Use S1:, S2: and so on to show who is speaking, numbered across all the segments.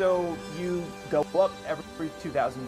S1: So you go up every 2,000.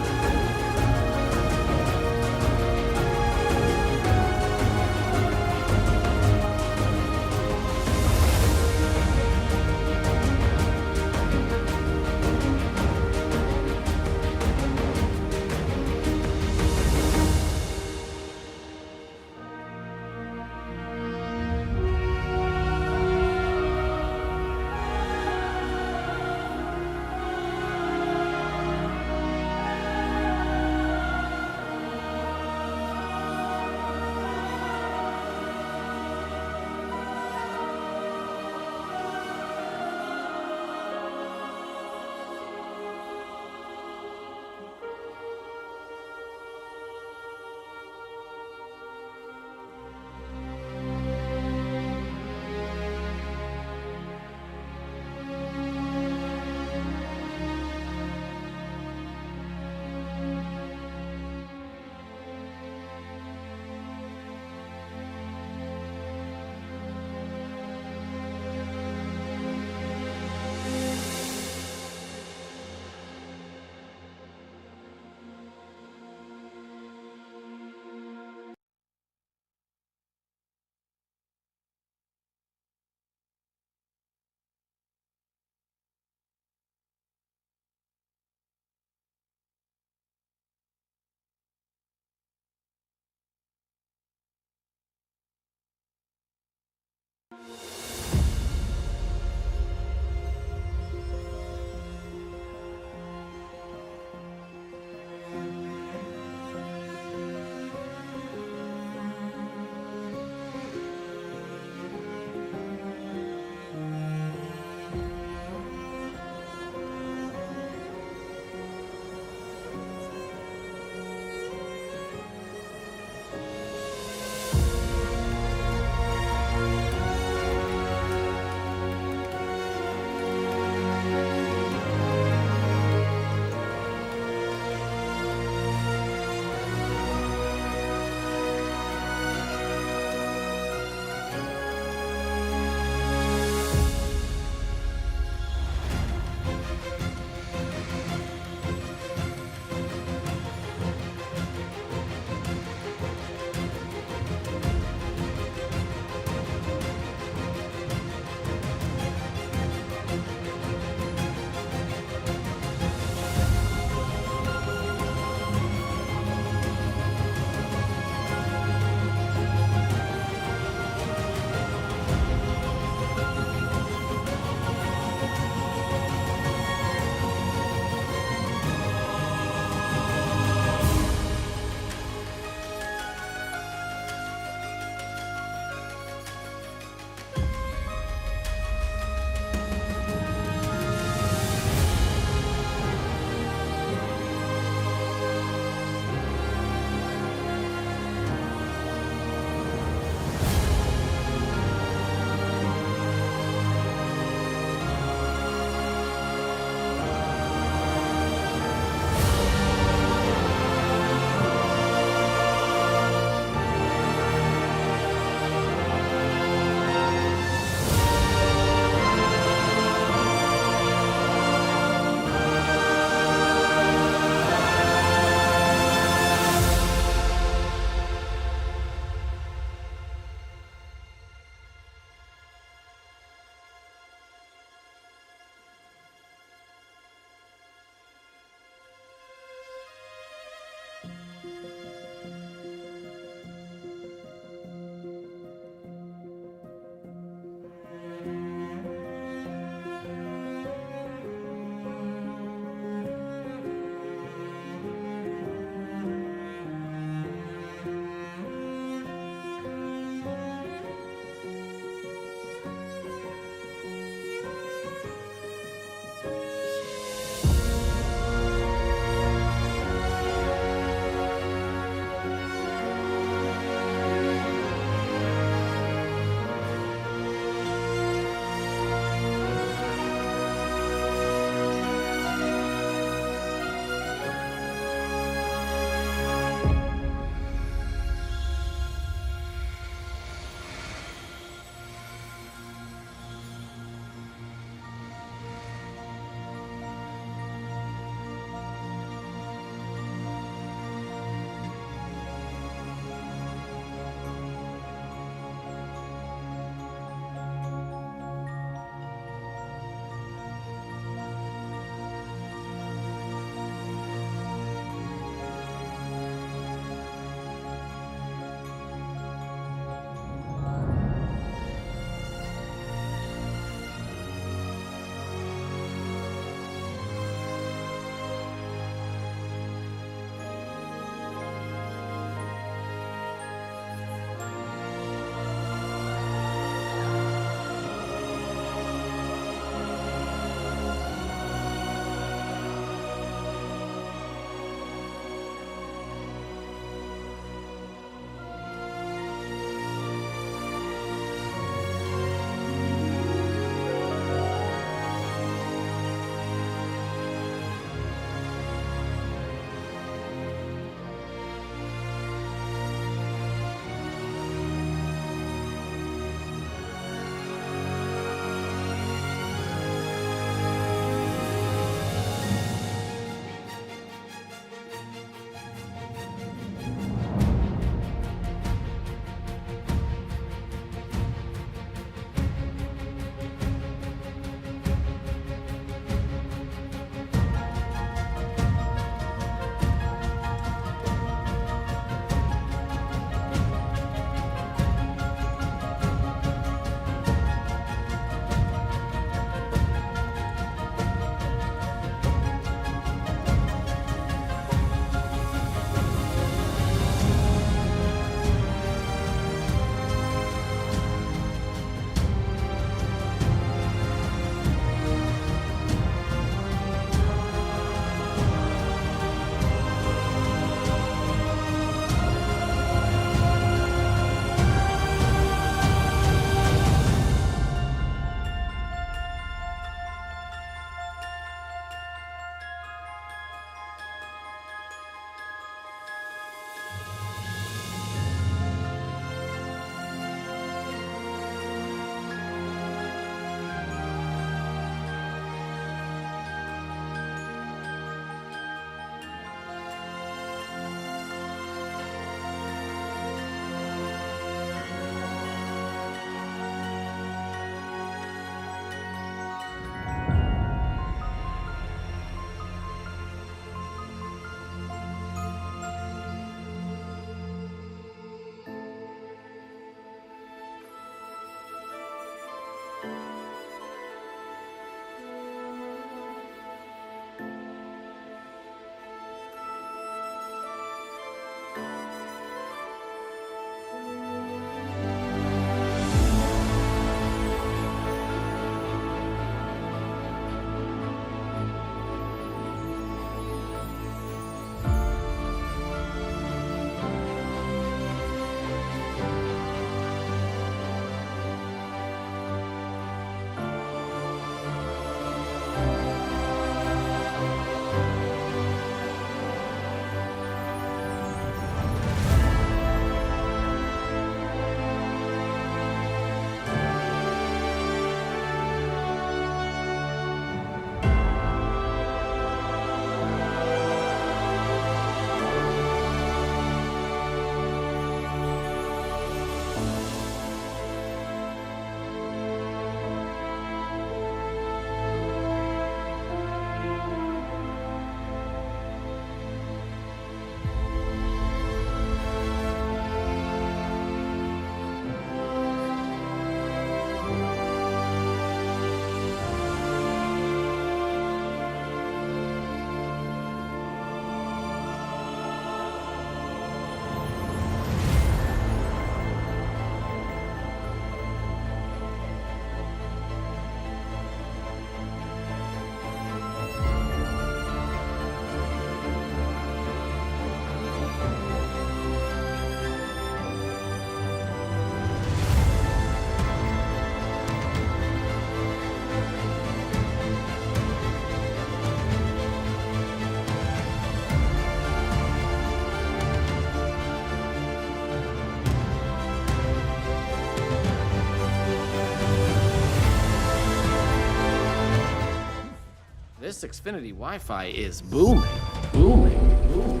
S2: this Xfinity Wi-Fi is booming, booming, booming,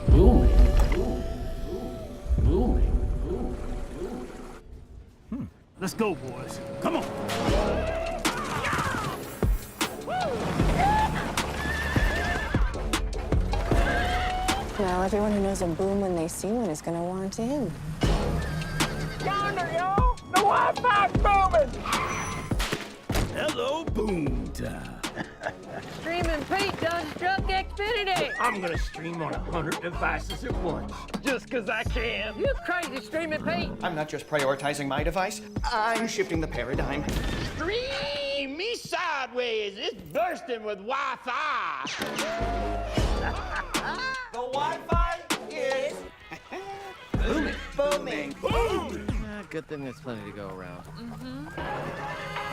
S2: booming, booming, booming, booming, booming.
S3: Let's go, boys. Come on.
S4: Now everyone who knows a boom when they see one is gonna want in.
S1: Yonder, yo! The Wi-Fi's booming!
S3: Hello, boom time.
S5: Streaming Pete done struck Xfinity.
S3: I'm gonna stream on 100 devices at once, just 'cause I can.
S5: You crazy Streaming Pete.
S6: I'm not just prioritizing my device, I'm shifting the paradigm.
S7: Stream me sideways. It's bursting with Wi-Fi.
S6: The Wi-Fi is
S2: Booming.
S6: booming.
S2: Good thing there's plenty to go around.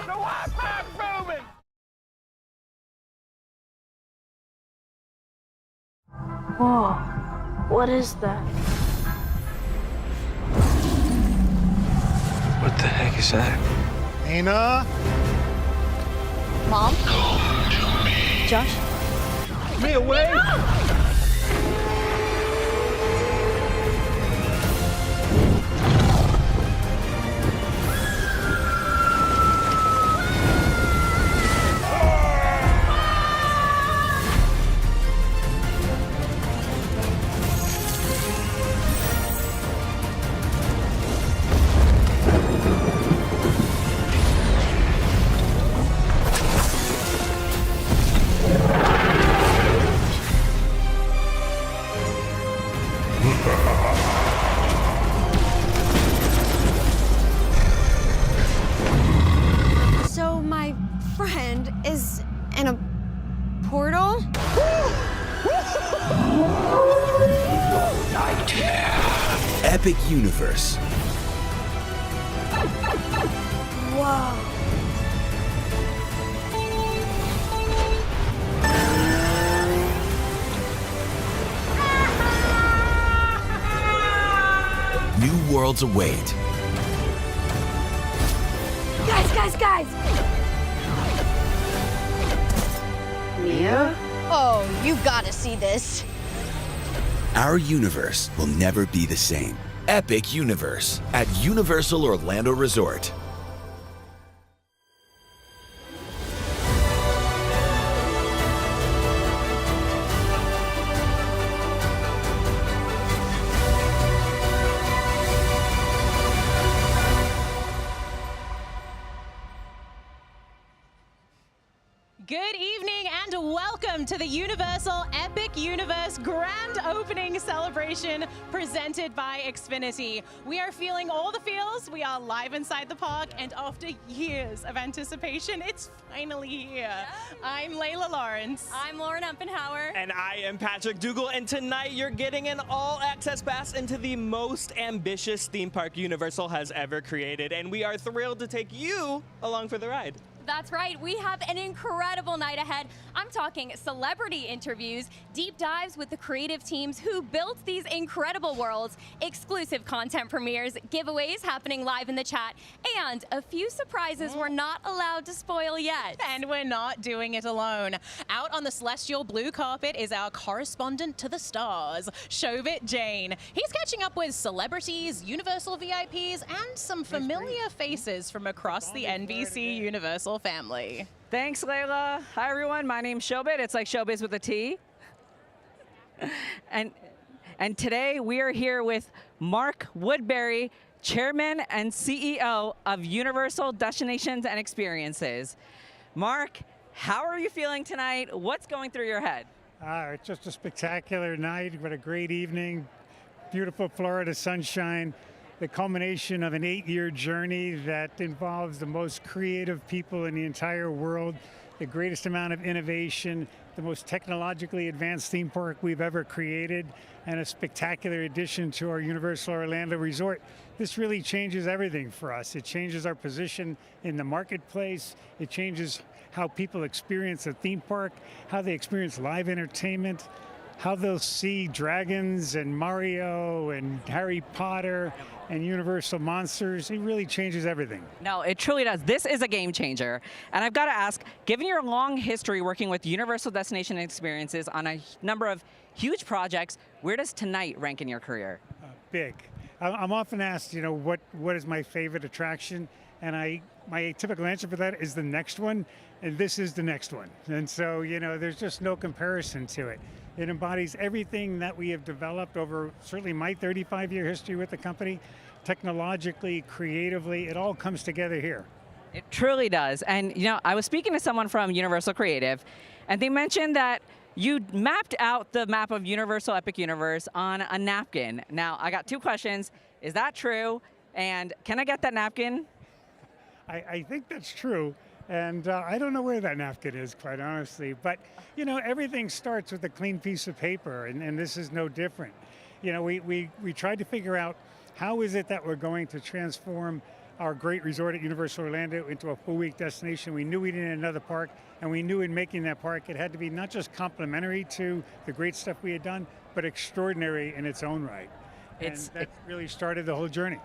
S1: The Wi-Fi's booming!
S8: Whoa, what is that?
S9: What the heck is that?
S3: Ana?
S4: Mom? Josh?
S3: Me away!
S4: So my friend is in a portal?
S10: Epic Universe.
S4: Whoa.
S10: New worlds await.
S8: Guys! Mia?
S4: Oh, you gotta see this.
S10: Our universe will never be the same. Epic Universe at Universal Orlando Resort.
S11: Good evening and welcome to the Universal Epic Universe Grand Opening Celebration presented by Xfinity. We are feeling all the feels. We are live inside the park, and after years of anticipation, it's finally here. I'm Layla Lawrence.
S5: I'm Lauren Uppenhauer.
S12: And I am Patrick Dougal, and tonight you're getting an all-access pass into the most ambitious theme park Universal has ever created, and we are thrilled to take you along for the ride.
S5: That's right, we have an incredible night ahead. I'm talking celebrity interviews, deep dives with the creative teams who built these incredible worlds, exclusive content premieres, giveaways happening live in the chat, and a few surprises we're not allowed to spoil yet.
S11: And we're not doing it alone. Out on the celestial blue carpet is our correspondent to the stars, Shobit Jain. He's catching up with celebrities, Universal VIPs, and some familiar faces from across the NBC Universal family.
S13: Thanks, Layla. Hi, everyone. My name's Shobit. It's like showbiz with a T. And today we are here with Mark Woodbury, Chairman and CEO of Universal Destinations and Experiences. Mark, how are you feeling tonight? What's going through your head?
S14: It's just a spectacular night. What a great evening. Beautiful Florida sunshine. The culmination of an 8-year journey that involves the most creative people in the entire world, the greatest amount of innovation, the most technologically advanced theme park we've ever created, and a spectacular addition to our Universal Orlando Resort. This really changes everything for us. It changes our position in the marketplace. It changes how people experience a theme park, how they experience live entertainment. how they'll see dragons and Mario and Harry Potter and Universal Monsters. It really changes everything.
S13: No, it truly does. This is a game changer. And I've got to ask, given your long history working with Universal Destination Experiences on a number of huge projects, where does tonight rank in your career?
S14: Big. I'm often asked, what is my favorite attraction? And my typical answer for that is the next one, and this is the next one. And so, there's just no comparison to it. It embodies everything that we have developed over certainly my 35-year history with the company, technologically, creatively. It all comes together here.
S13: It truly does. And, I was speaking to someone from Universal Creative, and they mentioned that you mapped out the map of Universal Epic Universe on a napkin. Now, I got two questions. Is that true? And can I get that napkin?
S14: I think that's true. And I don't know where that napkin is, quite honestly. But, everything starts with a clean piece of paper, and this is no different. We tried to figure out how is it that we're going to transform our great resort at Universal Orlando into a full-week destination. We knew we needed another park, and we knew in making that park it had to be not just complementary to the great stuff we had done, but extraordinary in its own right. And that really started the whole journey.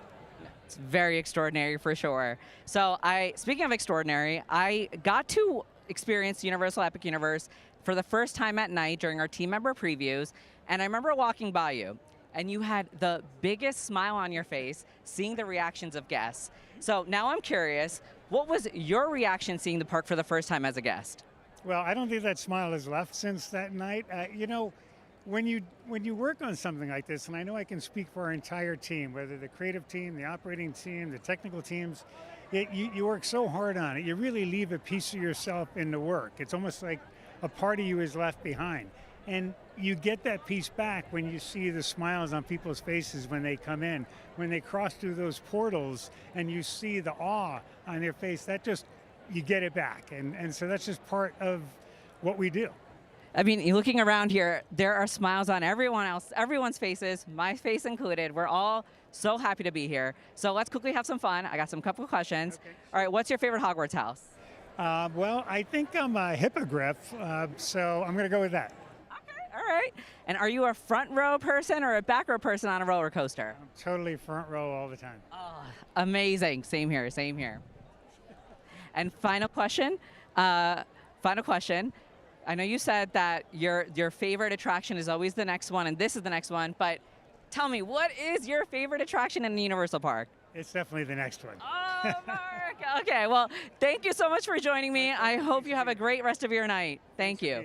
S13: It's very extraordinary for sure. So speaking of extraordinary, I got to experience Universal Epic Universe for the first time at night during our team member previews. And I remember walking by you and you had the biggest smile on your face seeing the reactions of guests. So now I'm curious, what was your reaction seeing the park for the first time as a guest?
S14: Well, I don't think that smile has left since that night. When you work on something like this, and I know I can speak for our entire team, whether the creative team, the operating team, the technical teams, you work so hard on it. You really leave a piece of yourself in the work. It's almost like a part of you is left behind. And you get that piece back when you see the smiles on people's faces when they come in, when they cross through those portals and you see the awe on their face. You get it back. And so that's just part of what we do.
S13: I mean, looking around here, there are smiles on everyone's faces, my face included. We're all so happy to be here. So let's quickly have some fun. I got some couple questions. Okay. All right, what's your favorite Hogwarts house?
S14: Well, I think I'm a hippogriff, so I'm going to go with that.
S13: Okay, all right. And are you a front row person or a back row person on a roller coaster?
S14: I'm totally front row all the time.
S13: Oh, amazing. Same here, same here. And final question. I know you said that your favorite attraction is always the next one, and this is the next one, but tell me, what is your favorite attraction in the Universal Park?
S14: It's definitely the next one.
S13: Oh, Mark. Okay, well, thank you so much for joining me. I hope you have a great rest of your night. Thank you.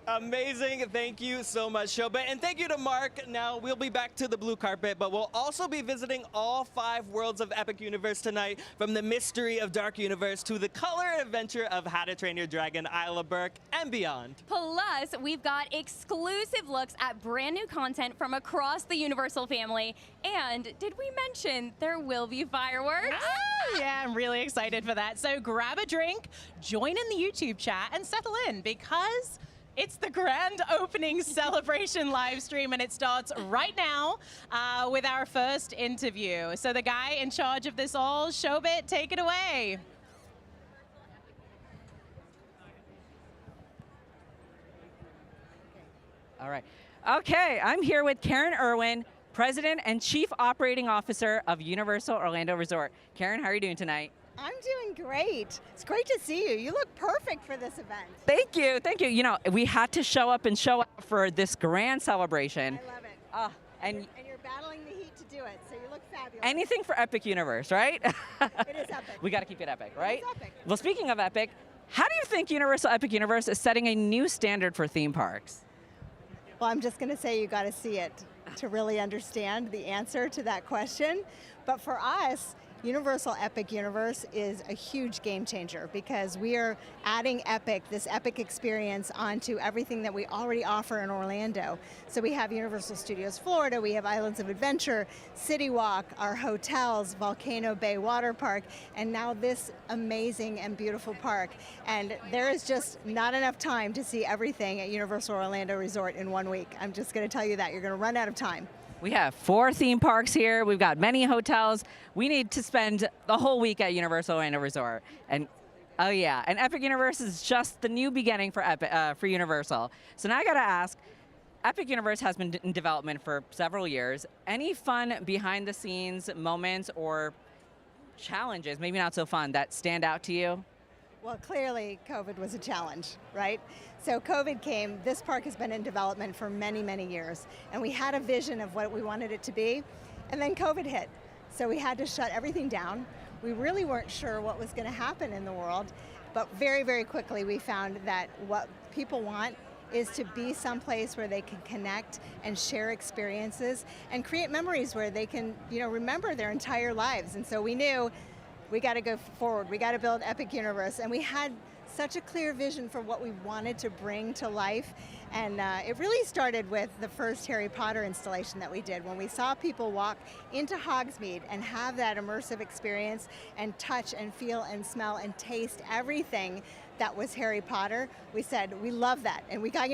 S12: Amazing. Thank you so much, Shobit. And thank you to Mark. Now, we'll be back to the blue carpet, but we'll also be visiting all 5 worlds of Epic Universe tonight, from the mystery of Dark Universe to the color and adventure of How to Train Your Dragon, Isle of Berk, and beyond.
S5: Plus, we've got exclusive looks at brand new content from across the Universal family. And did we mention there will be fireworks?
S11: Oh, yeah, I'm really excited for that. So grab a drink, join in the YouTube chat, and settle in, because it's the grand opening celebration live stream, and it starts right now with our first interview. So the guy in charge of this all, Shobit, take it away.
S13: All right. Okay, I'm here with Karen Irwin, President and Chief Operating Officer of Universal Orlando Resort. Karen, how are you doing tonight?
S9: I'm doing great. It's great to see you. You look perfect for this event.
S13: Thank you, thank you. We had to show up for this grand celebration.
S9: I love it.
S13: And
S9: you're battling the heat to do it, so you look fabulous.
S13: Anything for Epic Universe, right?
S9: It is epic.
S13: We got to keep it epic, right?
S9: It is epic.
S13: Well, speaking of epic, how do you think Universal Epic Universe is setting a new standard for theme parks?
S9: Well, I'm just going to say you got to see it to really understand the answer to that question. But for us, Universal Epic Universe is a huge game changer, because we are adding this epic experience onto everything that we already offer in Orlando. So we have Universal Studios Florida, we have Islands of Adventure, City Walk, our hotels, Volcano Bay Water Park, and now this amazing and beautiful park. And there is just not enough time to see everything at Universal Orlando Resort in 1 week. I'm just going to tell you that. You're going to run out of time.
S13: We have 4 theme parks here. We've got many hotels. We need to spend the whole week at Universal Orlando Resort. And Oh yeah, and Epic Universe is just the new beginning for for Universal. So now I gotta ask, Epic Universe has been in development for several years. Any fun behind the scenes moments or challenges, maybe not so fun, that stand out to you?
S9: Well, clearly COVID was a challenge, right? So COVID came, this park has been in development for many, many years, and we had a vision of what we wanted it to be, and then COVID hit. So we had to shut everything down. We really weren't sure what was going to happen in the world, but very, very quickly we found that what people want is to be someplace where they can connect and share experiences and create memories where they can, remember their entire lives. And so we knew we got to go forward. We got to build Epic Universe, and we had such a clear vision for what we wanted to bring to life. And it really started with the first Harry Potter installation that we did, when we saw people walk into Hogsmeade and have that immersive experience and touch and feel and smell and taste everything that was Harry Potter. We said, we love that. And we got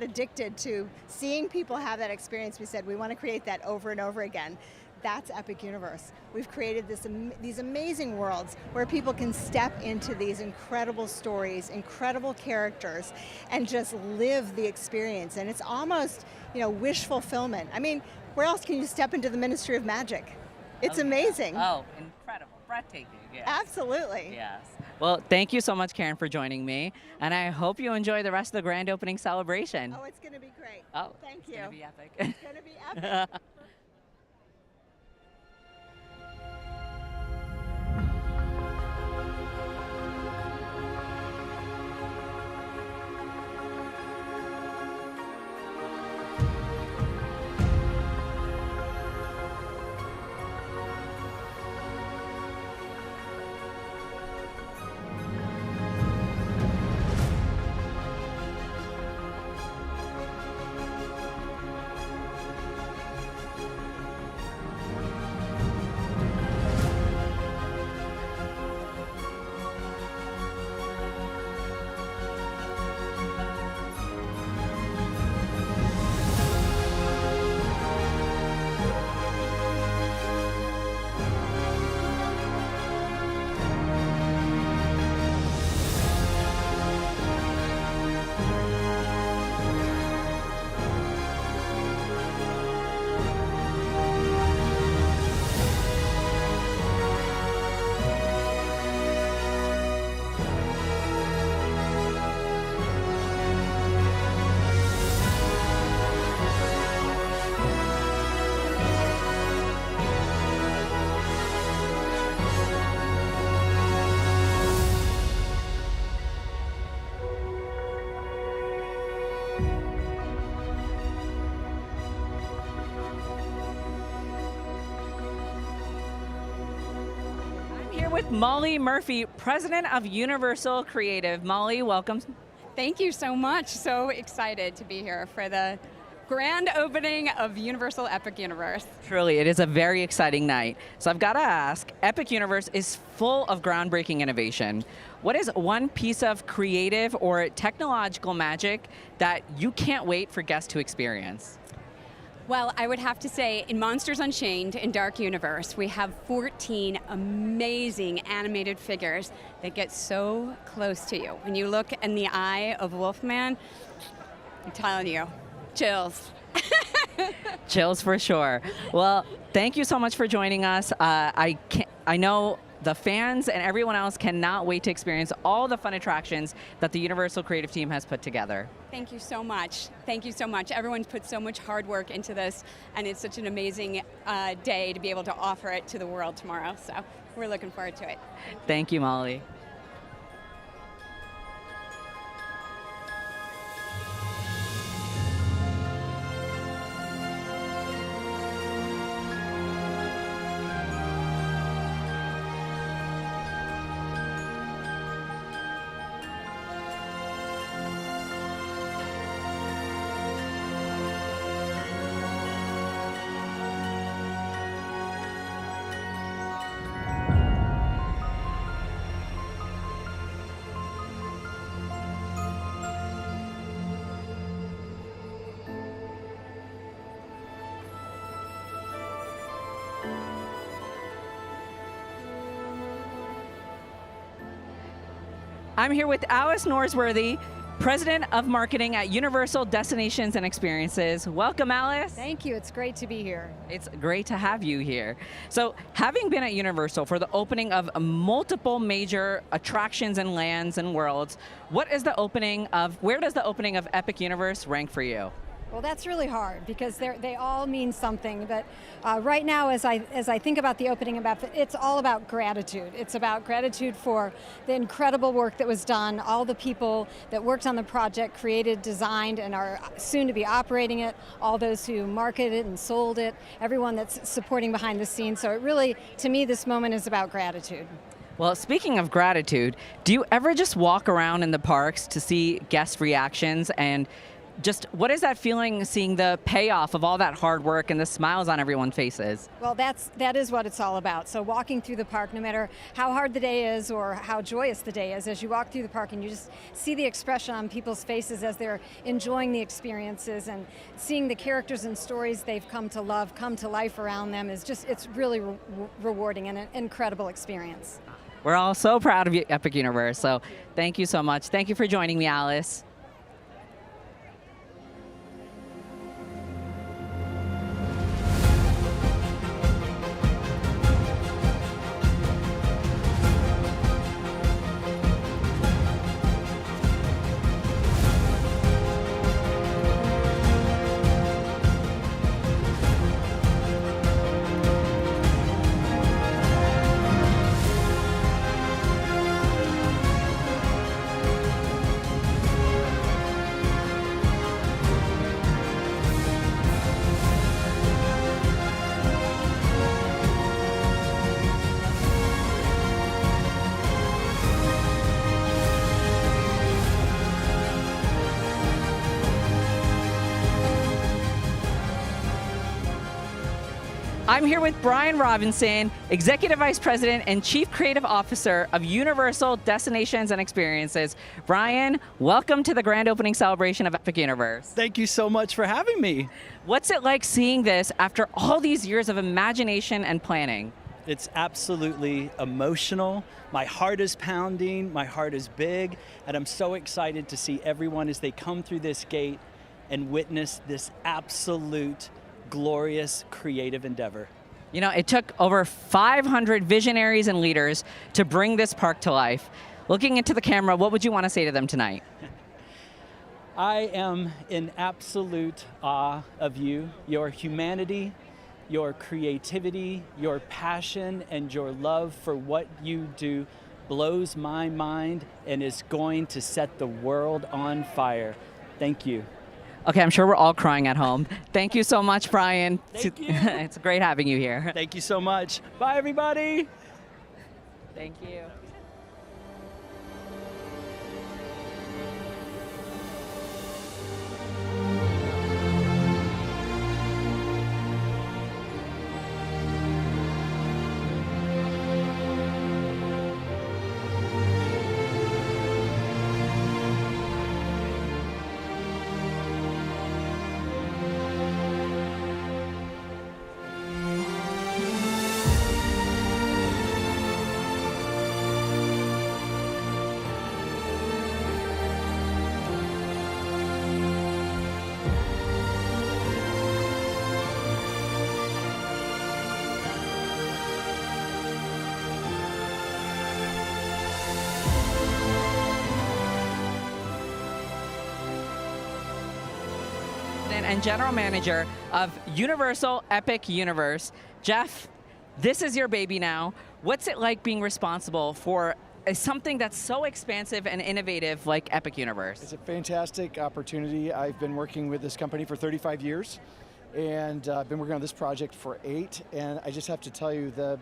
S9: addicted to seeing people have that experience. We said, we want to create that over and over again. That's Epic Universe. We've created these amazing worlds where people can step into these incredible stories, incredible characters, and just live the experience. And it's almost, wish fulfillment. I mean, where else can you step into the Ministry of Magic? It's amazing.
S13: Oh, incredible, breathtaking. Yes.
S9: Absolutely.
S13: Yes. Well, thank you so much, Karen, for joining me, and I hope you enjoy the rest of the grand opening celebration.
S9: Oh, it's going to be great.
S13: Oh,
S9: thank you.
S13: It's going to be epic.
S9: It's going to be epic.
S13: With Molly Murphy, president of Universal Creative. Molly, welcome.
S15: Thank you so much. So excited to be here for the grand opening of Universal Epic Universe.
S13: Truly, it is a very exciting night. So I've got to ask, Epic Universe is full of groundbreaking innovation. What is one piece of creative or technological magic that you can't wait for guests to experience?
S15: Well, I would have to say, in Monsters Unchained, in Dark Universe, we have 14 amazing animated figures that get so close to you. When you look in the eye of Wolfman, I'm telling you, chills.
S13: Chills for sure. Well, thank you so much for joining us. I know the fans and everyone else cannot wait to experience all the fun attractions that the Universal Creative Team has put together.
S15: Thank you so much. Thank you so much. Everyone's put so much hard work into this, and it's such an amazing day to be able to offer it to the world tomorrow. So we're looking forward to it.
S13: Thank you, Molly. I'm here with Alice Norsworthy, President of Marketing at Universal Destinations and Experiences. Welcome, Alice.
S16: Thank you. It's great to be here.
S13: It's great to have you here. So, having been at Universal for the opening of multiple major attractions and lands and worlds, where does the opening of Epic Universe rank for you?
S16: Well, that's really hard because they all mean something. But right now, as I think about the opening of Epic, it's all about gratitude. It's about gratitude for the incredible work that was done, all the people that worked on the project, created, designed, and are soon to be operating it, all those who marketed it and sold it, everyone that's supporting behind the scenes. So it really, to me, this moment is about gratitude.
S13: Well, speaking of gratitude, do you ever just walk around in the parks to see guest reactions, and just what is that feeling seeing the payoff of all that hard work and the smiles on everyone's faces?
S16: Well, that is what it's all about. So walking through the park, no matter how hard the day is or how joyous the day is, as you walk through the park and you just see the expression on people's faces as they're enjoying the experiences and seeing the characters and stories they've come to love, come to life around them, is just, it's really rewarding and an incredible experience.
S13: We're all so proud of you, Epic Universe, so thank you so much. Thank you for joining me, Alice. I'm here with Brian Robinson, Executive Vice President and Chief Creative Officer of Universal Destinations and Experiences. Brian, welcome to the grand opening celebration of Epic Universe.
S17: Thank you so much for having me.
S13: What's it like seeing this after all these years of imagination and planning?
S17: It's absolutely emotional. My heart is pounding, my heart is big, and I'm so excited to see everyone as they come through this gate and witness this absolute glorious creative endeavor.
S13: You know, it took over 500 visionaries and leaders to bring this park to life. Looking into the camera, what would you want to say to them tonight?
S17: I am in absolute awe of you, your humanity, your creativity, your passion, and your love for what you do blows my mind and is going to set the world on fire. Thank you.
S13: Okay, I'm sure we're all crying at home. Thank you so much, Brian.
S17: Thank you.
S13: It's great having you here.
S17: Thank you so much. Bye, everybody.
S13: Thank you. And General Manager of Universal Epic Universe. Jeff, this is your baby now. What's it like being responsible for something that's so expansive and innovative like Epic Universe?
S18: It's a fantastic opportunity. I've been working with this company for 35 years and I've been working on this project for 8. And I just have to tell you, the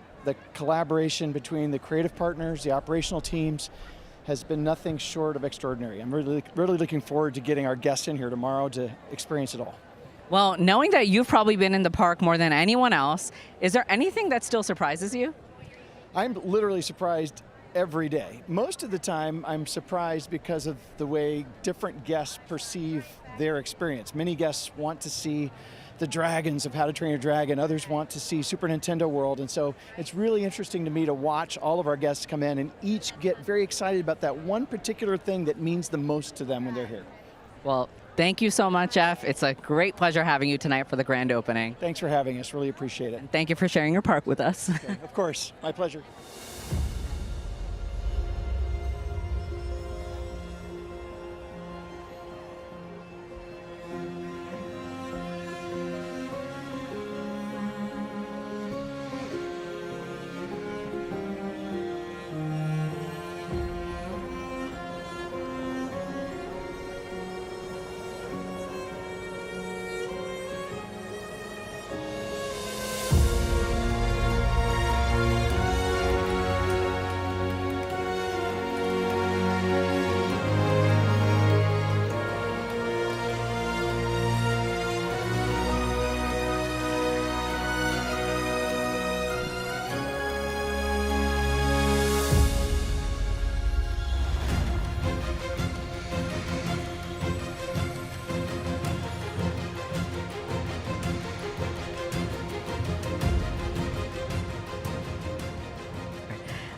S18: collaboration between the creative partners, the operational teams, has been nothing short of extraordinary. I'm really looking forward to getting our guests in here tomorrow to experience it all.
S13: Well, knowing that you've probably been in the park more than anyone else, is there anything that still surprises you?
S18: I'm literally surprised every day. Most of the time, I'm surprised because of the way different guests perceive their experience. Many guests want to see the dragons of How to Train Your Dragon. Others want to see Super Nintendo World. And so it's really interesting to me to watch all of our guests come in and each get very excited about that one particular thing that means the most to them when they're here.
S13: Well, thank you so much, Jeff. It's a great pleasure having you tonight for the grand opening.
S18: Thanks for having us. Really appreciate it.
S13: Thank you for sharing your park with us.
S18: Okay, of course. My pleasure.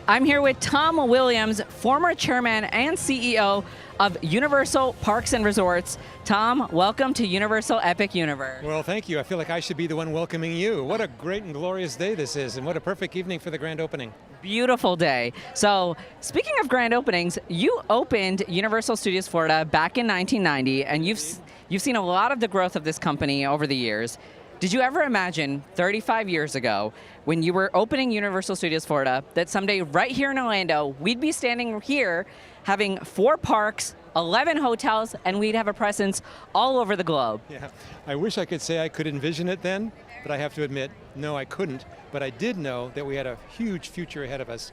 S13: I'm here with Tom Williams, former chairman and CEO of Universal Parks and Resorts. Tom, welcome to Universal Epic Universe.
S19: Well, thank you. I feel like I should be the one welcoming you. What a great and glorious day this is, and what a perfect evening for the grand opening.
S13: Beautiful day. So, speaking of grand openings, you opened Universal Studios Florida back in 1990, and you've seen a lot of the growth of this company over the years. Did you ever imagine 35 years ago, when you were opening Universal Studios Florida, that someday right here in Orlando, we'd be standing here having 4 parks, 11 hotels, and we'd have a presence all over the globe?
S19: Yeah, I wish I could say I could envision it then, but I have to admit, no, I couldn't. But I did know that we had a huge future ahead of us,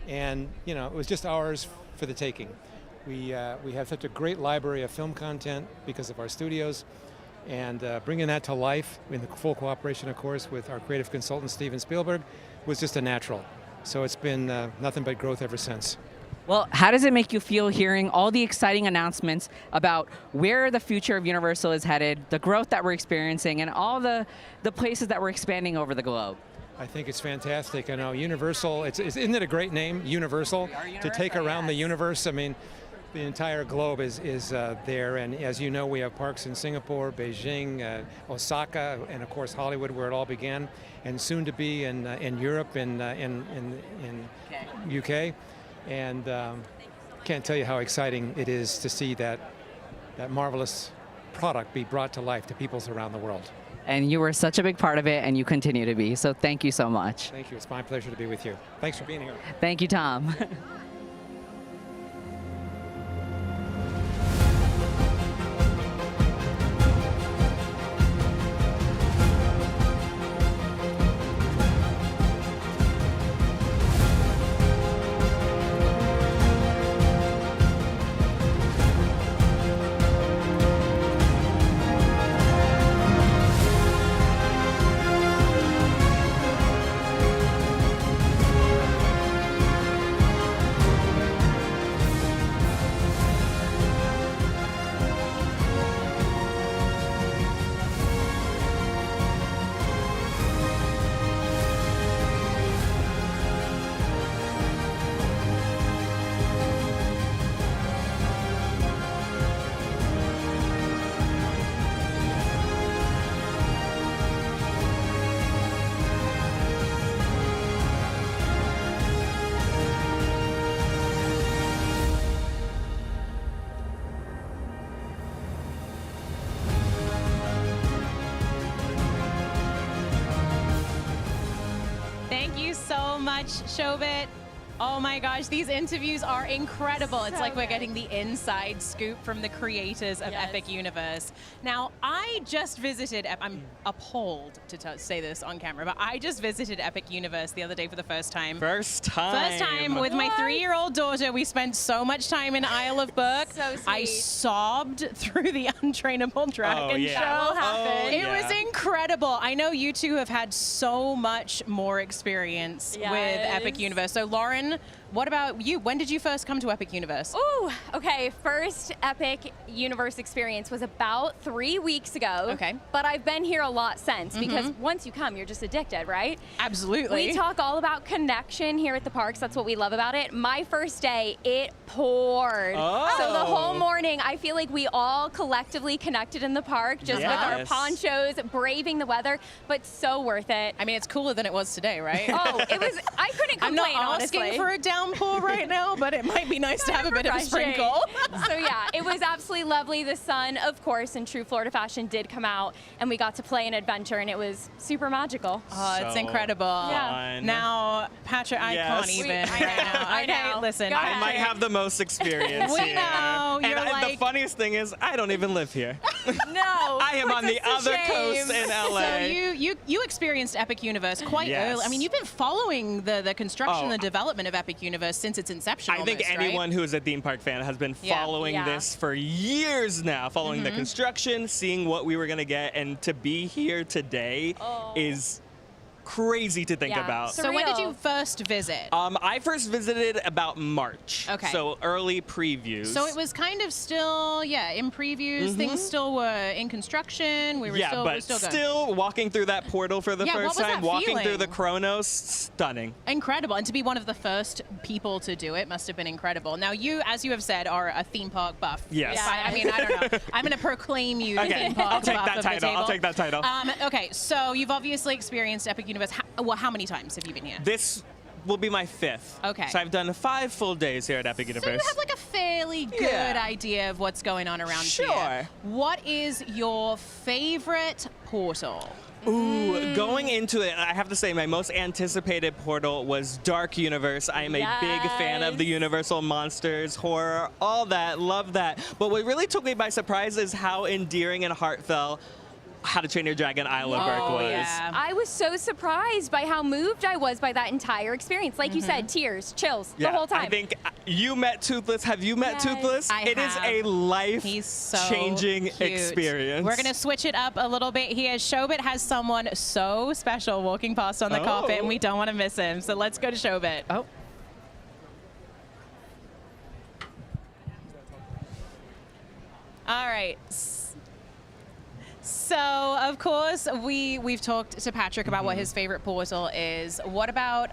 S19: and it was just ours for the taking. We have such a great library of film content because of our studios. And bringing that to life in the full cooperation, of course, with our creative consultant, Steven Spielberg, was just a natural. So it's been nothing but growth ever since.
S13: Well, how does it make you feel hearing all the exciting announcements about where the future of Universal is headed, the growth that we're experiencing, and all the places that we're expanding over the globe?
S19: I think it's fantastic. I know Universal, isn't it a great name, Universal, to take around the universe? I mean, the entire globe is there, and as you know, we have parks in Singapore, Beijing, Osaka, and of course Hollywood, where it all began, and soon to be in Europe, in UK, and can't tell you how exciting it is to see that marvelous product be brought to life to peoples around the world.
S13: And you were such a big part of it, and you continue to be. So thank you so much.
S19: Thank you. It's my pleasure to be with you. Thanks for being here.
S13: Thank you, Tom.
S11: Shobit. Oh my gosh, these interviews are incredible. It's like we're getting the inside scoop from the creators of Epic Universe. Now, I just visited, I'm appalled to say this on camera, but I just visited Epic Universe the other day for the first time.
S12: First time
S11: with my 3-year-old daughter. We spent so much time in Isle of Berk.
S5: So sweet.
S11: I sobbed through the Untrainable Dragon show. It was incredible. I know you two have had so much more experience with Epic Universe. So Lauren fun. What about you? When did you first come to Epic Universe?
S5: Ooh, okay. First Epic Universe experience was about 3 weeks ago.
S11: Okay.
S5: But I've been here a lot since because once you come, you're just addicted, right?
S11: Absolutely.
S5: We talk all about connection here at the parks. That's what we love about it. My first day, it poured.
S12: Oh.
S5: So the whole morning, I feel like we all collectively connected in the park just with our ponchos, braving the weather, but so worth it.
S11: I mean, it's cooler than it was today, right?
S5: Oh, it was, I couldn't complain,
S11: I'm not asking
S5: honestly.
S11: for a downpour right now, but it might be nice to have a bit of a sprinkle.
S5: So yeah, it was absolutely lovely. The sun, of course, in true Florida fashion, did come out, and we got to play an adventure, and it was super magical.
S11: Oh, it's incredible.
S5: Yeah.
S11: Now, Patrick, I can't even right now.
S5: I
S11: Okay,
S5: know.
S11: listen.
S5: Go
S12: I
S5: ahead.
S12: might have the most experience
S11: We
S12: here.
S11: know,
S12: And
S11: you're
S12: the
S11: like-
S12: funniest thing is, I don't even live here.
S5: No.
S12: I am on the
S5: that's a
S12: other
S5: shame.
S12: coast in LA.
S11: So you experienced Epic Universe quite
S12: Yes.
S11: early. I mean, you've been following the construction
S12: Oh.
S11: and development of Epic Universe since its inception.
S12: I think
S11: almost,
S12: anyone
S11: right?
S12: who is a theme park fan has been following
S5: Yeah.
S12: this for years now, following the construction, seeing what we were going to get, and to be here today is crazy to think
S5: Yeah.
S12: about.
S11: So when did
S5: Surreal.
S11: you first visit?
S12: I first visited about March.
S11: Okay.
S12: So early previews.
S11: So it was kind of still, in previews. Things still were in construction. We were
S12: yeah,
S11: still,
S12: but
S11: we're still going.
S12: still walking through that portal for the
S11: Yeah, what
S12: first
S11: was
S12: time,
S11: that
S12: walking through
S11: feeling?
S12: the Chronos, stunning.
S11: Incredible. And to be one of the first people to do it must have been incredible. Now, you, as you have said, are a theme park buff.
S12: Yes.
S11: If I mean, I don't know. I'm going to proclaim you
S12: Okay,
S11: theme park
S12: I'll take
S11: buff
S12: that
S11: of the
S12: title. I'll
S11: table.
S12: take that title.
S11: Okay, so you've obviously experienced Epic Universe. How many times have you been here?
S12: This will be my 5th.
S11: Okay.
S12: So I've done 5 full days here at Epic
S11: So
S12: Universe.
S11: you have like a fairly good idea of what's going on around
S12: Sure.
S11: here. What is your favorite portal?
S12: Ooh, going into it, I have to say my most anticipated portal was Dark Universe. I am a big fan of the Universal monsters, horror, all that, love that. But what really took me by surprise is how endearing and heartfelt How to Train Your Dragon Isle of Berk was.
S11: Yeah.
S5: I was so surprised by how moved I was by that entire experience. Like you said, tears, chills, the whole time.
S12: I think you met Toothless. Have you met Toothless? It is a life-changing experience.
S11: We're going to switch it up a little bit here. Showbit has someone so special walking past on the carpet, and we don't want to miss him. So let's go to Showbit.
S13: Oh.
S11: All right. So, of course, we've talked to Patrick about what his favorite portal is. What about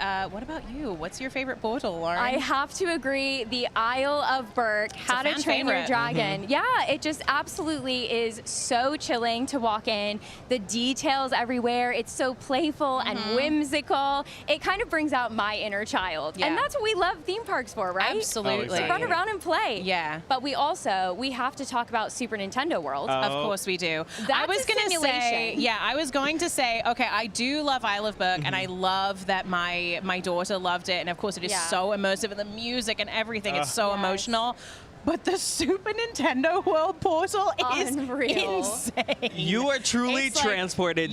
S11: you? What's your favorite portal, Lauren?
S5: I have to agree, the Isle of Berk, How to Train Your Dragon. Yeah, it just absolutely is so chilling to walk in. The details everywhere, it's so playful and whimsical. It kind of brings out my inner child.
S11: Yeah.
S5: And that's what we love theme parks for, right?
S11: Absolutely.
S5: To run around and play.
S11: Yeah.
S5: But we have to talk about Super Nintendo World.
S11: Of course we do.
S5: That's
S11: I was going to say,
S5: simulation.
S11: I was going to say, okay, I do love Isle of Berk, and I love that my daughter loved it, and of course it is so immersive, and the music and everything, it's so emotional. But the Super Nintendo World portal is insane.
S12: You are truly
S11: It's like-
S12: transported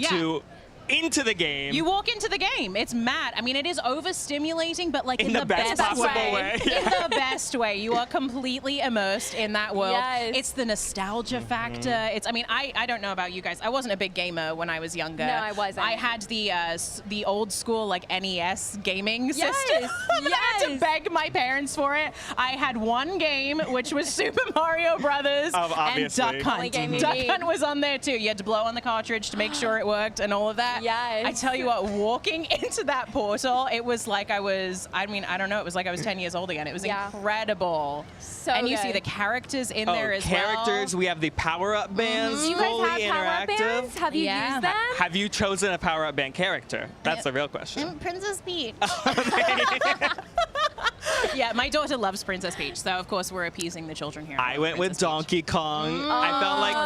S12: into the game.
S11: You walk into the game. It's mad. I mean, it is overstimulating, but like in
S12: the best possible way.
S11: In the best way. You are completely immersed in that world.
S5: Yes.
S11: It's the nostalgia factor. It's. I mean, I don't know about you guys. I wasn't a big gamer when I was younger.
S5: No, I wasn't.
S11: I had the old school like NES gaming system. I had to beg my parents for it. I had one game, which was Super Mario Brothers and
S12: obviously.
S11: Duck Hunt.
S5: Only game you
S11: Duck
S5: need.
S11: Hunt was on there too. You had to blow on the cartridge to make sure it worked and all of that.
S5: Yes.
S11: I tell you what, walking into that portal, it was like I was, I don't know, it was like I was 10 years old again. It was incredible.
S5: So
S11: and you
S5: good.
S11: see the characters in there as
S12: characters.
S11: well.
S12: We have the power-up bands,
S5: You guys
S12: fully
S5: have power-up
S12: interactive.
S5: bands? Have you used them?
S12: Have you chosen a power-up band character? That's the real question.
S11: Princess Peach. Yeah, my daughter loves Princess Peach, so of course we're appeasing the children here.
S12: I went with Donkey Kong. I felt like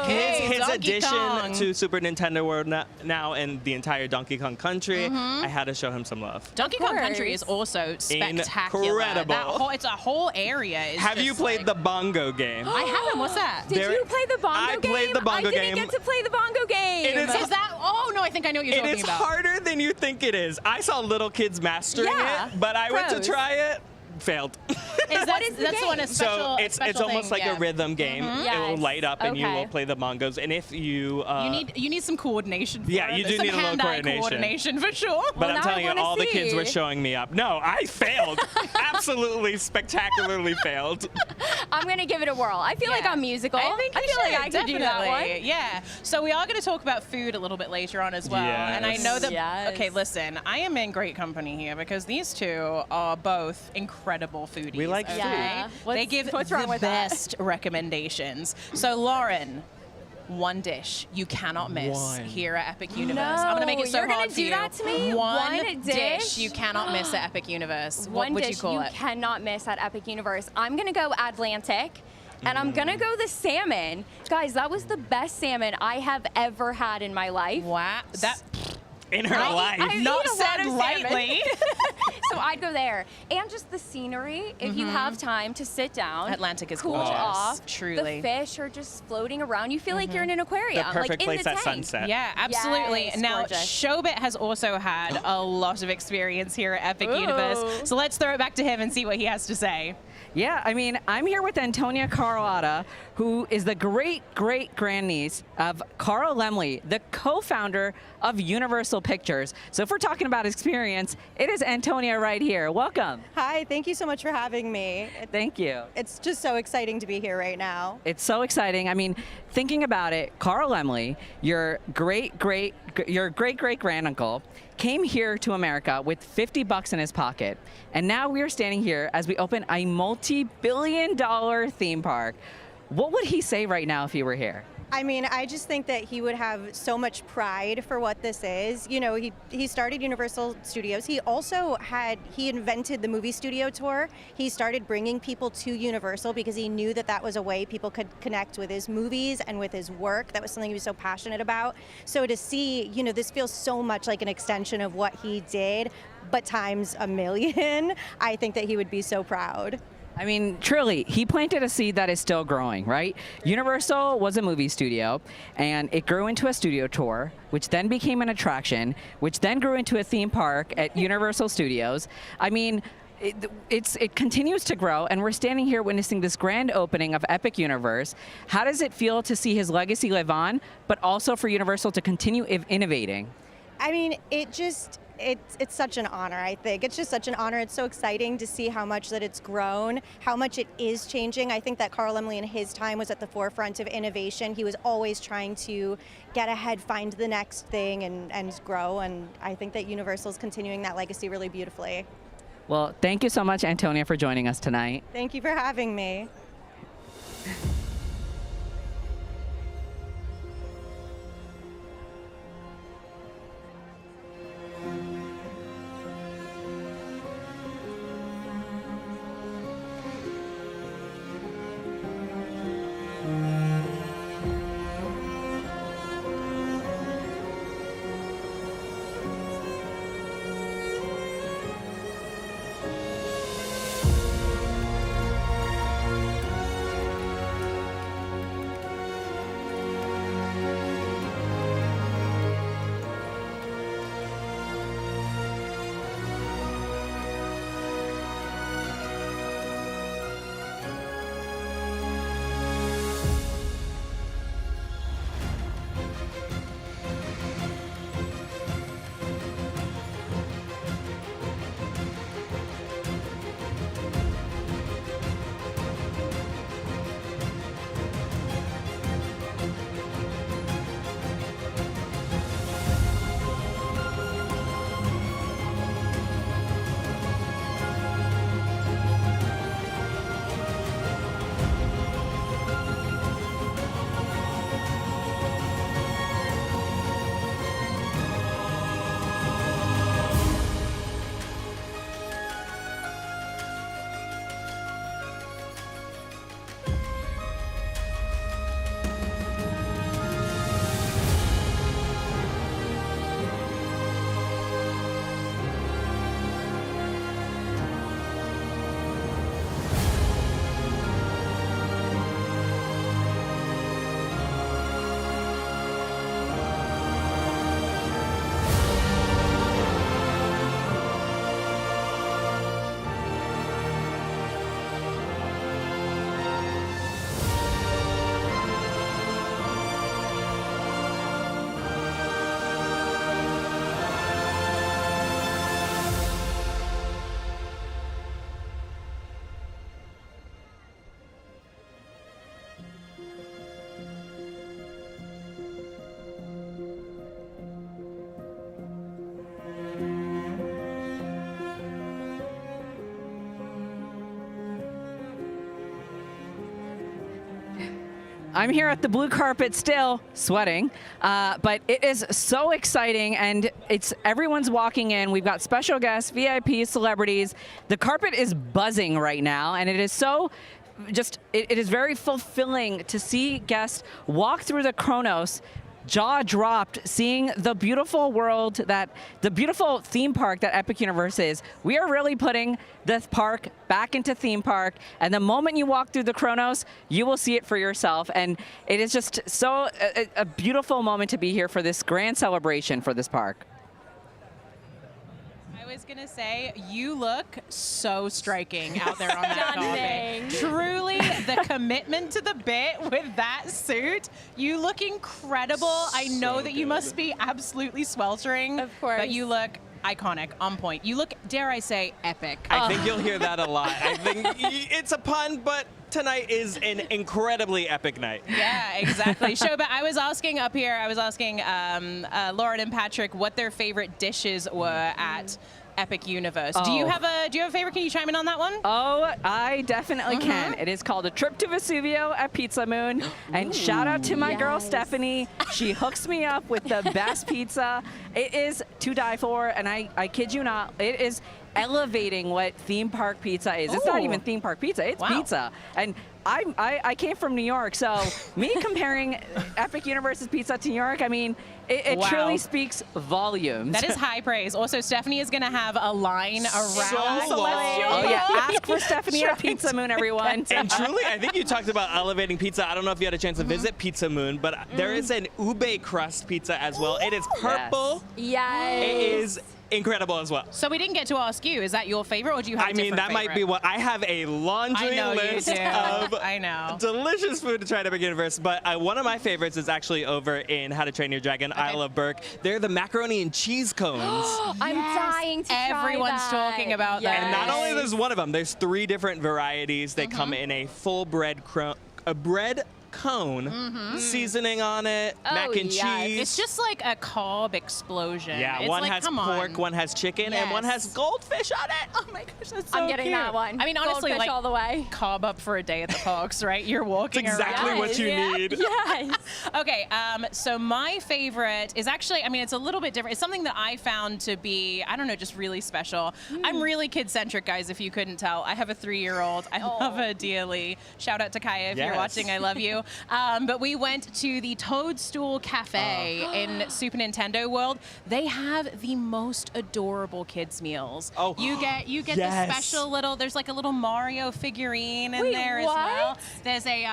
S11: DK,
S12: his
S11: Donkey
S12: addition
S11: Kong.
S12: to Super Nintendo World now and the entire Donkey Kong Country, I had to show him some love.
S11: Donkey Kong Country is also spectacular.
S12: Incredible.
S11: It's a whole area. Is
S12: Have you
S11: just
S12: played the bongo game?
S11: I haven't. What's that?
S5: Did you play the bongo
S12: I
S5: game?
S12: played the bongo
S5: I didn't
S12: game.
S5: get to play the bongo game.
S12: It is-
S11: Is that? Oh no, I think I know what you're
S12: It
S11: talking
S12: is
S11: about.
S12: harder than you think it is. I saw little kids mastering
S5: Yeah,
S12: it, but I went to
S5: pros.
S12: try it. failed.
S11: That's the one a special.
S12: So it's almost like a rhythm game. It will light up and you will play the bongos. And if you
S11: you need some coordination. For
S12: yeah,
S11: it.
S12: you
S11: There's
S12: do need
S11: some
S12: a little
S11: hand-eye coordination for sure.
S12: But I'm telling you, all the kids were showing me up. No, I failed. Absolutely spectacularly failed.
S5: I'm gonna give it a whirl. I feel like I'm musical.
S11: I think
S5: I feel like I could do that one.
S11: Yeah. So we are going to talk about food a little bit later on as well.
S12: Yes.
S11: And I know that. Okay, listen. I am in great company here because these two are both incredible foodies.
S12: We like food.
S5: Yeah.
S11: They give
S5: what's wrong
S11: the
S5: with that?
S11: best recommendations. So Lauren. One dish you cannot miss here at Epic Universe. I'm gonna make it so
S5: you're
S11: hard
S5: gonna
S11: for
S5: do
S11: you.
S5: that to me?
S11: One
S5: dish
S11: you cannot miss at Epic Universe. What
S5: One
S11: would
S5: dish
S11: you call it?
S5: cannot miss at Epic Universe. I'm gonna go Atlantic. And I'm gonna go the salmon. Guys, that was the best salmon I have ever had in my life.
S11: Wow. That
S12: in her life.
S5: I
S11: Not
S5: eat a lot
S11: said
S5: of
S11: lightly.
S5: So I'd go there. And just the scenery, if you have time to sit down.
S11: Atlantic is
S5: cool
S11: gorgeous.
S5: off.
S11: Truly.
S5: The fish are just floating around. You feel like you're in an aquarium.
S12: The perfect
S5: like in
S12: place
S5: the
S12: at
S5: tank.
S12: sunset.
S11: Yeah, absolutely.
S5: Yes,
S11: now,
S5: gorgeous.
S11: Showbit has also had a lot of experience here at Epic Universe. So let's throw it back to him and see what he has to say.
S13: Yeah, I mean, I'm here with Antonia Carlotta, who is the great-great-grandniece of Carl Laemmle, the co-founder of Universal Pictures. So if we're talking about experience, it is Antonia right here. Welcome.
S20: Hi, thank you so much for having me.
S13: Thank you.
S20: It's just so exciting to be here right now.
S13: It's so exciting. I mean, thinking about it, Carl Laemmle, your great-great-granduncle, came here to America with $50 in his pocket. And now we're standing here as we open a multi-billion-dollar theme park. What would he say right now if he were here?
S20: I mean, I just think that he would have so much pride for what this is. You know, he started Universal Studios. He also he invented the movie studio tour. He started bringing people to Universal because he knew that that was a way people could connect with his movies and with his work. That was something he was so passionate about. So to see, you know, this feels so much like an extension of what he did, but times a million. I think that he would be so proud.
S13: I mean, truly, he planted a seed that is still growing, right? Universal was a movie studio, and it grew into a studio tour, which then became an attraction, which then grew into a theme park at Universal Studios. I mean, it continues to grow, and we're standing here witnessing this grand opening of Epic Universe. How does it feel to see his legacy live on, but also for Universal to continue innovating?
S20: I mean, it's such an honor, I think. It's just such an honor. It's so exciting to see how much that it's grown, how much it is changing. I think that Carl Laemmle in his time was at the forefront of innovation. He was always trying to get ahead, find the next thing, and grow. And I think that Universal's continuing that legacy really beautifully.
S13: Well, thank you so much, Antonia, for joining us tonight.
S20: Thank you for having me.
S13: I'm here at the blue carpet still, sweating, but it is so exciting, and everyone's walking in. We've got special guests, VIP, celebrities. The carpet is buzzing right now, and it is so it is very fulfilling to see guests walk through the Kronos, jaw dropped, seeing the beautiful world, the beautiful theme park that Epic Universe is. We are really putting this park back into theme park, and the moment you walk through the Kronos, you will see it for yourself. And it is just so a beautiful moment to be here for this grand celebration for this park.
S11: I was going to say, you look so striking out there on that carpet. Truly, the commitment to the bit with that suit. You look incredible. I know that you must be absolutely sweltering. Of course. But you look iconic, on point. You look, dare I say, epic.
S12: I think you'll hear that a lot. I think it's a pun, but tonight is an incredibly epic night.
S11: Yeah, exactly. Shoba, I was asking up here, Lauren and Patrick what their favorite dishes were at Epic Universe. Do you have a favorite? Can you chime in on that one?
S13: Oh, I definitely can. It is called A Trip to Vesuvio at Pizza Moon. And shout out to my girl Stephanie. She hooks me up with the best pizza. It is to die for, and I kid you not, it is elevating what theme park pizza is. It's not even theme park pizza, it's pizza. And I came from New York, so me comparing Epic Universe's pizza to New York, I mean, it truly speaks volumes.
S11: That is high praise. Also, Stephanie is going to have a line around Celestial.
S13: Oh yeah, ask for Stephanie at Pizza Moon, everyone.
S12: And truly, I think you talked about elevating pizza. I don't know if you had a chance to visit Pizza Moon, but there is an ube crust pizza as well. It is purple.
S5: Yes.
S12: It is incredible as well.
S11: So we didn't get to ask you, is that your favorite, or do you have a different
S12: that might be what I have a laundry list of delicious food to try at Epic Universe, but one of my favorites is actually over in How to Train Your Dragon, Isle of Berk. They're the macaroni and cheese cones.
S5: I'm dying to try
S11: Everyone's talking about that.
S12: And not only there's one of them, there's 3 different varieties. They come in a full bread cone, seasoning on it, mac and cheese.
S11: It's just like a carb explosion.
S12: Yeah,
S11: it's
S12: one
S11: like,
S12: has pork, one has chicken, and one has goldfish on it.
S11: Oh my gosh, that's so
S5: I'm getting
S11: cute.
S5: that one.
S11: I mean, honestly,
S5: Goldfish
S11: like
S5: all the way.
S11: Carb up for a day at the parks, right? You're walking
S12: That's exactly
S11: around.
S12: what you need.
S5: Yes.
S11: Okay, so my favorite is actually, I mean, it's a little bit different. It's something that I found to be, I don't know, just really special. I'm really kid-centric, guys, if you couldn't tell. I have a 3-year-old. I love her dearly. Shout out to Kaya if you're watching. I love you. But we went to the Toadstool Cafe in Super Nintendo World. They have the most adorable kids meals. You get the special little, there's like a little Mario figurine in there as well. There's a,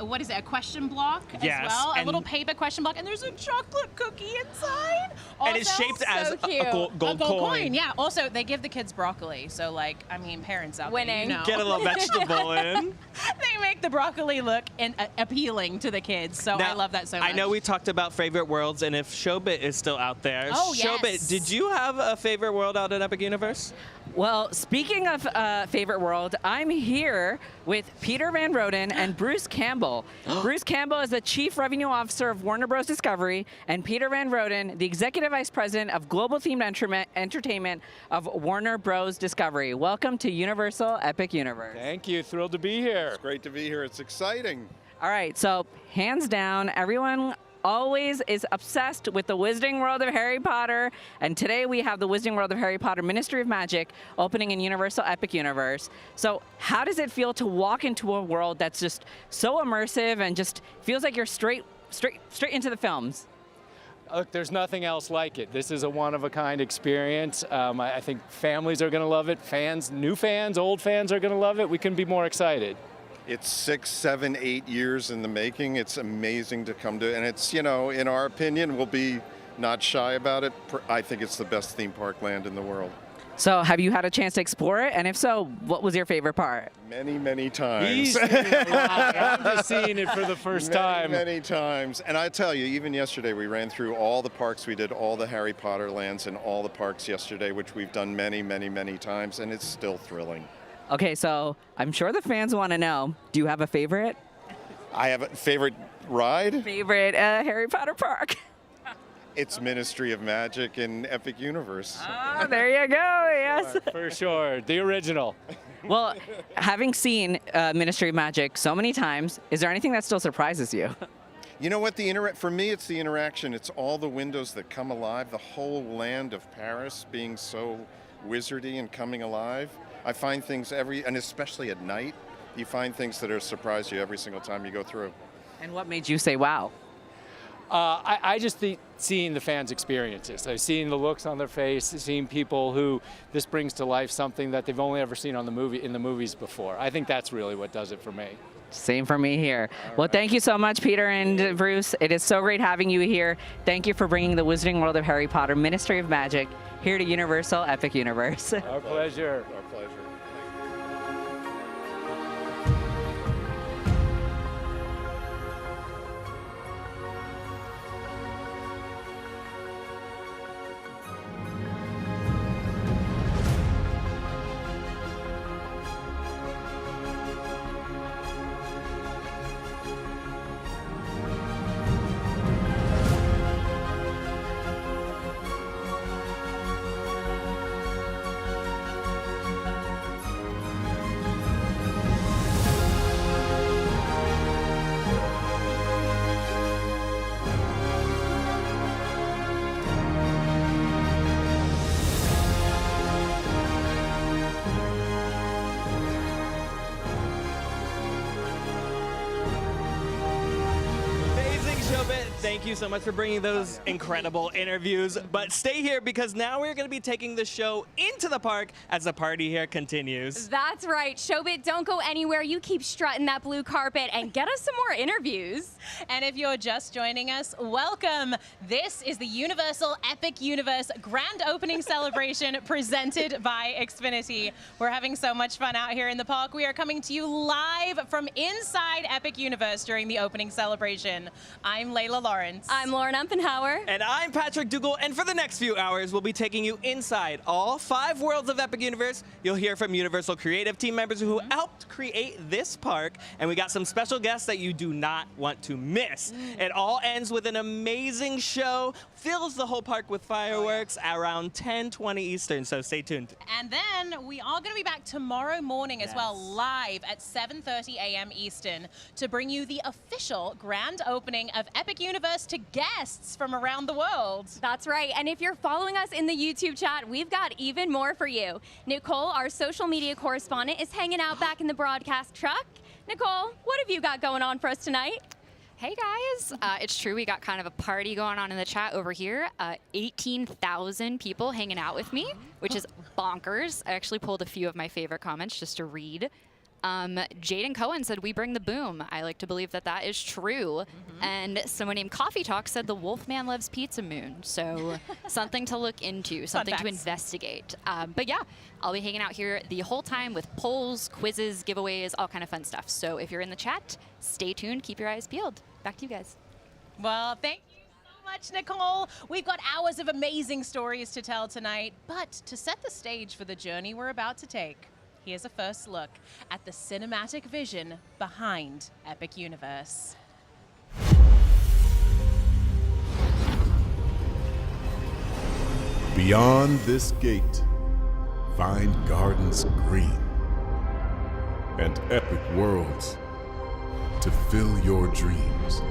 S11: what is it, a question block as well. A little paper question block, and there's a chocolate cookie inside. Also,
S12: and it's shaped as a gold coin.
S11: Yeah, also they give the kids broccoli, so like, I mean, parents out there, you know.
S12: Get a little vegetable in.
S11: They make the broccoli look appealing to the kids, so I love that so much.
S12: I know we talked about favorite worlds, and if Showbit is still out there. Showbit, did you have a favorite world out in Epic Universe?
S13: Well, speaking of favorite world, I'm here with Peter Van Roden and Bruce Campbell. Bruce Campbell is the Chief Revenue Officer of Warner Bros. Discovery, and Peter Van Roden, the Executive Vice President of Global Themed Entertainment of Warner Bros. Discovery. Welcome to Universal Epic Universe.
S21: Thank you. Thrilled to be here.
S22: It's great to be here. It's exciting.
S13: All right, so hands down, everyone always is obsessed with the Wizarding World of Harry Potter, and today we have the Wizarding World of Harry Potter Ministry of Magic opening in Universal Epic Universe. So how does it feel to walk into a world that's just so immersive and just feels like you're straight into the films?
S21: Look, there's nothing else like it. This is a one-of-a-kind experience. I think families are going to love it. Fans, new fans, old fans are going to love it. We couldn't be more excited.
S22: It's 6, 7, 8 years in the making. It's amazing to come to, and it's, you know, in our opinion, we'll be not shy about it. I think it's the best theme park land in the world.
S13: So have you had a chance to explore it? And if so, what was your favorite part?
S22: Many, many times.
S21: He's seen it a lot. I'm just seeing it for the first time.
S22: Many times. And I tell you, even yesterday, we ran through all the parks. We did all the Harry Potter lands in all the parks yesterday, which we've done many, many, many times, and it's still thrilling.
S13: Okay, so I'm sure the fans want to know, do you have a favorite?
S22: I have a favorite ride?
S13: Favorite Harry Potter park.
S22: It's Ministry of Magic and Epic Universe.
S13: Oh, there you go. Yes.
S21: For sure. The original.
S13: Well, having seen Ministry of Magic so many times, is there anything that still surprises you?
S22: You know what? For me, it's the interaction. It's all the windows that come alive. The whole land of Paris being so wizardy and coming alive. I find things and especially at night, you find things that are surprise you every single time you go through.
S13: And what made you say wow?
S21: I just think seeing the fans' experiences, so seeing the looks on their face, seeing people who this brings to life something that they've only ever seen in the movies before. I think that's really what does it for me.
S13: Same for me here. Well, thank you so much, Peter and Bruce. It is so great having you here. Thank you for bringing the Wizarding World of Harry Potter, Ministry of Magic, here to Universal Epic Universe.
S21: Our pleasure.
S22: Our pleasure.
S12: Thank you so much for bringing those incredible interviews. But stay here because now we're going to be taking the show into the park as the party here continues.
S5: That's right. Showbit, don't go anywhere. You keep strutting that blue carpet and get us some more interviews.
S11: And if you're just joining us, welcome. This is the Universal Epic Universe Grand Opening Celebration presented by Xfinity. We're having so much fun out here in the park. We are coming to you live from inside Epic Universe during the opening celebration. I'm Layla Lawrence.
S5: I'm Lauren Umpenhauer.
S12: And I'm Patrick Dougal. And for the next few hours, we'll be taking you inside all 5 worlds of Epic Universe. You'll hear from Universal creative team members who helped create this park. And we got some special guests that you do not want to miss. It all ends with an amazing show, fills the whole park with fireworks around 10:20 Eastern. So stay tuned.
S11: And then we are going to be back tomorrow morning as well, live at 7:30 a.m. Eastern, to bring you the official grand opening of Epic Universe to guests from around the world.
S5: That's right. And if you're following us in the YouTube chat, we've got even more for you. Nicole, our social media correspondent, is hanging out back in the broadcast truck. Nicole, what have you got going on for us tonight?
S6: Hey guys, it's true, we got kind of a party going on in the chat over here. 18,000 people hanging out with me, which is bonkers. I actually pulled a few of my favorite comments just to read. Jaden Cohen said, "We bring the boom." I like to believe that that is true. And someone named Coffee Talk said, "The Wolfman loves Pizza Moon." So something to look into, something to investigate. But yeah, I'll be hanging out here the whole time with polls, quizzes, giveaways, all kind of fun stuff. So if you're in the chat, stay tuned, keep your eyes peeled. Back to you guys.
S11: Well, thank you so much, Nicole. We've got hours of amazing stories to tell tonight. But to set the stage for the journey we're about to take, here's a first look at the cinematic vision behind Epic Universe.
S7: Beyond this gate, find gardens green and epic worlds to fill your dreams.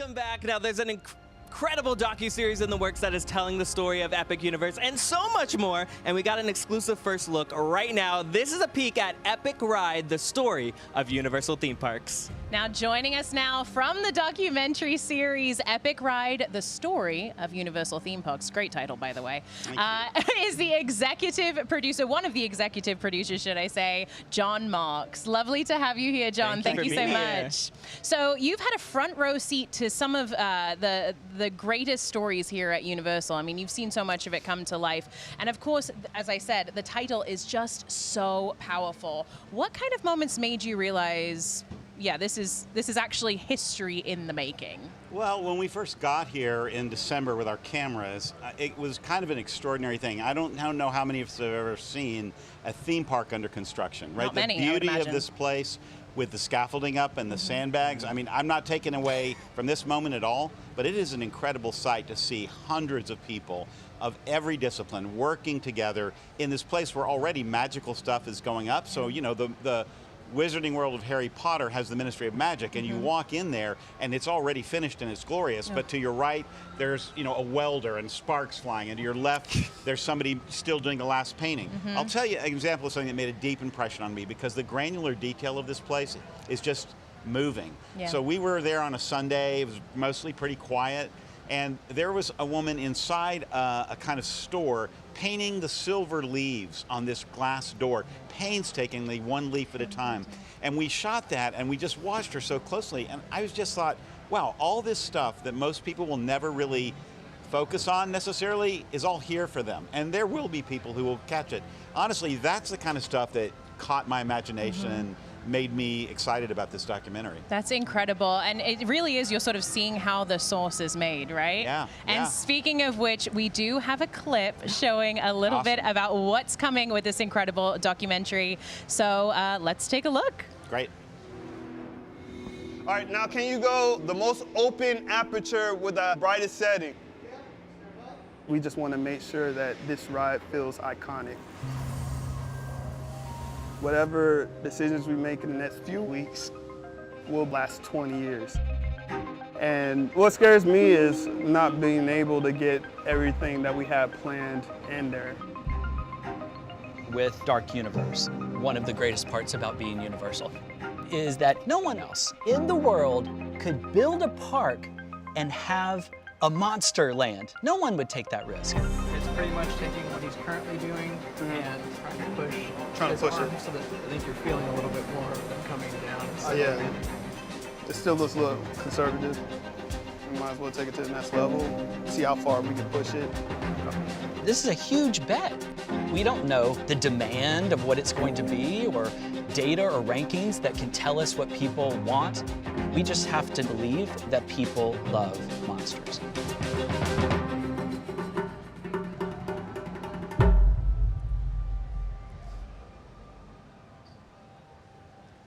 S12: Welcome back. Now, there's an incredible docuseries in the works that is telling the story of Epic Universe and so much more. And we got an exclusive first look right now. This is a peek at Epic Ride, the story of Universal theme parks.
S11: Now joining us now from the documentary series Epic Ride, the story of Universal theme parks, great title by the way, is the executive producer, one of the executive producers should I say, John Marks. Lovely to have you here, John. Thank you so much. So you've had a front row seat to some of the greatest stories here at Universal. I mean, you've seen so much of it come to life. And of course, as I said, the title is just so powerful. What kind of moments made you realize, yeah, this is actually history in the making?
S1: Well, when we first got here in December with our cameras, it was kind of an extraordinary thing. I don't know how many of us have ever seen a theme park under construction, right?
S11: Not many,
S1: the beauty
S11: I would
S1: of
S11: imagine.
S1: this place with the scaffolding up and the sandbags. I mean, I'm not taking away from this moment at all, but it is an incredible sight to see hundreds of people of every discipline working together in this place where already magical stuff is going up. So, you know, the Wizarding World of Harry Potter has the Ministry of Magic, and you walk in there and it's already finished and it's glorious, but to your right there's, you know, a welder and sparks flying, and to your left there's somebody still doing the last painting. I'll tell you an example of something that made a deep impression on me, because the granular detail of this place is just moving. So we were there on a Sunday, it was mostly pretty quiet, and there was a woman inside a kind of store painting the silver leaves on this glass door, painstakingly, one leaf at a time. And we shot that, and we just watched her so closely, and I just thought, wow, all this stuff that most people will never really focus on necessarily is all here for them. And there will be people who will catch it. Honestly, that's the kind of stuff that caught my imagination and made me excited about this documentary.
S11: That's incredible. And it really is, you're sort of seeing how the sauce is made, right?
S1: Yeah.
S11: And speaking of which, we do have a clip showing a little bit about what's coming with this incredible documentary. So let's take a look.
S1: Great.
S2: All right, now can you go the most open aperture with the brightest setting? We just want to make sure that this ride feels iconic. Whatever decisions we make in the next few weeks will last 20 years. And what scares me is not being able to get everything that we have planned in there.
S23: With Dark Universe, one of the greatest parts about being Universal is that no one else in the world could build a park and have a monster land. No one would take that risk.
S24: It's pretty much taking what he's currently doing and trying to push his arm so that I think you're feeling a little bit more of them coming down.
S2: Yeah, it still looks a little conservative. We might as well take it to the next level, see how far we can push it.
S23: This is a huge bet. We don't know the demand of what it's going to be or data or rankings that can tell us what people want. We just have to believe that people love monsters.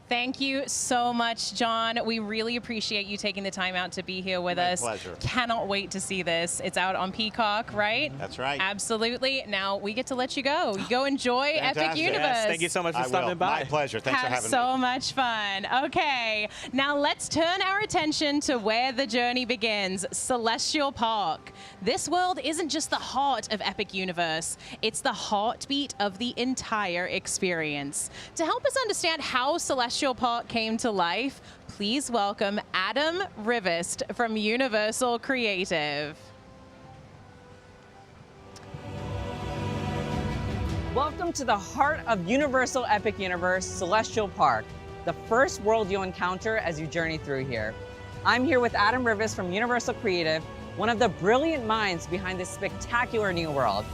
S11: Thank you so much, John. We really appreciate you taking the time out to be here with us.
S1: My pleasure.
S11: Cannot wait to see this. It's out on Peacock, right?
S1: That's right.
S11: Absolutely. Now we get to let you go. You go enjoy Epic Universe.
S12: Yes, thank you so much for stopping by.
S1: My pleasure. Thanks for having me.
S11: Have so much fun. Okay, now let's turn our attention to where the journey begins, Celestial Park. This world isn't just the heart of Epic Universe, it's the heartbeat of the entire experience. To help us understand how Celestial Park came to life, please welcome Adam Rivest from Universal Creative.
S13: Welcome to the heart of Universal Epic Universe, Celestial Park, the first world you'll encounter as you journey through here. I'm here with Adam Rivest from Universal Creative, one of the brilliant minds behind this spectacular new world.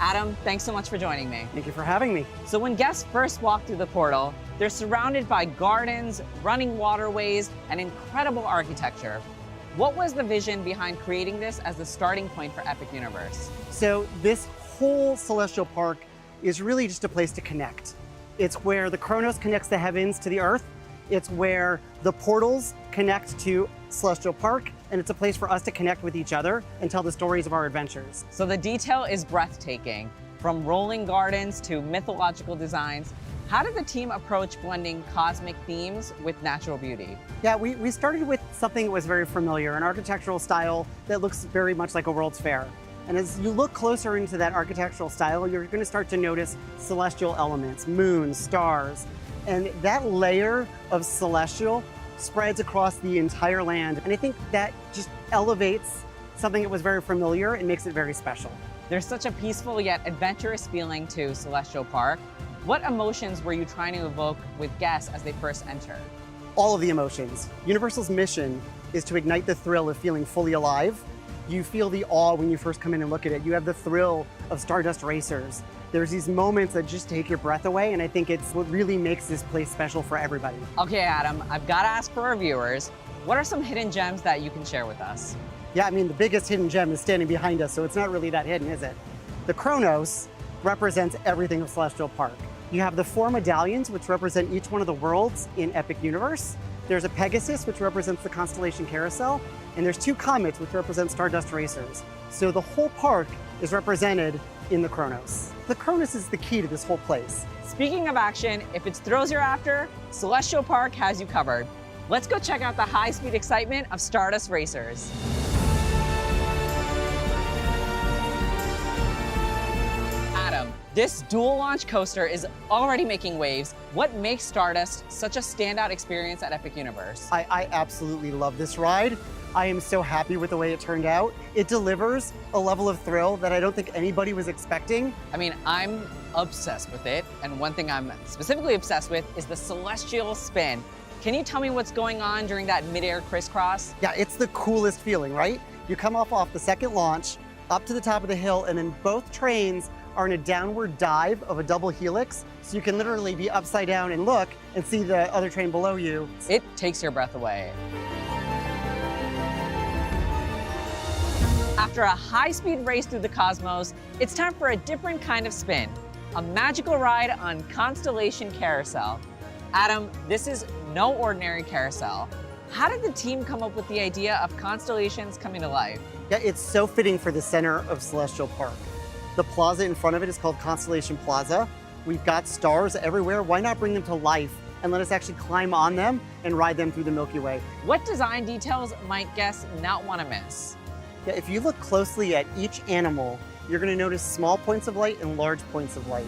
S13: Adam, thanks so much for joining me.
S25: Thank you for having me.
S13: So when guests first walk through the portal, they're surrounded by gardens, running waterways, and incredible architecture. What was the vision behind creating this as the starting point for Epic Universe?
S25: So this whole Celestial Park is really just a place to connect. It's where the Chronos connects the heavens to the earth. It's where the portals connect to Celestial Park, and it's a place for us to connect with each other and tell the stories of our adventures.
S13: So the detail is breathtaking, from rolling gardens to mythological designs. How did the team approach blending cosmic themes with natural beauty?
S25: Yeah, we started with something that was very familiar, an architectural style that looks very much like a World's Fair. And as you look closer into that architectural style, you're going to start to notice celestial elements, moons, stars, and that layer of celestial spreads across the entire land. And I think that just elevates something that was very familiar and makes it very special.
S13: There's such a peaceful yet adventurous feeling to Celestial Park. What emotions were you trying to evoke with guests as they first enter?
S25: All of the emotions. Universal's mission is to ignite the thrill of feeling fully alive. You feel the awe when you first come in and look at it. You have the thrill of Stardust Racers. There's these moments that just take your breath away, and I think it's what really makes this place special for everybody.
S13: Okay, Adam, I've got to ask for our viewers, what are some hidden gems that you can share with us?
S25: Yeah, I mean, the biggest hidden gem is standing behind us, so it's not really that hidden, is it? The Kronos represents everything of Celestial Park. You have the 4 medallions, which represent each one of the worlds in Epic Universe. There's a Pegasus, which represents the constellation Carousel, and there's 2 comets, which represent Stardust Racers. So the whole park is represented in the Kronos. The Kronos is the key to this whole place.
S13: Speaking of action, if it's thrills you're after, Celestial Park has you covered. Let's go check out the high-speed excitement of Stardust Racers. Adam, this dual launch coaster is already making waves. What makes Stardust such a standout experience at Epic Universe?
S25: I absolutely love this ride. I am so happy with the way it turned out. It delivers a level of thrill that I don't think anybody was expecting.
S13: I mean, I'm obsessed with it, and one thing I'm specifically obsessed with is the celestial spin. Can you tell me what's going on during that mid-air crisscross?
S25: Yeah, it's the coolest feeling, right? You come off the second launch, up to the top of the hill, and then both trains are in a downward dive of a double helix. So you can literally be upside down and look and see the other train below you.
S13: It takes your breath away. After a high-speed race through the cosmos, it's time for a different kind of spin, a magical ride on Constellation Carousel. Adam, this is no ordinary carousel. How did the team come up with the idea of constellations coming to life?
S25: Yeah, it's so fitting for the center of Celestial Park. The plaza in front of it is called Constellation Plaza. We've got stars everywhere. Why not bring them to life and let us actually climb on them and ride them through the Milky Way?
S13: What design details might guests not want to miss?
S25: Yeah, if you look closely at each animal, you're going to notice small points of light and large points of light.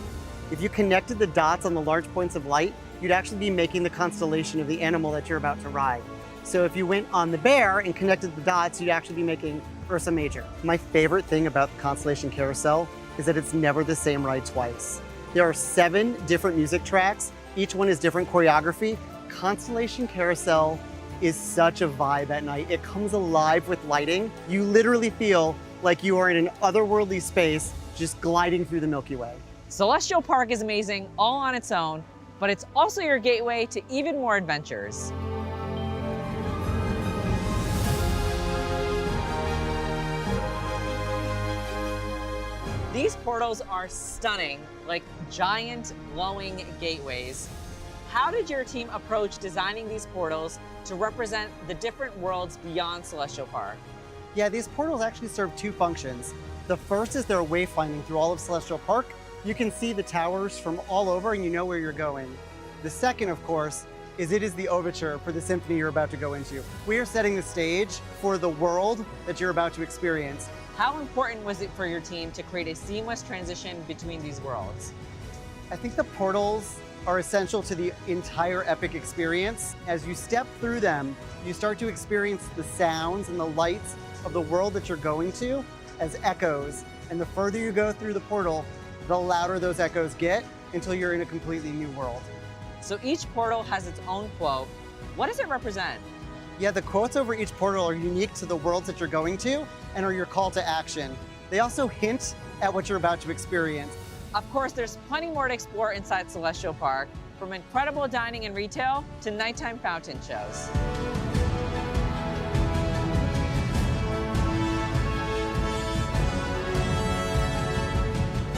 S25: If you connected the dots on the large points of light, you'd actually be making the constellation of the animal that you're about to ride. So if you went on the bear and connected the dots, you'd actually be making Ursa Major. My favorite thing about the Constellation Carousel is that it's never the same ride twice. There are 7 different music tracks. Each one is different choreography. Constellation Carousel is such a vibe at night. It comes alive with lighting. You literally feel like you are in an otherworldly space just gliding through the Milky Way.
S13: Celestial Park is amazing all on its own, but it's also your gateway to even more adventures. These portals are stunning, like giant glowing gateways. How did your team approach designing these portals to represent the different worlds beyond Celestial Park?
S25: Yeah, these portals actually serve 2 functions. The first is their wayfinding through all of Celestial Park. You can see the towers from all over and you know where you're going. The second, of course, is it is the overture for the symphony you're about to go into. We are setting the stage for the world that you're about to experience.
S13: How important was it for your team to create a seamless transition between these worlds?
S25: I think the portals are essential to the entire Epic experience. As you step through them, you start to experience the sounds and the lights of the world that you're going to as echoes. And the further you go through the portal, the louder those echoes get until you're in a completely new world.
S13: So each portal has its own quote. What does it represent?
S25: Yeah, the quotes over each portal are unique to the worlds that you're going to and are your call to action. They also hint at what you're about to experience.
S13: Of course, there's plenty more to explore inside Celestial Park, from incredible dining and retail to nighttime fountain shows.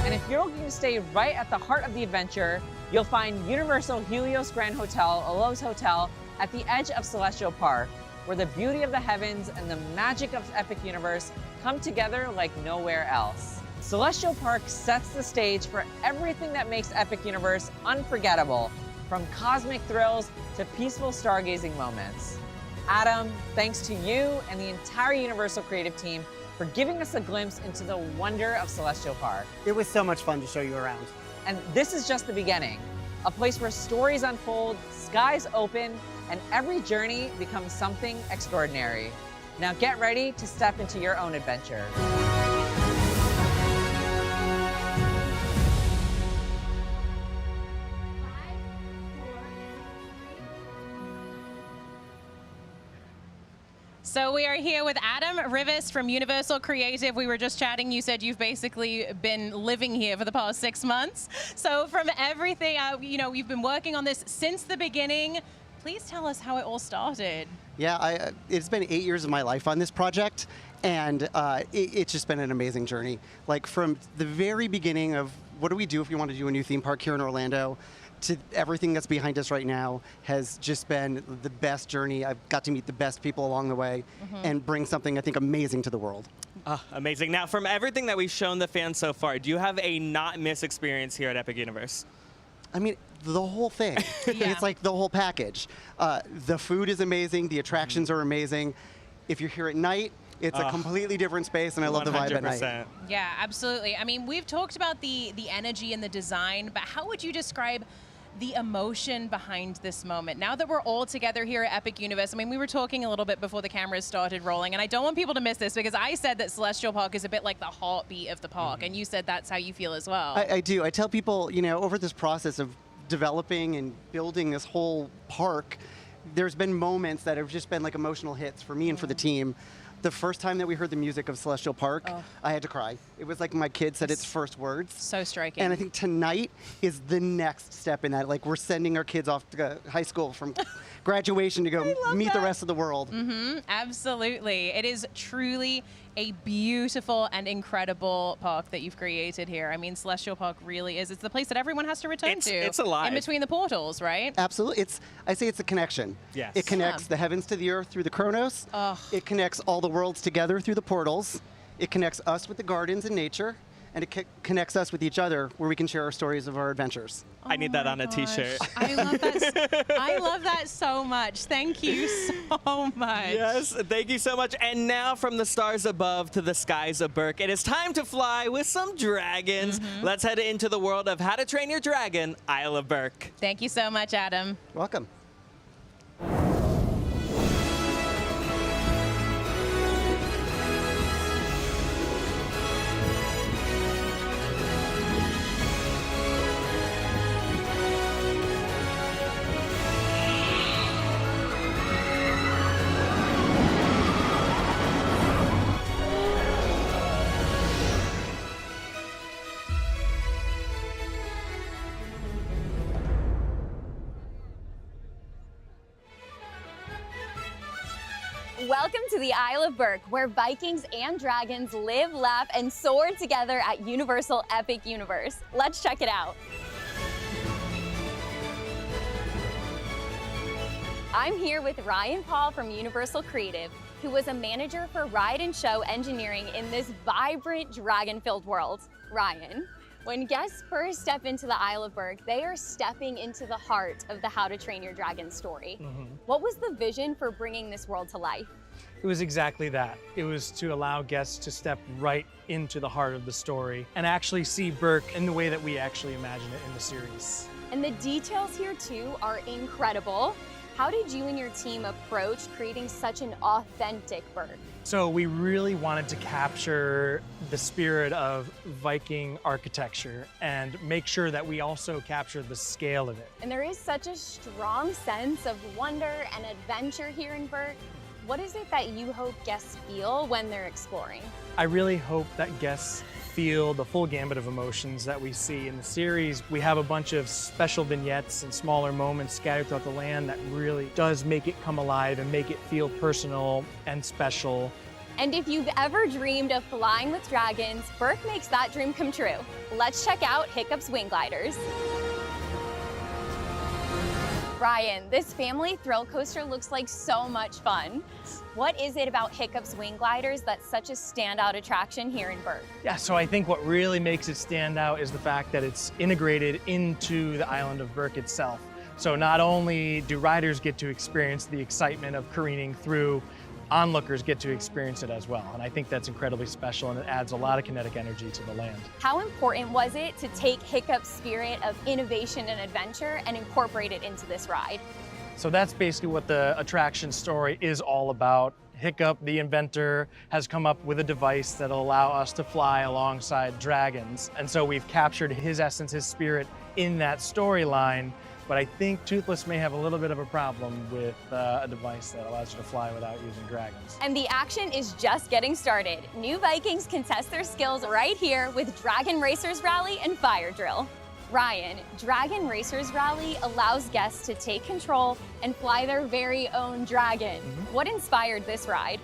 S13: And if you're looking to stay right at the heart of the adventure, you'll find Universal Helios Grand Hotel, a Lowe's hotel, at the edge of Celestial Park, where the beauty of the heavens and the magic of Epic Universe come together like nowhere else. Celestial Park sets the stage for everything that makes Epic Universe unforgettable, from cosmic thrills to peaceful stargazing moments. Adam, thanks to you and the entire Universal creative team for giving us a glimpse into the wonder of Celestial Park.
S25: It was so much fun to show you around.
S13: And this is just the beginning, a place where stories unfold, skies open, and every journey becomes something extraordinary. Now get ready to step into your own adventure.
S11: So we are here with Adam Rivas from Universal Creative. We were just chatting. You said you've basically been living here for the past 6 months. So from everything, you've been working on this since the beginning. Please tell us how it all started.
S25: Yeah, it's been 8 years of my life on this project, and it's just been an amazing journey. Like from the very beginning of what do we do if we want to do a new theme park here in Orlando, to everything that's behind us right now has just been the best journey. I've got to meet the best people along the way and bring something I think amazing to the world.
S12: Amazing. Now, from everything that we've shown the fans so far, do you have a not miss experience here at Epic Universe?
S25: I mean, the whole thing. It's like the whole package. The food is amazing. The attractions are amazing. If you're here at night, it's a completely different space, and I love the vibe at night.
S11: Yeah, absolutely. I mean, we've talked about the energy and the design, but how would you describe the emotion behind this moment? Now that we're all together here at Epic Universe, I mean, we were talking a little bit before the cameras started rolling, and I don't want people to miss this because I said that Celestial Park is a bit like the heartbeat of the park, and you said that's how you feel as well.
S25: I do. I tell people, over this process of developing and building this whole park, there's been moments that have just been like emotional hits for me and for the team. The first time that we heard the music of Celestial Park, I had to cry. It was like my kid said its first words.
S11: So striking.
S25: And I think tonight is the next step in that. Like we're sending our kids off to high school from graduation to go meet the rest of the world.
S11: Absolutely. It is truly a beautiful and incredible park that you've created here. I mean, Celestial Park really is. It's the place that everyone has to return to.
S12: It's alive.
S11: In between the portals, right?
S25: Absolutely. I say it's a connection.
S12: Yes.
S25: It connects the heavens to the earth through the Chronos. It connects all the worlds together through the portals. It connects us with the gardens and nature. And it connects us with each other where we can share our stories of our adventures.
S12: I need that on a t-shirt.
S11: I love that. I love that so much. Thank you so much.
S12: Yes, thank you so much. And now from the stars above to the skies of Berk, it is time to fly with some dragons. Let's head into the world of How to Train Your Dragon, Isle of Berk.
S11: Thank you so much, Adam.
S25: Welcome.
S5: Welcome to the Isle of Berk, where Vikings and dragons live, laugh, and soar together at Universal Epic Universe. Let's check it out. I'm here with Ryan Paul from Universal Creative, who was a manager for ride and show engineering in this vibrant dragon-filled world. Ryan, when guests first step into the Isle of Berk, they are stepping into the heart of the How to Train Your Dragon story. What was the vision for bringing this world to life?
S3: It was exactly that. It was to allow guests to step right into the heart of the story and actually see Berk in the way that we actually imagine it in the series.
S5: And the details here too are incredible. How did you and your team approach creating such an authentic Berk?
S3: So we really wanted to capture the spirit of Viking architecture and make sure that we also captured the scale of it.
S5: And there is such a strong sense of wonder and adventure here in Berk. What is it that you hope guests feel when they're exploring?
S3: I really hope that guests feel the full gambit of emotions that we see in the series. We have a bunch of special vignettes and smaller moments scattered throughout the land that really does make it come alive and make it feel personal and special.
S5: And if you've ever dreamed of flying with dragons, Berk makes that dream come true. Let's check out Hiccup's Wing Gliders. Ryan, this family thrill coaster looks like so much fun. What is it about Hiccup's wing gliders that's such a standout attraction here in Berk?
S3: Yeah, so I think what really makes it stand out is the fact that it's integrated into the island of Berk itself. So not only do riders get to experience the excitement of careening through, onlookers get to experience it as well. And I think that's incredibly special, and it adds a lot of kinetic energy to the land.
S5: How important was it to take Hiccup's spirit of innovation and adventure and incorporate it into this ride?
S3: So that's basically what the attraction story is all about. Hiccup, the inventor, has come up with a device that'll allow us to fly alongside dragons. And so we've captured his essence, his spirit in that storyline. But I think Toothless may have a little bit of a problem with a device that allows you to fly without using dragons.
S5: And the action is just getting started. New Vikings can test their skills right here with Dragon Racers Rally and Fire Drill. Ryan, Dragon Racers Rally allows guests to take control and fly their very own dragon. What inspired this ride?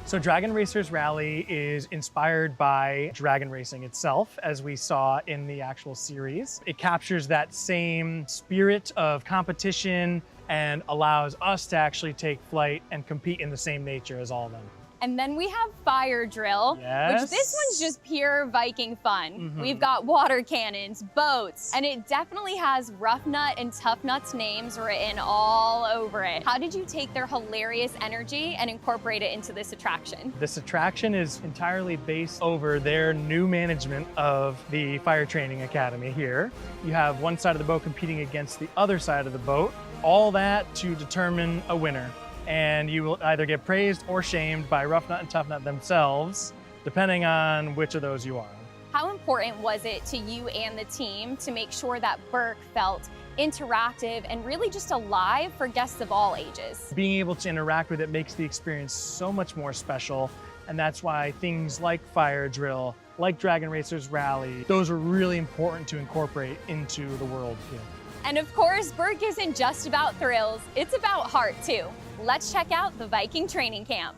S3: So Dragon Racers Rally is inspired by dragon racing itself, as we saw in the actual series. It captures that same spirit of competition and allows us to actually take flight and compete in the same nature as all of them.
S5: And then we have Fire Drill,
S3: Yes.
S5: which this one's just pure Viking fun. We've got water cannons, boats, and it definitely has Rough Nut and Tough Nut's names written all over it. How did you take their hilarious energy and incorporate it into this attraction?
S3: This attraction is entirely based over their new management of the Fire Training Academy here. You have one side of the boat competing against the other side of the boat, all that to determine a winner. And you will either get praised or shamed by Rough Nut and Tough Nut themselves, depending on which of those you are.
S5: How important was it to you and the team to make sure that Berk felt interactive and really just alive for guests of all ages?
S3: Being able to interact with it makes the experience so much more special, and that's why things like Fire Drill, like Dragon Racers Rally, those are really important to incorporate into the world here.
S5: And of course, Berk isn't just about thrills, it's about heart too. Let's check out the Viking training camp.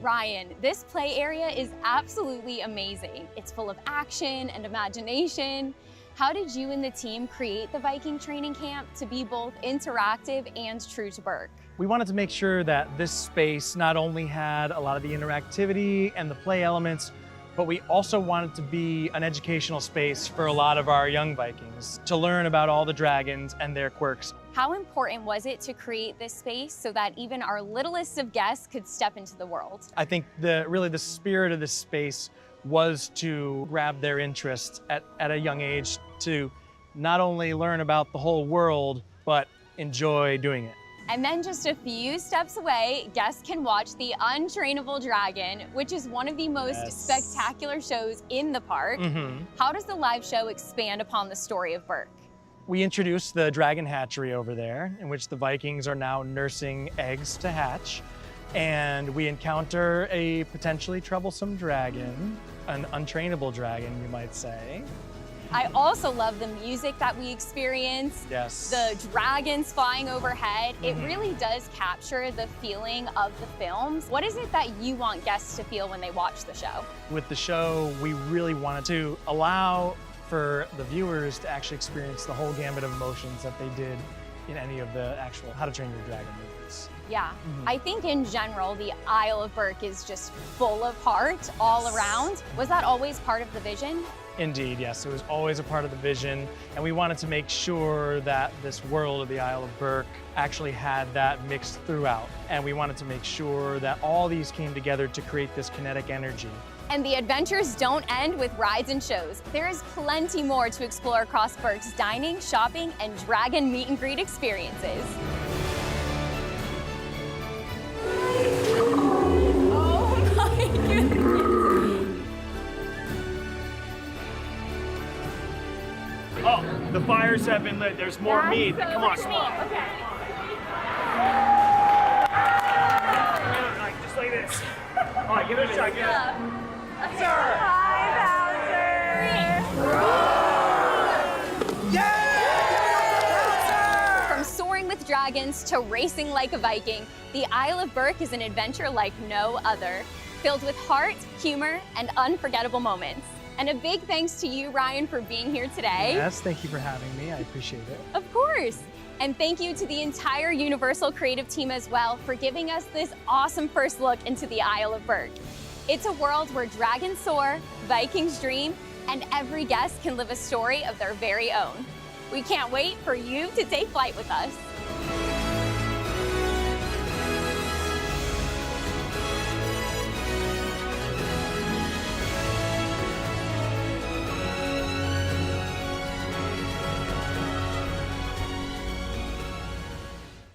S5: Ryan, this play area is absolutely amazing. It's full of action and imagination. How did you and the team create the Viking training camp to be both interactive and true to Berk?
S3: We wanted to make sure that this space not only had a lot of the interactivity and the play elements, but we also wanted to be an educational space for a lot of our young Vikings to learn about all the dragons and their quirks.
S5: How important was it to create this space so that even our littlest of guests could step into the world?
S3: I think really the spirit of this space was to grab their interest at a young age, to not only learn about the whole world, but enjoy doing it.
S5: And then just a few steps away, guests can watch the Untrainable Dragon, which is one of the most spectacular shows in the park. How does the live show expand upon the story of Berk?
S3: We introduced the dragon hatchery over there, in which the Vikings are now nursing eggs to hatch. And we encounter a potentially troublesome dragon, an untrainable dragon, you might say.
S5: I also love the music that we experience.
S3: Yes.
S5: The dragons flying overhead. It really does capture the feeling of the films. What is it that you want guests to feel when they watch the show?
S3: With the show, we really wanted to allow for the viewers to actually experience the whole gamut of emotions that they did in any of the actual How to Train Your Dragon movies.
S5: Yeah, I think in general, the Isle of Berk is just full of heart all around. Was that always part of the vision?
S3: Indeed, yes. It was always a part of the vision, and we wanted to make sure that this world of the Isle of Berk actually had that mixed throughout. And we wanted to make sure that all these came together to create this kinetic energy.
S5: And the adventures don't end with rides and shows. There is plenty more to explore across Berk's dining, shopping, and dragon meet and greet experiences. Oh my goodness.
S3: Oh, the fires have been lit. There's more meat. Come on, come on.
S5: Okay.
S3: Like, just like this. All right, give it a shot. Give it.
S5: From soaring with dragons to racing like a Viking, the Isle of Berk is an adventure like no other. filled with heart, humor, and unforgettable moments. And a big thanks to you, Ryan, for being here today.
S3: Yes, thank you for having me. I appreciate it.
S5: Of course. And thank you to the entire Universal creative team as well for giving us this awesome first look into the Isle of Berk. It's a world where dragons soar, Vikings dream, and every guest can live a story of their very own. We can't wait for you to take flight with us.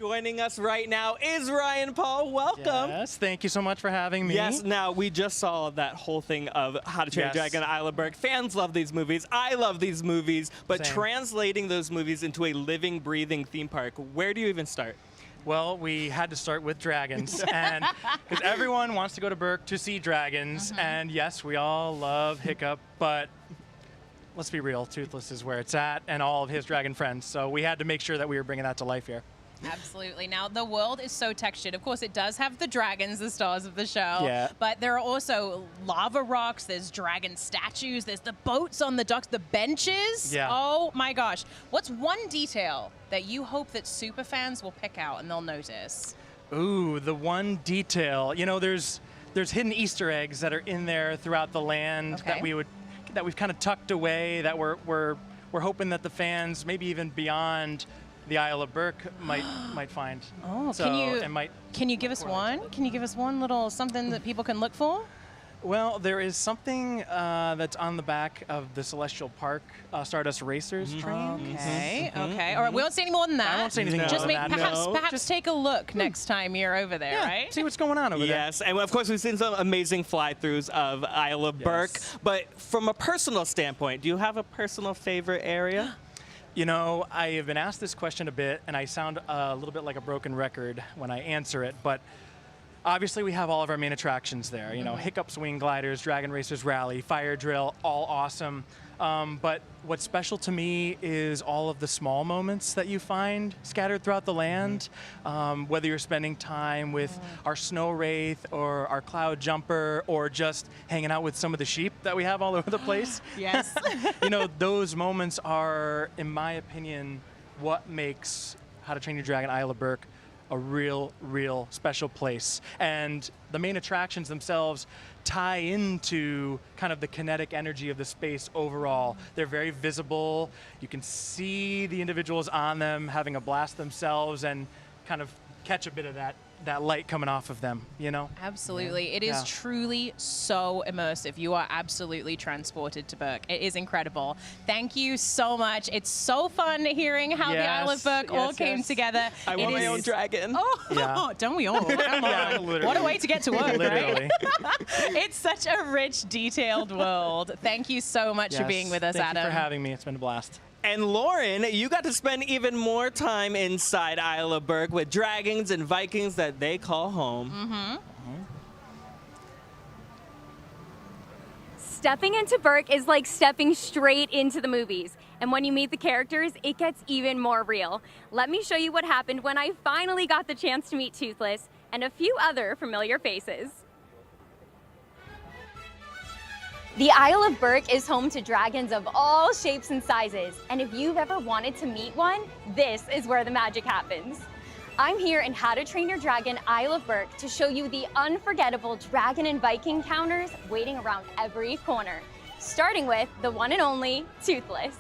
S12: Joining us right now is Ryan Paul. Welcome.
S3: Yes, thank you so much for having me.
S12: Yes, now we just saw that whole thing of How to Train Your Dragon, Isle of Berk. Fans love these movies. I love these movies. But
S3: Same.
S12: translating those movies into a living, breathing theme park, where do you even start?
S3: Well, we had to start with dragons, and because everyone wants to go to Berk to see dragons, and yes, we all love Hiccup, but let's be real, Toothless is where it's at, and all of his dragon friends. So we had to make sure that we were bringing that to life here.
S11: Absolutely. Now, the world is so textured. Of course, it does have the dragons, the stars of the show.
S3: Yeah.
S11: But there are also lava rocks. There's dragon statues. There's the boats on the docks, the benches.
S3: Yeah.
S11: Oh, my gosh. What's one detail that you hope that super fans will pick out and they'll notice?
S3: Ooh, the one detail. You know, there's hidden Easter eggs that are in there throughout the land that we've kind of tucked away, that we're hoping that the fans, maybe even beyond the Isle of Berk, might find.
S11: Oh,
S3: so,
S11: can you give us one? Can you give us one little something that people can look for?
S3: Well, there is something that's on the back of the Celestial Park Stardust Racers train.
S11: Okay, okay. All right, we won't say any more than that.
S3: I won't say anything more
S11: Just
S3: than that.
S11: perhaps
S3: Just
S11: take a look next time you're over there, right?
S3: See what's going on over there.
S12: Yes, and of course we've seen some amazing fly-throughs of Isle of Berk. But from a personal standpoint, do you have a personal favorite area?
S3: You know, I have been asked this question a bit, and I sound a little bit like a broken record when I answer it, but obviously we have all of our main attractions there. You know, Hiccup Swing Gliders, Dragon Racers Rally, Fire Drill, all awesome. But what's special to me is all of the small moments that you find scattered throughout the land. Whether you're spending time with our Snow Wraith or our Cloud Jumper, or just hanging out with some of the sheep that we have all over the place.
S11: Yes.
S3: You know, those moments are, in my opinion, what makes How to Train Your Dragon Isle of Berk a real special place. And the main attractions themselves tie into kind of the kinetic energy of the space overall. They're very visible. You can see the individuals on them having a blast themselves and kind of catch a bit of that light coming off of them, you know?
S11: Absolutely. It is truly so immersive. You are absolutely transported to Berk. It is incredible. Thank you so much. It's so fun hearing how the Isle of Berk all came together.
S12: I want my own dragon.
S11: Oh, don't we all? Come on. What a way to get to work, right? It's such a rich, detailed world. Thank you so much for being with us,
S3: Thank
S11: Adam.
S3: you for having me. It's been a blast.
S12: And Lauren, you got to spend even more time inside Isle of Berk with dragons and Vikings that they call home.
S5: Stepping into Berk is like stepping straight into the movies. And when you meet the characters, it gets even more real. Let me show you what happened when I finally got the chance to meet Toothless and a few other familiar faces. The Isle of Berk is home to dragons of all shapes and sizes, and if you've ever wanted to meet one, this is where the magic happens. I'm here in How to Train Your Dragon Isle of Berk to show you the unforgettable dragon and Viking encounters waiting around every corner, starting with the one and only Toothless.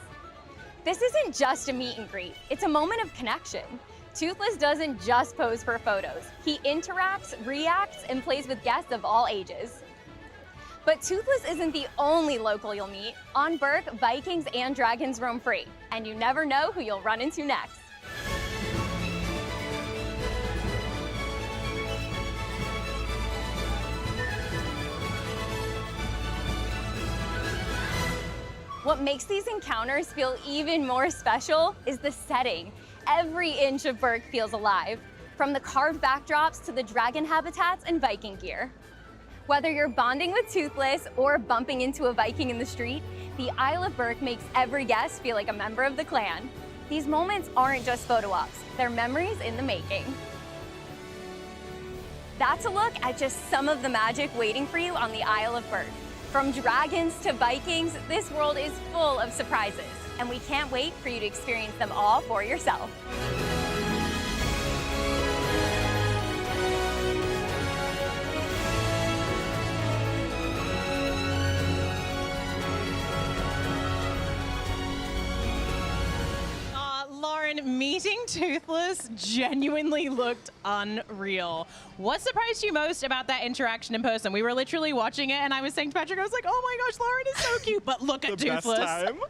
S5: This isn't just a meet and greet, it's a moment of connection. Toothless doesn't just pose for photos. He interacts, reacts, and plays with guests of all ages. But Toothless isn't the only local you'll meet. On Berk, Vikings and dragons roam free, and you never know who you'll run into next. What makes these encounters feel even more special is the setting. Every inch of Berk feels alive, from the carved backdrops to the dragon habitats and Viking gear. Whether you're bonding with Toothless or bumping into a Viking in the street, the Isle of Berk makes every guest feel like a member of the clan. These moments aren't just photo ops, they're memories in the making. That's a look at just some of the magic waiting for you on the Isle of Berk. From dragons to Vikings, this world is full of surprises, and we can't wait for you to experience them all for yourself.
S11: Meeting Toothless genuinely looked unreal. What surprised you most about that interaction in person? We were literally watching it, and I was saying to Patrick, I was like, oh my gosh, Lauren is so cute, but look at Toothless.
S2: Best time.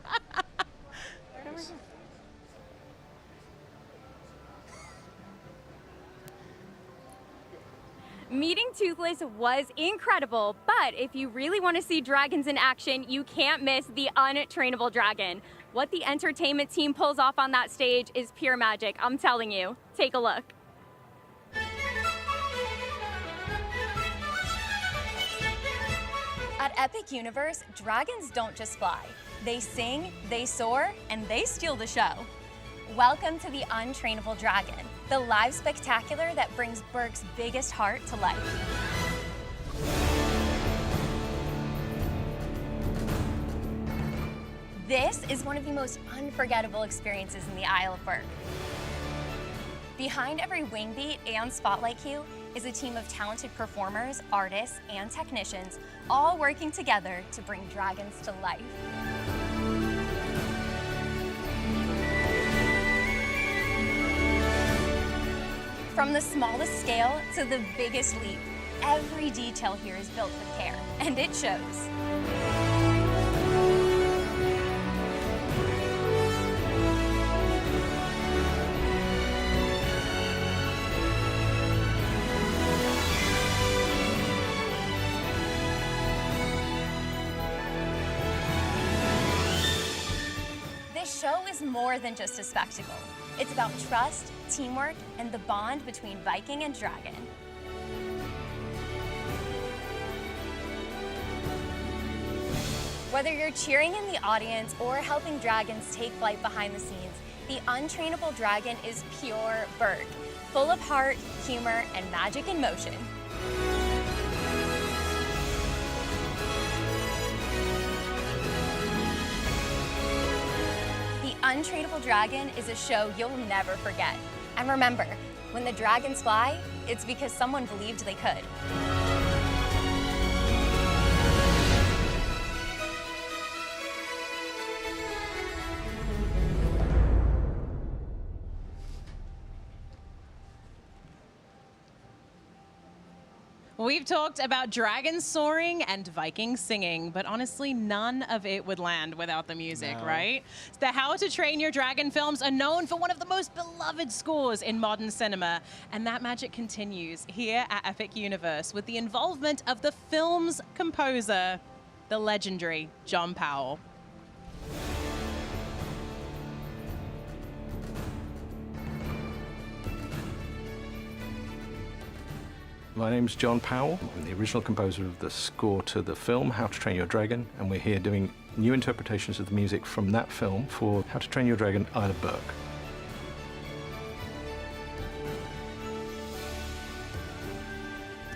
S5: Meeting Toothless was incredible, but if you really want to see dragons in action, you can't miss the untrainable dragon. What the entertainment team pulls off on that stage is pure magic, I'm telling you. Take a look. At Epic Universe, dragons don't just fly. They sing, they soar, and they steal the show. Welcome to the Untrainable Dragon, the live spectacular that brings Berk's biggest heart to life. This is one of the most unforgettable experiences in the Isle of Berk. Behind every wing beat and spotlight cue is a team of talented performers, artists, and technicians, all working together to bring dragons to life. From the smallest scale to the biggest leap, every detail here is built with care, and it shows. This show is more than just a spectacle. It's about trust, teamwork, and the bond between Viking and dragon. Whether you're cheering in the audience or helping dragons take flight behind the scenes, the Untrainable Dragon is pure Berk, full of heart, humor, and magic in motion. Untrainable Dragon is a show you'll never forget. And remember, when the dragons fly, it's because someone believed they could.
S11: We've talked about dragons soaring and Vikings singing, but honestly, none of it would land without the music, right? The How to Train Your Dragon films are known for one of the most beloved scores in modern cinema, and that magic continues here at Epic Universe with the involvement of the film's composer, the legendary John Powell.
S4: My name's John Powell. I'm the original composer of the score to the film How to Train Your Dragon, and we're here doing new interpretations of the music from that film for How to Train Your Dragon, Isle of Berk.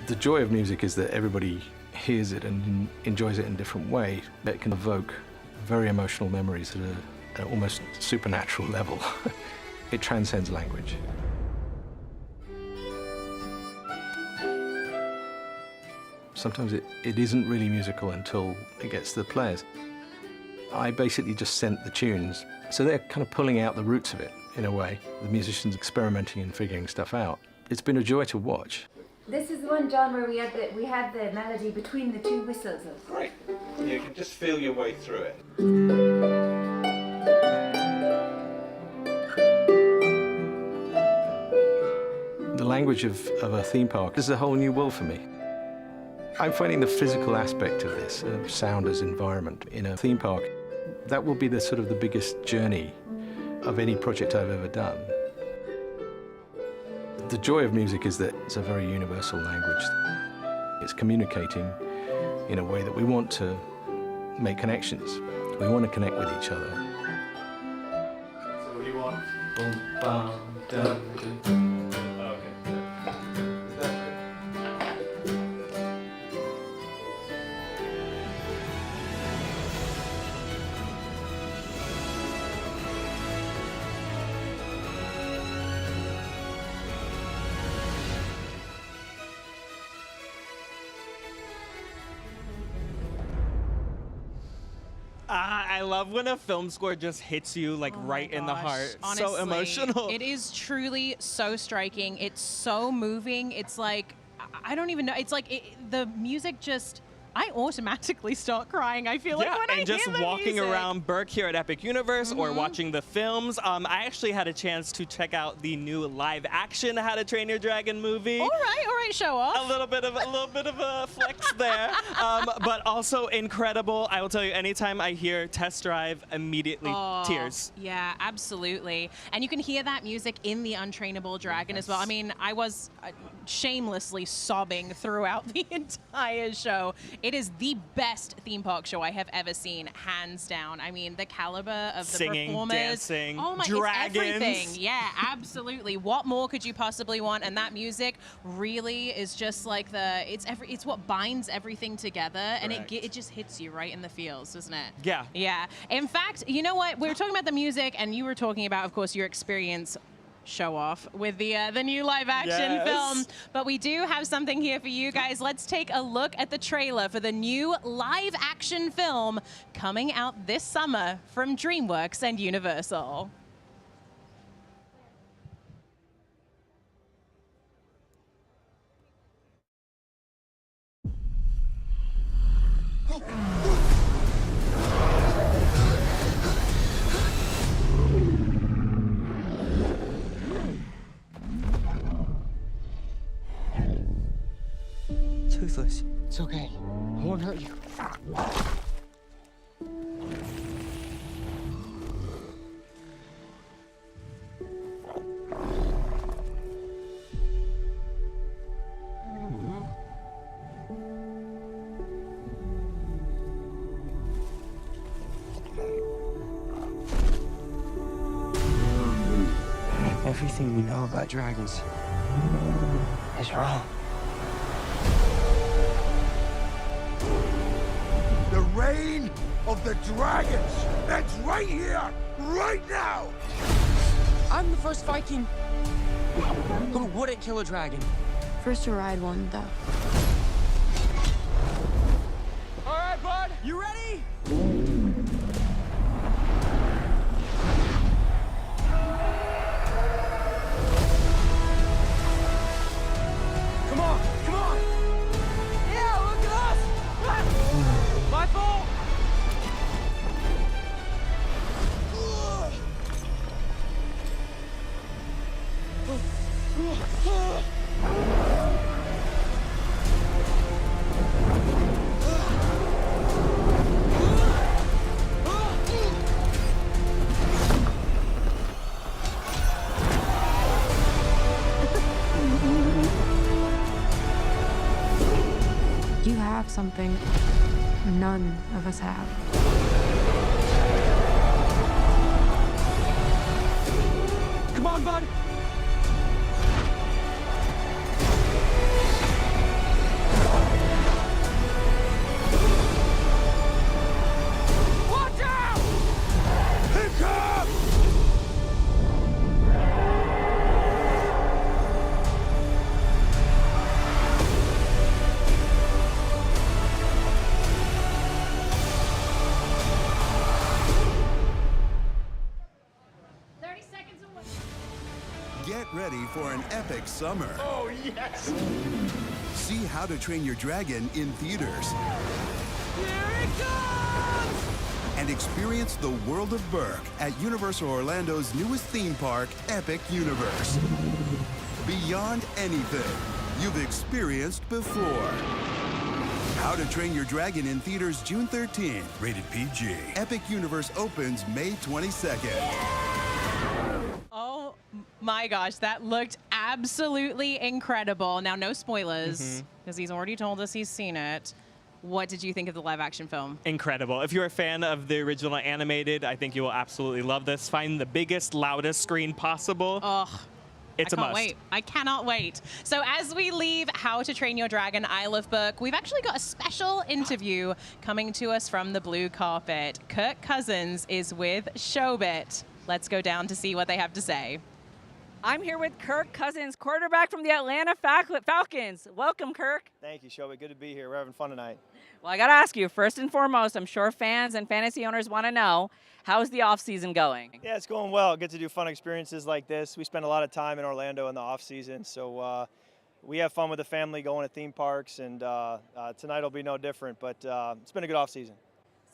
S4: The joy of music is that everybody hears it and enjoys it in a different way. It can evoke very emotional memories at an almost supernatural level. It transcends language. Sometimes it isn't really musical until it gets to the players. I basically just sent the tunes, so they're kind of pulling out the roots of it, in a way. The musicians experimenting and figuring stuff out. It's been a joy to watch.
S8: This is the one, John, where we had the melody between the two whistles.
S4: Right. You can just feel your way through it. The language of a theme park is a whole new world for me. I'm finding the physical aspect of this, sound as environment in a theme park, that will be the sort of the biggest journey of any project I've ever done. The joy of music is that it's a very universal language. It's communicating in a way that we want to make connections. We want to connect with each other.
S9: So what do you want? Boom, bam, dum, dum. Okay.
S12: I love when a film score just hits you like right in the heart.
S11: Honestly,
S12: so emotional.
S11: It is truly so striking. It's so moving. It's like, I don't even know. It's like the music just, I automatically start crying. I feel like when I hear the music.
S12: And just walking around Berk here at Epic Universe or watching the films. I actually had a chance to check out the new live action How to Train Your Dragon movie.
S11: All right, show off.
S12: A little bit of a flex there, but also incredible. I will tell you, anytime I hear Test Drive, immediately tears.
S11: Yeah, absolutely. And you can hear that music in the Untrainable Dragon as well. I mean, I was shamelessly sobbing throughout the entire show. It is the best theme park show I have ever seen, hands down. I mean, the caliber of the
S12: Singing,
S11: performers.
S12: dancing,
S11: it's
S12: dragons.
S11: everything. Yeah, absolutely. What more could you possibly want? And that music really is just like it's what binds everything together, and it just hits you right in the feels, doesn't it?
S12: Yeah.
S11: Yeah. In fact, you know what? We were talking about the music, and you were talking about, of course, your experience show off with the new live action film, but we do have something here for you guys. Let's take a look at the trailer for the new live action film coming out this summer from DreamWorks and Universal.
S10: Toothless. It's okay. I won't hurt you. Everything we know about dragons is wrong.
S14: The reign of the dragons. That's right here, right now.
S10: I'm the first Viking who wouldn't kill a dragon.
S15: First to ride one, though.
S10: All right, bud, you ready? Come on, come on. Yeah, look at us. My fault!
S15: You have something none of us have.
S10: Come on, bud! Watch out! Here comes!
S16: Get ready for an epic summer.
S14: Oh, yes!
S16: See How to Train Your Dragon in theaters.
S10: Here it comes!
S16: And experience the world of Berk at Universal Orlando's newest theme park, Epic Universe. Beyond anything you've experienced before. How to Train Your Dragon in theaters June 13th. Rated PG. Epic Universe opens May 22nd.
S11: Oh my gosh, that looked absolutely incredible. Now, no spoilers, because he's already told us he's seen it. What did you think of the live action film?
S12: Incredible. If you're a fan of the original animated, I think you will absolutely love this. Find the biggest, loudest screen possible.
S11: Oh,
S12: it's a must.
S11: Wait. I cannot wait. So as we leave How to Train Your Dragon Isle of Berk, we've actually got a special interview coming to us from the blue carpet. Kirk Cousins is with Showbit. Let's go down to see what they have to say.
S13: I'm here with Kirk Cousins, quarterback from the Atlanta Falcons. Welcome, Kirk.
S17: Thank you, Shelby. Good to be here. We're having fun tonight.
S13: Well, I got to ask you, first and foremost, I'm sure fans and fantasy owners want to know, how's the offseason going?
S17: Yeah, it's going well. Get to do fun experiences like this. We spend a lot of time in Orlando in the off-season, so we have fun with the family going to theme parks, and tonight will be no different, but it's been a good off-season.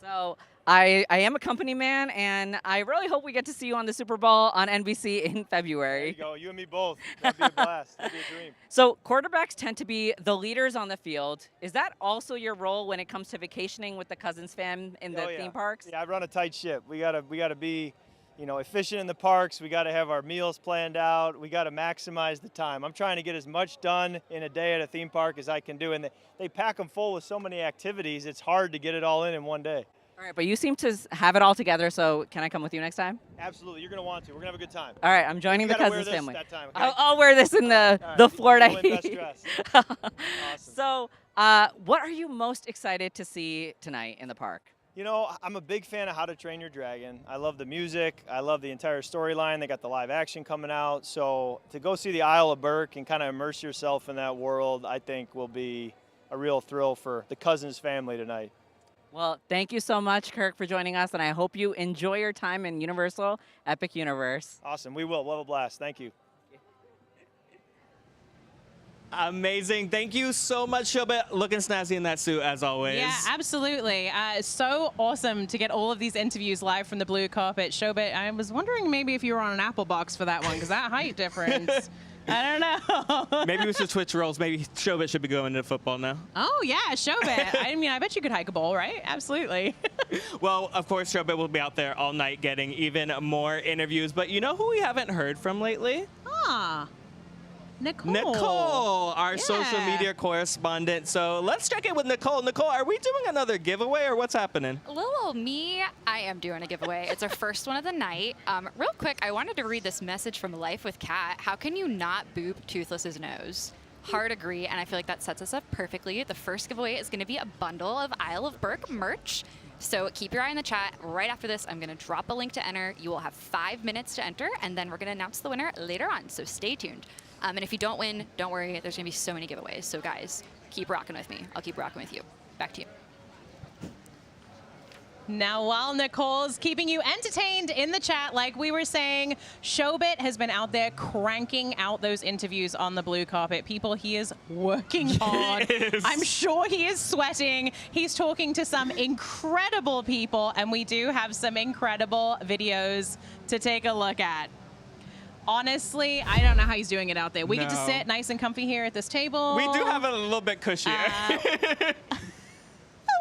S13: So I am a company man, and I really hope we get to see you on the Super Bowl on NBC in February.
S17: There you go. You and me both. That'd be a blast. That'd be a dream.
S13: So quarterbacks tend to be the leaders on the field. Is that also your role when it comes to vacationing with the Cousins fam in the theme parks?
S17: Yeah, I run a tight ship. We gotta be, efficient in the parks. We gotta have our meals planned out. We gotta maximize the time. I'm trying to get as much done in a day at a theme park as I can do, and they pack them full with so many activities. It's hard to get it all in one day.
S13: All right, but you seem to have it all together, so can I come with you next time?
S17: Absolutely. You're going to want to. We're going to have a good time.
S13: All right, I'm joining the Cousins
S17: wear
S13: family.
S17: That time, okay?
S13: I'll wear this in the Florida
S17: Best
S13: heat.
S17: dress. Awesome.
S13: So what are you most excited to see tonight in the park?
S17: I'm a big fan of How to Train Your Dragon. I love the music. I love the entire storyline. They got the live action coming out. So to go see the Isle of Berk and kind of immerse yourself in that world, I think will be a real thrill for the Cousins family tonight.
S13: Well, thank you so much, Kirk, for joining us, and I hope you enjoy your time in Universal Epic Universe.
S17: Awesome. We will. We'll have a blast. Thank you.
S12: Amazing. Thank you so much, Shobit. Looking snazzy in that suit, as always.
S11: Yeah, absolutely. So awesome to get all of these interviews live from the blue carpet. Shobit, I was wondering maybe if you were on an Apple box for that one, because that height difference. I don't know.
S12: Maybe we should switch roles. Maybe Shobit should be going into football now.
S11: Oh, yeah, Shobit. I bet you could hike a bowl, right? Absolutely.
S12: Well, of course, Shobit will be out there all night getting even more interviews. But you know who we haven't heard from lately? Nicole, our social media correspondent. So let's check in with Nicole. Nicole, are we doing another giveaway or what's happening?
S6: Little old me, I am doing a giveaway. It's our first one of the night. Real quick, I wanted to read this message from Life with Kat. How can you not boop Toothless's nose? Hard agree, and I feel like that sets us up perfectly. The first giveaway is going to be a bundle of Isle of Berk merch. So keep your eye on the chat. Right after this, I'm going to drop a link to enter. You will have 5 minutes to enter, and then we're going to announce the winner later on. So stay tuned. And if you don't win, don't worry. There's going to be so many giveaways. So guys, keep rocking with me. I'll keep rocking with you. Back to you.
S11: Now, while Nicole's keeping you entertained in the chat, like we were saying, Shobit has been out there cranking out those interviews on the blue carpet. People, he is working hard. I'm sure he is sweating. He's talking to some incredible people, and we do have some incredible videos to take a look at. Honestly, I don't know how he's doing it out there. We get to sit nice and comfy here at this table.
S12: We do have it a little bit cushier.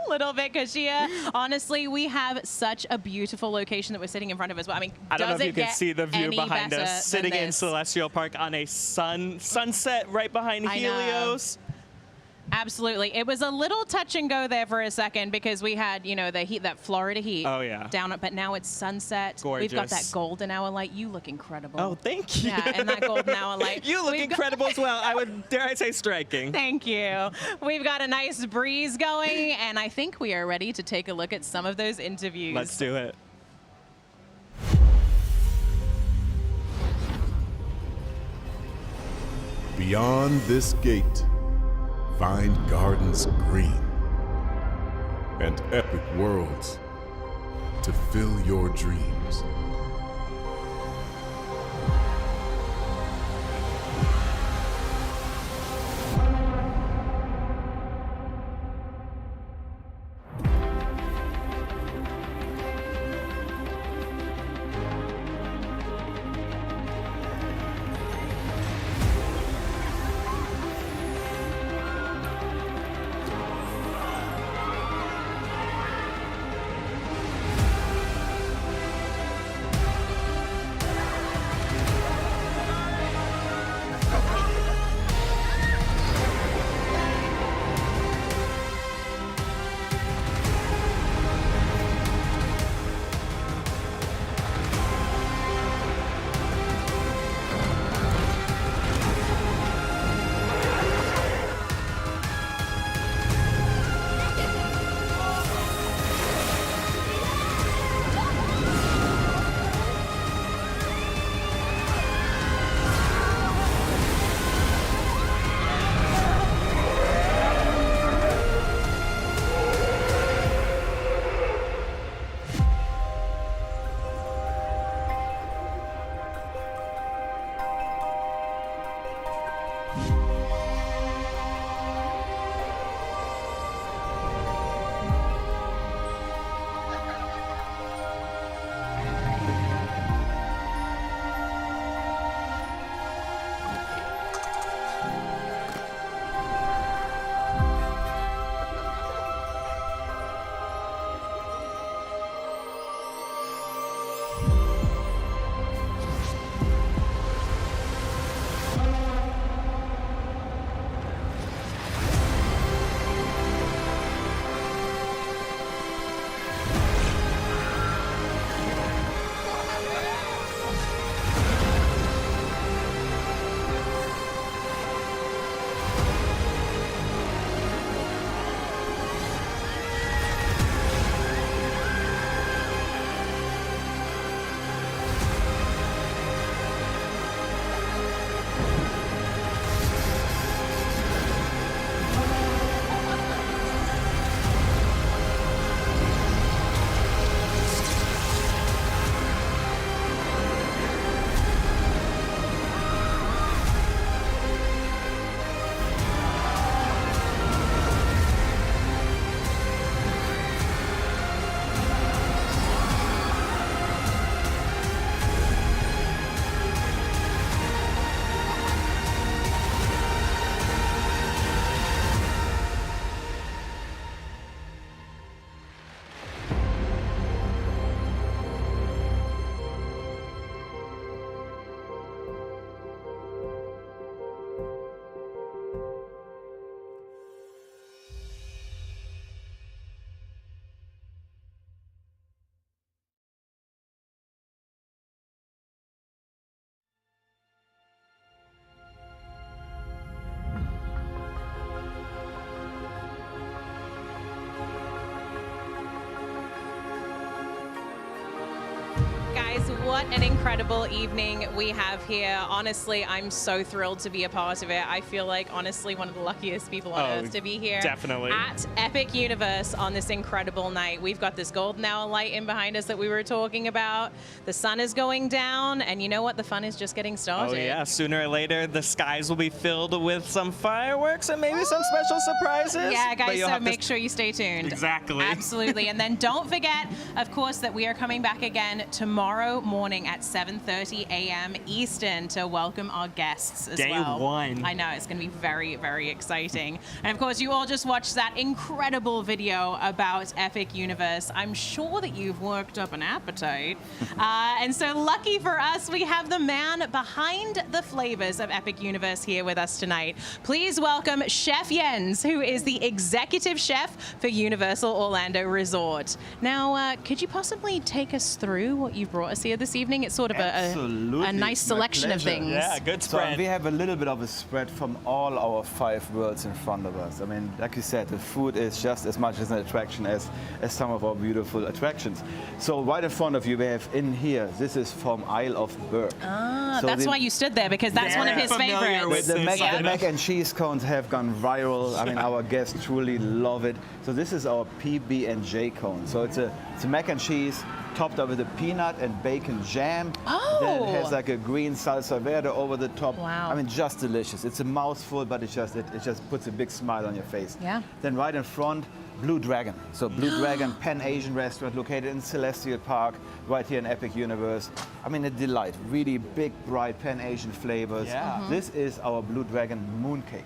S11: A little bit cushier. Honestly, we have such a beautiful location that we're sitting in front of as well. I mean,
S12: I don't know if you can see the view
S11: any
S12: behind
S11: better
S12: us, sitting
S11: than
S12: in
S11: this?
S12: Celestial Park on a sunset right behind
S11: I know.
S12: Helios.
S11: Absolutely. It was a little touch and go there for a second because we had, the heat, that Florida heat.
S12: Oh, yeah.
S11: Down, but now it's sunset.
S12: Gorgeous.
S11: We've got that golden hour light. You look incredible.
S12: Oh, thank you.
S11: Yeah, and that golden hour light.
S12: You look incredible as well. I would, dare I say, striking.
S11: Thank you. We've got a nice breeze going, and I think we are ready to take a look at some of those interviews.
S12: Let's do it.
S7: Beyond this gate, find gardens green and epic worlds to fill your dreams.
S11: an incredible evening we have here. Honestly, I'm so thrilled to be a part of it. I feel like, honestly, one of the luckiest people on earth to be here
S12: definitely.
S11: at Epic Universe on this incredible night. We've got this golden hour light in behind us that we were talking about. The sun is going down, and you know what? The fun is just getting started.
S12: Oh yeah, sooner or later the skies will be filled with some fireworks and maybe some special surprises.
S11: Yeah,
S12: But
S11: guys,
S12: you'll
S11: so
S12: have to
S11: make sure you stay tuned.
S12: Exactly.
S11: Absolutely. And then don't forget, of course, that we are coming back again tomorrow morning at 7:30 a.m. Eastern to welcome our guests as
S12: Day
S11: well.
S12: one.
S11: I know, it's going to be very, very exciting. And of course, you all just watched that incredible video about Epic Universe. I'm sure that you've worked up an appetite. And so lucky for us, we have the man behind the flavors of Epic Universe here with us tonight. Please welcome Chef Jens, who is the executive chef for Universal Orlando Resort. Now, could you possibly take us through what you've brought us here this evening? It's sort of a nice selection of things.
S12: Yeah, good spread.
S18: So we have a little bit of a spread from all our 5 worlds in front of us. I mean, like you said, the food is just as much as an attraction as some of our beautiful attractions. So right in front of you, we have in here, this is from Isle of Berk.
S11: Ah, so that's why you stood there, because that's one of his favorites.
S18: The mac and cheese cones have gone viral. I mean, our guests truly love it. So this is our PB&J cone. So it's a mac and cheese topped up with a peanut and bacon jam.
S11: Oh.
S18: Then it has like a green salsa verde over the top.
S11: Wow.
S18: I mean, just delicious. It's a mouthful, but it just puts a big smile on your face.
S11: Yeah.
S18: Then right in front, Blue Dragon. So Blue Dragon, Pan-Asian restaurant located in Celestial Park, right here in Epic Universe. I mean, a delight. Really big, bright Pan-Asian flavors.
S12: Yeah.
S18: This is our Blue Dragon mooncake.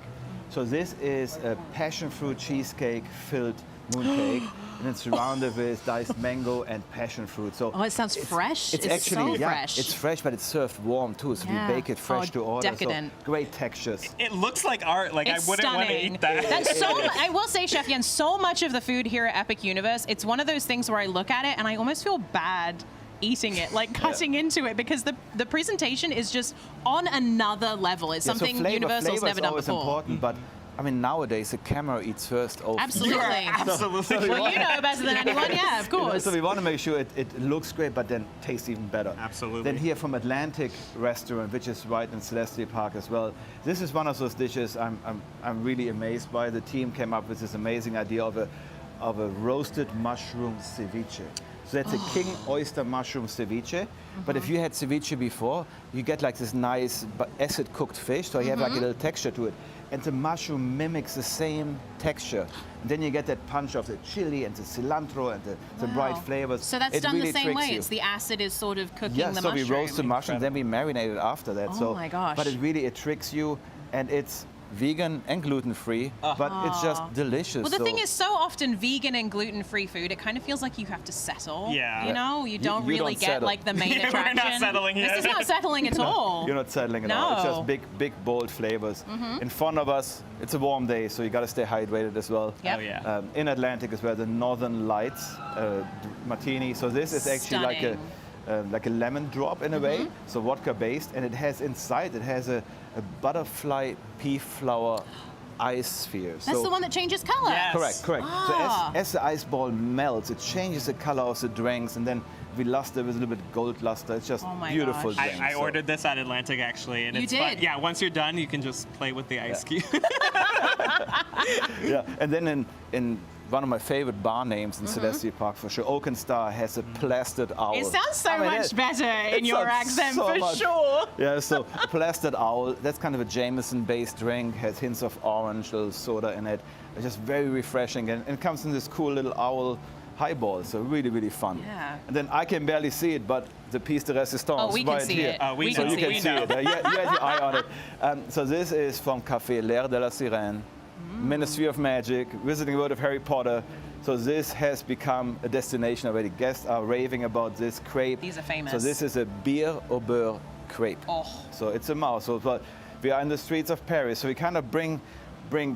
S18: So this is a passion fruit cheesecake filled mooncake, and it's surrounded with diced mango and passion fruit. So
S11: it sounds fresh.
S18: It's
S11: so
S18: actually
S11: fresh.
S18: It's fresh, but it's served warm too. So
S11: Yeah.
S18: we bake it fresh to order.
S11: Decadent.
S18: So great textures.
S12: It looks like art. Like
S11: It's
S12: I wouldn't want to
S11: stunning.
S12: eat that.
S11: That's so. I will say, Chef Jens, so much of the food here at Epic Universe, it's one of those things where I look at it and I almost feel bad eating it, like cutting into it, because the presentation is just on another level. It's something Universal's never done
S18: always
S11: before.
S18: important, but I mean, nowadays the camera eats first.
S11: Absolutely.
S12: Absolutely.
S11: Well, you know better than anyone. Yeah, of course.
S18: So we want to make sure it looks great, but then tastes even better.
S12: Absolutely.
S18: Then here from Atlantic Restaurant, which is right in Celestial Park as well. This is one of those dishes I'm really amazed by. The team came up with this amazing idea of a roasted mushroom ceviche. So that's a king oyster mushroom ceviche. But if you had ceviche before, you get like this nice acid cooked fish, so you have like a little texture to it. And the mushroom mimics the same texture. And then you get that punch of the chili and the cilantro and the bright flavors.
S11: So that's
S18: it
S11: done
S18: really
S11: the same
S18: tricks
S11: way.
S18: you.
S11: It's the acid is sort of cooking
S18: Yeah,
S11: the
S18: so
S11: mushroom.
S18: we roast the mushroom, then we marinate it after that.
S11: Oh my gosh.
S18: But it tricks you, and it's vegan and gluten-free, but it's just delicious.
S11: Well, the
S18: so
S11: thing is, so often vegan and gluten-free food, it kind of feels like you have to settle.
S12: Yeah.
S11: You know, you don't
S18: you
S11: really
S18: don't
S11: get
S18: settle.
S11: like the main
S12: Yeah,
S11: attraction.
S12: we're not settling here.
S11: This is not settling at all.
S18: You're not settling at all. It's just big, bold flavors. In front of us, it's a warm day, so you got to stay hydrated as well.
S11: Yep.
S12: Oh yeah.
S18: In Atlantic as well, the Northern Lights martini. So this is actually like a lemon drop in a way, so vodka based, and it has inside, it has a butterfly pea flower ice sphere.
S11: That's the one that changes color.
S18: Correct.
S11: Ah.
S18: So as the ice ball melts, it changes the color of the drinks, and then we luster with a little bit gold luster. It's just beautiful drink.
S12: I ordered this at Atlantic actually, and
S11: You
S12: it's fun.
S11: did?
S12: Yeah, once you're done, you can just play with the ice cube.
S18: Yeah, and then in one of my favorite bar names in Celestial Park for sure, Oak and Star has a plastered owl.
S11: It sounds so much better in
S18: it
S11: your
S18: sounds
S11: accent
S18: so
S11: for
S18: much.
S11: sure.
S18: Yeah, so a plastered owl, that's kind of a Jameson-based drink, has hints of orange, little soda in it. It's just very refreshing, and it comes in this cool little owl highball, so really, really fun.
S11: Yeah.
S18: And then I can barely see it, but the piece de resistance
S11: Oh, we can
S18: right
S11: see
S18: here.
S11: it. We
S18: so
S11: can
S18: you
S11: see
S18: can
S11: it.
S18: see it. You had your eye on it. So this is from Café L'Air de la Sirène, Ministry of Magic, Visiting World of Harry Potter. So this has become a destination already. Guests are raving about this crepe.
S11: These are famous.
S18: So this is a beer au beurre crepe.
S11: Oh.
S18: So it's a mouthful. But we are in the streets of Paris, so we kind of bring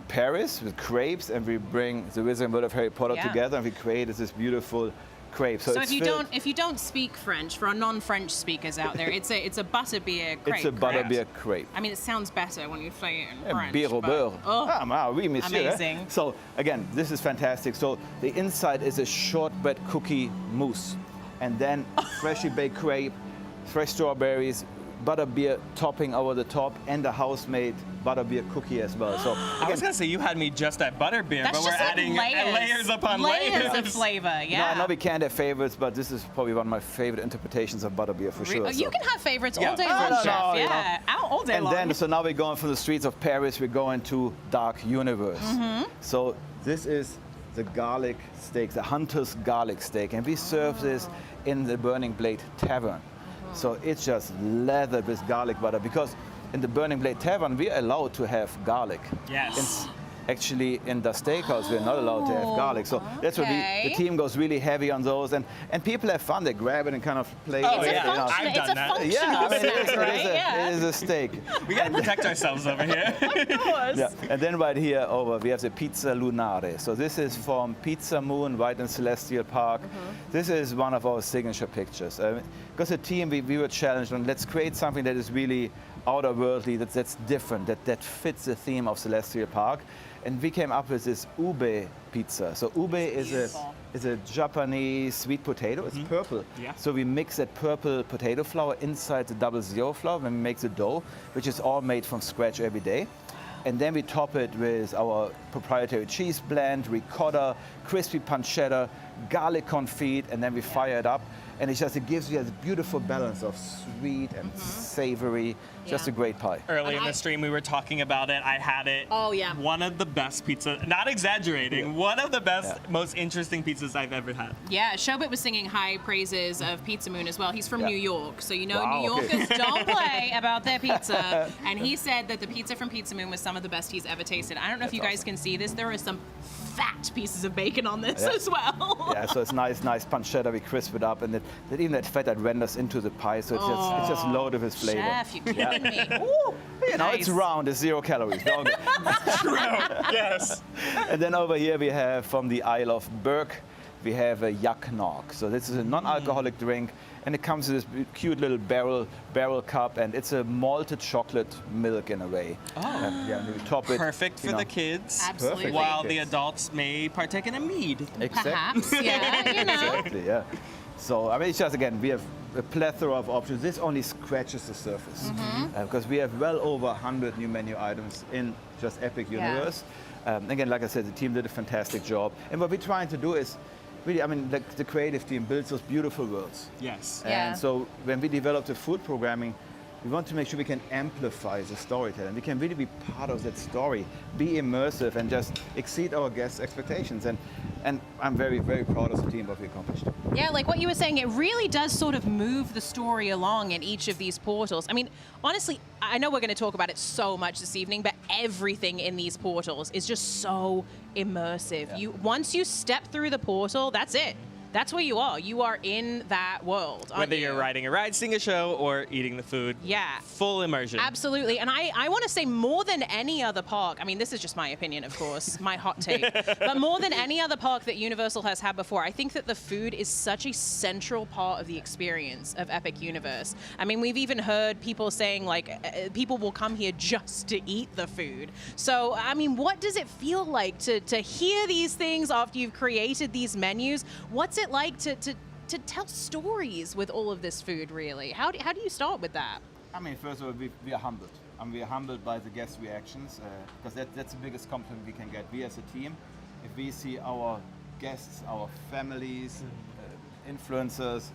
S18: Paris with crepes, and we bring the Wizarding World of Harry Potter together, and we create this beautiful crepe.
S11: So
S18: it's
S11: if you don't speak French, for our non-French speakers out there, it's a butterbeer crepe.
S18: it's a butterbeer crepe.
S11: I mean, it sounds better when you say it in French.
S18: Beer au
S11: but-
S18: beurre.
S11: Oh,
S18: Oui, monsieur.
S11: amazing.
S18: So again, this is fantastic. So the inside is a shortbread cookie mousse, and then freshly baked crepe, fresh strawberries, butterbeer topping over the top, and a house-made butterbeer cookie as well. So
S12: I was gonna say you had me just at butterbeer,
S11: That's
S12: but we're
S11: just like
S12: adding
S11: layers
S12: upon layers
S11: of flavor.
S18: You know,
S11: Yeah.
S18: I know we can't have favorites, but this is probably one of my favorite interpretations of butterbeer for sure.
S11: You
S18: so.
S11: can have favorites
S18: Yeah.
S11: all day
S18: No,
S11: long,
S18: no,
S11: Chef.
S18: no, you
S11: Yeah, out all day
S18: And
S11: long.
S18: then, so now we're going from the streets of Paris, we're going to Dark Universe. So this is the garlic steak, the Hunter's garlic steak, and we serve this in the Burning Blade Tavern. So it's just lathered with garlic butter, because in the Burning Blade Tavern, we're allowed to have garlic.
S12: Yes.
S18: Actually, in the steakhouse, we're not allowed to have garlic. So that's where the team goes really heavy on those. And people have fun. They grab it and kind of play with it.
S12: I've done that.
S18: Yeah, I mean, it is a steak.
S12: We gotta protect ourselves over here.
S11: Of course.
S18: Yeah. And then right here over, we have the Pizza Lunare. So this is from Pizza Moon, right in Celestial Park. This is one of our signature pictures. Because the team, we were challenged on, let's create something that is really outer-worldly, that's different, that fits the theme of Celestial Park. And we came up with this ube pizza. So ube is a Japanese sweet potato. It's purple.
S12: Yeah.
S18: So we mix that purple potato flour inside the 00 flour when we make the dough, which is all made from scratch every day. And then we top it with our proprietary cheese blend, ricotta, crispy pancetta, garlic confit, and then we fire it up. And it gives you a beautiful balance of sweet and savory. Just a great pie.
S12: Early in the stream, we were talking about it. I had it.
S11: Oh, yeah.
S12: One of the best pizza, not exaggerating, one of the best, most interesting pizzas I've ever had.
S11: Yeah, Shobit was singing high praises of Pizza Moon as well. He's from New York, so you know
S18: Wow,
S11: New
S18: okay.
S11: Yorkers don't play about their pizza. And he said that the pizza from Pizza Moon was some of the best he's ever tasted. I don't know if you guys can see this. There are some fat pieces of bacon on this as well.
S18: Yeah, so it's nice pancetta. We crisp it up, and even that fat that renders into the pie. So it's just loaded with flavor.
S11: Chef, you're kidding me.
S18: Ooh, you know, it's round. It's 0 calories. True.
S12: Yes.
S18: And then over here we have from the Isle of Berk, we have a yak nog. So this is a non-alcoholic drink, and it comes in this cute little barrel cup, and it's a malted chocolate milk in a way.
S12: Oh.
S18: Yeah, we top it.
S12: Perfect for the kids.
S11: Absolutely.
S12: While the adults may partake in a mead.
S11: Perhaps, yeah, you know.
S18: Exactly, yeah. So, I mean, it's just, again, we have a plethora of options. This only scratches the surface. Because we have well over 100 new menu items in just Epic Universe. Again, like I said, the team did a fantastic job. And what we're trying to do is, really, I mean, the creative team builds those beautiful worlds.
S12: Yes.
S18: And so when we develop the food programming, we want to make sure we can amplify the storytelling. We can really be part of that story, be immersive, and just exceed our guests' expectations. And I'm very, very proud of the team, what we accomplished.
S11: Yeah, like what you were saying, it really does sort of move the story along in each of these portals. I mean, honestly, I know we're going to talk about it so much this evening, but everything in these portals is just so immersive.
S18: Yeah.
S11: Once you step through the portal, that's it. That's where you are. You are in that world.
S12: Whether you're riding a ride, seeing a show, or eating the food.
S11: Yeah.
S12: Full immersion.
S11: Absolutely. And I want to say more than any other park, I mean, this is just my opinion, of course, my hot take, but more than any other park that Universal has had before, I think that the food is such a central part of the experience of Epic Universe. I mean, we've even heard people saying, like, people will come here just to eat the food. So, I mean, what does it feel like to hear these things after you've created these menus? What's it like to tell stories with all of this food, really? How do you start with that?
S18: I mean, first of all, we are humbled. And we are humbled by the guest reactions, because that's the biggest compliment we can get. We as a team, if we see our guests, our families, influencers,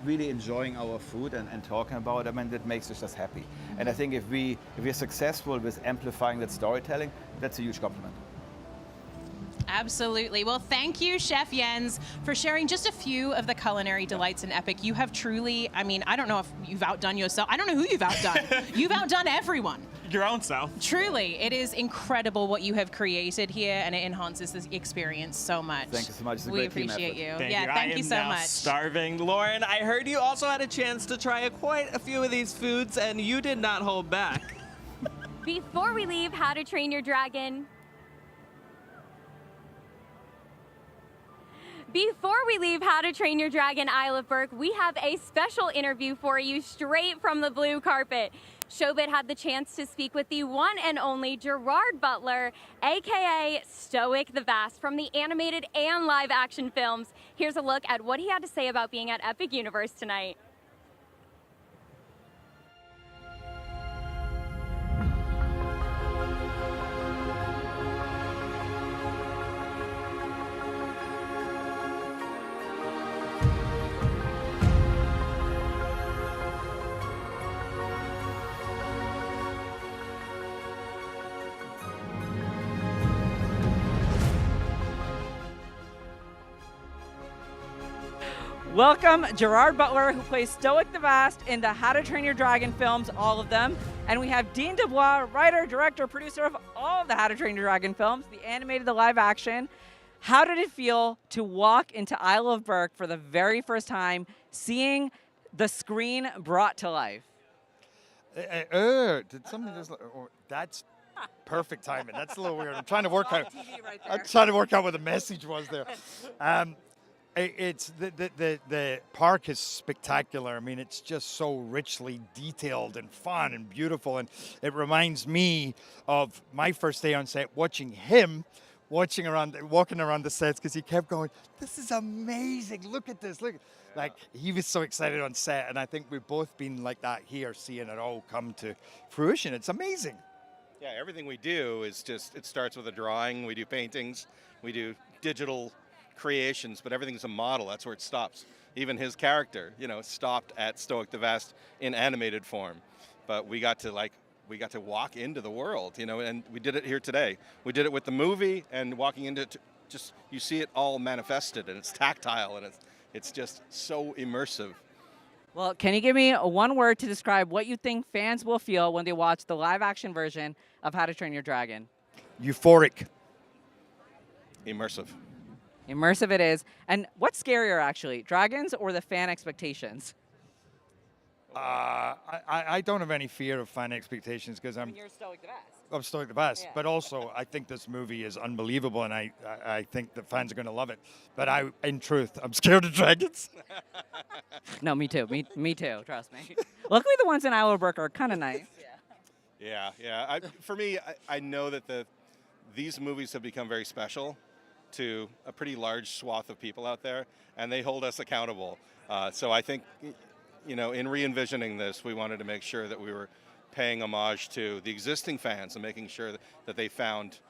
S18: really enjoying our food and talking about it, I mean, that makes us just happy. And I think if we're successful with amplifying that storytelling, that's a huge compliment.
S11: Absolutely. Well, thank you, Chef Jens, for sharing just a few of the culinary delights in Epic. You have truly, I mean, I don't know if you've outdone yourself. I don't know who you've outdone. You've outdone everyone.
S12: Your own self.
S11: Truly, it is incredible what you have created here, and it enhances the experience so much.
S18: Thank you so much. It's a
S11: We
S18: great team
S11: appreciate you.
S12: Thank
S11: yeah,
S12: you.
S11: thank
S12: I
S11: you
S12: am
S11: so
S12: now
S11: much.
S12: Starving. Lauren, I heard you also had a chance to try quite a few of these foods, and you did not hold back.
S5: Before we leave How to Train Your Dragon, Isle of Berk, we have a special interview for you straight from the blue carpet. Shobit had the chance to speak with the one and only Gerard Butler, aka Stoic the Vast, from the animated and live action films. Here's a look at what he had to say about being at Epic Universe tonight.
S13: Welcome Gerard Butler, who plays Stoic the Vast in the How to Train Your Dragon films, all of them. And we have Dean Dubois, writer, director, producer of all of the How to Train Your Dragon films, the animated, the live action. How did it feel to walk into Isle of Berk for the very first time, seeing the screen brought to life?
S19: Did somebody just? Oh, that's perfect timing. That's a little weird. I'm trying to work out. I'm trying to work out what the message was there. It's the park is spectacular. I mean, it's just so richly detailed and fun and beautiful, and it reminds me of my first day on set, watching him. Walking around the sets, because he kept going, "This is amazing! Look at this! Look!" Yeah. Like, he was so excited on set, and I think we've both been like that here, seeing it all come to fruition. It's amazing.
S20: Yeah, everything we do is just, it starts with a drawing. We do paintings, we do digital creations, but everything's a model. That's where it stops. Even his character, stopped at Stoic the Vast in animated form, but we got to walk into the world, and we did it here today. We did it with the movie, and walking into it, just, you see it all manifested, and it's tactile, and it's just so immersive.
S13: Well, can you give me one word to describe what you think fans will feel when they watch the live action version of How to Train Your Dragon?
S19: Euphoric.
S20: Immersive.
S13: Immersive it is. And what's scarier, actually, dragons or the fan expectations?
S19: I don't have any fear of fan expectations, because
S13: You're Stoic the Vast.
S19: I'm Stoic the Vast,
S13: Yeah.
S19: but also I think this movie is unbelievable, and I think the fans are going to love it. But in truth, I'm scared of dragons.
S13: No, me too. Me too. Trust me. Luckily, the ones in Isle of Berk are kind of nice.
S20: Yeah. For me, I know that these movies have become very special to a pretty large swath of people out there, and they hold us accountable. So I think, in re-envisioning this, we wanted to make sure that we were paying homage to the existing fans and making sure that they found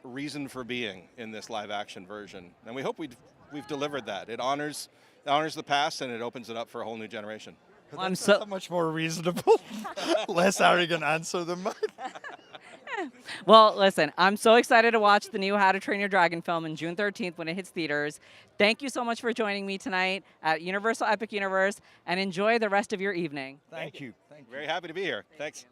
S20: reason for being in this live-action version. And we hope we've delivered that. It honors the past, and it opens it up for a whole new generation.
S19: That's so much more reasonable, less arrogant answer than mine.
S13: Well, listen, I'm so excited to watch the new How to Train Your Dragon film on June 13th when it hits theaters. Thank you so much for joining me tonight at Universal Epic Universe, and enjoy the rest of your evening.
S19: Thank you.
S20: Very happy to be here. Thanks.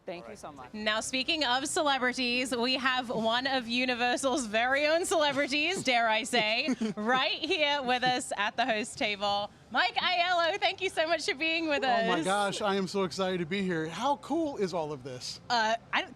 S13: Thank you so much.
S11: Now, speaking of celebrities, we have one of Universal's very own celebrities, dare I say, right here with us at the host table. Mike Aiello, thank you so much for being with us.
S21: Oh my gosh, I am so excited to be here. How cool is all of this?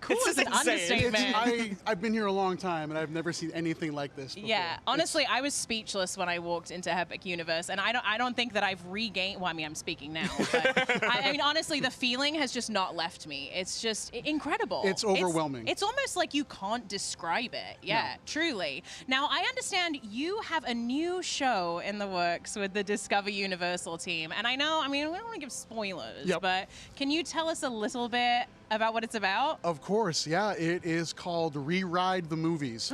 S11: Cool is an understatement.
S21: I've been here a long time, and I've never seen anything like this before.
S11: Yeah, honestly, I was speechless when I walked into Epic Universe, and I don't think that I've regained. Well, I mean, I'm speaking now, but I mean, honestly, the feeling has just not left me. It's just incredible.
S21: It's overwhelming.
S11: It's almost like you can't describe it. Yeah, truly. Now, I understand you have a new show in the works with the Discover Universal team, and I know, I mean, we don't want to give spoilers, but can you tell us a little bit about what it's about?
S21: Of course, yeah. It is called Rewrite the Movies,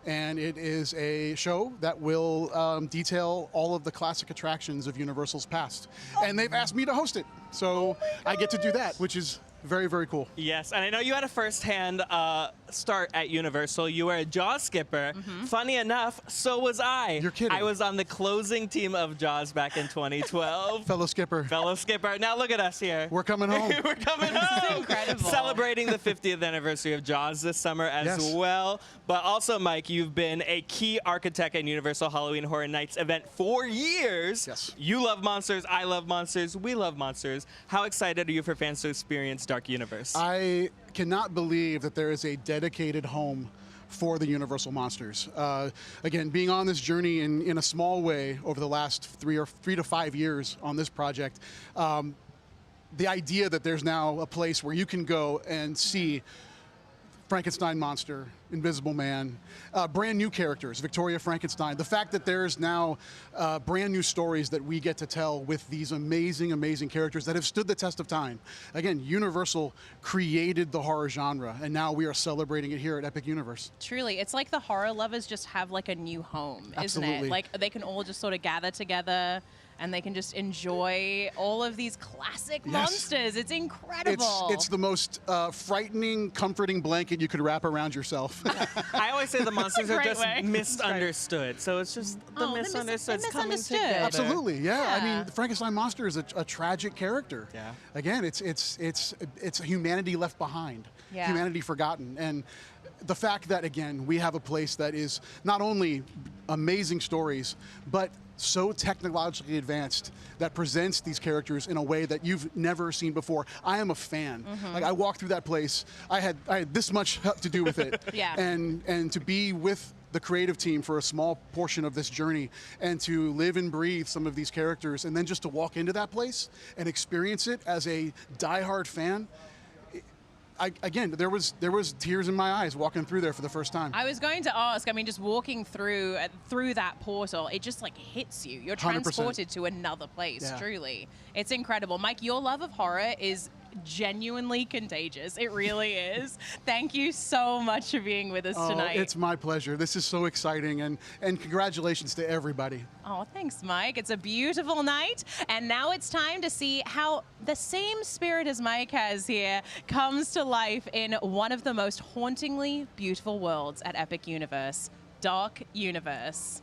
S21: and it is a show that will detail all of the classic attractions of Universal's past. And they've asked me to host it, so I get to do that, which is very, very cool.
S12: Yes, and I know you had a first-hand start at Universal. You were a Jaws skipper. Funny enough, so was I.
S21: You're kidding.
S12: I was on the closing team of Jaws back in 2012.
S21: Fellow skipper.
S12: Fellow skipper. Now look at us here.
S21: We're coming home.
S12: We're coming home. Incredible. Celebrating the 50th anniversary of Jaws this summer as well. But also, Mike, you've been a key architect at Universal Halloween Horror Nights event for years.
S21: Yes.
S12: You love monsters. I love monsters. We love monsters. How excited are you for fans to experience Dark Universe?
S21: I cannot believe that there is a dedicated home for the Universal monsters. Again, being on this journey in a small way over the last 3 to 5 years on this project, the idea that there's now a place where you can go and see Frankenstein monster, Invisible Man, brand new characters, Victoria Frankenstein. The fact that there's now brand new stories that we get to tell with these amazing, amazing characters that have stood the test of time. Again, Universal created the horror genre, and now we are celebrating it here at Epic Universe.
S11: Truly, it's like the horror lovers just have like a new home, isn't
S21: Absolutely.
S11: it? Like they can all just sort of gather together and they can just enjoy all of these classic monsters. It's incredible.
S21: It's the most frightening, comforting blanket you could wrap around yourself.
S12: I always say the monsters are
S11: great
S12: just
S11: way.
S12: misunderstood. So it's just the misunderstood coming
S11: misunderstood.
S12: together.
S21: Absolutely, yeah. I
S11: Yeah.
S21: mean, the Frankenstein monster is a tragic character.
S12: Yeah.
S21: Again, it's humanity left behind,
S11: Yeah.
S21: humanity forgotten, and the fact that again we have a place that is not only amazing stories, but so technologically advanced that presents these characters in a way that you've never seen before. I am a fan. Like I walked through that place, I had this much to do with it.
S11: Yeah.
S21: And to be with the creative team for a small portion of this journey and to live and breathe some of these characters and then just to walk into that place and experience it as a diehard fan. Again, there was tears in my eyes walking through there for the first time.
S11: I was going to ask, I mean, just walking through that portal, it just like hits you. You're
S21: 100%.
S11: transported to another place,
S21: Yeah.
S11: truly. It's incredible. Mike, your love of horror is genuinely contagious. It really is. Thank you so much for being with us tonight.
S21: It's my pleasure. This is so exciting, and congratulations to everybody.
S11: Oh, thanks, Mike. It's a beautiful night. And now it's time to see how the same spirit as Mike has here comes to life in one of the most hauntingly beautiful worlds at Epic Universe, Dark Universe.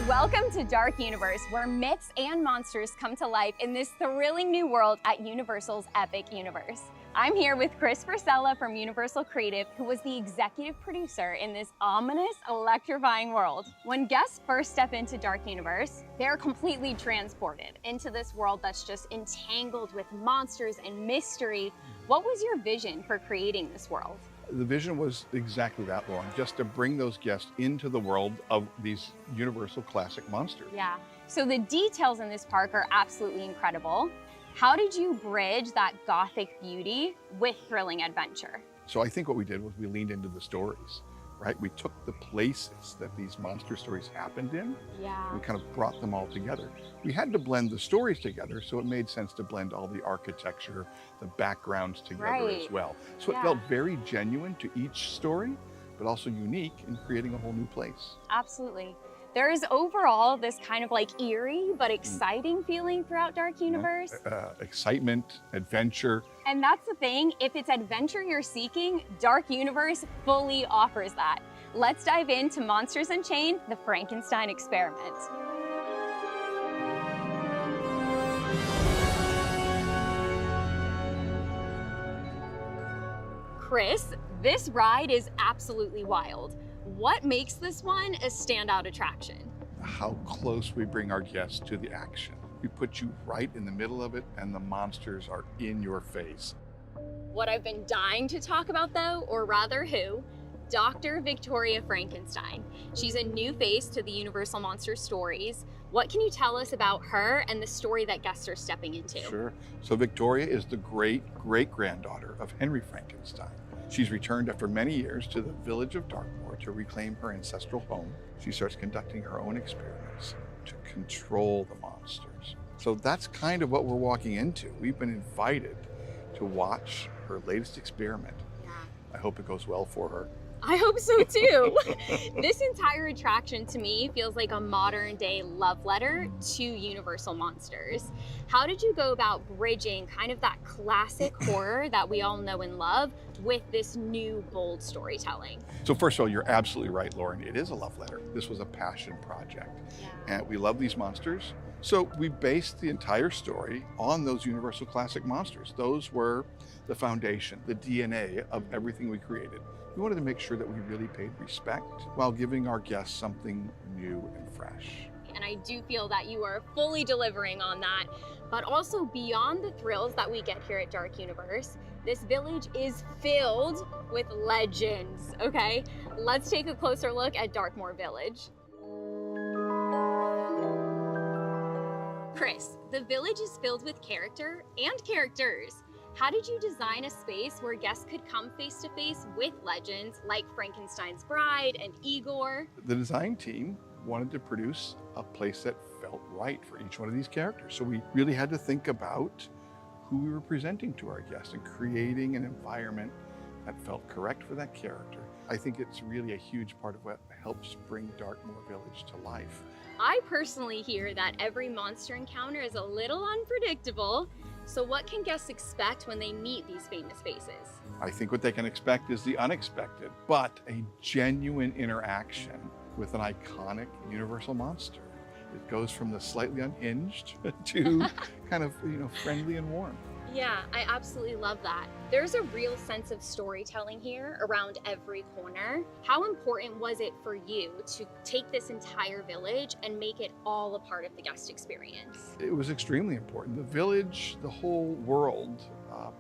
S5: Welcome to Dark Universe, where myths and monsters come to life in this thrilling new world at Universal's Epic Universe. I'm here with Chris Frisella from Universal Creative, who was the executive producer in this ominous, electrifying world. When guests first step into Dark Universe, they're completely transported into this world that's just entangled with monsters and mystery. What was your vision for creating this world?
S1: The vision was exactly that, Lauren, just to bring those guests into the world of these Universal classic monsters.
S5: Yeah. So the details in this park are absolutely incredible. How did you bridge that gothic beauty with thrilling adventure?
S1: So I think what we did was we leaned into the stories, right? We took the places that these monster stories happened in,
S5: Yeah.
S1: and we kind of brought them all together. We had to blend the stories together, so it made sense to blend all the architecture, the backgrounds together
S5: Right.
S1: as well. So
S5: Yeah.
S1: it felt very genuine to each story, but also unique in creating a whole new place.
S5: Absolutely. There is overall this kind of like eerie but exciting feeling throughout Dark Universe.
S1: Excitement, adventure.
S5: And that's the thing, if it's adventure you're seeking, Dark Universe fully offers that. Let's dive into Monsters Unchained, the Frankenstein Experiment. Chris, this ride is absolutely wild. What makes this one a standout attraction?
S1: How close we bring our guests to the action. We put you right in the middle of it, and the monsters are in your face.
S5: What I've been dying to talk about though, or rather who, Dr. Victoria Frankenstein. She's a new face to the Universal Monster stories. What can you tell us about her and the story that guests are stepping into?
S1: Sure. So Victoria is the great-great-granddaughter of Henry Frankenstein. She's returned after many years to the village of Dartmoor to reclaim her ancestral home. She starts conducting her own experiments to control the monsters. So that's kind of what we're walking into. We've been invited to watch her latest experiment.
S5: Yeah.
S1: I hope it goes well for her.
S5: I hope so too. This entire attraction to me feels like a modern day love letter to Universal Monsters. How did you go about bridging kind of that classic horror that we all know and love with this new bold storytelling?
S1: So first of all, you're absolutely right, Lauren. It is a love letter. This was a passion project.
S5: Yeah.
S1: And we love these monsters. So we based the entire story on those Universal Classic monsters. Those were the foundation, the DNA of everything we created. We wanted to make sure that we really paid respect while giving our guests something new and fresh.
S5: And I do feel that you are fully delivering on that. But also beyond the thrills that we get here at Dark Universe, this village is filled with legends, okay? Let's take a closer look at Darkmoor Village. Chris, the village is filled with character and characters. How did you design a space where guests could come face to face with legends like Frankenstein's Bride and Igor?
S1: The design team wanted to produce a place that felt right for each one of these characters. So we really had to think about who we were presenting to our guests and creating an environment that felt correct for that character. I think it's really a huge part of what helps bring Darkmoor Village to life.
S5: I personally hear that every monster encounter is a little unpredictable. So what can guests expect when they meet these famous faces?
S1: I think what they can expect is the unexpected, but a genuine interaction with an iconic Universal monster. It goes from the slightly unhinged to kind of, friendly and warm.
S5: Yeah, I absolutely love that. There's a real sense of storytelling here around every corner. How important was it for you to take this entire village and make it all a part of the guest experience?
S1: It was extremely important. The village, the whole world,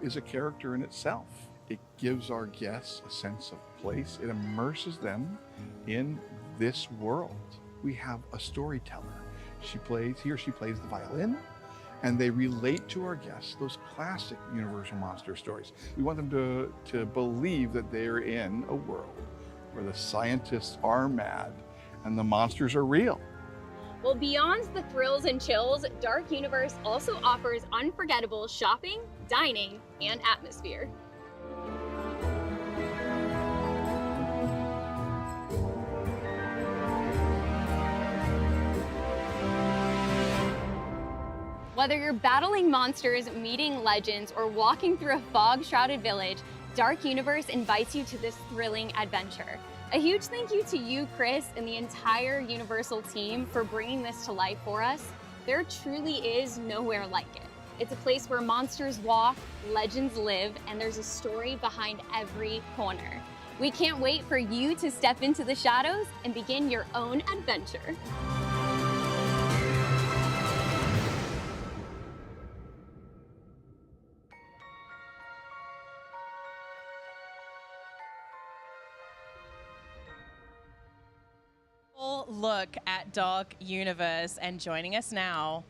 S1: is a character in itself. It gives our guests a sense of place. It immerses them in this world. We have a storyteller. He or she plays the violin, and they relate to our guests those classic Universal monster stories. We want them to believe that they're in a world where the scientists are mad and the monsters are real.
S5: Well, beyond the thrills and chills, Dark Universe also offers unforgettable shopping, dining, and atmosphere. Whether you're battling monsters, meeting legends, or walking through a fog-shrouded village, Dark Universe invites you to this thrilling adventure. A huge thank you to you, Chris, and the entire Universal team for bringing this to life for us. There truly is nowhere like it. It's a place where monsters walk, legends live, and there's a story behind every corner. We can't wait for you to step into the shadows and begin your own adventure.
S11: Look at Dark Universe, and joining us now,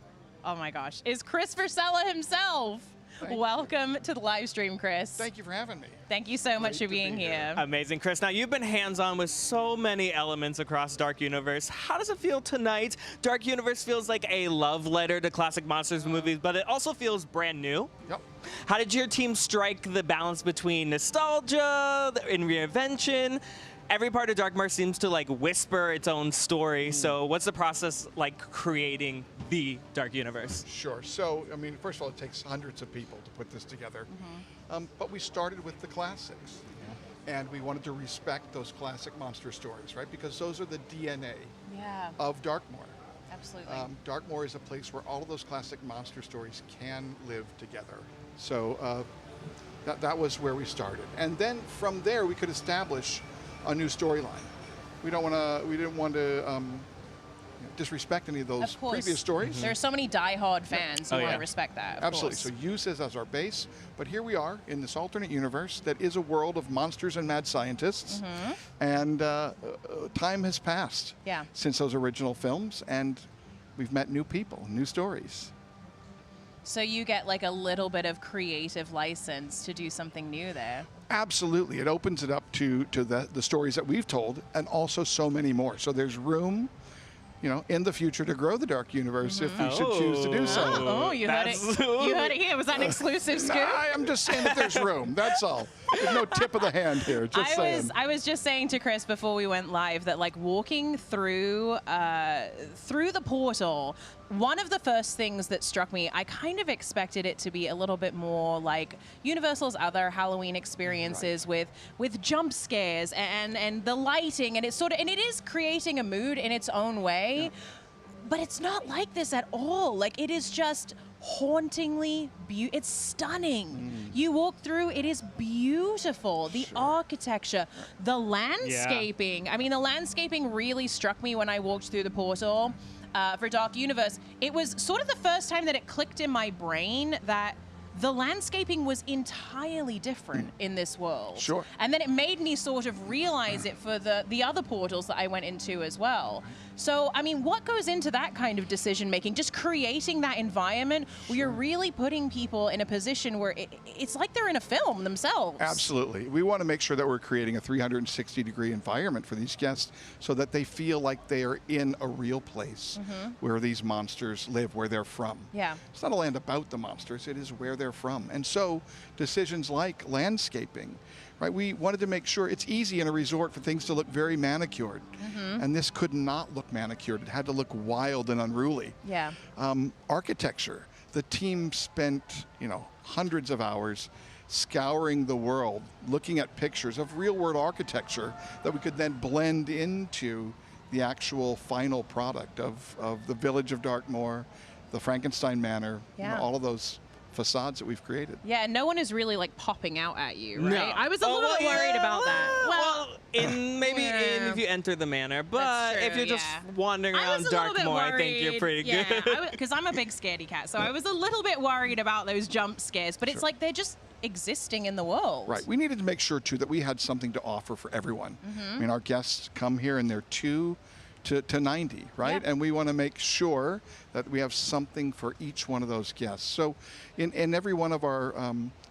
S11: oh my gosh, is Chris Versella himself. Welcome to the live stream, Chris.
S1: Thank you for having me.
S11: Thank you so much for being here.
S12: Amazing, Chris. Now, you've been hands-on with so many elements across Dark Universe. How does it feel tonight? Dark Universe feels like a love letter to classic monsters movies, but it also feels brand new.
S1: Yep.
S12: How did your team strike the balance between nostalgia and reinvention? Every part of Darkmoor seems to whisper its own story. So what's the process like creating the Dark Universe?
S1: Sure. So, first of all, it takes hundreds of people to put this together. But we started with the classics. And we wanted to respect those classic monster stories, right? Because those are the DNA of Darkmoor.
S11: Absolutely.
S1: Darkmoor is a place where all of those classic monster stories can live together. So that was where we started. And then from there, we could establish a new storyline. We didn't want to disrespect any of those previous stories.
S11: There are so many die-hard fans who want to respect that.
S1: Absolutely. So use this as our base. But here we are in this alternate universe that is a world of monsters and mad scientists. And time has passed since those original films, and we've met new people, new stories.
S11: So you get a little bit of creative license to do something new there.
S1: Absolutely. It opens it up to the stories that we've told, and also so many more. So there's room, in the future to grow the Dark Universe if we should choose to do so.
S11: Oh, you heard it. You heard it here. Was that an exclusive scoop?
S1: I'm just saying that there's room. That's all. There's no tip of the hand here.
S11: I was just saying to Chris before we went live that walking through the portal, one of the first things that struck me, I kind of expected it to be a little bit more like Universal's other Halloween experiences with jump scares and the lighting, and it is creating a mood in its own way. But it's not like this at all. Like, it is just hauntingly beautiful. It's stunning. You walk through, it is beautiful. The architecture, the landscaping. I mean, the landscaping really struck me when I walked through the portal for Dark Universe. It was sort of the first time that it clicked in my brain that the landscaping was entirely different in this world.
S1: Sure.
S11: And then it made me sort of realize it for the other portals that I went into as well. So, I mean, what goes into that kind of decision making? Just creating that environment where you're really putting people in a position where it's like they're in a film themselves.
S1: Absolutely. We want to make sure that we're creating a 360-degree environment for these guests so that they feel like they are in a real place where these monsters live, where they're from.
S11: Yeah.
S1: It's not a land about the monsters, it is where they're from. And so decisions like landscaping, right? We wanted to make sure it's easy in a resort for things to look very manicured. And this could not look manicured. It had to look wild and unruly.
S11: Yeah.
S1: Architecture. The team spent, hundreds of hours scouring the world, looking at pictures of real-world architecture that we could then blend into the actual final product of the Village of Darkmoor, the Frankenstein Manor, all of those facades that we've created.
S11: Yeah, no one is really like popping out at you, right?
S12: No.
S11: I was a little bit worried about that.
S12: Well, if you enter the manor, but if you're just wandering around Darkmoor, I think you're pretty good.
S11: Because I'm a big scaredy cat, so I was a little bit worried about those jump scares, but it's like they're just existing in the world.
S1: Right. We needed to make sure, too, that we had something to offer for everyone. I mean, our guests come here and they're 2 to 90, right? And we want to make sure that we have something for each one of those guests. So in every one of our,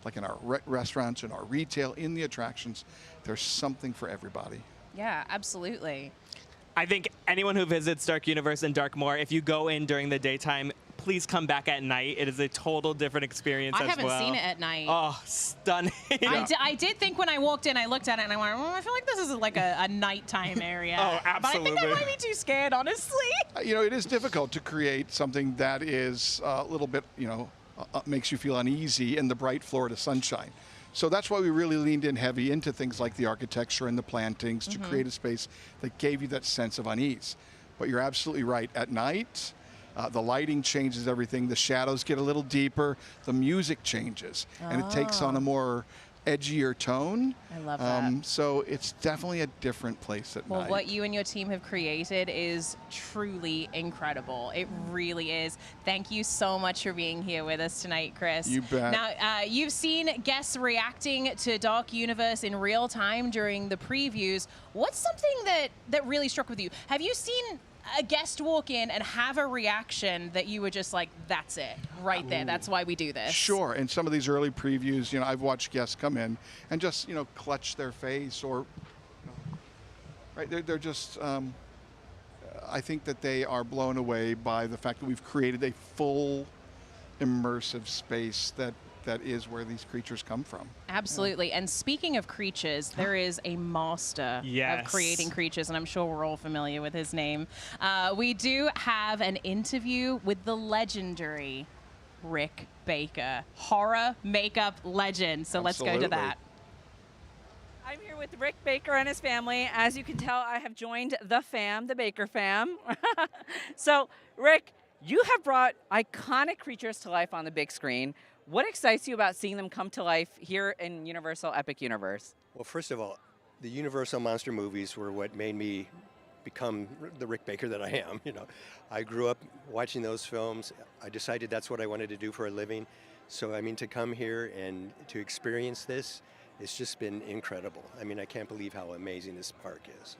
S1: like in our restaurants, in our retail, in the attractions, there's something for everybody.
S11: Yeah, absolutely.
S12: I think anyone who visits Dark Universe and Darkmoor, if you go in during the daytime, please come back at night. It is a total different experience as well.
S11: I haven't seen it at night.
S12: Oh, stunning.
S11: I did think when I walked in, I looked at it and I went, I feel like this is like a nighttime area.
S12: Oh, absolutely.
S11: But I think I might be too scared, honestly.
S1: It is difficult to create something that is a little bit, makes you feel uneasy in the bright Florida sunshine. So that's why we really leaned in heavy into things like the architecture and the plantings to create a space that gave you that sense of unease. But you're absolutely right. At night, the lighting changes everything. The shadows get a little deeper. The music changes. And it takes on a more edgier tone.
S11: I love that.
S1: So it's definitely a different place at night.
S11: Well, what you and your team have created is truly incredible. It really is. Thank you so much for being here with us tonight, Chris.
S1: You bet.
S11: Now, you've seen guests reacting to Dark Universe in real time during the previews. What's something that really struck with you? Have you seen a guest walk in and have a reaction that you were just like, that's it, right there. That's why we do this.
S1: Sure. In some of these early previews, I've watched guests come in and just, clutch their face or, right, they're just, I think that they are blown away by the fact that we've created a full immersive space that is where these creatures come from.
S11: Absolutely. And speaking of creatures, there is a master of creating creatures, and I'm sure we're all familiar with his name. We do have an interview with the legendary Rick Baker, horror makeup legend. So let's go to that.
S13: I'm here with Rick Baker and his family. As you can tell, I have joined the fam, the Baker fam. So, Rick, you have brought iconic creatures to life on the big screen. What excites you about seeing them come to life here in Universal Epic Universe?
S3: Well, first of all, the Universal Monster movies were what made me become the Rick Baker that I am. I grew up watching those films. I decided that's what I wanted to do for a living. So, to come here and to experience this, it's just been incredible. I can't believe how amazing this park is.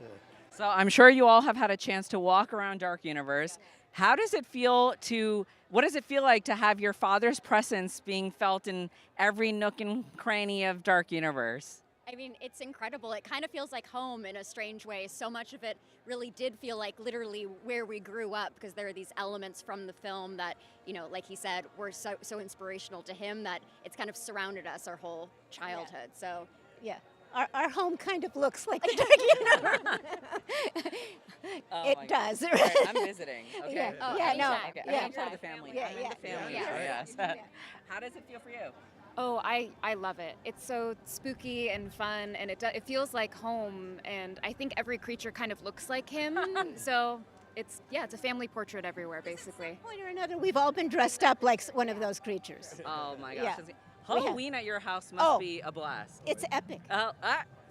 S13: So I'm sure you all have had a chance to walk around Dark Universe. What does it feel like to have your father's presence being felt in every nook and cranny of Dark Universe?
S22: It's incredible. It kind of feels like home in a strange way. So much of it really did feel like literally where we grew up, because there are these elements from the film that, like he said, were so inspirational to him that it's kind of surrounded us our whole childhood. Yeah. So, yeah.
S23: Our home kind of looks like the Dark Universe. It does.
S13: Right, I'm visiting. Okay.
S23: Yeah.
S13: Oh,
S23: Yeah. No.
S13: Okay.
S23: Yeah.
S13: I'm part of the family.
S23: Yeah.
S13: I'm in the family.
S23: Yeah.
S13: So yes.
S23: Yeah.
S13: How does it feel for you?
S24: Oh, I love it. It's so spooky and fun, and it feels like home. And I think every creature kind of looks like him. So it's a family portrait everywhere, basically.
S23: At some point or another, we've all been dressed up like one of those creatures.
S13: Oh my gosh.
S23: Yeah.
S13: Halloween at your house must be a blast.
S23: It's epic.
S13: Oh,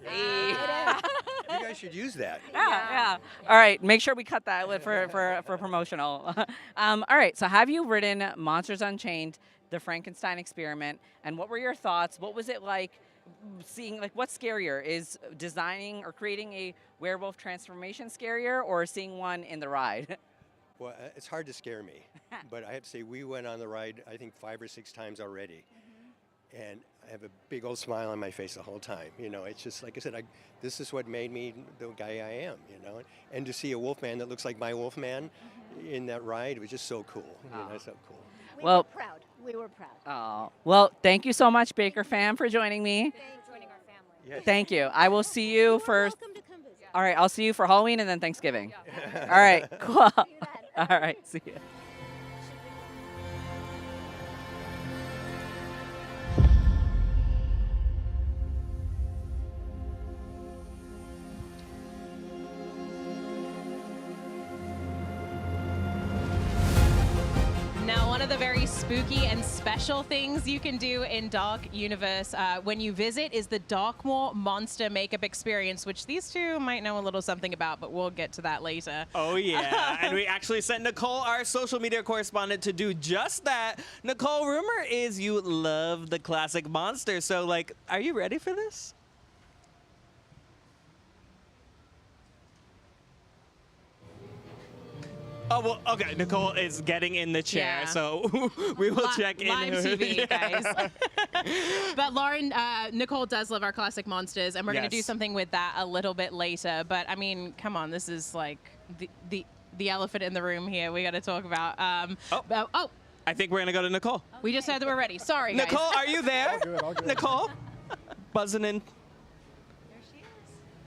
S13: hey.
S3: You guys should use that.
S13: Yeah. All right, make sure we cut that for promotional. All right, so have you written Monsters Unchained, The Frankenstein Experiment, and what were your thoughts? What was it like seeing, like, what's scarier? Is designing or creating a werewolf transformation scarier, or seeing one in the ride?
S3: Well, it's hard to scare me, but I have to say we went on the ride, I think 5 or 6 times already. And I have a big old smile on my face the whole time. You know, it's just, like I said, this is what made me the guy I am, you know. And to see a Wolfman that looks like my Wolfman in that ride was just so cool. You know, so cool.
S23: We were proud. We were proud.
S13: Oh, well, thank you so much, Baker fam, for joining me.
S24: Thanks for joining our family.
S3: Yes.
S13: Thank you. I will see you for. All right, I'll see you for Halloween and then Thanksgiving. All right, cool. All right, see you.
S11: Now, one of the very spooky and special things you can do in Dark Universe when you visit is the Darkmoor Monster Makeup Experience, which these two might know a little something about, but we'll get to that later.
S12: Oh, yeah. And we actually sent Nicole, our social media correspondent, to do just that. Nicole, rumor is you love the classic monster. So, like, are you ready for this? Oh, well, okay. Nicole is getting in the chair,
S11: Yeah.
S12: so we will check in.
S11: Live TV, guys. But Lauren, Nicole does love our classic monsters, and we're going to do
S12: Yes.
S11: something with that a little bit later. But I mean, come on, this is like the elephant in the room here. We got to talk about.
S12: I think we're going to go to Nicole.
S11: We just said that we're ready. Sorry, guys.
S12: Nicole, are you there?
S11: All good.
S12: Nicole? Buzzing in.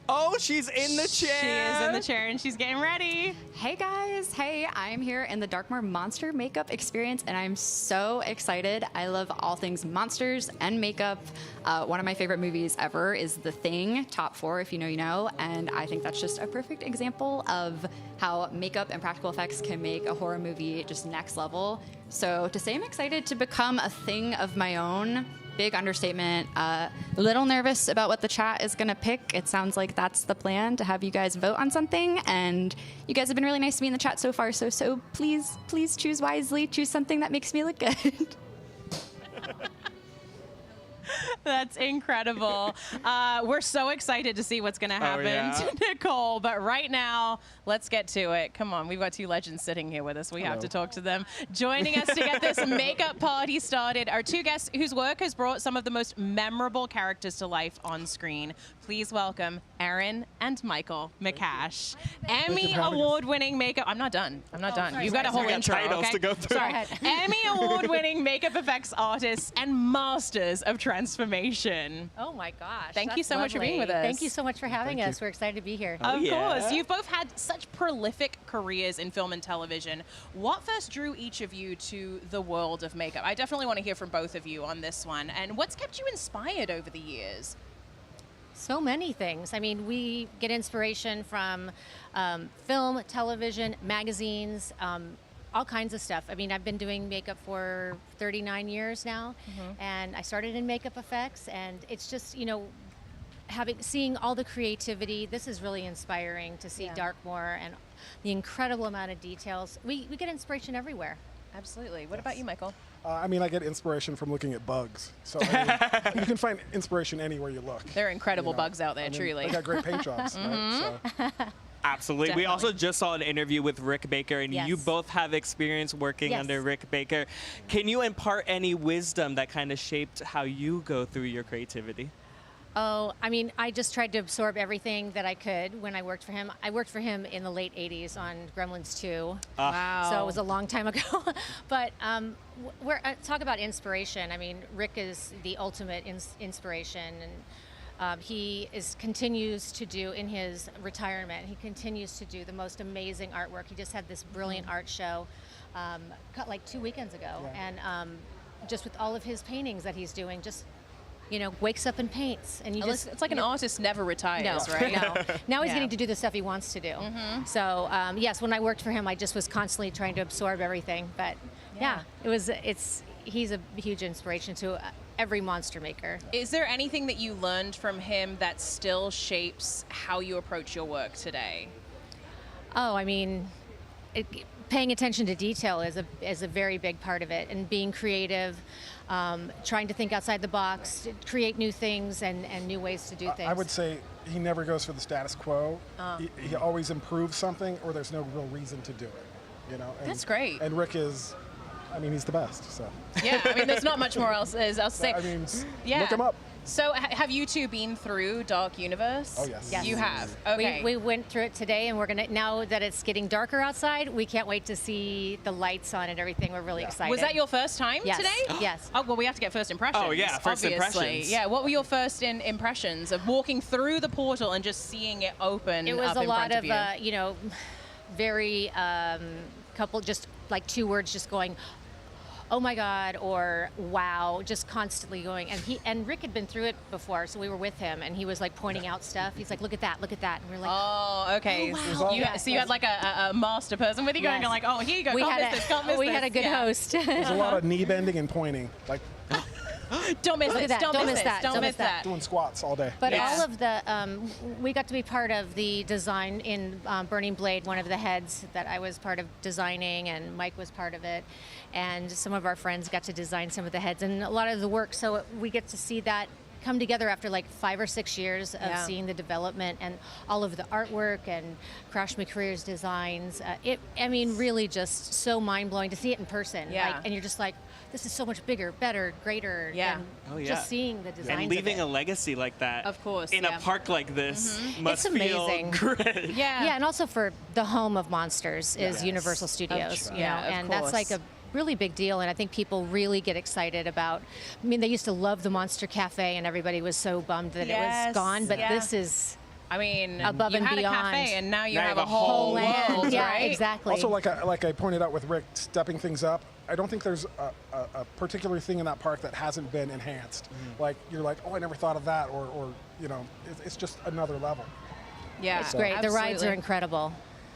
S12: Oh, she's in the chair.
S11: She is in the chair and she's getting ready.
S6: Hey guys, hey, I'm here in the Darkmoor Monster Makeup Experience and I'm so excited. I love all things monsters and makeup. One of my favorite movies ever is The Thing, top 4 if you know, you know, and I think that's just a perfect example of how makeup and practical effects can make a horror movie just next level. So to say I'm excited to become a thing of my own, big understatement. A little nervous about what the chat is going to pick. It sounds like that's the plan, to have you guys vote on something. And you guys have been really nice to me in the chat so far. So please choose wisely. Choose something that makes me look good.
S11: That's incredible. We're so excited to see what's going to happen to Nicole. But right now, let's get to it. Come on. We've got 2 legends sitting here with us. We have to talk to them. Joining us to get this makeup party started are 2 guests whose work has brought some of the most memorable characters to life on screen. Please welcome Erin and Michael McCash. Emmy Award-winning makeup. I'm not done.
S12: Sorry,
S11: You've got a whole intro.
S12: titles
S11: okay?
S12: to go through.
S11: Sorry. Emmy Award-winning makeup effects artists and masters of transformation.
S2: Oh my gosh.
S11: Thank you
S2: that's
S11: so much for being with
S2: lovely.
S11: us.
S2: Thank you so much for having us. We're excited to be here.
S11: Of course. You've both had such prolific careers in film and television. What first drew each of you to the world of makeup? I definitely want to hear from both of you on this one. And what's kept you inspired over the years?
S2: So many things. I mean, we get inspiration from film, television, magazines, all kinds of stuff. I mean, I've been doing makeup for 39 years now, and I started in makeup effects, and it's just, you know, seeing all the creativity. This is really inspiring to see Darkmoor and the incredible amount of details. We get inspiration everywhere.
S11: Absolutely. What about you, Michael?
S4: I mean, I get inspiration from looking at bugs. So I mean, you can find inspiration anywhere you look.
S11: There are incredible bugs out there, truly.
S4: They got great paint jobs, right? So.
S12: Absolutely.
S11: Definitely.
S12: We also just saw an interview with Rick Baker, and you both have experience working under Rick Baker. Can you impart any wisdom that kind of shaped how you go through your creativity?
S2: Oh, I mean, I just tried to absorb everything that I could when I worked for him. I worked for him in the late 80s on Gremlins 2.
S11: Wow.
S2: So it was a long time ago. But talk about inspiration. I mean, Rick is the ultimate inspiration. And he continues to do, in his retirement, he continues to do the most amazing artwork. He just had this brilliant art show like 2 weekends ago. And just with all of his paintings that he's doing, just wakes up and paints, and
S11: it's like an artist never retires,
S2: no,
S11: right?
S2: No. Now he's
S11: Yeah.
S2: getting to do the stuff he wants to do. So yes, when I worked for him, I just was constantly trying to absorb everything. But he's a huge inspiration to every monster maker.
S11: Is there anything that you learned from him that still shapes how you approach your work today?
S2: Oh, I mean, paying attention to detail is a very big part of it, and being creative, trying to think outside the box, create new things and new ways to do things.
S4: I would say he never goes for the status quo. He always improves something, or there's no real reason to do it. And,
S11: that's great.
S4: And Rick is, he's the best. So.
S11: Yeah, there's not much more else to say.
S4: Look him up.
S11: So have you two been through Dark Universe?
S4: Oh, yes.
S2: Yes.
S11: You have? Okay.
S2: We went through it today, and we're going to, now that it's getting darker outside, we can't wait to see the lights on and everything. We're really excited.
S11: Was that your first time
S2: Yes.
S11: today?
S2: Yes.
S11: Oh, well, we have to get first impressions.
S12: Oh, yeah, first
S11: obviously.
S12: impressions.
S11: Yeah, what were your first impressions of walking through the portal and just seeing it open
S2: It was
S11: up
S2: a
S11: in
S2: lot
S11: front
S2: of,
S11: you?
S2: very couple, just like 2 words just going, oh my God, or wow, just constantly going. And Rick had been through it before, so we were with him, and he was like pointing out stuff. He's like, look at that, and we're like,
S11: oh, okay.
S2: Oh, wow.
S11: So you had like a master person with you going,
S2: Yes.
S11: like, oh, here you go,
S2: We
S11: can't
S2: had
S11: miss this, can't miss
S2: we
S11: this.
S2: had a good host.
S4: There's a lot of knee bending and pointing, like
S11: don't miss
S2: Look
S11: this,
S2: at that,
S11: don't miss this, don't miss that.
S4: doing squats all day.
S2: But all of the, we got to be part of the design in Burning Blade, one of the heads that I was part of designing, and Mike was part of it. And some of our friends got to design some of the heads and a lot of the work. So we get to see that come together after like 5 or 6 years of seeing the development and all of the artwork and Crash McCreer's designs. Really just so mind-blowing to see it in person.
S11: Yeah.
S2: And you're just like, this is so much bigger, better, greater than just seeing the designs
S12: And leaving
S2: of
S12: a legacy like that
S11: of course,
S12: in a park like this must
S2: It's amazing.
S12: feel great.
S2: Yeah, and also for the home of monsters is
S12: Yes.
S2: Universal Studios,
S11: Of
S2: and that's like a really big deal, and I think people really get excited about. They used to love the Monster Cafe, and everybody was so bummed that it was gone, but this is.
S11: you
S2: Above and
S11: had
S2: beyond.
S11: a cafe, and now you have a whole
S2: land.
S11: world,
S2: Yeah,
S11: right?
S2: exactly.
S4: Also, like I pointed out with Rick, stepping things up, I don't think there's a particular thing in that park that hasn't been enhanced. Like, you're like, oh, I never thought of that, or it's just another level.
S11: Yeah,
S2: It's great. The rides
S11: absolutely.
S2: are incredible.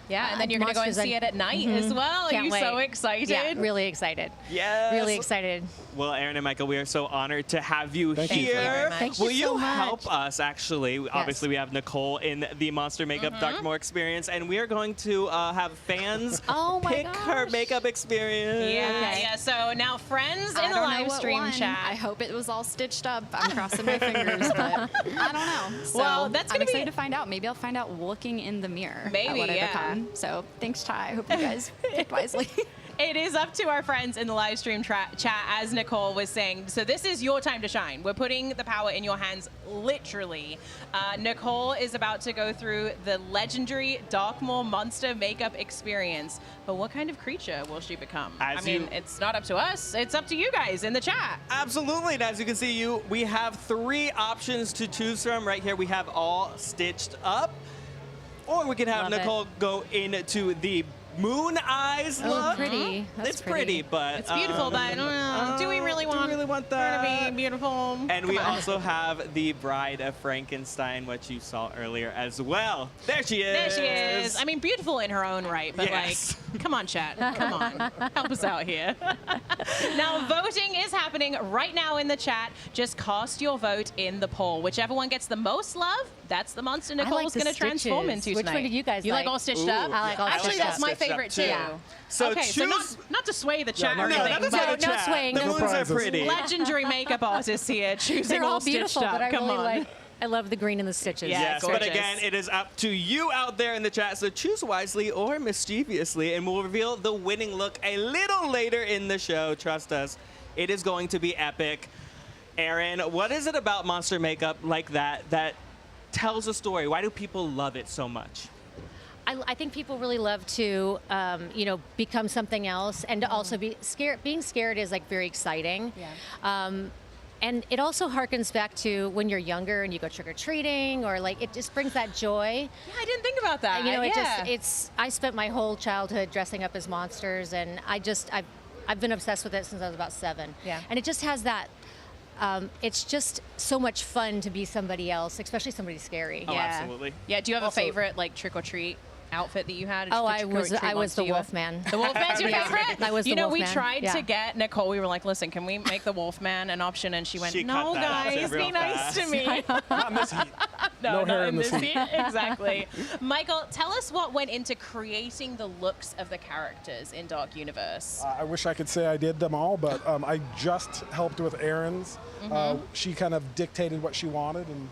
S11: Yeah, and then you're going to go and
S2: Monsters
S11: see it at night as well. Are
S2: Can't
S11: you
S2: wait.
S11: so excited?
S2: Yeah, really excited.
S12: Yes.
S2: Really excited.
S12: Well, Aaron and Michael, we are so honored to have you
S2: Thank you
S12: here.
S2: very much. Thank you
S12: Will you
S2: so much.
S12: help us, actually? Obviously, we have Nicole in the Monster Makeup Darkmoor experience, and we are going to have fans pick her makeup experience.
S11: Yeah. So now, friends
S24: I
S11: in the
S24: don't know
S11: live
S24: what
S11: stream
S24: one.
S11: chat.
S24: I hope it was all stitched up. I'm crossing my fingers, but I don't know. So
S11: Well, that's
S24: I'm
S11: gonna be-
S24: excited to find out. Maybe I'll find out looking in the mirror. at
S11: Maybe,
S24: what I
S11: yeah.
S24: become. So thanks, Ty. I hope you guys picked wisely.
S11: It is up to our friends in the live stream chat, as Nicole was saying. So this is your time to shine. We're putting the power in your hands, literally. Nicole is about to go through the legendary Darkmoor Monster Makeup Experience. But what kind of creature will she become? It's not up to us. It's up to you guys in the chat.
S12: Absolutely, and as you can see, we have 3 options to choose from. Right here, we have all stitched up. Or we can have
S2: Love it.
S12: Nicole go into the moon eyes
S2: Oh,
S12: look.
S2: pretty. That's
S12: It's pretty, but
S11: It's beautiful, but I don't know. Do we really want
S12: that?
S11: her to be beautiful?
S12: And we
S11: Come on.
S12: also have the Bride of Frankenstein, which you saw earlier as well. There she is.
S11: There she is. Beautiful in her own right, but
S12: Yes.
S11: come on, chat. Come on. Help us out here. Now, voting is happening right now in the chat. Just cast your vote in the poll. Whichever one gets the most love, that's the monster Nicole's
S2: the
S11: going to transform
S2: stitches.
S11: into
S2: Which
S11: tonight.
S2: one did you guys
S11: You like
S2: like?
S11: all stitched
S2: Ooh.
S11: up?
S2: I like all
S11: Actually,
S2: stitched
S11: that's
S2: up.
S11: my
S2: Stitched up,
S11: favorite
S2: too.
S11: too.
S2: Yeah.
S12: So
S11: okay, so
S12: choose-
S11: not to sway the chat or
S12: no,
S11: anything,
S12: not to sway
S11: but
S12: the chat.
S2: swaying.
S12: The
S2: No
S12: moons are
S2: prizes.
S12: pretty.
S11: legendary makeup artists here choosing
S2: They're all
S11: stitched
S2: beautiful,
S11: up.
S2: but I
S11: Come
S2: really
S11: on.
S2: like. I love the green and the stitches.
S11: Yeah,
S12: Yes, but
S11: gorgeous.
S12: again, it is up to you out there in the chat, so choose wisely or mischievously, and we'll reveal the winning look a little later in the show. Trust us, it is going to be epic. Aaron, what is it about monster makeup like that tells a story? Why do people love it so much?
S2: I think people really love to, become something else, and to also be scared. Being scared is like very exciting. Yeah. And it also harkens back to when you're younger and you go trick-or-treating, or like it just brings that joy.
S11: Yeah, I didn't think about that.
S2: I spent my whole childhood dressing up as monsters, and I've been obsessed with it since I was about 7.
S11: Yeah.
S2: And it just has that it's just so much fun to be somebody else, especially somebody scary.
S12: Oh, absolutely.
S11: Yeah. Do you have a favorite like trick or treat outfit that you had?
S2: Oh, I was the Wolfman.
S11: The Wolfman's your favorite?
S2: I was the Wolfman.
S11: We tried
S2: yeah.
S11: to get Nicole. We were like, listen, can we make the Wolfman an option? And she went, no, guys, be nice to me.
S4: Not in this heat.
S11: No,
S4: No hair
S11: not
S4: in this heat.
S11: Exactly. Michael, tell us what went into creating the looks of the characters in Dark Universe.
S4: I wish I could say I did them all, but I just helped with Erin's. She kind of dictated what she wanted, and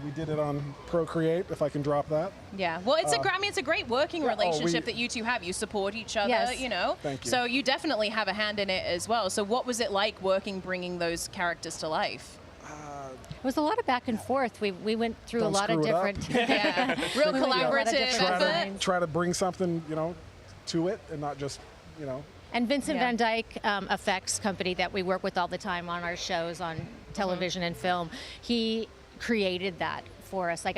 S4: we did it on Procreate, if I can drop that.
S11: Yeah, well, it's a great working relationship that you two have. You support each other,
S2: Yes.
S11: you know.
S4: Thank you.
S11: So you definitely have a hand in it as well. So what was it like bringing those characters to life?
S2: It was a lot of back and forth. We went through
S4: Don't
S2: a lot of
S4: screw it up.
S2: different,
S11: Real collaborative effort.
S4: Try to bring something, to it, and not just,
S2: And Vincent Van Dyke Effects Company that we work with all the time on our shows on television and film, he created that for us. I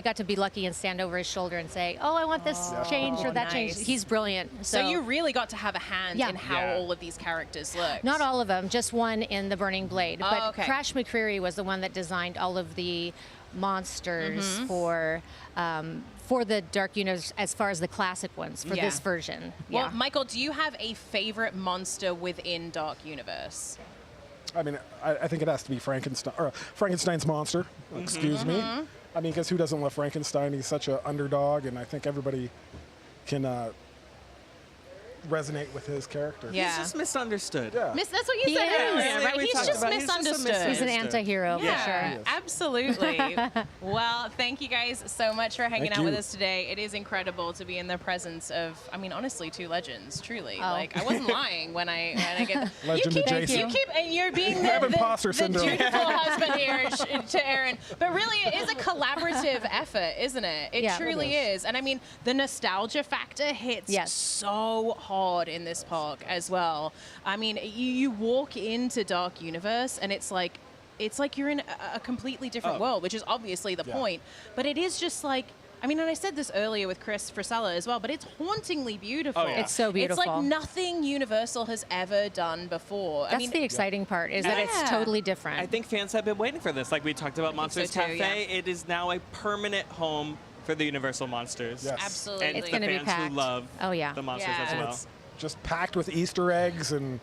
S2: got to be lucky and stand over his shoulder and say, "Oh, I want this change or that change." He's brilliant.
S11: So you really got to have a hand in how
S2: Yeah.
S11: all of these characters look.
S2: Not all of them, just one in the Burning Blade.
S11: Oh,
S2: But
S11: okay.
S2: Crash McCreary was the one that designed all of the monsters for the Dark Universe, as far as the classic ones for this version.
S11: Well, Michael, do you have a favorite monster within Dark Universe?
S4: I mean, I think it has to be Frankenstein, or Frankenstein's monster. Excuse me. I mean, because who doesn't love Frankenstein? He's such an underdog, and I think everybody can resonate with his character.
S11: Yeah.
S12: He's just misunderstood.
S4: Yeah.
S11: That's what you
S2: He
S11: said
S2: is.
S11: earlier,
S2: Yeah,
S11: right?
S12: we
S11: He's
S12: talked
S11: just
S12: about it. He's just a
S11: misunderstood.
S2: He's an anti-hero, for
S11: Yeah,
S2: sure.
S11: absolutely. Well, thank you guys so much for hanging
S4: Thank
S11: out with
S4: you.
S11: us today. It is incredible to be in the presence of, I mean, honestly, two legends, truly.
S2: Oh.
S11: Like, I wasn't lying when I get
S4: Legend adjacent.
S11: and you're being
S4: I have
S11: the
S4: imposter syndrome.
S11: dutiful husband here to Erin. But really, it is a collaborative effort, isn't it? It
S2: Yeah.
S11: truly is. And I mean, the nostalgia factor hits so hard in this park as well. I mean, you walk into Dark Universe and it's like you're in a completely different world, which is obviously the point. But it is just like, I mean, and I said this earlier with Chris Frisella as well, but it's hauntingly beautiful.
S2: Oh, yeah. It's so beautiful.
S11: It's like nothing Universal has ever done before.
S2: That's the exciting part, is that it's totally different.
S12: I think fans have been waiting for this. Like we talked about Monsters
S11: so too,
S12: Cafe, it is now a permanent home for the Universal Monsters.
S4: Yes.
S11: Absolutely.
S12: And
S2: It's
S12: the
S2: gonna be
S12: fans
S2: packed.
S12: who love
S2: Oh, yeah.
S12: the monsters
S11: Yeah.
S12: as
S11: And
S12: well.
S4: It's just packed with Easter eggs and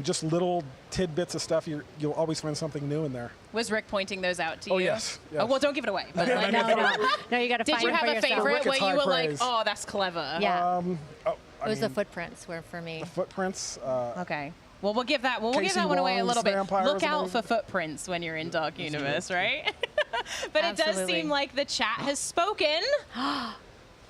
S4: just little tidbits of stuff. You'll always find something new in there.
S11: Was Rick pointing those out to
S4: Oh,
S11: you?
S4: yes,
S11: Oh, well, don't give it away. But like,
S2: No, you got to
S11: did
S2: find
S11: you
S2: them
S11: have
S2: for
S11: a
S2: yourself.
S11: favorite
S4: Rick
S11: where
S4: is
S11: you
S4: high
S11: were like,
S4: praise.
S11: oh, that's clever?
S2: Yeah.
S4: I
S2: It was the
S4: mean,
S2: footprints were for me.
S4: the footprints.
S11: Okay. Well, we'll give that
S4: Casey
S11: one away a
S4: Wong's
S11: little bit.
S4: vampires
S11: Look out
S4: amazing.
S11: for footprints when you're in Dark Universe, right? But it does
S2: Absolutely.
S11: seem like the chat has spoken.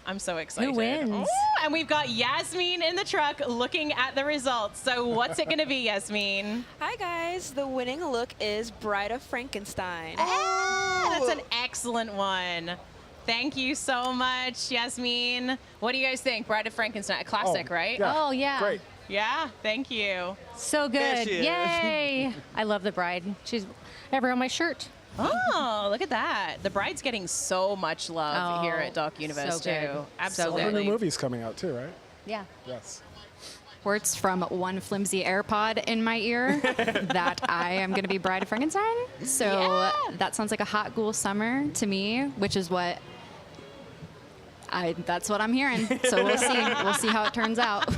S11: I'm so excited.
S2: Who wins?
S11: Ooh, and we've got Yasmin in the truck looking at the results. So what's it going to be, Yasmin?
S8: Hi guys, the winning look is Bride of Frankenstein.
S11: That's an excellent one. Thank you so much, Yasmin. What do you guys think? Bride of Frankenstein, a classic, right?
S4: yeah.
S2: Oh, yeah.
S4: Great.
S11: Yeah, thank you.
S2: So
S12: There
S2: good.
S12: she is.
S2: Yay. I love the bride. She's ever on my shirt.
S11: Oh, look at that. The Bride's getting so much love
S2: Oh,
S11: here at Dark Universe,
S2: so good.
S11: too.
S2: So
S11: Absolutely.
S4: All the new movies coming out too, right?
S2: Yeah.
S4: Yes.
S6: Words from one flimsy AirPod in my ear that I am going to be Bride of Frankenstein. So that sounds like a hot ghoul summer to me, which is what that's what I'm hearing. So we'll see. We'll see how it turns out.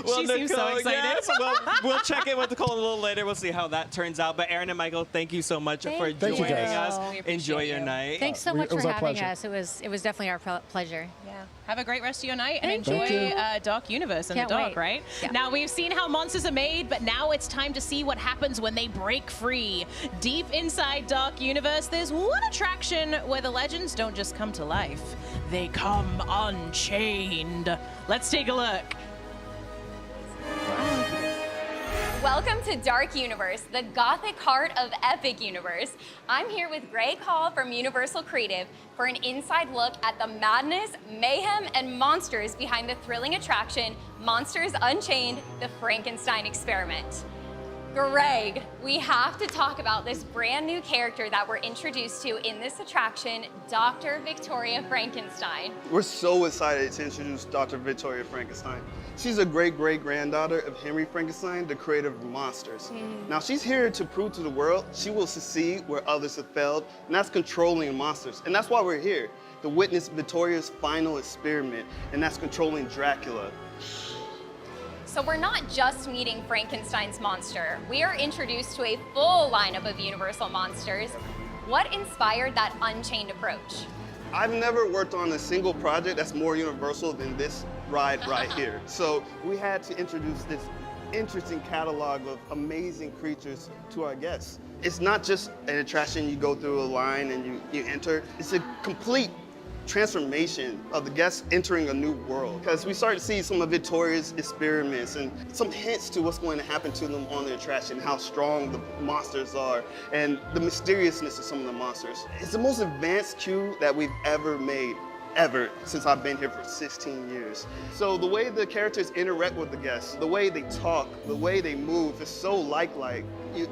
S12: Well,
S11: She seems so excited.
S12: Yes, well, we'll check in with Nicole a little later. We'll see how that turns out. But Erin and Michael, thank you so much for
S2: Thank
S12: joining
S4: you guys.
S12: us.
S11: We appreciate
S12: Enjoy your
S11: you.
S12: night.
S2: Thanks so
S4: We-
S2: much
S4: it was
S2: for
S4: our
S2: having
S4: pleasure.
S2: us. It was definitely our pleasure.
S11: Yeah. Have a great rest of your night and
S2: Thank
S11: enjoy
S2: you.
S11: Dark Universe and
S2: Can't
S11: the dog,
S2: wait.
S11: right?
S2: Yeah.
S11: Now, we've seen how monsters are made, but now it's time to see what happens when they break free. Deep inside Dark Universe, there's one attraction where the legends don't just come to life, they come unchained. Let's take a look.
S5: Welcome to Dark Universe, the gothic heart of Epic Universe. I'm here with Greg Hall from Universal Creative for an inside look at the madness, mayhem, and monsters behind the thrilling attraction, Monsters Unchained, the Frankenstein Experiment. Greg, we have to talk about this brand new character that we're introduced to in this attraction, Dr. Victoria Frankenstein.
S9: We're so excited to introduce Dr. Victoria Frankenstein. She's a great-great-granddaughter of Henry Frankenstein, the creator of monsters. Now, she's here to prove to the world she will succeed where others have failed, and that's controlling monsters. And that's why we're here, to witness Victoria's final experiment, and that's controlling Dracula.
S5: So we're not just meeting Frankenstein's monster. We are introduced to a full lineup of Universal monsters. What inspired that Unchained approach?
S9: I've never worked on a single project that's more universal than this ride right here. So we had to introduce this interesting catalog of amazing creatures to our guests. It's not just an attraction you go through a line and you enter. It's a complete transformation of the guests entering a new world. Because we started to see some of Victoria's experiments and some hints to what's going to happen to them on the attraction, how strong the monsters are, and the mysteriousness of some of the monsters. It's the most advanced queue that we've ever made, ever, since I've been here for 16 years. So the way the characters interact with the guests, the way they talk, the way they move is so lifelike.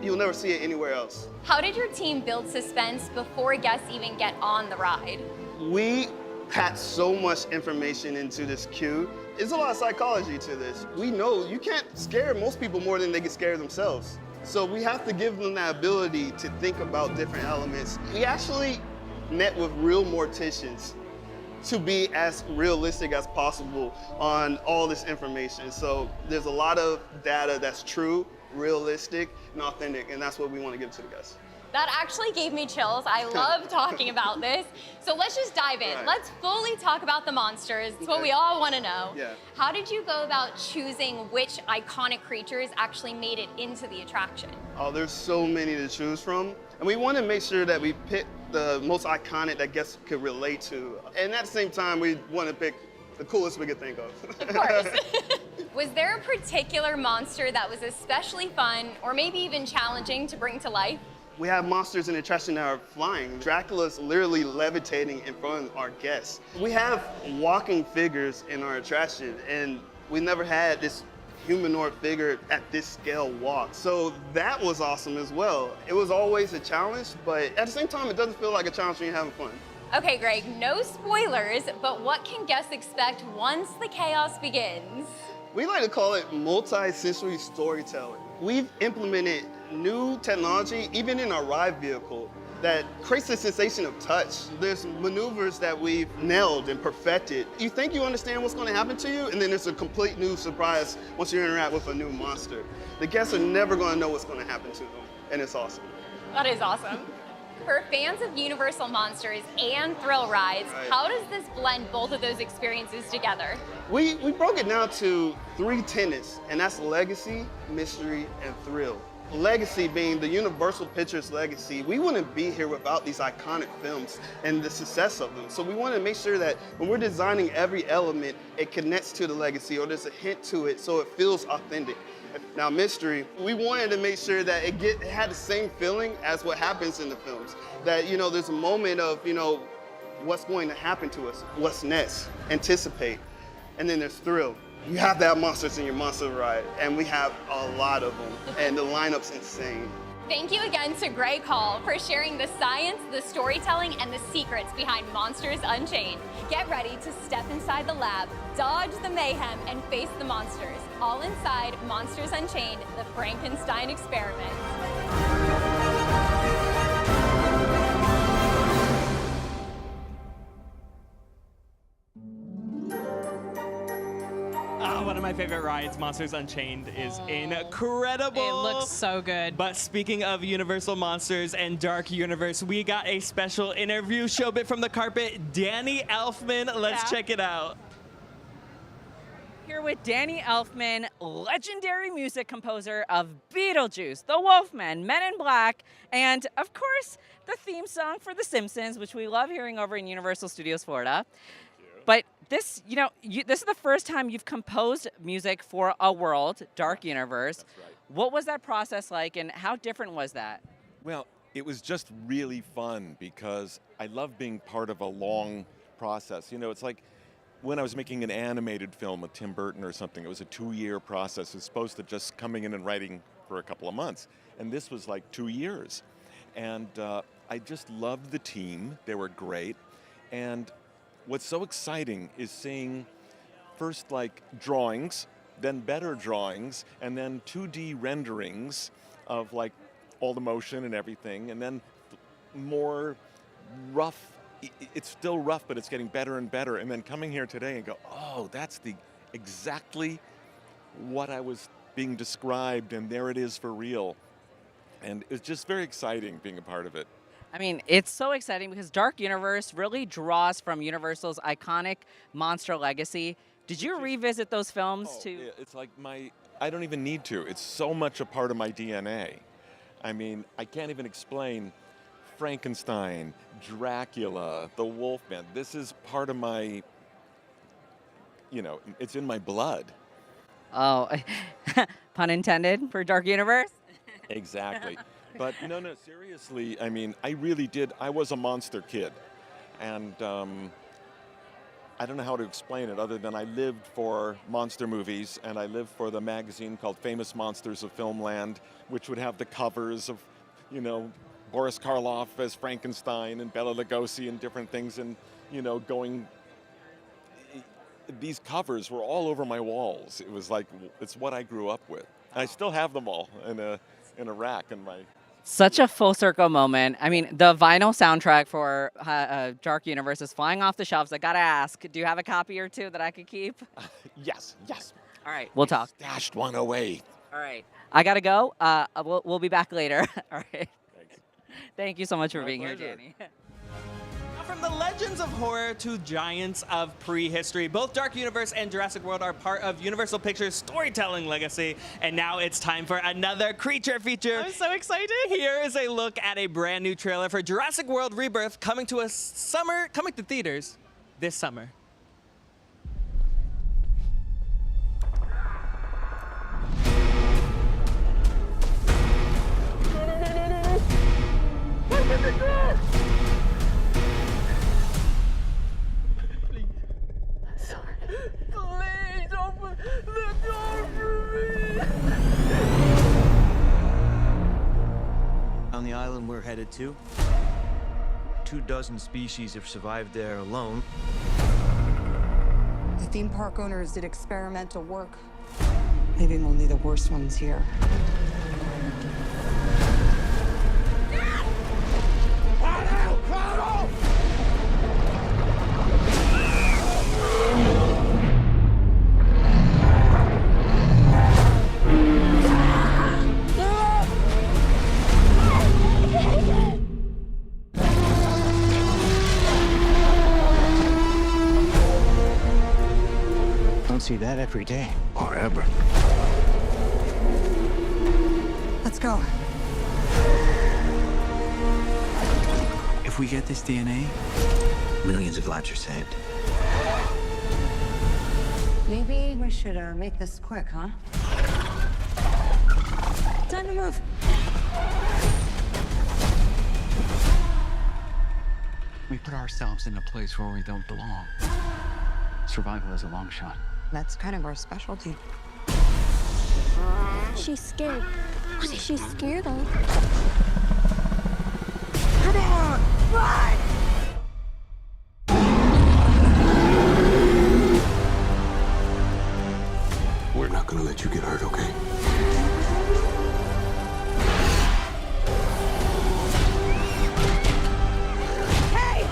S9: You'll never see it anywhere else.
S5: How did your team build suspense before guests even get on the ride?
S9: We packed so much information into this queue. There's a lot of psychology to this. We know you can't scare most people more than they can scare themselves. So we have to give them that ability to think about different elements. We actually met with real morticians to be as realistic as possible on all this information. So there's a lot of data that's true, realistic, and authentic, and that's what we want to give to the guests.
S5: That actually gave me chills. I love talking about this. So let's just dive in.
S9: Right.
S5: Let's fully talk about the monsters. It's what we all want to know.
S9: Yeah.
S5: How did you go about choosing which iconic creatures actually made it into the attraction?
S9: Oh, there's so many to choose from. And we want to make sure that we pick the most iconic that guests could relate to. And at the same time, we want to pick the coolest we could think of.
S5: Of course. Was there a particular monster that was especially fun or maybe even challenging to bring to life?
S9: We have monsters in the attraction that are flying. Dracula's literally levitating in front of our guests. We have walking figures in our attraction, and we never had this humanoid figure at this scale walk. So that was awesome as well. It was always a challenge, but at the same time, it doesn't feel like a challenge when you're having fun.
S5: Okay, Greg, no spoilers, but what can guests expect once the chaos begins?
S9: We like to call it multi-sensory storytelling. We've implemented new technology, even in our ride vehicle, that creates a sensation of touch. There's maneuvers that we've nailed and perfected. You think you understand what's going to happen to you, and then there's a complete new surprise once you interact with a new monster. The guests are never going to know what's going to happen to them, and it's awesome.
S5: That is awesome. For fans of Universal Monsters and thrill rides, how does this blend both of those experiences together?
S9: We broke it down to 3 tenets, and that's legacy, mystery, and thrill. Legacy being the Universal Pictures legacy. We wouldn't be here without these iconic films and the success of them. So we want to make sure that when we're designing every element, it connects to the legacy or there's a hint to it so it feels authentic. Now, mystery, we wanted to make sure that it had the same feeling as what happens in the films. That, there's a moment of, what's going to happen to us, what's next, anticipate. And then there's thrill. You have to have monsters in your monster ride, and we have a lot of them, and the lineup's insane.
S5: Thank you again to Greg Hall for sharing the science, the storytelling, and the secrets behind Monsters Unchained. Get ready to step inside the lab, dodge the mayhem, and face the monsters. All inside Monsters Unchained, the Frankenstein experiment.
S12: One of my favorite rides, Monsters Unchained, is incredible.
S11: It looks so good.
S12: But speaking of Universal Monsters and Dark Universe, we got a special interview show bit from the carpet. Danny Elfman, let's check it out.
S13: Here with Danny Elfman, legendary music composer of Beetlejuice, The Wolfman, Men in Black, and of course, the theme song for The Simpsons, which we love hearing over in Universal Studios Florida. But this, this is the first time you've composed music for a world, Dark Universe.
S10: That's right.
S13: What was that process like, and how different was that?
S10: Well, it was just really fun because I love being part of a long process. It's like when I was making an animated film with Tim Burton or something, it was a 2-year process as opposed to just coming in and writing for a couple of months. And this was like 2 years. And I just loved the team. They were great. And what's so exciting is seeing first like drawings then better drawings, and then 2D renderings of like all the motion and everything, and then more rough. It's still rough, but it's getting better and better. And then coming here today and go, oh, that's exactly what I was being described, and there it is for real. And it's just very exciting being a part of it.
S13: I mean, it's so exciting because Dark Universe really draws from Universal's iconic monster legacy. Did you revisit those films too?
S10: Yeah, it's like I don't even need to. It's so much a part of my DNA. I mean, I can't even explain Frankenstein, Dracula, the Wolfman. This is part of my, it's in my blood.
S13: Oh, pun intended for Dark Universe?
S10: Exactly. But no, seriously, I mean, I really did. I was a monster kid. And I don't know how to explain it other than I lived for monster movies, and I lived for the magazine called Famous Monsters of Filmland, which would have the covers of, Boris Karloff as Frankenstein and Bela Lugosi and different things, and these covers were all over my walls. It was like, it's what I grew up with. I still have them all in a rack in my.
S13: Such a full circle moment. I mean, the vinyl soundtrack for Dark Universe is flying off the shelves. I gotta ask, do you have a copy or two that I could keep?
S10: Yes.
S13: All right, we'll talk.
S10: Stashed one away.
S13: All right, I gotta go. We'll be back later. All right. Thank you so much for being here, Danny.
S12: Now, from the legends of horror to giants of prehistory, both Dark Universe and Jurassic World are part of Universal Pictures' storytelling legacy. And now it's time for another creature feature.
S11: I'm so excited.
S12: Here is a look at a brand new trailer for Jurassic World Rebirth coming to theaters this summer.
S14: Please open the door for me.
S15: On the island we're headed to, 24 species have survived there alone.
S16: The theme park owners did experimental work, leaving only the worst ones here.
S15: Don't see that every day.
S17: Or ever.
S16: Let's go.
S15: If we get this DNA, millions of lives are saved.
S16: Maybe we should make this quick, huh? Time to move.
S15: We put ourselves in a place where we don't belong. Survival is a long shot.
S16: That's kind of our specialty.
S23: She's scared. She's scared of.
S14: Come on, run!
S17: We're not gonna let you get hurt, okay?
S14: Hey!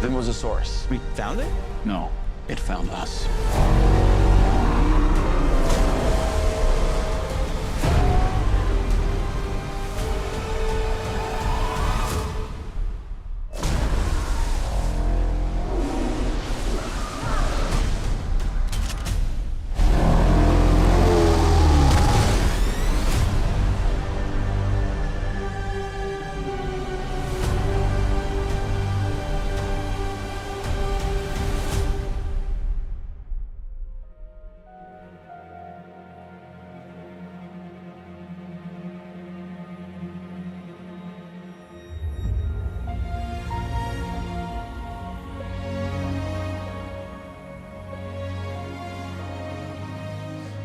S15: Then was the source. We found it? No, it found us.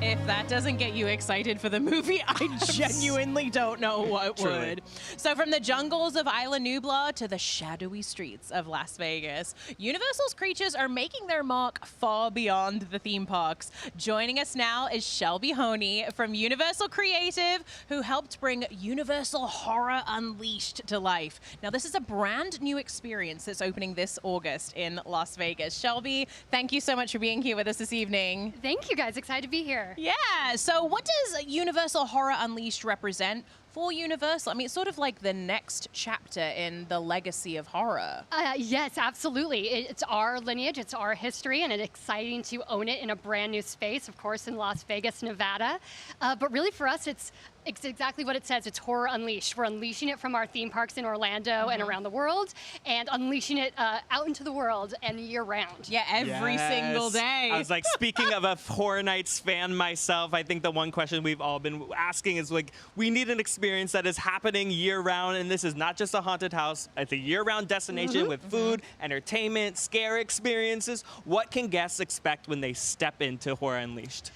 S11: If that doesn't get you excited for the movie, I genuinely don't know what would. So from the jungles of Isla Nublar to the shadowy streets of Las Vegas, Universal's creatures are making their mark far beyond the theme parks. Joining us now is Shelby Honey from Universal Creative, who helped bring Universal Horror Unleashed to life. Now, this is a brand new experience that's opening this August in Las Vegas. Shelby, thank you so much for being here with us this evening.
S7: Thank you, guys. Excited to be here.
S11: Yeah, so what does Universal Horror Unleashed represent for Universal? I mean, it's sort of like the next chapter in the legacy of horror.
S7: Yes, absolutely. It's our lineage, it's our history, and it's exciting to own it in a brand new space, of course, in Las Vegas, Nevada. But really for us, it's exactly what it says. It's Horror Unleashed. We're unleashing it from our theme parks in Orlando and around the world, and unleashing it out into the world and year round.
S11: Yeah, every single day.
S12: I was like, speaking of a Horror Nights fan myself, I think the one question we've all been asking is like, we need an experience that is happening year round, and this is not just a haunted house. It's a year-round destination with food, entertainment, scare experiences. What can guests expect when they step into Horror Unleashed?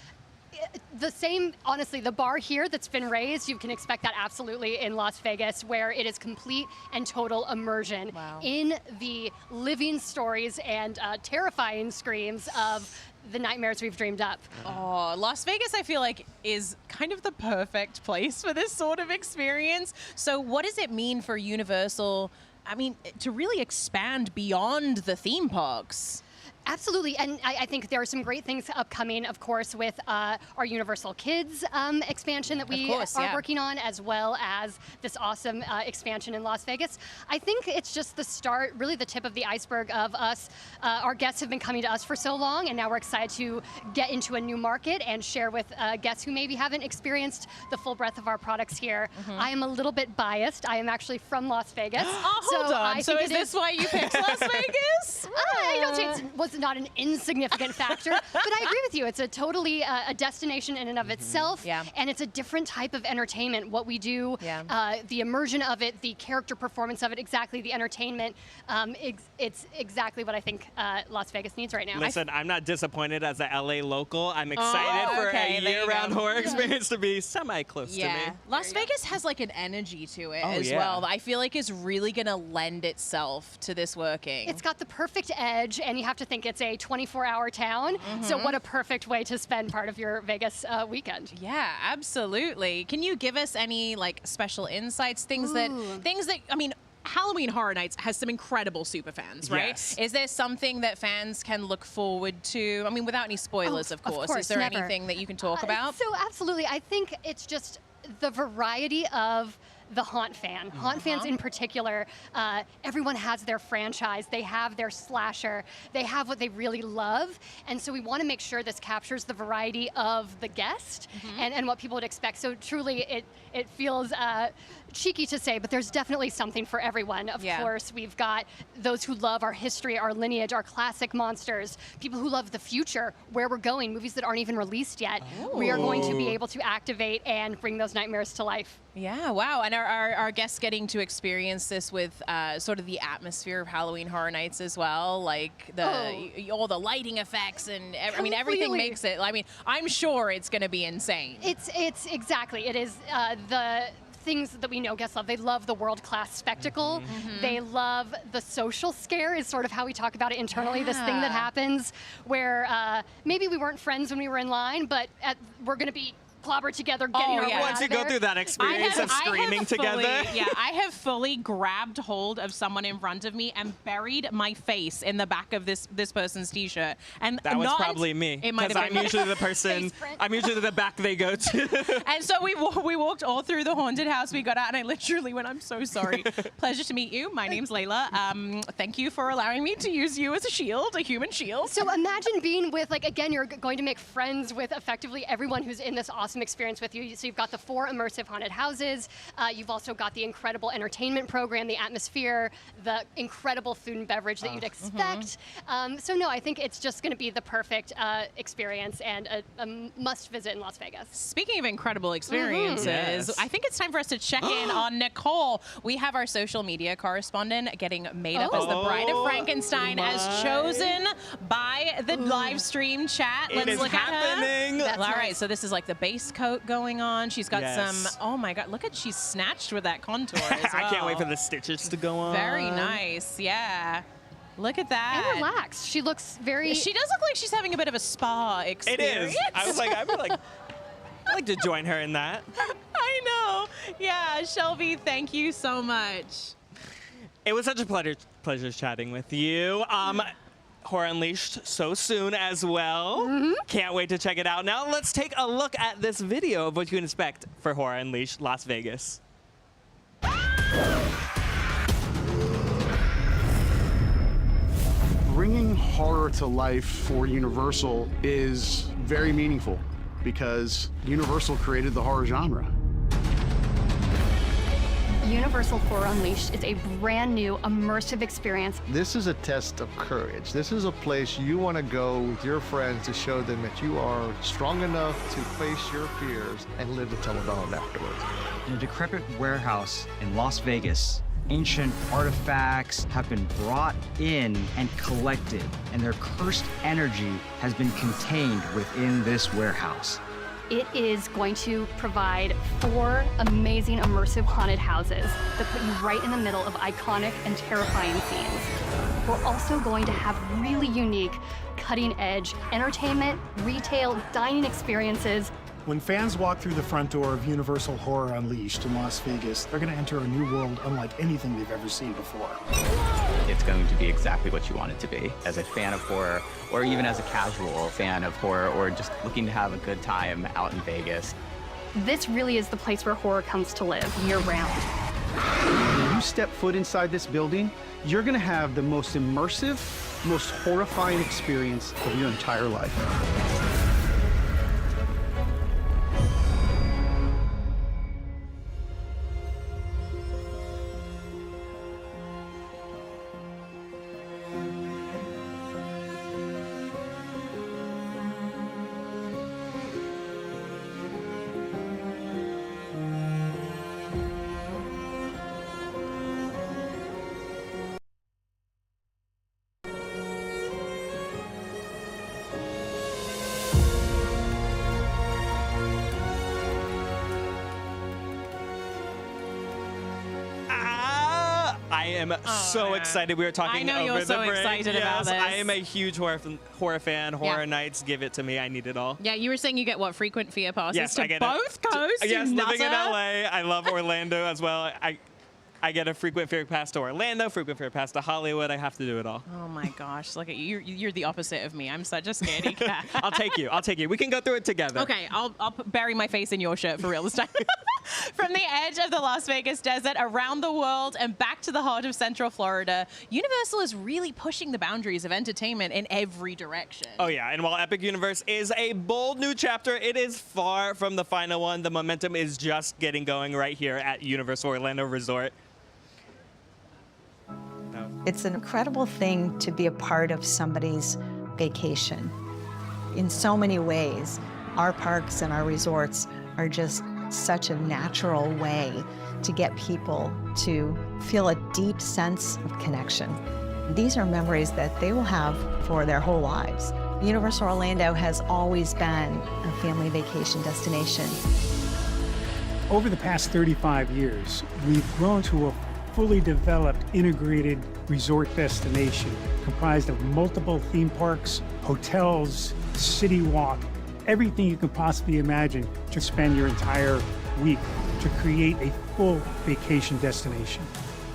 S7: The same, honestly, the bar here that's been raised, you can expect that absolutely in Las Vegas, where it is complete and total immersion in the living stories and terrifying screams of the nightmares we've dreamed up.
S11: Oh, Las Vegas, I feel like, is kind of the perfect place for this sort of experience. So what does it mean for Universal, I mean, to really expand beyond the theme parks?
S7: Absolutely, and I think there are some great things upcoming, of course, with our Universal Kids expansion that we are working on, as well as this awesome expansion in Las Vegas. I think it's just the start, really the tip of the iceberg of us. Our guests have been coming to us for so long, and now we're excited to get into a new market and share with guests who maybe haven't experienced the full breadth of our products here. I am a little bit biased. I am actually from Las Vegas.
S11: Hold on. So is this why you picked Las Vegas?
S7: I don't say it was not an insignificant factor, but I agree with you. It's a totally a destination in and of itself, and it's a different type of entertainment. What we do, the immersion of it, the character performance of it, exactly the entertainment. It's exactly what I think Las Vegas needs right now.
S12: Listen, I'm not disappointed as a LA local. I'm excited for a year-round horror experience to be semi-close to me.
S11: Las Vegas has like an energy to it as well that I feel like is really going to lend itself to this working.
S7: It's got the perfect edge, and you have to think it's a 24-hour town, so what a perfect way to spend part of your Vegas weekend.
S11: Yeah, absolutely. Can you give us any like special insights, things that, I mean, Halloween Horror Nights has some incredible super fans, right?
S12: Yes.
S11: Is there something that fans can look forward to? I mean, without any spoilers, of course. Is there anything that you can talk about?
S7: So absolutely. I think it's just the variety of the haunt fan. Haunt fans in particular, everyone has their franchise, they have their slasher, they have what they really love, and so we want to make sure this captures the variety of the guest and what people would expect. So truly it feels cheeky to say, but there's definitely something for everyone. Of course, we've got those who love our history, our lineage, our classic monsters, people who love the future, where we're going, movies that aren't even released yet. We are going to be able to activate and bring those nightmares to life.
S11: Yeah, wow. And our guests getting to experience this with sort of the atmosphere of Halloween Horror Nights as well, like all the lighting effects and I mean, everything makes it, I mean, I'm sure it's going to be insane.
S7: It's exactly, it is the things that we know guests love. They love the world-class spectacle. They love the social scare is sort of how we talk about it internally, this thing that happens where maybe we weren't friends when we were in line, but we're going to be clobbered together, getting our way
S12: Once you go through that experience of screaming together.
S11: I have fully grabbed hold of someone in front of me and buried my face in the back of this person's t-shirt. And
S12: that was probably me, because I'm usually the person, I'm usually the back they go to.
S11: And so we walked all through the haunted house. We got out and I literally went, I'm so sorry. Pleasure to meet you. My name's Layla. Thank you for allowing me to use you as a shield, a human shield.
S7: So imagine being with, like, again, you're going to make friends with effectively everyone who's in this awesome some experience with you. So you've got the 4 immersive haunted houses. You've also got the incredible entertainment program, the atmosphere, the incredible food and beverage that you'd expect. So no, I think it's just going to be the perfect experience and a must visit in Las Vegas.
S11: Speaking of incredible experiences,
S12: Yes.
S11: I think it's time for us to check in on Nicole. We have our social media correspondent getting made up as the Bride of Frankenstein as chosen by the live stream chat.
S12: It
S11: Let's
S12: is
S11: look
S12: happening.
S11: at her. All right, so this is like the base coat going on. She's got
S12: Yes.
S11: some, oh my God, look at, she's snatched with that contour as well.
S12: I can't wait for the stitches to go on.
S11: Very nice, yeah. Look at that.
S7: And relaxed. She looks very...
S11: She does look like she's having a bit of a spa
S12: It
S11: experience.
S12: is. I was like, I'd like to join her in that.
S11: I know. Yeah, Shelby, thank you so much.
S12: It was such a pleasure chatting with you. Horror Unleashed so soon as well. Can't wait to check it out. Now let's take a look at this video of what you can expect for Horror Unleashed Las Vegas.
S18: Bringing horror to life for Universal is very meaningful because Universal created the horror genre.
S7: Universal Horror Unleashed is a brand new immersive experience.
S19: This is a test of courage. This is a place you want to go with your friends to show them that you are strong enough to face your fears and live to tell about it afterwards.
S20: In a decrepit warehouse in Las Vegas, ancient artifacts have been brought in and collected, and their cursed energy has been contained within this warehouse.
S7: It is going to provide 4 amazing immersive haunted houses that put you right in the middle of iconic and terrifying scenes. We're also going to have really unique, cutting-edge entertainment, retail, dining experiences.
S4: When fans walk through the front door of Universal Horror Unleashed in Las Vegas, they're going to enter a new world unlike anything they've ever seen before.
S21: It's going to be exactly what you want it to be. As a fan of horror, or even as a casual fan of horror, or just looking to have a good time out in Vegas.
S7: This really is the place where horror comes to live year-round.
S18: When you step foot inside this building, you're going to have the most immersive, most horrifying experience of your entire life.
S12: I am so excited. We were talking
S11: I know
S12: over
S11: you're so
S12: the break.
S11: excited
S12: Yes,
S11: about this.
S12: I am a huge horror fan. Horror nights, give it to me. I need it all.
S11: Yeah, you were saying you get what, frequent fear passes
S12: Yes,
S11: to
S12: I get
S11: both coasts?
S12: Yes,
S11: you
S12: living in
S11: nutter?
S12: LA, I love Orlando as well. I get a frequent fear pass to Orlando, frequent fear pass to Hollywood. I have to do it all.
S11: Oh my gosh, look at you. You're the opposite of me. I'm such a scaredy cat.
S12: I'll take you. I'll take you. We can go through it together.
S11: Okay, I'll bury my face in your shirt for real this time. From the edge of the Las Vegas desert, around the world, and back to the heart of Central Florida, Universal is really pushing the boundaries of entertainment in every direction.
S12: Oh yeah, and while Epic Universe is a bold new chapter, it is far from the final one. The momentum is just getting going right here at Universal Orlando Resort.
S25: It's an incredible thing to be a part of somebody's vacation. In so many ways, our parks and our resorts are just such a natural way to get people to feel a deep sense of connection. These are memories that they will have for their whole lives. Universal Orlando has always been a family vacation destination.
S26: Over the past 35 years, we've grown to a fully developed, integrated resort destination comprised of multiple theme parks, hotels, city walk, everything you can possibly imagine to spend your entire week to create a full vacation destination.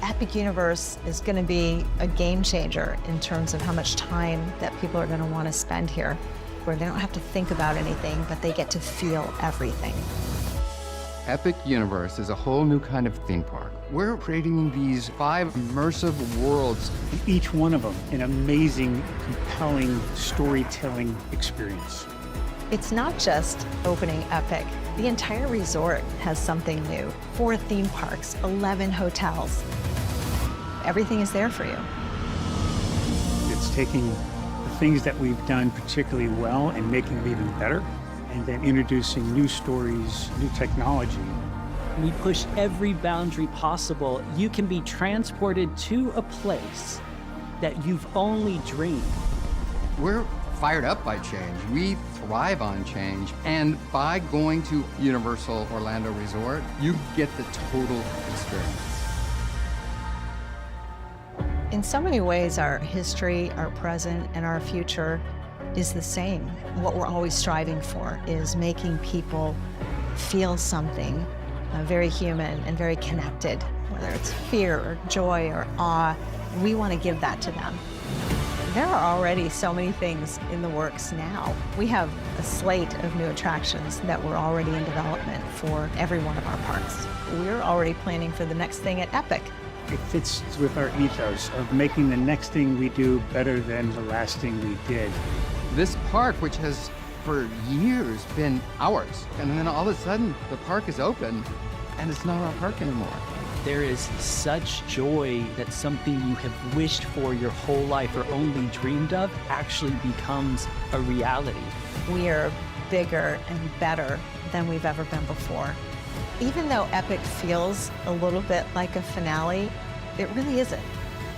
S25: Epic Universe is going to be a game changer in terms of how much time that people are going to want to spend here, where they don't have to think about anything, but they get to feel everything.
S27: Epic Universe is a whole new kind of theme park. We're creating these 5 immersive worlds.
S26: And each one of them an amazing, compelling storytelling experience.
S25: It's not just opening Epic. The entire resort has something new. 4 theme parks, 11 hotels. Everything is there for you.
S26: It's taking the things that we've done particularly well and making them even better, and then introducing new stories, new technology.
S1: We push every boundary possible. You can be transported to a place that you've only dreamed.
S27: We're fired up by change. We thrive on change. And by going to Universal Orlando Resort, you get the total experience.
S25: In so many ways, our history, our present, and our future is the same. What we're always striving for is making people feel something very human and very connected, whether it's fear or joy or awe. We want to give that to them. There are already so many things in the works now. We have a slate of new attractions that were already in development for every one of our parks. We're already planning for the next thing at Epic.
S26: It fits with our ethos of making the next thing we do better than the last thing we did.
S27: This park, which has for years been ours, and then all of a sudden the park is open and it's not our park anymore.
S1: There is such joy that something you have wished for your whole life or only dreamed of actually becomes a reality.
S25: We are bigger and better than we've ever been before. Even though Epic feels a little bit like a finale, it really isn't.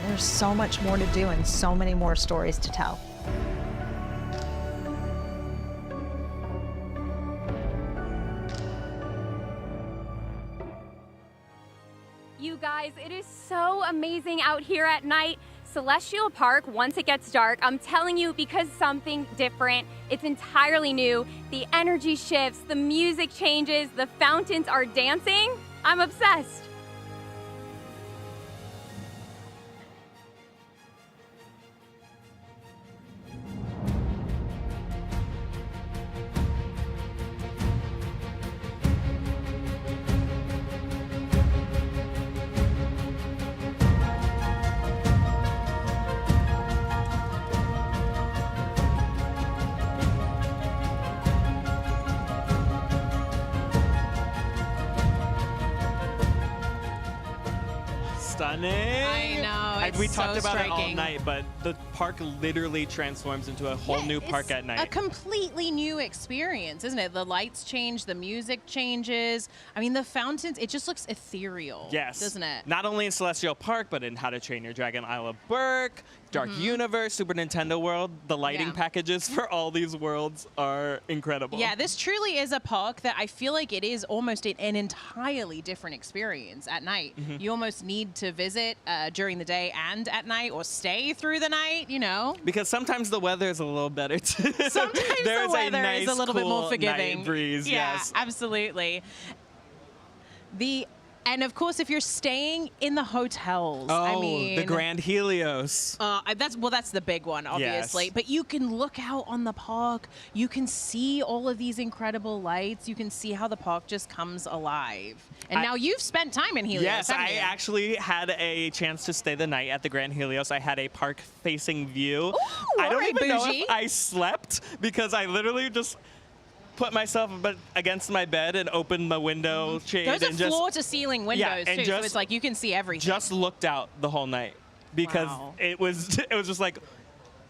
S25: There's so much more to do and so many more stories to tell.
S5: You guys, it is so amazing out here at night. Celestial Park, once it gets dark, I'm telling you, because something different. It's entirely new. The energy shifts, the music changes, the fountains are dancing. I'm obsessed.
S12: Stunning.
S11: I know, it's
S12: We
S11: so
S12: talked about it all
S11: striking.
S12: night, but the park literally transforms into a whole new park at night.
S11: A completely new experience, isn't it? The lights change, the music changes. I mean, the fountains, it just looks ethereal.
S12: Yes.
S11: Doesn't it?
S12: Not only in Celestial Park, but in How to Train Your Dragon Isle of Berk, Dark Universe, Super Nintendo World. The lighting
S11: Yeah.
S12: packages for all these worlds are incredible.
S11: Yeah, this truly is a park that I feel like it is almost an entirely different experience at night. You almost need to visit during the day and at night, or stay through the night, you know?
S12: Because sometimes the weather is a little better too.
S11: Sometimes
S12: There's
S11: the weather
S12: a nice,
S11: is a little bit more
S12: cool
S11: forgiving.
S12: night breeze,
S11: Yeah,
S12: yes.
S11: absolutely. And of course, if you're staying in the hotels, I mean,
S12: the Grand Helios.
S11: that's the big one, obviously.
S12: Yes.
S11: But you can look out on the park. You can see all of these incredible lights. You can see how the park just comes alive. And now you've spent time in Helios.
S12: Yes,
S11: haven't
S12: I
S11: you?
S12: actually had a chance to stay the night at the Grand Helios. I had a park-facing view.
S11: Ooh,
S12: I don't
S11: alright,
S12: even know
S11: bougie.
S12: if I slept because I literally just put myself against my bed and opened my window shade
S11: Those are
S12: and just
S11: floor-to-ceiling windows
S12: and
S11: too, so
S12: just-
S11: it's like you can see everything.
S12: just looked out the whole night because
S11: Wow.
S12: it was just like,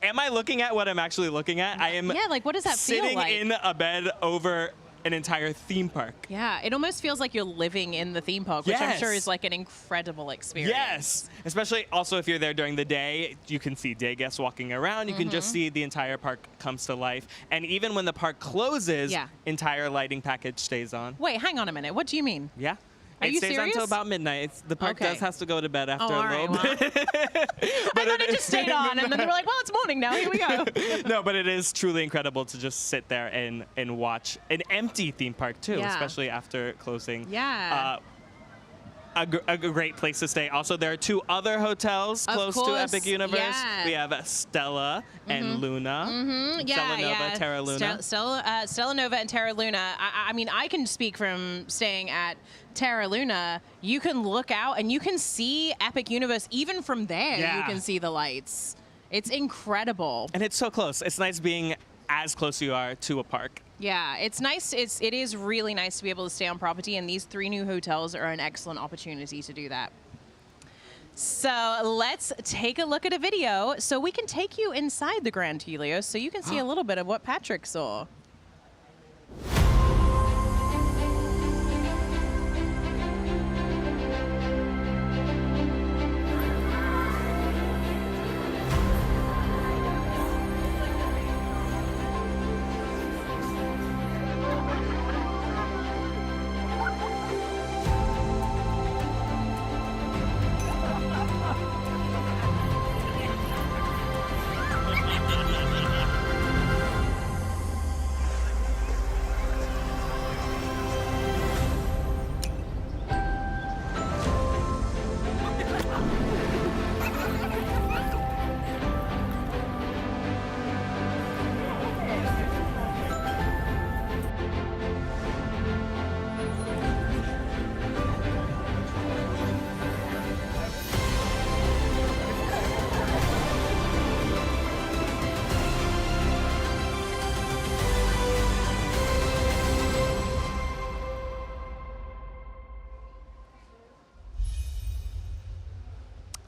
S12: am I looking at what I'm actually looking at? I am
S11: Yeah, like, what does that feel
S12: sitting
S11: like?
S12: in a bed over an entire theme park.
S11: Yeah, it almost feels like you're living in the theme park, which I'm sure
S12: Yes.
S11: is like an incredible experience.
S12: Yes, especially also if you're there during the day, you can see day guests walking around. You can just see the entire park comes to life. And even when the park closes,
S11: Yeah.
S12: entire lighting package stays on.
S11: Wait, hang on a minute. What do you mean?
S12: Yeah.
S11: Are
S12: it
S11: you
S12: stays
S11: serious?
S12: until about midnight. The park
S11: Okay.
S12: does has to go to bed after
S11: all
S12: a
S11: right,
S12: little bit.
S11: I thought it just stayed on, and then they were like, well, it's morning now. Here we go.
S12: No, but it is truly incredible to just sit there and watch an empty theme park too,
S11: Yeah.
S12: especially after closing.
S11: Yeah.
S12: A great place to stay. Also, there are 2 other hotels
S11: Of
S12: close to
S11: course,
S12: Epic Universe.
S11: yeah.
S12: We have Stella and Luna.
S11: Yeah,
S12: Stella Nova,
S11: yeah.
S12: Terra Luna.
S11: Stella Nova and Terra Luna. I mean, I can speak from staying at Terra Luna. You can look out and you can see Epic Universe even from there. You
S12: Yeah.
S11: can see the lights. It's incredible.
S12: And it's so close. It's nice being as close you are to a park
S11: Yeah, it's nice. It is really nice to be able to stay on property, and these 3 new hotels are an excellent opportunity to do that. So let's take a look at a video so we can take you inside the Grand Helios so you can see a little bit of what Patrick saw.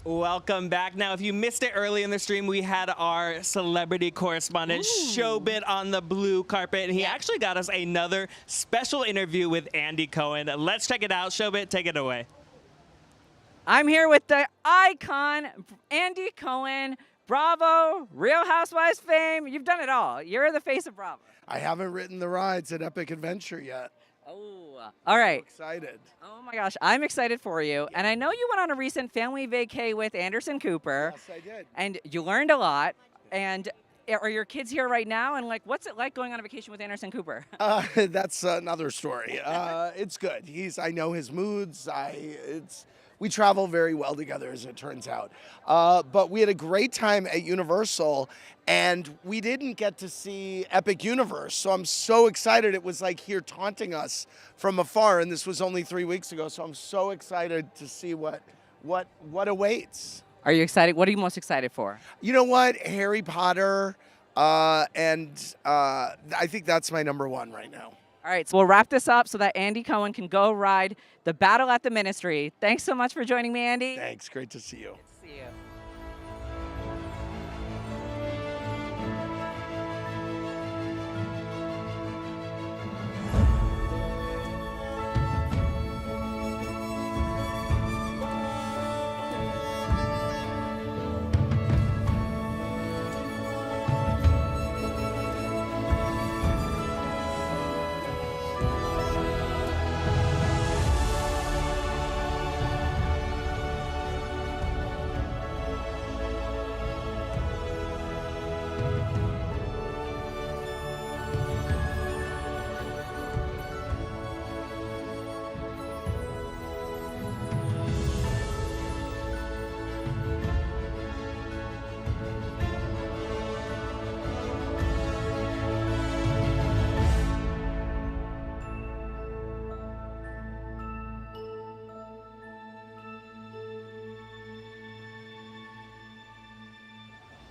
S12: Welcome back. Now, if you missed it early in the stream, we had our celebrity correspondent, Showbit, on the blue carpet. And he actually got us another special interview with Andy Cohen. Let's check it out. Showbit, take it away.
S13: I'm here with the icon, Andy Cohen. Bravo, Real Housewives fame. You've done it all. You're the face of Bravo.
S2: I haven't written the rides at Epic Adventure yet.
S13: Oh, all right.
S2: I'm excited.
S13: Oh my gosh, I'm excited for you. And I know you went on a recent family vacay with Anderson Cooper.
S2: Yes, I did.
S13: And you learned a lot. And are your kids here right now? And like, what's it like going on a vacation with Anderson Cooper?
S2: That's another story. It's good. I know his moods. We travel very well together, as it turns out. But we had a great time at Universal, and we didn't get to see Epic Universe. So I'm so excited. It was like here taunting us from afar, and this was only 3 weeks ago. So I'm so excited to see what awaits.
S13: Are you excited? What are you most excited for?
S2: You know what? Harry Potter, and I think that's my #1 right now.
S13: All right, so we'll wrap this up so that Andy Cohen can go ride the Battle at the Ministry. Thanks so much for joining me, Andy.
S2: Thanks. Great to see you.
S13: Good to see you.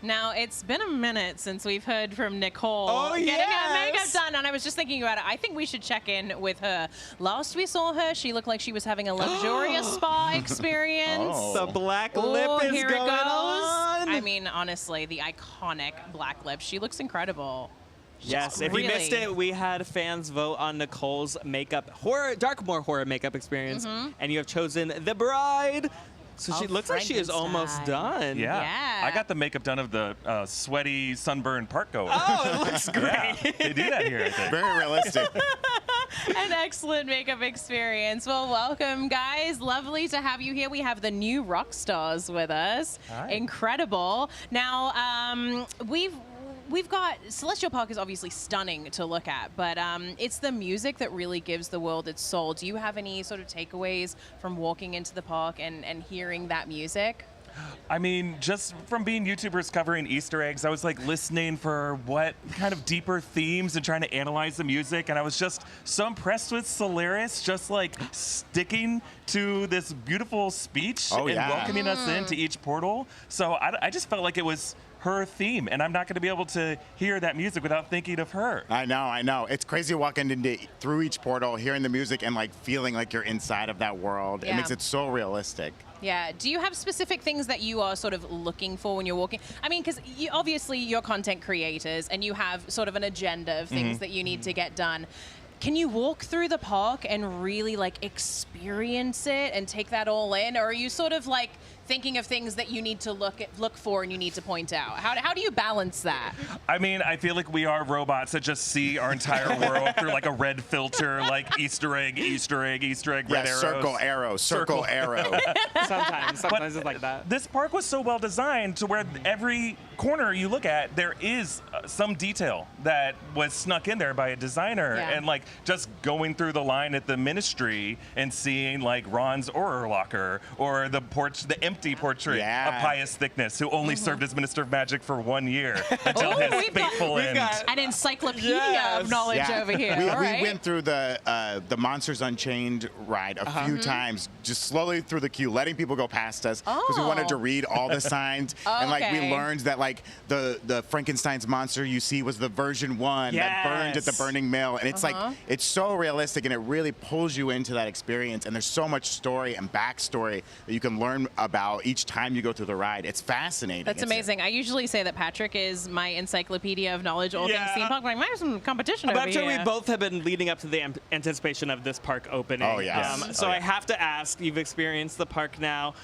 S13: Now, it's been a minute since we've heard from Nicole getting her makeup done, and I was just thinking about it. I think we should check in with her. Last we saw her, she looked like she was having a luxurious spa experience.
S12: The black lip is
S11: here
S12: going
S11: it goes.
S12: on.
S11: I mean, honestly, the iconic black lip. She looks incredible.
S12: Yes, if you missed it, we had fans vote on Nicole's makeup, Darkmoor horror makeup experience, and you have chosen The Bride. So she looks like she is almost done.
S3: Yeah. I got the makeup done of the sweaty, sunburned park goer.
S12: Oh, it looks great.
S3: Yeah, they do that here, I think.
S6: Very realistic.
S11: An excellent makeup experience. Well, welcome, guys. Lovely to have you here. We have the new rock stars with us.
S3: Hi.
S11: Incredible. Now, we've got Celestial Park is obviously stunning to look at, but it's the music that really gives the world its soul. Do you have any sort of takeaways from walking into the park and hearing that music?
S3: I mean, just from being YouTubers covering Easter eggs, I was like listening for what kind of deeper themes and trying to analyze the music. And I was just so impressed with Solaris, just like sticking to this beautiful speech and welcoming us into each portal. So I just felt like it was her theme, and I'm not going to be able to hear that music without thinking of her.
S6: I know. It's crazy walking through each portal, hearing the music, and like feeling like you're inside of that world.
S11: Yeah.
S6: It makes it so realistic.
S11: Yeah. Do you have specific things that you are sort of looking for when you're walking? I mean, because obviously you're content creators and you have sort of an agenda of things that you need to get done. Can you walk through the park and really like experience it and take that all in, or are you sort of like thinking of things that you need to look for and you need to point out? How do you balance that?
S3: I mean, I feel like we are robots that just see our entire world through like a red filter, like Easter egg, red arrows.
S6: Circle arrow.
S12: Sometimes it's like that.
S3: This park was so well designed to where every corner you look at, there is some detail that was snuck in there by a designer.
S11: Yeah.
S3: And like just going through the line at the Ministry and seeing like Ron's Auror locker or the empty portrait of Pius Thickness, who only served as Minister of Magic for 1 year until his fateful end.
S11: An encyclopedia of knowledge over here.
S6: We,
S11: All right.
S6: we went through the Monsters Unchained ride a few times, just slowly through the queue, letting people go past us because we wanted to read all the signs. And like we learned that like the Frankenstein's monster you see was the version 1 that burned at the burning mill, and it's like it's so realistic and it really pulls you into that experience. And there's so much story and backstory that you can learn about each time you go through the ride. It's fascinating.
S11: That's amazing. I usually say that Patrick is my encyclopedia of knowledge, all things theme park. Like, there's some competition over
S12: I'm sure
S11: here.
S12: we both have been leading up to the anticipation of this park opening.
S6: Oh, yes.
S12: So I have to ask, you've experienced the park now.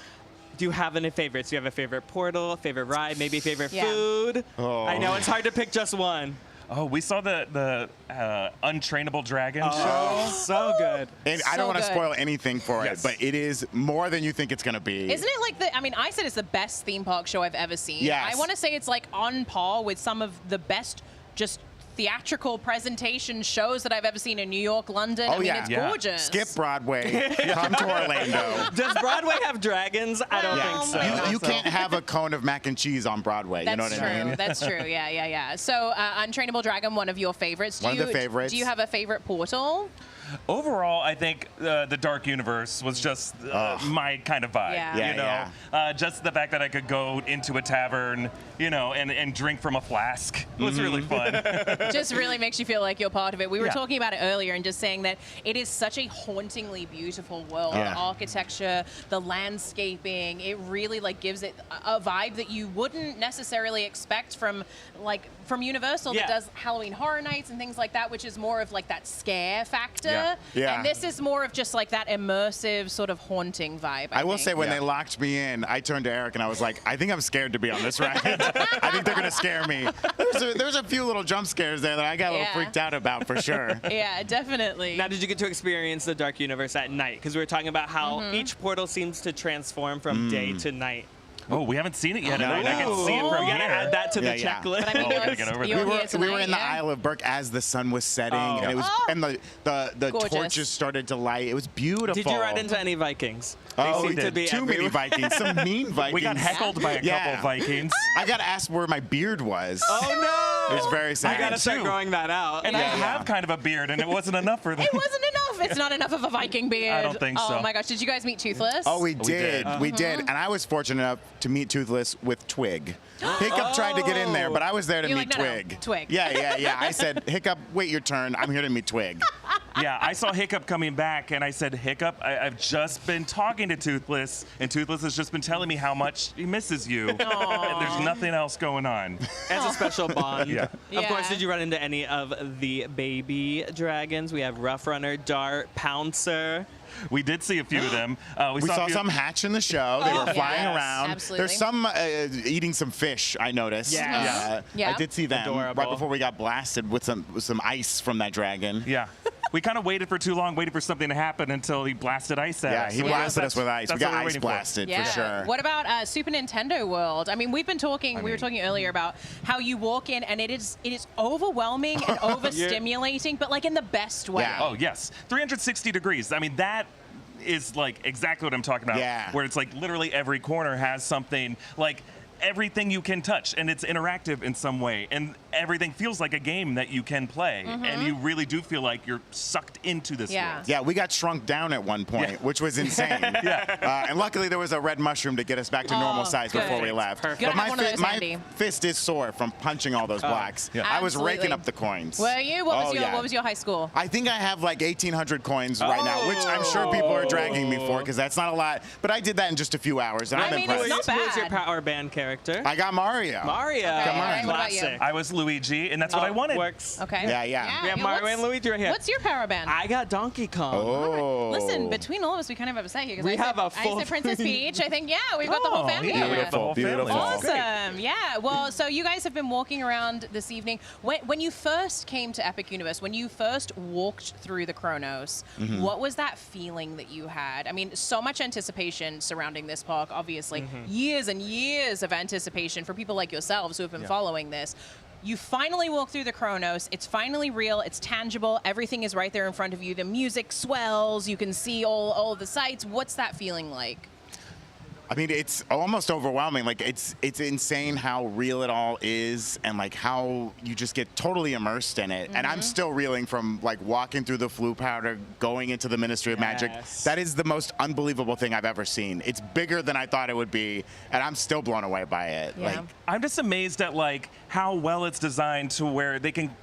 S12: Do you have any favorites? Do you have a favorite portal, favorite ride, maybe favorite food?
S6: Oh.
S12: I know it's hard to pick just one.
S3: Oh, we saw the Untrainable Dragon show.
S12: Oh, so good.
S6: And I don't want to spoil anything for it, but it is more than you think it's going to be.
S11: Isn't it like I said it's the best theme park show I've ever seen.
S6: Yes.
S11: I want to say it's like on par with some of the best just theatrical presentation shows that I've ever seen in New York, London.
S6: Oh,
S11: I mean, it's gorgeous.
S6: Skip Broadway. Come to Orlando.
S12: Does Broadway have dragons? I don't think so.
S6: You can't have a cone of mac and cheese on Broadway.
S11: That's
S6: you know what
S11: true.
S6: I mean?
S11: That's true. Yeah. So, Untrainable Dragon, one of your favorites.
S6: One of the favorites.
S11: Do you have a favorite portal?
S3: Overall, I think the Dark Universe was just my kind of vibe.
S11: Yeah.
S3: Just the fact that I could go into a tavern, and drink from a flask was really fun.
S11: Just really makes you feel like you're part of it. We were talking about it earlier and just saying that it is such a hauntingly beautiful world.
S6: Yeah.
S11: The architecture, the landscaping, it really gives it a vibe that you wouldn't necessarily expect from Universal that does Halloween Horror Nights and things like that, which is more of that scare factor.
S6: Yeah.
S11: And this is more of just that immersive sort of haunting vibe.
S6: I will say when they locked me in, I turned to Eric and I was like, I think I'm scared to be on this ride. I think they're going to scare me. There's a few little jump scares there that I got a little freaked out about for sure.
S11: Yeah, definitely.
S12: Now, did you get to experience the Dark Universe at night? Because we were talking about how each portal seems to transform from day to night.
S3: Oh, we haven't seen it yet. I can see it from
S12: we
S3: here.
S12: gotta add that to the checklist.
S11: But I mean,
S3: gotta get over there.
S6: We were in the Isle of Berk as the sun was setting, and it was and the
S11: Gorgeous.
S6: torches started to light. It was beautiful.
S12: Did you ride into any Vikings?
S6: Oh,
S12: They
S6: we
S12: seem to
S6: did.
S12: be
S6: Too many
S12: everywhere.
S6: Vikings. Some mean Vikings.
S3: We got heckled by a couple Vikings.
S6: I got asked where my beard was.
S12: Oh no!
S6: It was very sad.
S12: I gotta start growing that out.
S3: And I have kind of a beard, and it wasn't enough for them.
S11: It wasn't enough. It's not enough of a Viking beard.
S3: I don't think so.
S11: Oh my gosh, did you guys meet Toothless?
S6: Oh, we did. We did. And I was fortunate enough to meet Toothless with Twig. Hiccup tried to get in there, but I was there to
S11: You're
S6: meet
S11: like, no, no,
S6: Twig.
S11: Twig.
S6: Yeah. I said, Hiccup, wait your turn. I'm here to meet Twig.
S3: Yeah, I saw Hiccup coming back, and I said, Hiccup, I've just been talking to Toothless, and Toothless has just been telling me how much he misses you. And there's nothing else going on.
S12: As a special bond.
S3: Yeah.
S12: Of course, did you run into any of the baby dragons? We have Rough Runner, Dart, Pouncer.
S3: We did see a few of them.
S6: We saw some hatch in the show. They were flying around.
S11: Absolutely.
S6: There's some eating some fish, I noticed.
S12: Yeah.
S11: Yeah.
S6: I did see them
S12: Adorable.
S6: right before we got blasted with some ice from that dragon.
S3: Yeah. We kind of waited for too long, waited for something to happen until he blasted ice at us.
S6: Yeah, he blasted us with ice. We
S3: That's what
S6: got
S3: we're
S6: ice
S3: waiting for.
S6: blasted
S11: Yeah.
S6: for sure.
S11: What about Super Nintendo World? I mean, we were talking earlier about how you walk in and it is overwhelming and overstimulating, but in the best way.
S6: Yeah.
S3: Oh, yes. 360 degrees. I mean, that is exactly what I'm talking about.
S6: Yeah.
S3: Where it's literally every corner has something, everything you can touch, and it's interactive in some way. And everything feels like a game that you can play, and you really do feel like you're sucked into this world.
S6: Yeah, we got shrunk down at one point, which was insane. And luckily there was a red mushroom to get us back to normal size before we left.
S11: Perfect.
S6: But my fist is sore from punching all those blocks. I was raking up the coins.
S11: Were you? What was your high score?
S6: I think I have like 1,800 coins right now, which I'm sure people are dragging me for because that's not a lot. But I did that in just a few hours, and I'm impressed.
S12: It's not bad. Who's your power band character?
S6: I got Mario.
S12: Mario.
S11: Okay. What about you?
S3: I was Luigi, and that's what I wanted.
S12: Works.
S11: Okay.
S6: Yeah.
S12: We have Mario and Luigi right here.
S11: What's your power band?
S12: I got Donkey Kong.
S6: Oh.
S11: Listen, between all of us, we kind of have a say here.
S12: We have a
S11: I
S12: full
S11: said Princess Peach. I think, we've got the whole family here.
S6: Beautiful.
S11: Awesome. Yeah. Well, so you guys have been walking around this evening. When you first came to Epic Universe, when you first walked through the Chronos, what was that feeling that you had? I mean, so much anticipation surrounding this park, obviously. Years and years of anticipation for people like yourselves who have been following this. You finally walk through the Chronos. It's finally real. It's tangible. Everything is right there in front of you. The music swells. You can see all the sights. What's that feeling like?
S6: I mean, it's almost overwhelming. Like, it's insane how real it all is, and like how you just get totally immersed in it. And I'm still reeling from like walking through the Floo Powder, going into the Ministry of Magic. That is the most unbelievable thing I've ever seen. It's bigger than I thought it would be, and I'm still blown away by it.
S11: Yeah.
S6: Like,
S3: I'm just amazed at like how well it's designed to where they can.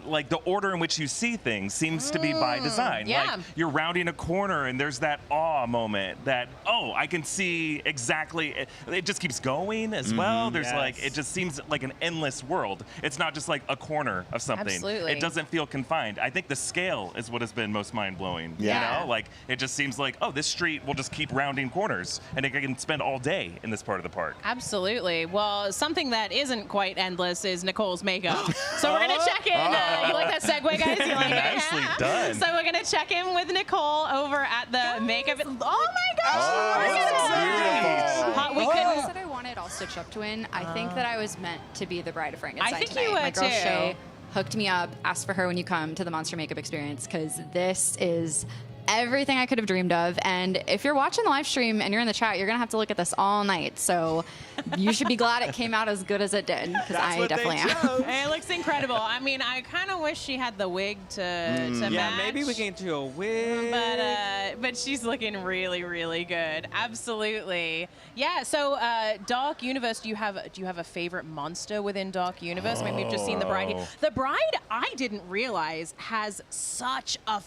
S3: Like the order in which you see things seems to be by design.
S11: Yeah.
S3: Like you're rounding a corner and there's that awe moment that, oh, I can see exactly. It just keeps going as well. There's like, it just seems like an endless world. It's not just like a corner of something.
S11: Absolutely.
S3: It doesn't feel confined. I think the scale is what has been most mind blowing.
S6: Yeah.
S3: You know, like it just seems like, oh, this street will just keep rounding corners and I can spend all day in this part of the park.
S11: Absolutely. Well, something that isn't quite endless is Nicole's makeup. So we're going to check in. You like that segue, guys? You like it?
S3: Nicely done.
S11: So we're going to check in with Nicole over at the makeup. Oh, my gosh. We
S8: I
S11: couldn't.
S8: said I wanted all Stitch Up to win. I think that I was meant to be the Bride of Frankenstein
S11: I think
S8: tonight.
S11: you were
S8: My girl
S11: too.
S8: Shay hooked me up, asked for her when you come to the Monster Makeup Experience, because this is everything I could have dreamed of. And if you're watching the live stream and you're in the chat, you're going to have to look at this all night. So you should be glad it came out as good as it did, because I definitely am.
S11: It looks incredible. I mean, I kind of wish she had the wig to match.
S12: Yeah, maybe we can do a wig.
S11: But she's looking really, really good. Absolutely. Yeah. So, Dark Universe. Do you have a favorite monster within Dark Universe? I mean, we've just seen the Bride. Here. The Bride, I didn't realize has such a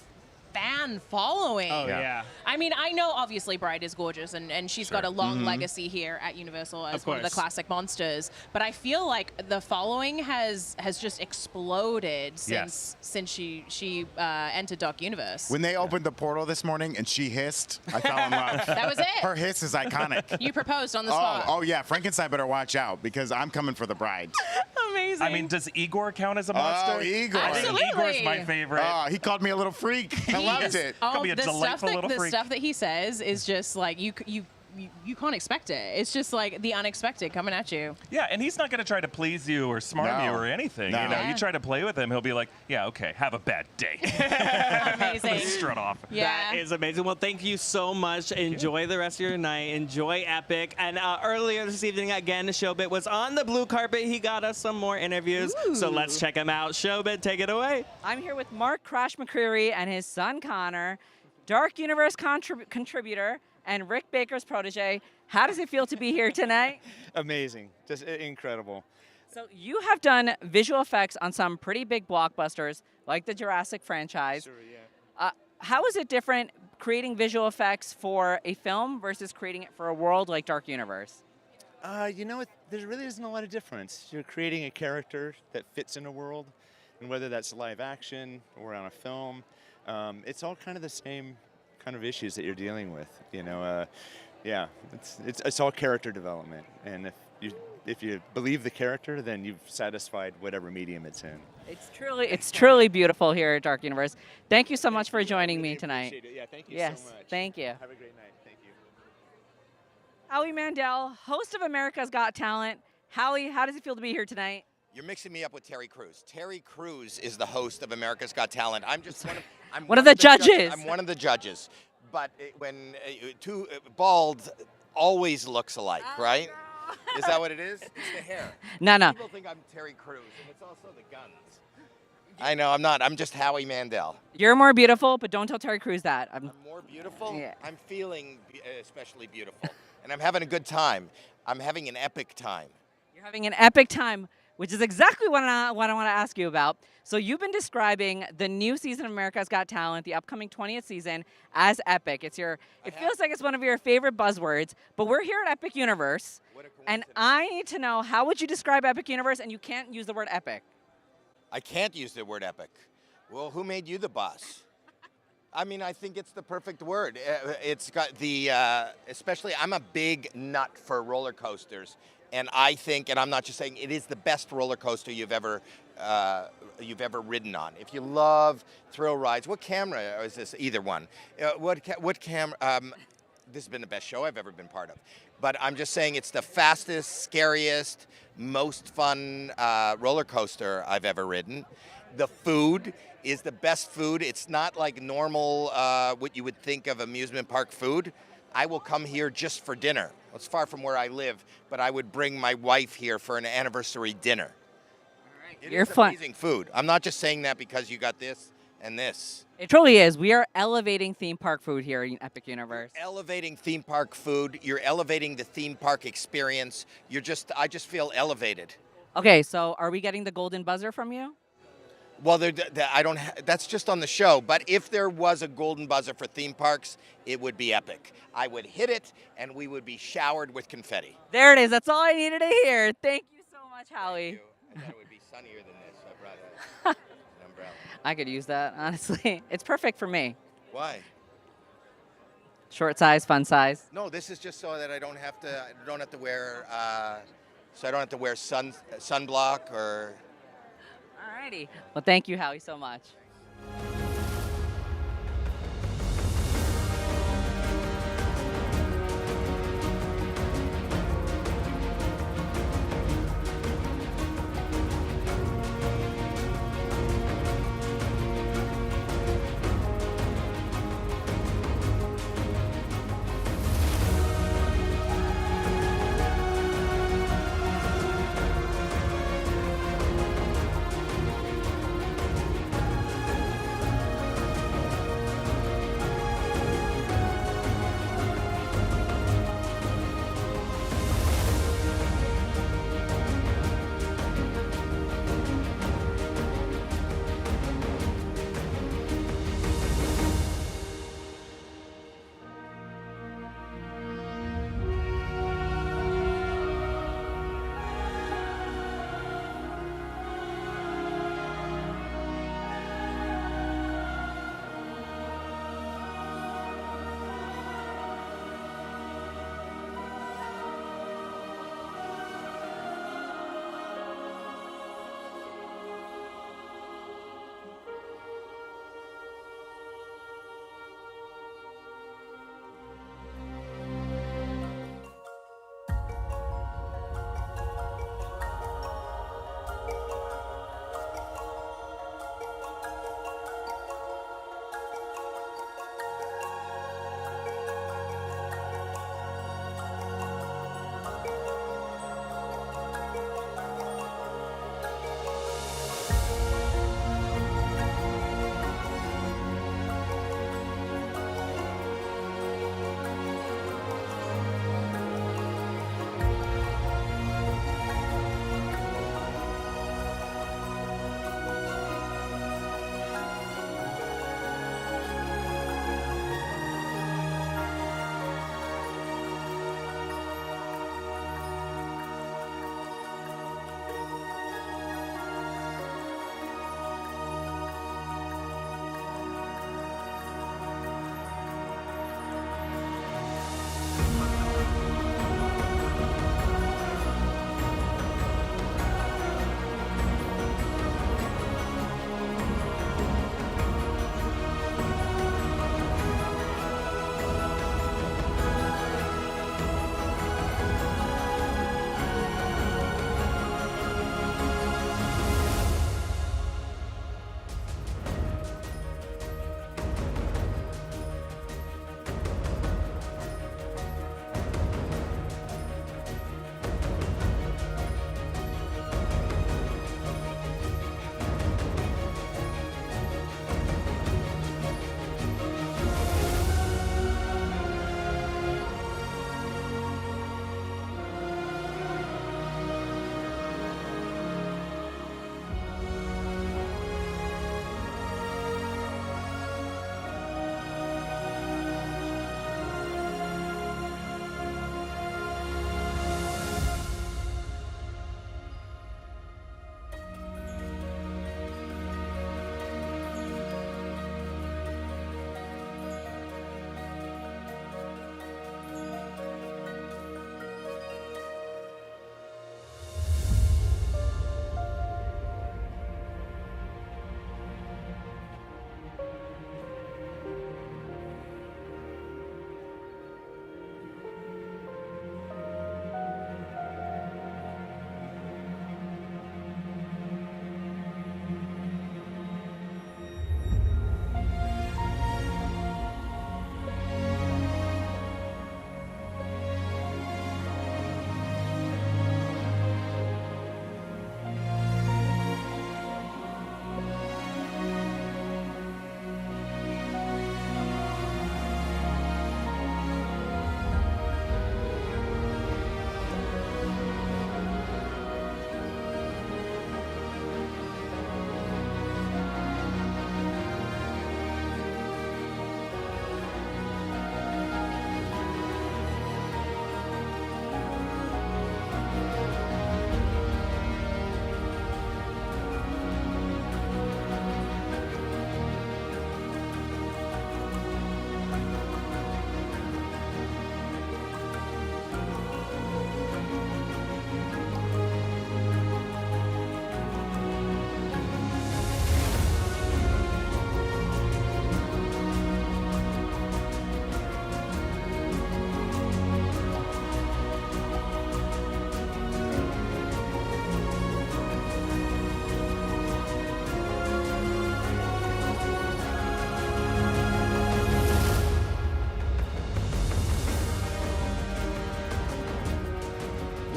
S11: fan following.
S12: Oh, yeah.
S11: I mean, I know obviously Bride is gorgeous and she's got a long legacy here at Universal as one of the classic monsters, but I feel like the following has just exploded since she entered Dark Universe.
S6: when they opened the portal this morning and she hissed, I fell in love.
S11: That was it.
S6: Her hiss is iconic.
S11: You proposed on the spot.
S6: Oh yeah, Frankenstein better watch out because I'm coming for the bride.
S11: Amazing.
S3: I mean, does Igor count as a monster?
S6: Oh, Igor.
S3: I think Igor's my favorite.
S6: Oh, he called me a little freak. I loved it.
S3: Could be a
S11: the
S3: delightful little
S11: the
S3: freak.
S11: stuff that he says is just like you can't expect it. It's just like the unexpected coming at you.
S3: Yeah, and he's not going to try to please you or smart you or anything.
S6: No.
S3: You know,
S11: Yeah.
S3: you try to play with him, he'll be like, "Yeah, okay, have a bad day."
S11: Amazing.
S3: Strut off.
S11: Yeah.
S12: That is amazing. Well, thank you so much. Enjoy the rest of your night. Enjoy Epic. And earlier this evening, again, Showbit was on the blue carpet. He got us some more interviews. So let's check him out. Showbit, take it away.
S13: I'm here with Mark Crash McCreary and his son Connor, Dark Universe contributor and Rick Baker's protege. How does it feel to be here tonight?
S9: Amazing, just incredible.
S13: So you have done visual effects on some pretty big blockbusters like the Jurassic franchise.
S9: Sure, yeah.
S13: How is it different creating visual effects for a film versus creating it for a world like Dark Universe?
S9: You know, there really isn't a lot of difference. You're creating a character that fits in a world, and whether that's live action or on a film, it's all kind of the same kind of issues that you're dealing with. You know, yeah, it's all character development, and if you believe the character, then you've satisfied whatever medium it's in.
S13: It's truly beautiful here at Dark Universe. Thank you so much for joining me tonight.
S9: Appreciate it. Yeah, thank you
S13: yes,
S9: so much.
S13: Thank you.
S9: Have a great night. Thank you.
S13: Howie Mandel, host of America's Got Talent. Howie, how does it feel to be here tonight?
S10: You're mixing me up with Terry Crews. Terry Crews is the host of America's Got Talent. I'm just
S13: one of the judges.
S10: I'm one of the judges. But when bald always looks alike, right? Is that what it is? It's the hair.
S13: No.
S10: People think I'm Terry Crews, and it's also the guns. I know, I'm not. I'm just Howie Mandel.
S13: You're more beautiful, but don't tell Terry Crews that.
S10: I'm more beautiful?
S13: Yeah.
S10: I'm feeling especially beautiful. And I'm having a good time. I'm having an epic time.
S13: You're having an epic time, which is exactly what I want to ask you about. So you've been describing the new season of America's Got Talent, the upcoming 20th season, as epic. It feels like it's one of your favorite buzzwords, but we're here at Epic Universe, and I need to know, how would you describe Epic Universe? And you can't use the word epic.
S10: I can't use the word epic. Well, who made you the boss? I mean, I think it's the perfect word. It's got the, especially, I'm a big nut for roller coasters. And I think, and I'm not just saying, it is the best roller coaster you've ever ridden on. If you love thrill rides, what camera is this? Either one. What camera? This has been the best show I've ever been part of. But I'm just saying, it's the fastest, scariest, most fun roller coaster I've ever ridden. The food is the best food. It's not like normal, what you would think of amusement park food. I will come here just for dinner. It's far from where I live, but I would bring my wife here for an anniversary dinner. It is amazing food. I'm not just saying that because you got this and this.
S13: It truly is. We are elevating theme park food here in Epic Universe.
S10: Elevating theme park food. You're elevating the theme park experience. I just feel elevated.
S13: Okay, so are we getting the golden buzzer from you?
S10: Well, that's just on the show. But if there was a golden buzzer for theme parks, it would be epic. I would hit it, and we would be showered with confetti.
S13: There it is. That's all I needed to hear. Thank you so much, Howie.
S10: I thought it would be sunnier than this. I brought an umbrella.
S13: I could use that, honestly. It's perfect for me.
S10: Why?
S13: Short size, fun size.
S10: No, this is just so that I don't have to wear sunblock or.
S13: Alrighty. Well, thank you, Howie, so much.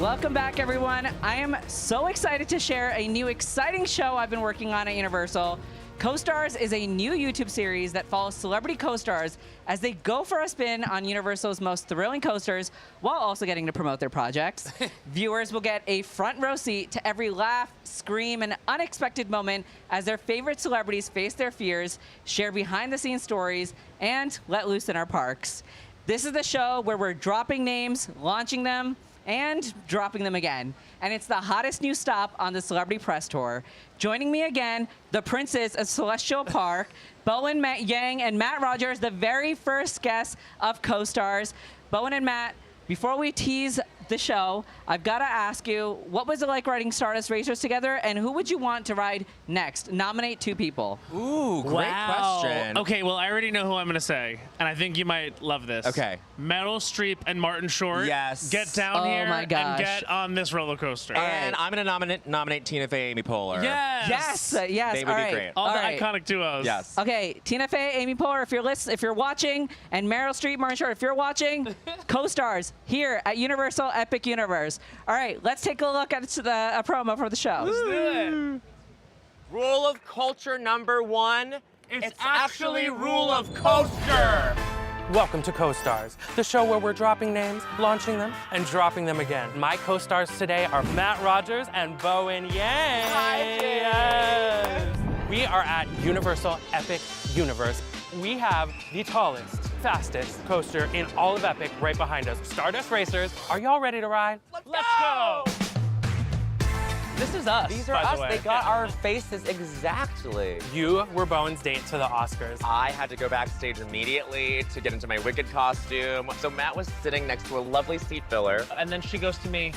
S13: Welcome back, everyone. I am so excited to share a new exciting show I've been working on at Universal. Co-Stars is a new YouTube series that follows celebrity co-stars as they go for a spin on Universal's most thrilling coasters while also getting to promote their projects. Viewers will get a front row seat to every laugh, scream, and unexpected moment as their favorite celebrities face their fears, share behind-the-scenes stories, and let loose in our parks. This is the show where we're dropping names, launching them, and dropping them again. And it's the hottest new stop on the Celebrity Press Tour. Joining me again, the princes of Celestial Park, Bowen Yang and Matt Rogers, the very first guests of Co-Stars. Bowen and Matt, before we tease the show, I've got to ask you, what was it like riding Stardust Racers together, and who would you want to ride next? Nominate 2 people.
S14: Ooh, great
S15: Wow.
S14: question.
S15: Okay, well, I already know who I'm going to say, and I think you might love this.
S14: Okay.
S15: Meryl Streep and Martin Short.
S14: Yes.
S15: Get down
S13: Oh
S15: here
S13: my gosh.
S15: and get on this roller coaster.
S14: And I'm going to nominate Tina Fey, Amy Poehler.
S15: Yes.
S13: Yes, yes.
S14: They would
S13: all
S14: be
S13: right.
S14: great.
S15: All the
S13: right.
S15: iconic duos.
S14: Yes.
S13: Okay, Tina Fey, Amy Poehler, if you're watching, and Meryl Streep, Martin Short, if you're watching, Co-Stars here at Universal Epic Universe. All right, let's take a look at a promo for the show.
S15: Let's do it.
S14: Rule of culture number 1.
S15: It's
S14: actually rule of coaster.
S16: Welcome to Co-Stars, the show where we're dropping names, launching them, and dropping them again. My co-stars today are Matt Rogers and Bowen Yang.
S14: Hi,
S16: Yes. We are at Universal Epic Universe. We have the tallest, fastest coaster in all of Epic right behind us. Stardust Racers, are y'all ready to ride?
S15: Let's go.
S16: This is us,
S14: These are
S16: by
S14: us.
S16: the way.
S14: They got our faces exactly.
S16: You were Bowen's date to the Oscars.
S14: I had to go backstage immediately to get into my Wicked costume. So Matt was sitting next to a lovely seat filler.
S16: And then she goes to me,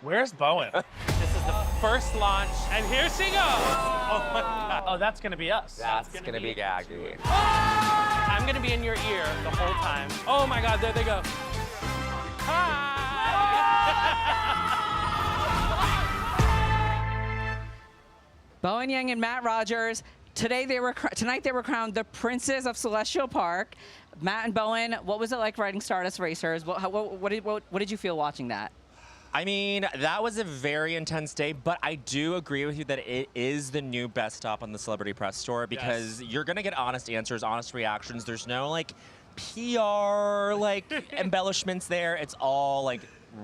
S16: where's Bowen? This is the first launch, and here she goes. Oh my God. Oh, that's gonna be us.
S14: That's gonna be gaggy.
S16: I'm gonna be in your ear the whole time. Oh my God, there they go. Hi.
S13: Bowen Yang and Matt Rogers. Tonight they were crowned the princes of Celestial Park. Matt and Bowen, what was it like riding Stardust Racers? What did you feel watching that?
S14: I mean, that was a very intense day, but I do agree with you that it is the new best stop on the Celebrity Press Tour because you're gonna get honest answers, honest reactions. There's no like PR embellishments there. It's all like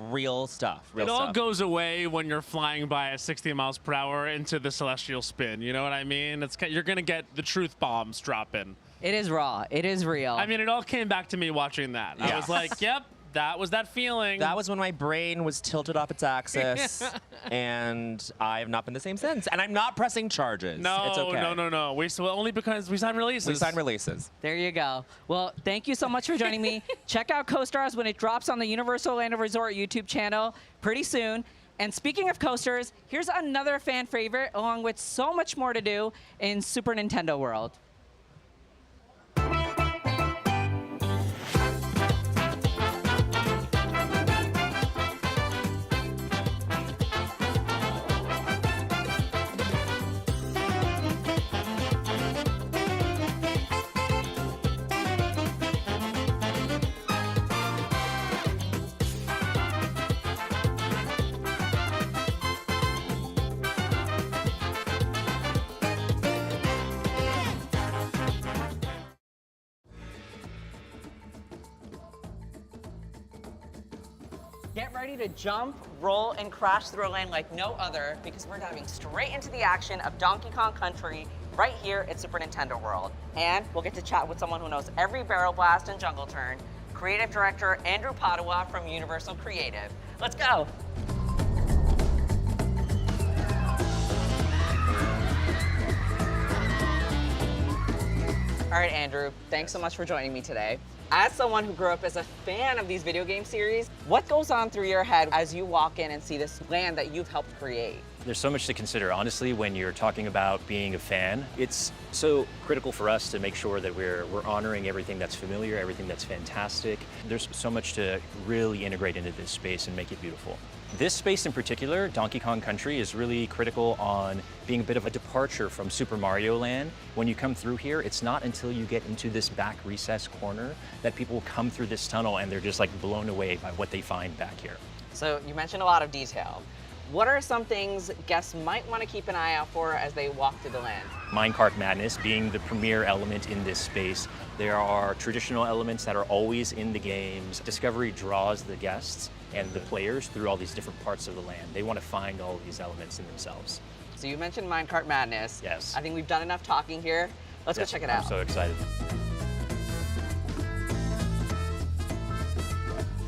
S14: real stuff.
S15: It all goes away when you're flying by at 60 miles per hour into the celestial spin. You know what I mean? You're gonna get the truth bombs dropping.
S13: It is raw. It is real.
S15: I mean, it all came back to me watching that. I was like, yep, that was that feeling.
S14: That was when my brain was tilted off its axis, and I have not been the same since. And I'm not pressing charges.
S15: No,
S14: it's okay.
S15: no. Only because we sign releases.
S14: We sign releases.
S13: There you go. Well, thank you so much for joining me. Check out Co-Stars when it drops on the Universal Orlando Resort YouTube channel pretty soon. And speaking of coasters, here's another fan favorite, along with so much more to do in Super Nintendo World. Get ready to jump, roll, and crash through a lane like no other because we're diving straight into the action of Donkey Kong Country right here at Super Nintendo World. And we'll get to chat with someone who knows every barrel blast and jungle turn, creative director Andrew Padua from Universal Creative. Let's go. All right, Andrew, thanks so much for joining me today. As someone who grew up as a fan of these video game series, what goes on through your head as you walk in and see this land that you've helped create?
S17: There's so much to consider, honestly, when you're talking about being a fan. It's so critical for us to make sure that we're honoring everything that's familiar, everything that's fantastic. There's so much to really integrate into this space and make it beautiful. This space in particular, Donkey Kong Country, is really critical on being a bit of a departure from Super Mario Land. When you come through here, it's not until you get into this back recess corner that people come through this tunnel and they're just like blown away by what they find back here.
S13: So you mentioned a lot of detail. What are some things guests might want to keep an eye out for as they walk through the land?
S17: Minecart Madness being the premier element in this space. There are traditional elements that are always in the games. Discovery draws the guests and the players through all these different parts of the land. They want to find all of these elements in themselves.
S13: So you mentioned Minecart Madness.
S17: Yes.
S13: I think we've done enough talking here. Let's go check it out.
S17: I'm so excited.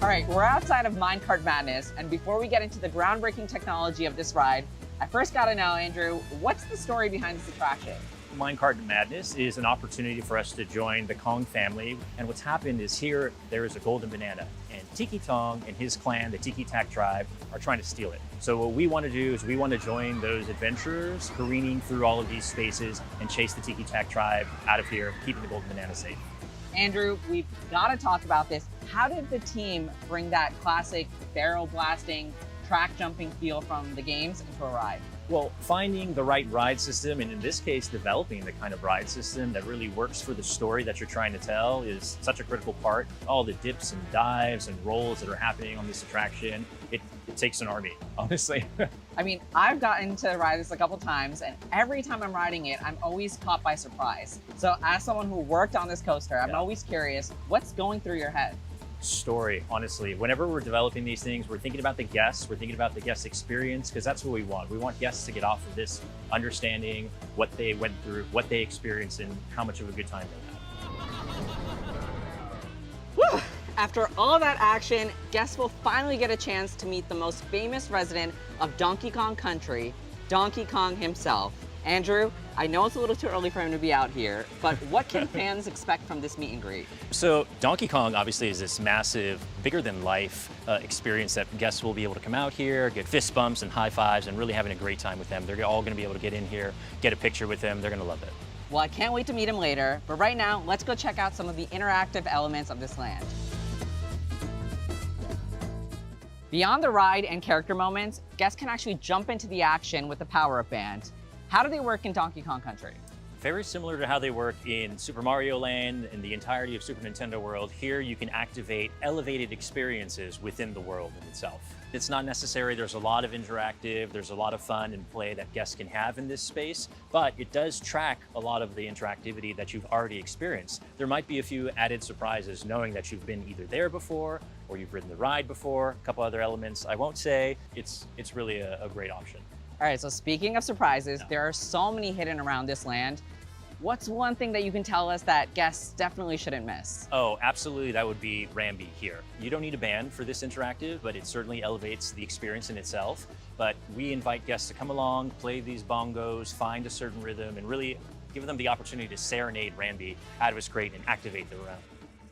S13: All right, we're outside of Minecart Madness, and before we get into the groundbreaking technology of this ride, I first gotta know, Andrew, what's the story behind this attraction?
S17: Minecart Madness is an opportunity for us to join the Kong family. And what's happened is here, there is a golden banana, and Tiki Tong and his clan, the Tiki Tak tribe, are trying to steal it. So what we want to do is we want to join those adventurers careening through all of these spaces and chase the Tiki Tak tribe out of here, keeping the golden banana safe.
S13: Andrew, we've gotta talk about this. How did the team bring that classic barrel blasting, track jumping feel from the games into a ride?
S17: Well, finding the right ride system, and in this case, developing the kind of ride system that really works for the story that you're trying to tell is such a critical part. All the dips and dives and rolls that are happening on this attraction, it takes an army, honestly.
S13: I mean, I've gotten to ride this a couple times, and every time I'm riding it, I'm always caught by surprise. So as someone who worked on this coaster, I'm always curious, what's going through your head?
S17: Story, honestly. Whenever we're developing these things, we're thinking about the guests, we're thinking about the guest experience, because that's what we want. We want guests to get off of this understanding what they went through, what they experienced, and how much of a good time they had.
S13: Woo! After all that action, guests will finally get a chance to meet the most famous resident of Donkey Kong Country, Donkey Kong himself. Andrew, I know it's a little too early for him to be out here, but what can fans expect from this meet and greet?
S17: So Donkey Kong obviously is this massive, bigger than life experience that guests will be able to come out here, get fist bumps and high fives and really having a great time with them. They're all gonna be able to get in here, get a picture with him. They're gonna love it.
S13: Well, I can't wait to meet him later, but right now, let's go check out some of the interactive elements of this land. Beyond the ride and character moments, guests can actually jump into the action with the power-up band. How do they work in Donkey Kong Country?
S17: Very similar to how they work in Super Mario Land and the entirety of Super Nintendo World. Here you can activate elevated experiences within the world in itself. It's not necessary, there's a lot of interactive, there's a lot of fun and play that guests can have in this space, but it does track a lot of the interactivity that you've already experienced. There might be a few added surprises knowing that you've been either there before or you've ridden the ride before, a couple other elements. I won't say it's really a great option.
S13: All right, so speaking of surprises, there are so many hidden around this land. What's one thing that you can tell us that guests definitely shouldn't miss?
S17: Oh, absolutely, that would be Rambi here. You don't need a band for this interactive, but it certainly elevates the experience in itself. But we invite guests to come along, play these bongos, find a certain rhythm, and really give them the opportunity to serenade Rambi out of his crate and activate the round.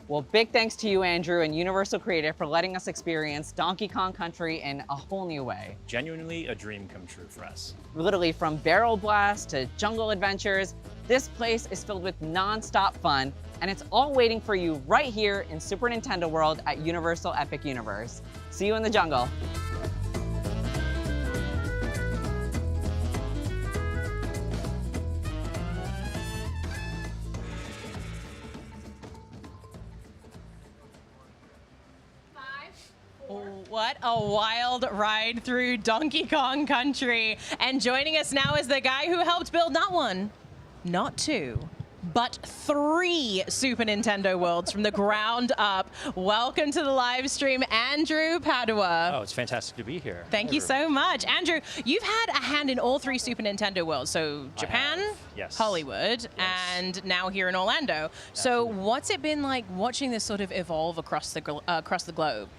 S13: Well, big thanks to you, Andrew, and Universal Creative for letting us experience Donkey Kong Country in a whole new way.
S17: Genuinely a dream come true for us.
S13: Literally from barrel blast to jungle adventures, this place is filled with non-stop fun, and it's all waiting for you right here in Super Nintendo World at Universal Epic Universe. See you in the jungle.
S11: What a wild ride through Donkey Kong Country. And joining us now is the guy who helped build not one, not two, but 3 Super Nintendo worlds from the ground up. Welcome to the live stream, Andrew Padua.
S17: Oh, it's fantastic to be here.
S11: Thank you so much. Andrew, you've had a hand in all 3 Super Nintendo worlds. So Japan,
S17: yes.
S11: Hollywood, and now here in Orlando. So what's it been like watching this sort of evolve across the globe?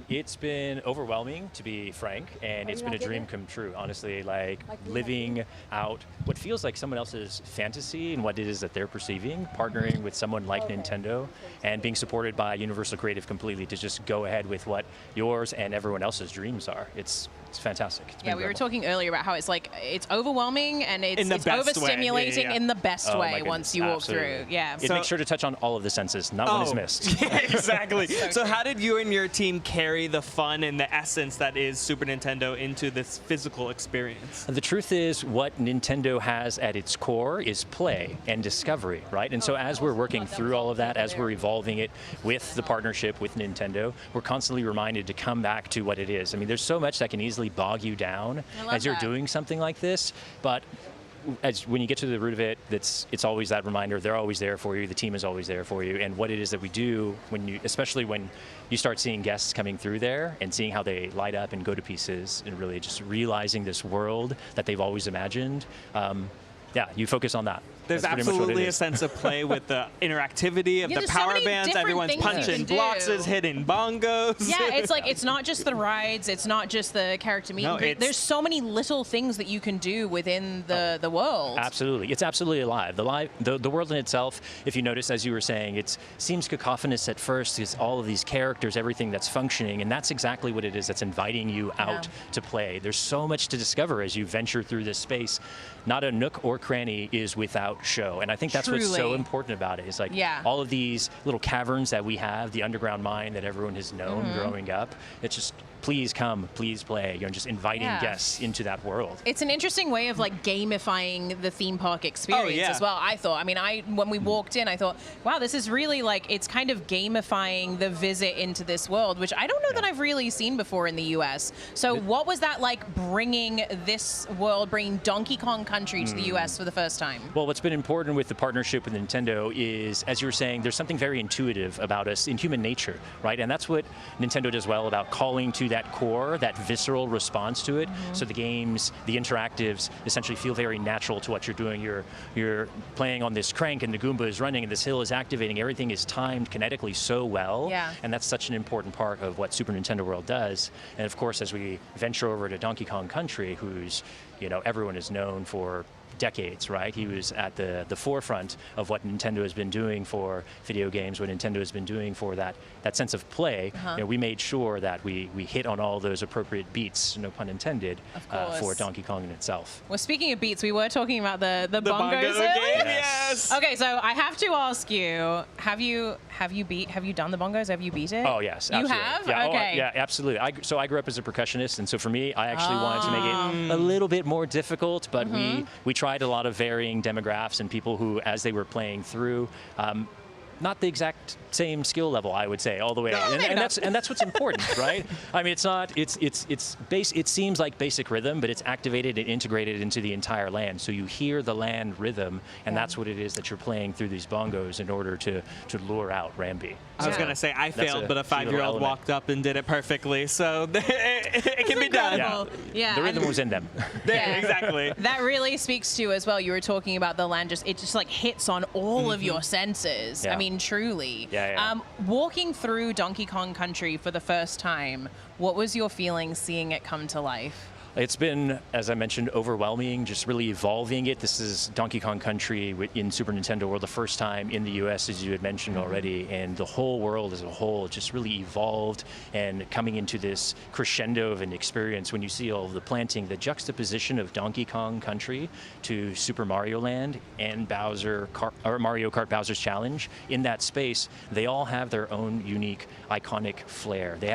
S17: It's been overwhelming, to be frank, and it's been a dream come true, honestly, like living out what feels like someone else's fantasy and what it is that they're perceiving, partnering with someone like Nintendo and being supported by Universal Creative completely to just go ahead with what yours and everyone else's dreams are. It's It's fantastic. It's been
S11: Yeah, we were
S17: incredible.
S11: talking earlier about how it's overwhelming and it's overstimulating in the best
S17: Oh, my
S11: way
S17: goodness,
S11: once you walk
S17: absolutely.
S11: through. Yeah.
S17: It makes sure to touch on all of the senses. Not one is missed.
S12: Yeah, exactly. So how did you and your team carry the fun and the essence that is Super Nintendo into this physical experience?
S17: The truth is, what Nintendo has at its core is play and discovery, right? And so as we're working through all of that, as we're evolving it with the partnership with Nintendo, we're constantly reminded to come back to what it is. I mean, there's so much that can easily bog you down as you're doing something like this, but when you get to the root of it, it's always that reminder. They're always there for you. The team is always there for you. And what it is that we do, especially when you start seeing guests coming through there and seeing how they light up and go to pieces, and really just realizing this world that they've always imagined. You focus on that.
S12: There's
S17: That's pretty much what it
S12: absolutely a
S17: is.
S12: sense of play with the interactivity of
S11: Yeah,
S12: the
S11: there's so
S12: power
S11: many
S12: bands.
S11: different
S12: Everyone's
S11: things you
S12: punching
S11: can
S12: blocks,
S11: do.
S12: hitting bongos.
S11: Yeah, it's like, it's not just the rides, it's not just the character meet and greet. There's so many little things that you can do within the world.
S17: Absolutely. It's absolutely alive. The world in itself, if you notice, as you were saying, it seems cacophonous at first. It's all of these characters, everything that's functioning, and that's exactly what it is that's inviting you out to play. There's so much to discover as you venture through this space. Not a nook or cranny is without show, and I think that's what's so
S11: Truly.
S17: important about it. Is like all of these little caverns that we have, the underground mine that everyone has known growing up. It's just, please come, please play. Just inviting guests into that world.
S11: It's an interesting way of like gamifying the theme park experience as well, I thought. I mean, when we walked in, I thought, wow, this is really like, it's kind of gamifying the visit into this world, which I don't know that I've really seen before in the US. So what was that like, bringing this world, bringing Donkey Kong Country to the US for the first time?
S17: Well, what's been important with the partnership with Nintendo is, as you were saying, there's something very intuitive about us in human nature, right? And that's what Nintendo does well, about calling to that core, that visceral response to it. So the games, the interactives essentially feel very natural to what you're doing. You're playing on this crank and the Goomba is running and this hill is activating. Everything is timed kinetically so well. And that's such an important part of what Super Nintendo World does. And of course, as we venture over to Donkey Kong Country, who's, everyone is known for decades, right? He was at the forefront of what Nintendo has been doing for video games, what Nintendo has been doing for that sense of play. We made sure that we hit on all those appropriate beats, no pun intended, for Donkey Kong in itself.
S11: Well, speaking of beats, we were talking about the bongos
S12: bongo
S11: earlier.
S12: game, yes.
S11: Okay, so I have to ask you, have you done the bongos? Have you beat it?
S17: Oh yes,
S11: You
S17: absolutely.
S11: have?
S17: Yeah,
S11: Okay.
S17: yeah, absolutely. So I grew up as a percussionist, and so for me, I actually wanted to make it a little bit more difficult, but we tried a lot of varying demographics and people who, as they were playing through, not the exact same skill level, I would say, all the way. And that's what's important, right? I mean, it's not. It seems like basic rhythm, but it's activated and integrated into the entire land. So you hear the land rhythm, and that's what it is that you're playing through these bongos in order to lure out Rambi.
S12: I was going to say, I
S17: That's
S12: failed,
S17: a
S12: but a
S17: key little
S12: 5-year-old
S17: element.
S12: walked up and did it perfectly. So it can be done.
S11: Yeah,
S17: The rhythm was in them.
S12: Yeah, exactly.
S11: That really speaks to, as well, you were talking about the land, it just like hits on all of your senses.
S17: Yeah.
S11: I mean, truly.
S17: Yeah.
S11: Walking through Donkey Kong Country for the first time, what was your feeling seeing it come to life?
S17: It's been, as I mentioned, overwhelming, just really evolving it. This is Donkey Kong Country in Super Nintendo World, the first time in the US, as you had mentioned already, and the whole world as a whole just really evolved and coming into this crescendo of an experience when you see all of the planting, the juxtaposition of Donkey Kong Country to Super Mario Land and Mario Kart Bowser's Challenge. In that space, they all have their own unique, iconic flair. They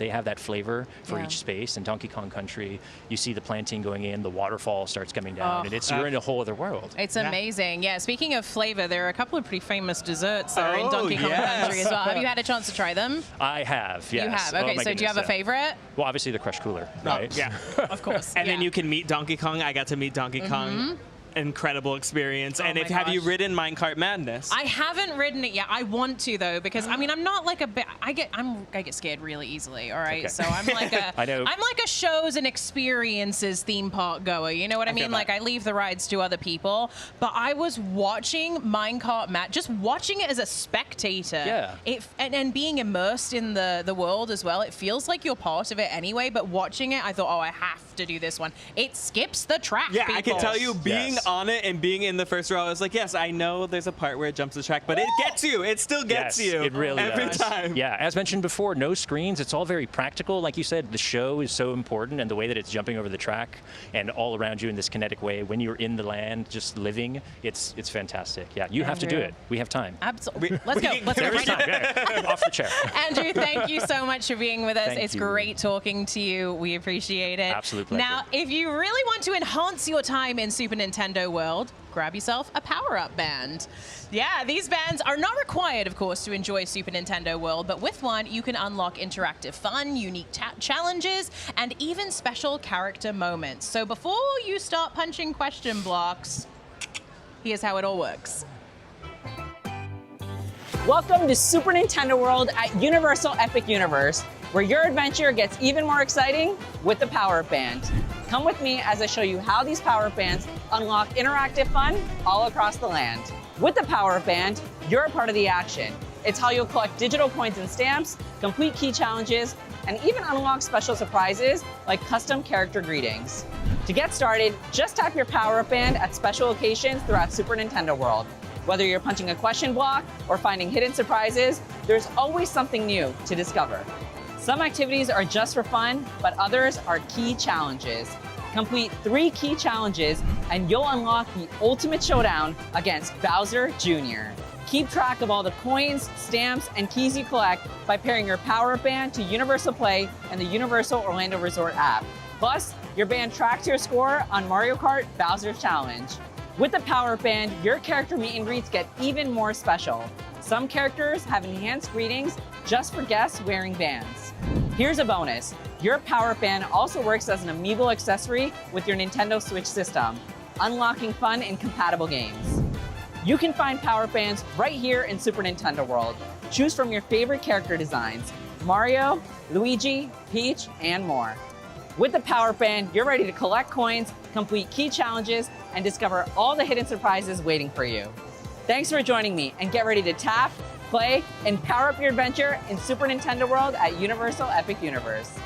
S17: have that flavor for each space. In Donkey Kong Country, you see the planting going in, the waterfall starts coming down, and you're in a whole other world.
S11: It's amazing. Yeah, speaking of flavor, there are a couple of pretty famous desserts that are in Donkey Kong Country as well. Have you had a chance to try them?
S17: I have, yes.
S11: You have?
S17: Oh,
S11: Okay,
S17: my
S11: so do you have a
S17: goodness,
S11: favorite?
S17: Well, obviously the Crush Cooler, right?
S12: Yeah.
S11: Of course.
S12: And then you can meet Donkey Kong. I got to meet Donkey Kong. Incredible experience. And
S11: my
S12: have you
S11: gosh.
S12: ridden Minecart Madness?
S11: I haven't ridden it yet. I want to though, because I mean, I'm not like I get scared really easily. All right,
S17: Okay.
S11: so I'm like
S17: I know.
S11: I'm like a shows and experiences theme park goer. You know what I mean? Like I leave the rides to other people. But I was watching Minecart just watching it as a spectator.
S17: Yeah.
S11: And being immersed in the world as well. It feels like you're part of it anyway. But watching it, I thought, oh, I have to do this one. It skips the track.
S12: Yeah, I can
S11: people.
S12: tell you, being on it and being in the first row, I was like, yes, I know there's a part where it jumps the track, but it gets you. It still gets
S17: Yes,
S12: you
S17: it really
S12: every
S17: does.
S12: time.
S17: Yeah, as mentioned before, no screens. It's all very practical. Like you said, the show is so important, and the way that it's jumping over the track and all around you in this kinetic way. When you're in the land, just living, it's fantastic. Yeah, you have to do it. We have time.
S11: Absolutely. Let's go. Let's go
S17: There is
S11: right now.
S17: time. Okay. Off the chair.
S11: Andrew, thank you so much for being with us.
S17: Thank
S11: It's
S17: you.
S11: great talking to you. We appreciate it.
S17: Absolute pleasure.
S11: Now, if you really want to enhance your time in Super Nintendo World, grab yourself a power-up band. Yeah, these bands are not required, of course, to enjoy Super Nintendo World, but with one, you can unlock interactive fun, unique challenges, and even special character moments. So before you start punching question blocks, here's how it all works.
S13: Welcome to Super Nintendo World at Universal Epic Universe, where your adventure gets even more exciting with the Power-Up Band. Come with me as I show you how these Power-Up Bands unlock interactive fun all across the land. With the Power-Up Band, you're a part of the action. It's how you'll collect digital coins and stamps, complete key challenges, and even unlock special surprises like custom character greetings. To get started, just tap your Power-Up Band at special locations throughout Super Nintendo World. Whether you're punching a question block or finding hidden surprises, there's always something new to discover. Some activities are just for fun, but others are key challenges. Complete 3 key challenges and you'll unlock the ultimate showdown against Bowser Jr. Keep track of all the coins, stamps, and keys you collect by pairing your Power-Up Band to Universal Play and the Universal Orlando Resort app. Plus, your band tracks your score on Mario Kart Bowser's Challenge. With the Power-Up Band, your character meet and greets get even more special. Some characters have enhanced greetings just for guests wearing bands. Here's a bonus. Your Power-Up Band also works as an amiibo accessory with your Nintendo Switch system, unlocking fun in compatible games. You can find Power-Up Bands right here in Super Nintendo World. Choose from your favorite character designs, Mario, Luigi, Peach, and more. With the Power-Up Band, you're ready to collect coins, complete key challenges, and discover all the hidden surprises waiting for you. Thanks for joining me, and get ready to tap, play, and power up your adventure in Super Nintendo World at Universal Epic Universe.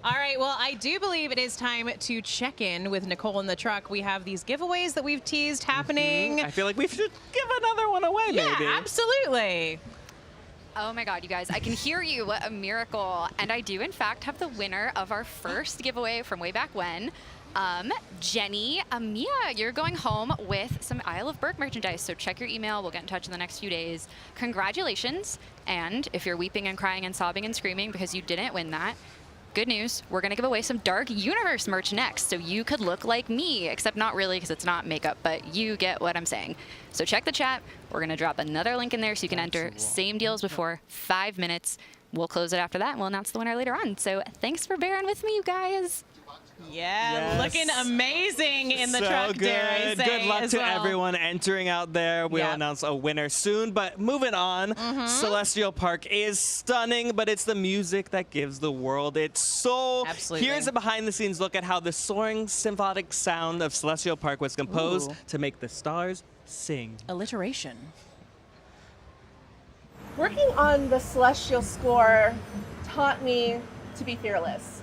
S11: All right, well, I do believe it is time to check in with Nicole in the truck. We have these giveaways that we've teased happening.
S12: I feel like we should give another one away, maybe.
S11: Yeah, absolutely.
S8: Oh my God, you guys, I can hear you. What a miracle. And I do, in fact, have the winner of our first giveaway from way back when. Jenny, Mia, you're going home with some Isle of Berk merchandise, so check your email. We'll get in touch in the next few days. Congratulations. And if you're weeping and crying and sobbing and screaming because you didn't win that, good news, we're going to give away some Dark Universe merch next, so you could look like me, except not really because it's not makeup, but you get what I'm saying. So check the chat. We're going to drop another link in there so you can enter. Same deal as before, 5 minutes. We'll close it after that, and we'll announce the winner later on. So thanks for bearing with me, you guys.
S11: Yeah, looking amazing in the truck, dare I say.
S12: Good luck
S11: as
S12: to
S11: well.
S12: everyone entering out there. We'll announce a winner soon. But moving on, Celestial Park is stunning, but it's the music that gives the world its soul.
S11: Absolutely.
S12: Here's a behind-the-scenes look at how the soaring symphonic sound of Celestial Park was composed to make the stars sing.
S11: Alliteration.
S4: Working on the Celestial score taught me to be fearless.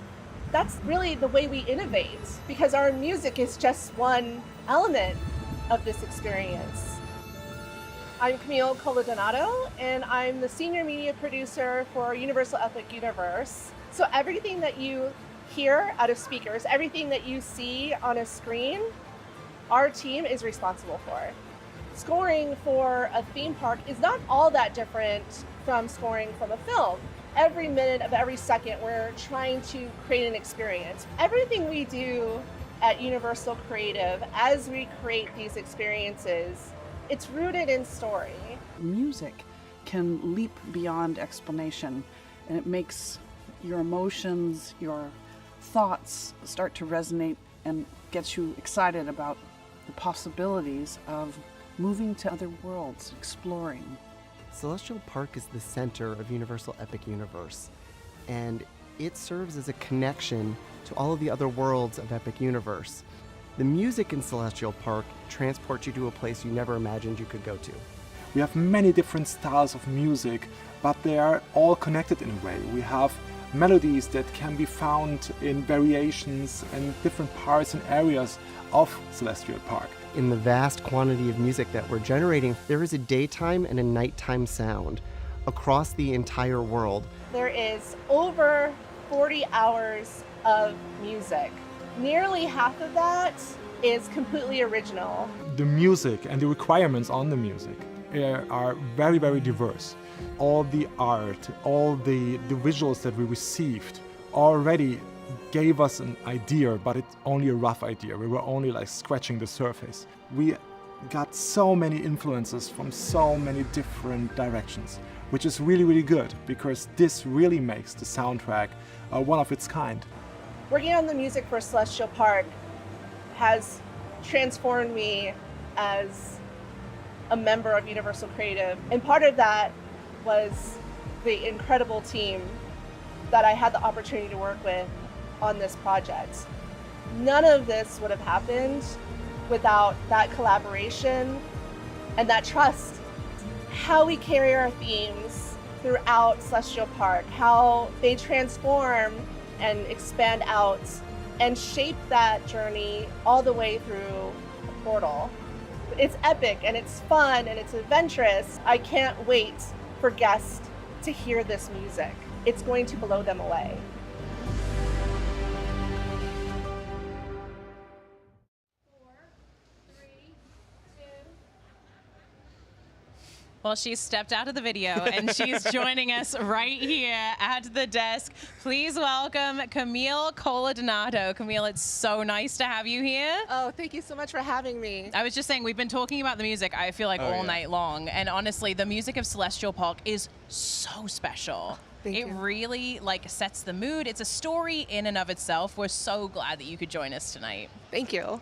S4: That's really the way we innovate, because our music is just one element of this experience. I'm Camille Coladonato, and I'm the senior media producer for Universal Epic Universe. So everything that you hear out of speakers, everything that you see on a screen, our team is responsible for. Scoring for a theme park is not all that different from scoring from a film. Every minute of every second, we're trying to create an experience. Everything we do at Universal Creative, as we create these experiences, it's rooted in story.
S19: Music can leap beyond explanation, and it makes your emotions, your thoughts start to resonate and gets you excited about the possibilities of moving to other worlds, exploring.
S20: Celestial Park is the center of Universal Epic Universe, and it serves as a connection to all of the other worlds of Epic Universe. The music in Celestial Park transports you to a place you never imagined you could go to.
S7: We have many different styles of music, but they are all connected in a way. We have melodies that can be found in variations and different parts and areas of Celestial Park.
S20: In the vast quantity of music that we're generating, there is a daytime and a nighttime sound across the entire world.
S4: There is over 40 hours of music. Nearly half of that is completely original.
S7: The music and the requirements on the music are very, very diverse. All the art, all the visuals that we received already gave us an idea, but it's only a rough idea. We were only like scratching the surface. We got so many influences from so many different directions, which is really, really good because this really makes the soundtrack one of its kind.
S4: Working on the music for Celestial Park has transformed me as a member of Universal Creative. And part of that was the incredible team that I had the opportunity to work with on this project. None of this would have happened without that collaboration and that trust. How we carry our themes throughout Celestial Park, how they transform and expand out and shape that journey all the way through a portal. It's epic and it's fun and it's adventurous. I can't wait for guests to hear this music. It's going to blow them away.
S11: Well, she's stepped out of the video and she's joining us right here at the desk. Please welcome Camille Coladonato. Camille, it's so nice to have you here.
S4: Oh, thank you so much for having me.
S11: I was just saying, we've been talking about the music, I feel like, all night long. And honestly, the music of Celestial Park is so special. It really sets the mood. It's a story in and of itself. We're so glad that you could join us tonight.
S4: Thank you.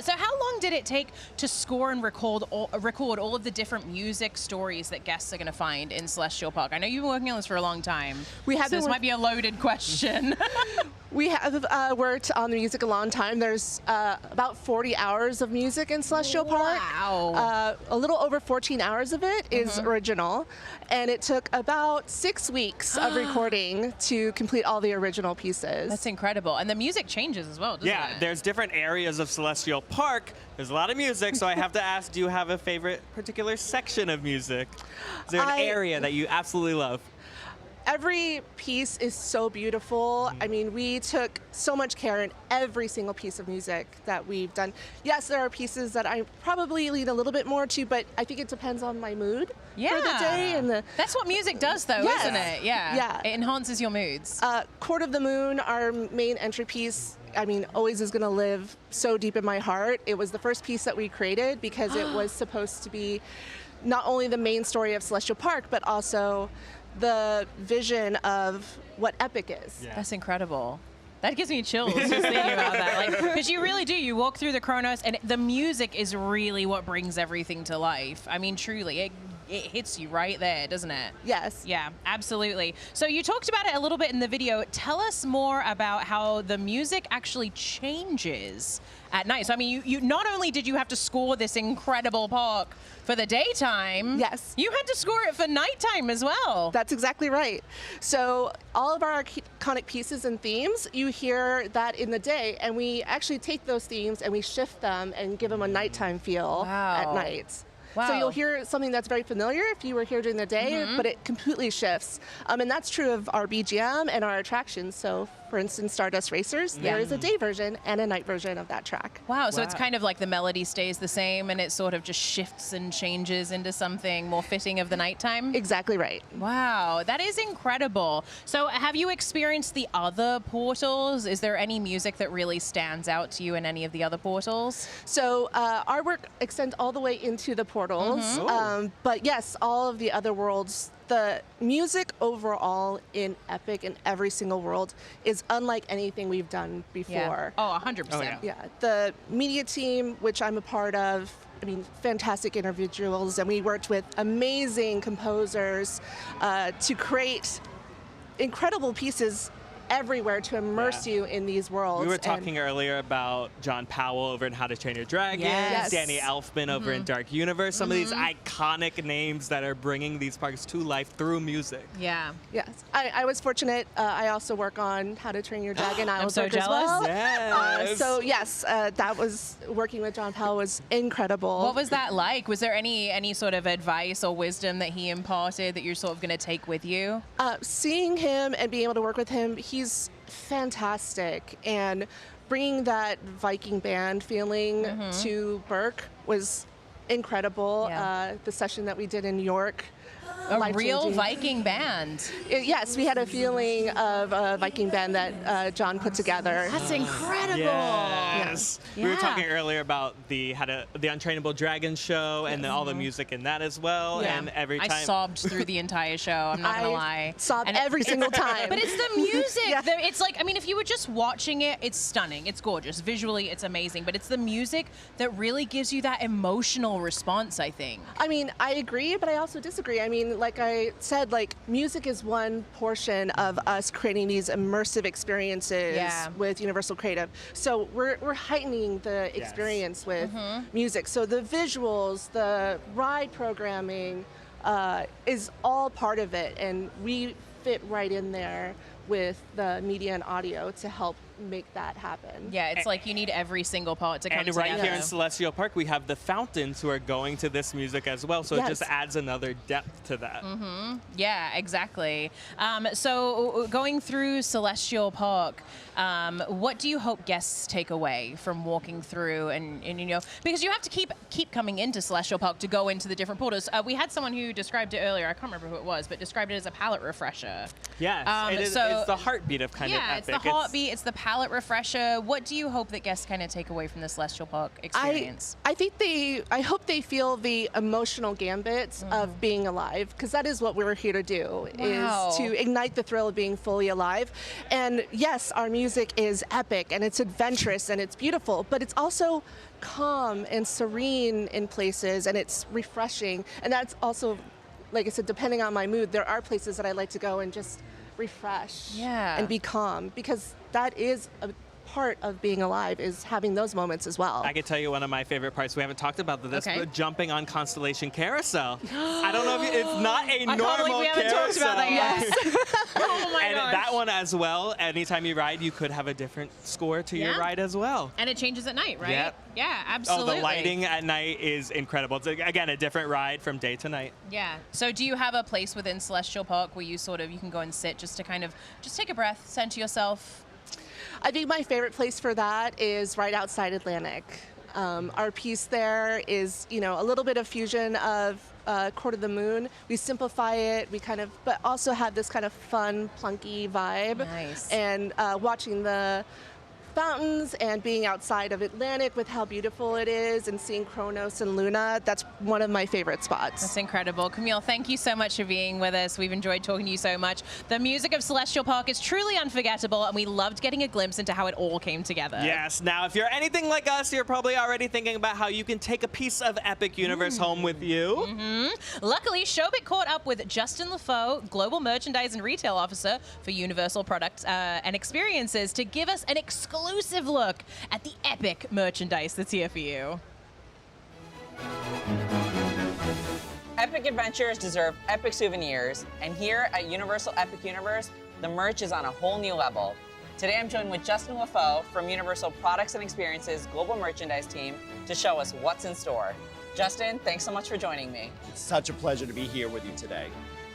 S11: So how long did it take to score and record all of the different music stories that guests are going to find in Celestial Park? I know you've been working on this for a long time. So this might be a loaded question.
S4: We have worked on the music a long time. There's about 40 hours of music in Celestial Park.
S11: Wow.
S4: A little over 14 hours of it is original. And it took about 6 weeks of recording to complete all the original pieces.
S11: That's incredible. And the music changes as well, doesn't it?
S12: Yeah, there's different areas of Celestial Park. There's a lot of music, so I have to ask, do you have a favorite particular section of music? Is there an area that you absolutely love?
S4: Every piece is so beautiful. I mean, we took so much care in every single piece of music that we've done. Yes, there are pieces that I probably lean a little bit more to, but I think it depends on my mood for the day. And
S11: that's what music does, though, isn't it? Yeah.
S4: Yeah.
S11: It enhances your moods.
S4: Court of the Moon, our main entry piece, I mean, always is going to live so deep in my heart. It was the first piece that we created because it was supposed to be not only the main story of Celestial Park, but also the vision of what Epic is.
S11: Yeah. That's incredible. That gives me chills just thinking about that. Because you really do. You walk through the Chronos, and the music is really what brings everything to life. I mean, truly, it hits you right there, doesn't it?
S4: Yes.
S11: Yeah, absolutely. So you talked about it a little bit in the video. Tell us more about how the music actually changes at night. So I mean, you not only did you have to score this incredible park for the daytime,
S4: yes,
S11: you had to score it for nighttime as well.
S4: That's exactly right. So all of our iconic pieces and themes, you hear that in the day, and we actually take those themes and we shift them and give them a nighttime feel at night.
S11: Wow.
S4: So you'll hear something that's very familiar if you were here during the day, but it completely shifts. And that's true of our BGM and our attractions. So for instance, Stardust Racers, there is a day version and a night version of that track.
S11: Wow, so it's kind of like the melody stays the same and it sort of just shifts and changes into something more fitting of the nighttime?
S4: Exactly right.
S11: Wow, that is incredible. So have you experienced the other portals? Is there any music that really stands out to you in any of the other portals?
S4: So our work extends all the way into the portals, but yes, all of the other worlds, the music overall in Epic in every single world is unlike anything we've done before.
S11: Yeah. Oh, 100%.
S4: Yeah. The media team, which I'm a part of, I mean, fantastic individuals, and we worked with amazing composers to create incredible pieces everywhere to immerse you in these worlds.
S12: We were
S4: And
S12: talking earlier about John Powell over in How to Train Your Dragon,
S4: Yes.
S12: Danny Elfman over in Dark Universe, some of these iconic names that are bringing these parks to life through music.
S11: Yeah.
S4: Yes, I was fortunate. I also work on How to Train Your Dragon. I
S11: I'm
S4: was
S11: so
S4: work as
S11: jealous.
S4: well.
S12: Yes.
S4: So yes, that was working with John Powell was incredible.
S11: What was that like? Was there any sort of advice or wisdom that he imparted that you're sort of going to take with you?
S4: Seeing him and being able to work with him, he's fantastic, and bringing that Viking band feeling to Berk was incredible.
S11: Yeah.
S4: The session that we did in New York.
S11: A real
S4: life-changing.
S11: Viking band.
S4: Yes, we had a feeling of a Viking band that John put together.
S11: That's incredible.
S12: Yes. We were
S11: Yeah.
S12: talking earlier about the Untrainable Dragon show and all the music in that as well.
S11: Yeah.
S12: And every time
S11: I sobbed through the entire show. I'm not gonna lie.
S4: Sobbed every single time.
S11: But it's the music. It's like, I mean, if you were just watching it, it's stunning. It's gorgeous. Visually, it's amazing. But it's the music that really gives you that emotional response, I think.
S4: I mean, I agree, but I also disagree. I mean, like I said, like music is one portion of us creating these immersive experiences with Universal Creative. So we're heightening the experience with music. So the visuals, the ride programming is all part of it, and we fit right in there with the media and audio to help make that happen.
S11: Yeah, it's like you need every single part to come
S12: And
S11: together.
S12: right here in Celestial Park, we have the fountains who are going to this music as well. So it just adds another depth to that.
S11: Yeah, exactly. So going through Celestial Park, what do you hope guests take away from walking through and you know, because you have to keep coming into Celestial Park to go into the different portals. We had someone who described it earlier, I can't remember who it was, but described it as a palate refresher.
S12: Yes, it's the heartbeat of kind of
S11: Yeah,
S12: Epic.
S11: it's the heartbeat, it's the palate refresher. What do you hope that guests kind of take away from the Celestial Park experience?
S4: I hope they feel the emotional gambit of being alive, because that is what we're here to do,
S11: Wow.
S4: is to ignite the thrill of being fully alive. And yes, our music is epic and it's adventurous and it's beautiful, but it's also calm and serene in places, and it's refreshing. And that's also, like I said, depending on my mood, there are places that I like to go and just refresh and be calm, because that is a part of being alive, is having those moments as well.
S12: I can tell you one of my favorite parts. We haven't talked about this,
S4: Okay.
S12: but jumping on Constellation Carousel. I don't know if it's not a
S11: I can't
S12: normal
S11: believe we haven't
S12: carousel.
S11: talked about that yet. Oh my
S12: and
S11: gosh.
S12: that one as well. Anytime you ride, you could have a different score to your
S11: Yeah.
S12: ride as well.
S11: And it changes at night, right?
S12: Yep.
S11: Yeah, absolutely.
S12: Oh, the lighting at night is incredible. It's again a different ride from day to night.
S11: Yeah. So do you have a place within Celestial Park where you can go and sit just to kind of just take a breath, center yourself?
S4: I think my favorite place for that is right outside Atlantic. Our piece there is, you know, a little bit of fusion of Court of the Moon. We simplify it, but also have this kind of fun, plunky vibe.
S11: Nice.
S4: And watching the fountains and being outside of Atlantic with how beautiful it is and seeing Kronos and Luna, that's one of my favorite spots.
S11: That's incredible. Camille, thank you so much for being with us. We've enjoyed talking to you so much. The music of Celestial Park is truly unforgettable, and we loved getting a glimpse into how it all came together.
S12: Yes. Now, if you're anything like us, you're probably already thinking about how you can take a piece of Epic Universe home with you.
S11: Luckily, Showbit caught up with Justin LaFoe, Global Merchandise and Retail Officer for Universal Products and Experiences, to give us an exclusive look at the epic merchandise that's here for you.
S18: Epic adventures deserve epic souvenirs, and here at Universal Epic Universe, the merch is on a whole new level. Today I'm joined with Justin LaFoe from Universal Products and Experiences Global Merchandise Team to show us what's in store. Justin, thanks so much for joining me.
S21: It's such a pleasure to be here with you today.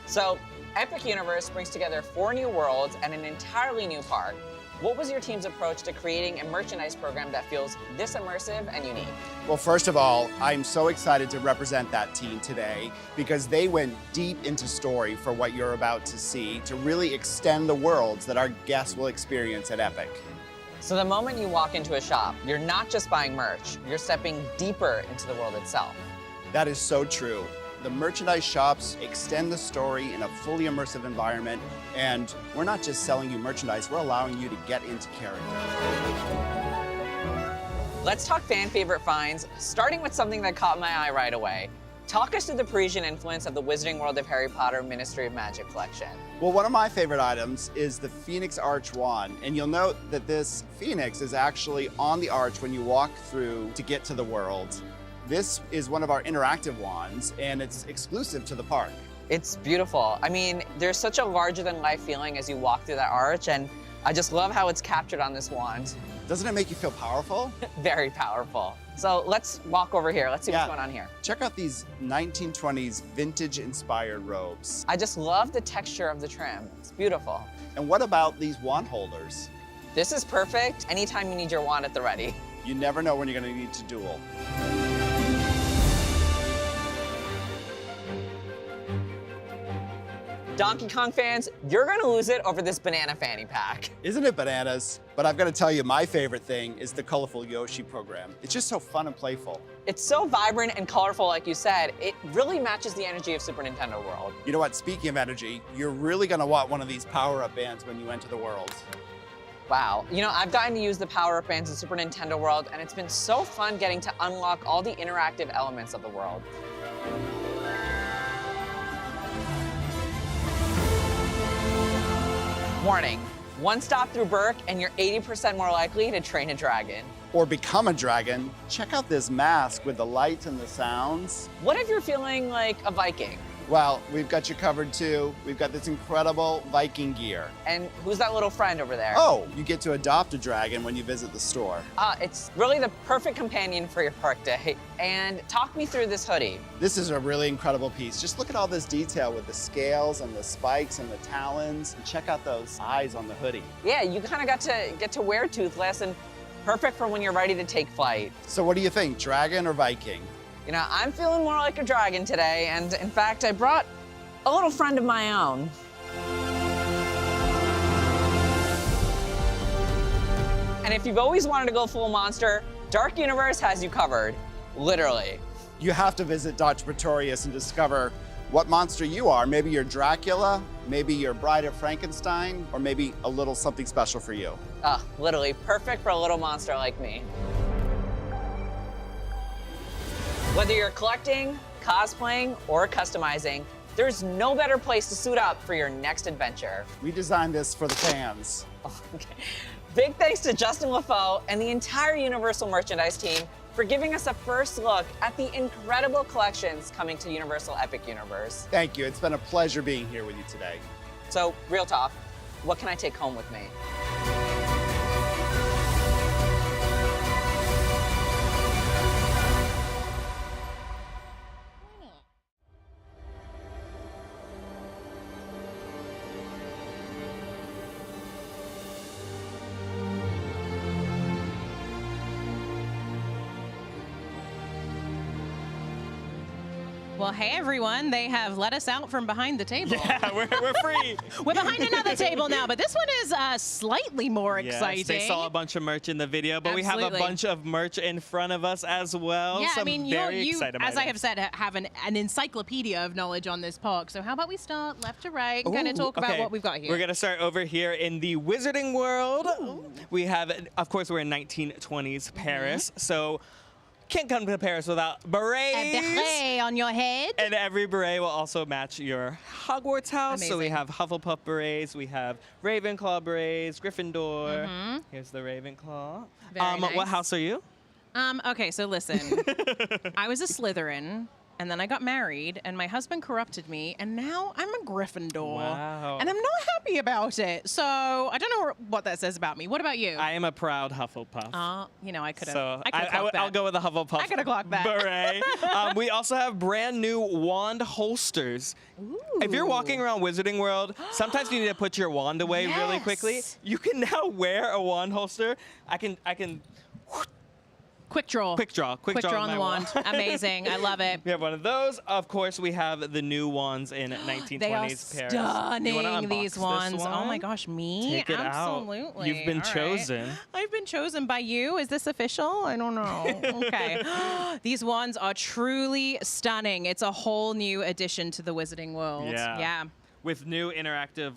S18: So, Epic Universe brings together 4 new worlds and an entirely new park. What was your team's approach to creating a merchandise program that feels this immersive and unique?
S21: Well, first of all, I'm so excited to represent that team today because they went deep into story for what you're about to see to really extend the worlds that our guests will experience at Epic.
S18: So the moment you walk into a shop, you're not just buying merch, you're stepping deeper into the world itself.
S21: That is so true. The merchandise shops extend the story in a fully immersive environment, and we're not just selling you merchandise, we're allowing you to get into character.
S18: Let's talk fan favorite finds, starting with something that caught my eye right away. Talk us through the Parisian influence of the Wizarding World of Harry Potter Ministry of Magic collection.
S21: Well, one of my favorite items is the Phoenix Arch wand. And you'll note that this Phoenix is actually on the arch when you walk through to get to the world. This is one of our interactive wands, and it's exclusive to the park.
S18: It's beautiful. I mean, there's such a larger-than-life feeling as you walk through that arch, and I just love how it's captured on this wand.
S21: Doesn't it make you feel powerful?
S18: Very powerful. So let's walk over here. Let's see what's going on here.
S21: Check out these 1920s vintage-inspired robes.
S18: I just love the texture of the trim. It's beautiful.
S21: And what about these wand holders?
S18: This is perfect anytime you need your wand at the ready.
S21: You never know when you're going to need to duel.
S18: Donkey Kong fans, you're gonna lose it over this banana fanny pack.
S21: Isn't it bananas? But I've got to tell you, my favorite thing is the colorful Yoshi program. It's just so fun and playful.
S18: It's so vibrant and colorful, like you said. It really matches the energy of Super Nintendo World.
S21: You know what, speaking of energy, you're really gonna want one of these power-up bands when you enter the world.
S18: Wow. You know, I've gotten to use the power-up bands in Super Nintendo World, and it's been so fun getting to unlock all the interactive elements of the world. Warning, one stop through Berk and you're 80% more likely to train a dragon.
S21: Or become a dragon. Check out this mask with the lights and the sounds.
S18: What if you're feeling like a Viking?
S21: Well, we've got you covered too. We've got this incredible Viking gear.
S18: And who's that little friend over there?
S21: Oh, you get to adopt a dragon when you visit the store.
S18: It's really the perfect companion for your park day. And talk me through this hoodie.
S21: This is a really incredible piece. Just look at all this detail with the scales and the spikes and the talons. And check out those eyes on the hoodie.
S18: Yeah, you kind of get to wear Toothless, and perfect for when you're ready to take flight.
S21: So what do you think, dragon or Viking?
S18: You know, I'm feeling more like a dragon today, and in fact, I brought a little friend of my own. And if you've always wanted to go full monster, Dark Universe has you covered, literally.
S21: You have to visit Dr. Pretorius and discover what monster you are. Maybe you're Dracula, maybe you're Bride of Frankenstein, or maybe a little something special for you.
S18: Literally perfect for a little monster like me. Whether you're collecting, cosplaying, or customizing, there's no better place to suit up for your next adventure.
S21: We designed this for the fans.
S18: Okay. Big thanks to Justin LaFoe and the entire Universal merchandise team for giving us a first look at the incredible collections coming to Universal Epic Universe.
S21: Thank you. It's been a pleasure being here with you today.
S18: So, real talk, what can I take home with me?
S11: Well, hey everyone, they have let us out from behind the table.
S12: Yeah, we're free.
S11: We're behind another table now, but this one is slightly more exciting.
S12: Yes, they saw a bunch of merch in the video, but we have a bunch of merch in front of us as well.
S11: Yeah,
S12: Some
S11: I mean, you, as I have said, have an encyclopedia of knowledge on this park. So how about we start left to right and kind of talk about what we've got here.
S12: We're going to start over here in the Wizarding World. We have, of course, we're in 1920s Paris. So can't come to Paris without berets.
S11: A beret on your head.
S12: And every beret will also match your Hogwarts house.
S11: Amazing.
S12: So we have Hufflepuff berets, we have Ravenclaw berets, Gryffindor. Here's the Ravenclaw.
S11: Very nice.
S12: What house are you?
S11: Okay, so listen, I was a Slytherin, and then I got married, and my husband corrupted me, and now I'm a Gryffindor.
S12: Wow.
S11: And I'm not happy about it. So I don't know what that says about me. What about you?
S12: I am a proud Hufflepuff.
S11: You know, I could have.
S12: So
S11: I'll
S12: go with the Hufflepuff.
S11: I could have clocked that.
S12: Beret. We also have brand new wand holsters.
S11: Ooh.
S12: If you're walking around Wizarding World, sometimes you need to put your wand away really quickly. You can now wear a wand holster. I can.
S11: Quick draw.
S12: Quick draw
S11: on the wand. Amazing. I love it.
S12: We have one of those. Of course, we have the new wands in 1920s
S11: they are
S12: Paris.
S11: stunning, these wands.
S12: One?
S11: Oh my gosh, me?
S12: Take it
S11: Absolutely.
S12: out. You've been
S11: All
S12: chosen.
S11: Right. I've been chosen by you. Is this official? I don't know. Okay. These wands are truly stunning. It's a whole new addition to the Wizarding World.
S12: Yeah. with new interactive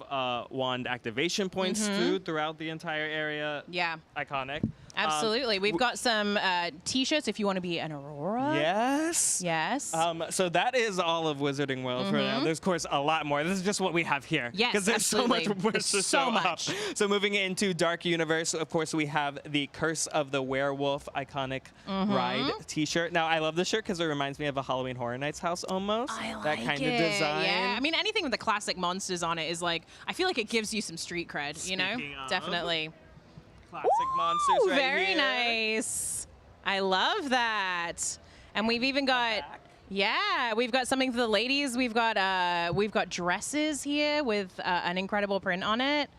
S12: wand activation points too throughout the entire area.
S11: Yeah.
S12: Iconic.
S11: Absolutely. We've got some T-shirts if you want to be an Aurora.
S12: Yes.
S11: Yes.
S12: So that is all of Wizarding World for now. There's, of course, a lot more. This is just what we have here.
S11: Yes,
S12: because there's
S11: absolutely.
S12: so much more
S11: There's
S12: to
S11: so
S12: show
S11: much.
S12: off. So moving into Dark Universe, of course, we have the Curse of the Werewolf iconic ride T-shirt. Now, I love this shirt because it reminds me of a Halloween Horror Nights house almost.
S11: I like
S12: that kind
S11: it.
S12: of design.
S11: Yeah. I mean, anything with the classic monsters on it is like, I feel like it gives you some street cred, you know?
S12: Speaking of,
S11: Definitely.
S12: Classic monsters right
S11: Very
S12: here.
S11: nice. I love that. And we've even got, yeah, we've got something for the ladies. We've got dresses here with an incredible print on it.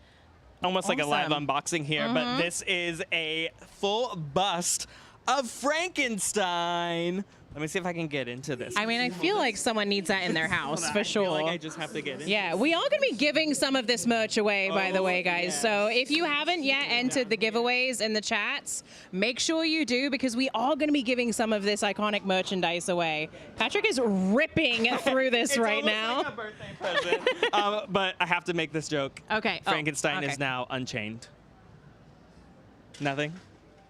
S12: Almost like a live
S11: Awesome.
S12: unboxing here, but this is a full bust of Frankenstein. Let me see if I can get into this.
S11: I mean, I feel like someone needs that in their house for
S12: I
S11: sure.
S12: feel like I just have to get into
S11: Yeah, we are going to be giving some of this merch away, by the way, guys. So if you haven't yet entered the giveaways in the chats, make sure you do because we are going to be giving some of this iconic merchandise away. Patrick is ripping through this right now.
S12: Like a birthday present. But I have to make this joke.
S11: Okay.
S12: Frankenstein
S11: okay.
S12: is now unchained. Nothing?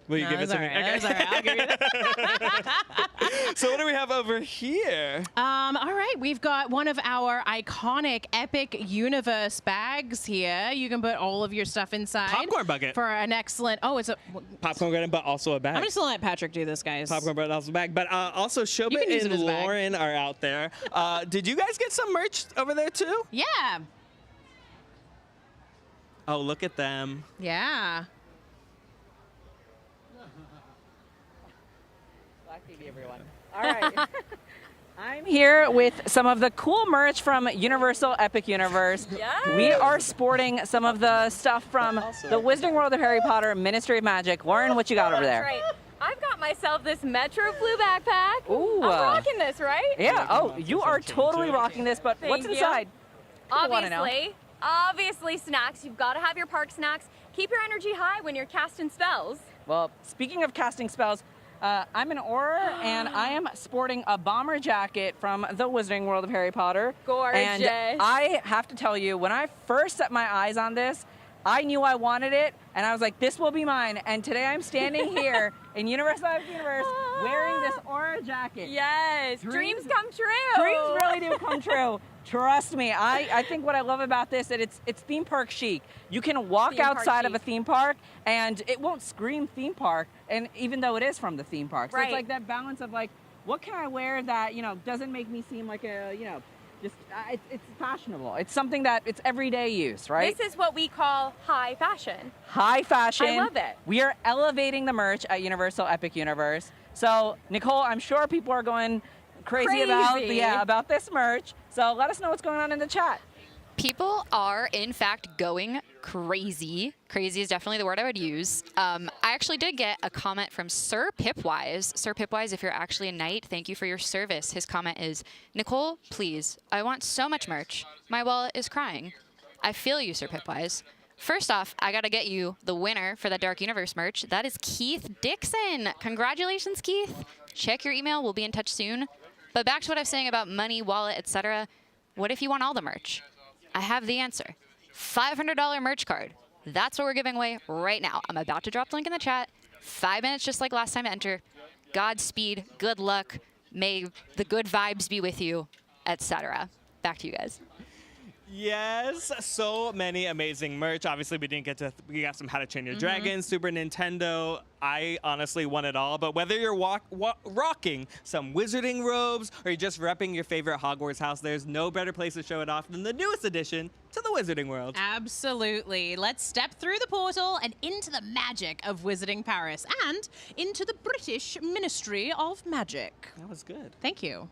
S12: Will you
S11: No,
S12: give it
S11: that's
S12: to me?
S11: all right, that's all right. I'll give you that.
S12: So what do we have over here?
S11: All right, we've got one of our iconic Epic Universe bags here. You can put all of your stuff inside.
S12: Popcorn bucket.
S11: For an excellent, oh, it's a,
S12: Popcorn bucket, but also a bag.
S11: I'm just gonna let Patrick do this, guys.
S12: Popcorn bucket, also a bag. But also Shobit
S11: can use it
S12: and
S11: as a bag.
S12: Lauren are out there. Did you guys get some merch over there too?
S11: Yeah.
S12: Oh, look at them.
S11: Yeah.
S13: Black TV, everyone. All right. I'm here with some of the cool merch from Universal Epic Universe.
S5: Yes.
S13: We are sporting some of the stuff from the Wizarding World of Harry Potter, Ministry of Magic. Lauren, what you got over there?
S5: That's right. I've got myself this Metro Blue backpack.
S13: Ooh.
S5: I'm rocking this, right?
S13: Yeah. Oh, you are totally rocking this, but what's
S5: Thank you.
S13: inside? People wanna know.
S5: Obviously snacks. You've got to have your park snacks. Keep your energy high when you're casting spells.
S13: Well, speaking of casting spells, I'm an Auror, and I am sporting a bomber jacket from the Wizarding World of Harry Potter.
S5: Gorgeous.
S13: And I have to tell you, when I first set my eyes on this, I knew I wanted it, and I was like, this will be mine. And today I'm standing here in Universal Universe wearing this Auror jacket.
S5: Yes, dreams come true.
S13: Dreams really do come true. Trust me. I think what I love about this is that it's theme park chic. You can walk
S5: Theme park
S13: outside of a
S5: chic.
S13: theme park and it won't scream theme park, and even though it is from the theme park. So
S5: Right.
S13: it's like that balance of like, what can I wear that, doesn't make me seem like a, just it's fashionable. It's something that it's everyday use, right?
S5: This is what we call high fashion.
S13: High fashion.
S5: I love it.
S13: We are elevating the merch at Universal Epic Universe. So, Nicole, I'm sure people are going crazy. about this merch. So let us know what's going on in the chat.
S8: People are, in fact, going crazy. Crazy is definitely the word I would use. I actually did get a comment from Sir Pipwise. Sir Pipwise, if you're actually a knight, thank you for your service. His comment is, Nicole, please, I want so much merch. My wallet is crying. I feel you, Sir Pipwise. First off, I gotta get you the winner for that Dark Universe merch. That is Keith Dixon. Congratulations, Keith. Check your email. We'll be in touch soon. But back to what I was saying about money, wallet, etc. What if you want all the merch? I have the answer. $500 merch card. That's what we're giving away right now. I'm about to drop the link in the chat. 5 minutes just like last time to enter. Godspeed, good luck, may the good vibes be with you, etc. Back to you guys.
S12: Yes, so many amazing merch. Obviously, we got some How to Train Your Dragon, Super Nintendo. I honestly want it all. But whether you're rocking some wizarding robes or you're just repping your favorite Hogwarts house, there's no better place to show it off than the newest addition to the Wizarding World.
S11: Absolutely. Let's step through the portal and into the magic of Wizarding Paris and into the British Ministry of Magic.
S12: That was good.
S11: Thank you.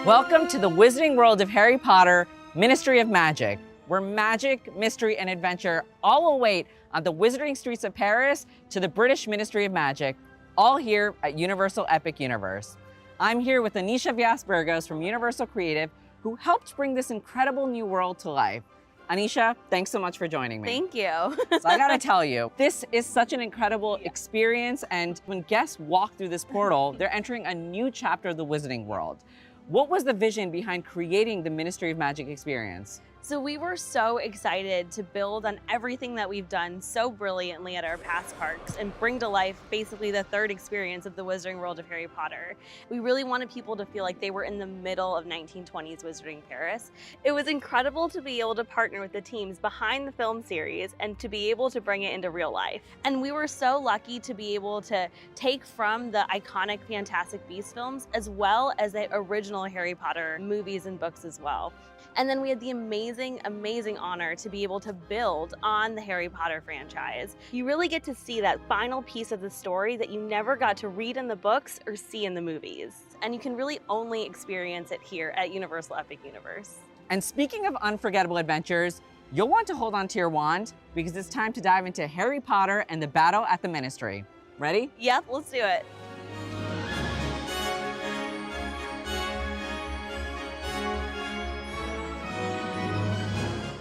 S13: Welcome to the Wizarding World of Harry Potter, Ministry of Magic, where magic, mystery, and adventure all await on the wizarding streets of Paris to the British Ministry of Magic, all here at Universal Epic Universe. I'm here with Anisha Vyas-Burgos from Universal Creative, who helped bring this incredible new world to life. Anisha, thanks so much for joining me.
S1: Thank you.
S13: So I gotta tell you, this is such an incredible experience, and when guests walk through this portal, they're entering a new chapter of the Wizarding World. What was the vision behind creating the Ministry of Magic experience?
S1: So we were so excited to build on everything that we've done so brilliantly at our past parks and bring to life basically the third experience of the Wizarding World of Harry Potter. We really wanted people to feel like they were in the middle of 1920s Wizarding Paris. It was incredible to be able to partner with the teams behind the film series and to be able to bring it into real life. And we were so lucky to be able to take from the iconic Fantastic Beasts films as well as the original Harry Potter movies and books as well. And then we had the amazing honor to be able to build on the Harry Potter franchise. You really get to see that final piece of the story that you never got to read in the books or see in the movies. And you can really only experience it here at Universal Epic Universe.
S13: And speaking of unforgettable adventures, you'll want to hold on to your wand because it's time to dive into Harry Potter and the battle at the Ministry. Ready?
S1: Yep, let's do it.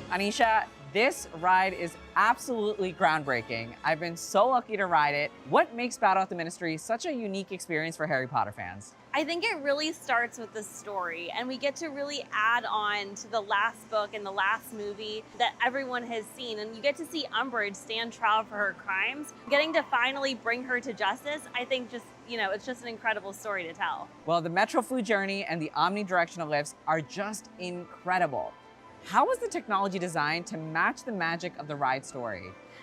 S13: Anisha, this ride is absolutely groundbreaking. I've been so lucky to ride it. What makes Battle at the Ministry such a unique experience for Harry Potter fans?
S1: I think it really starts with the story, and we get to really add on to the last book and the last movie that everyone has seen. And you get to see Umbridge stand trial for her crimes. Getting to finally bring her to justice, I think it's just an incredible story to tell.
S13: Well, the Metrofloo journey and the omnidirectional lifts are just incredible. How was the technology designed to match the magic of the ride story?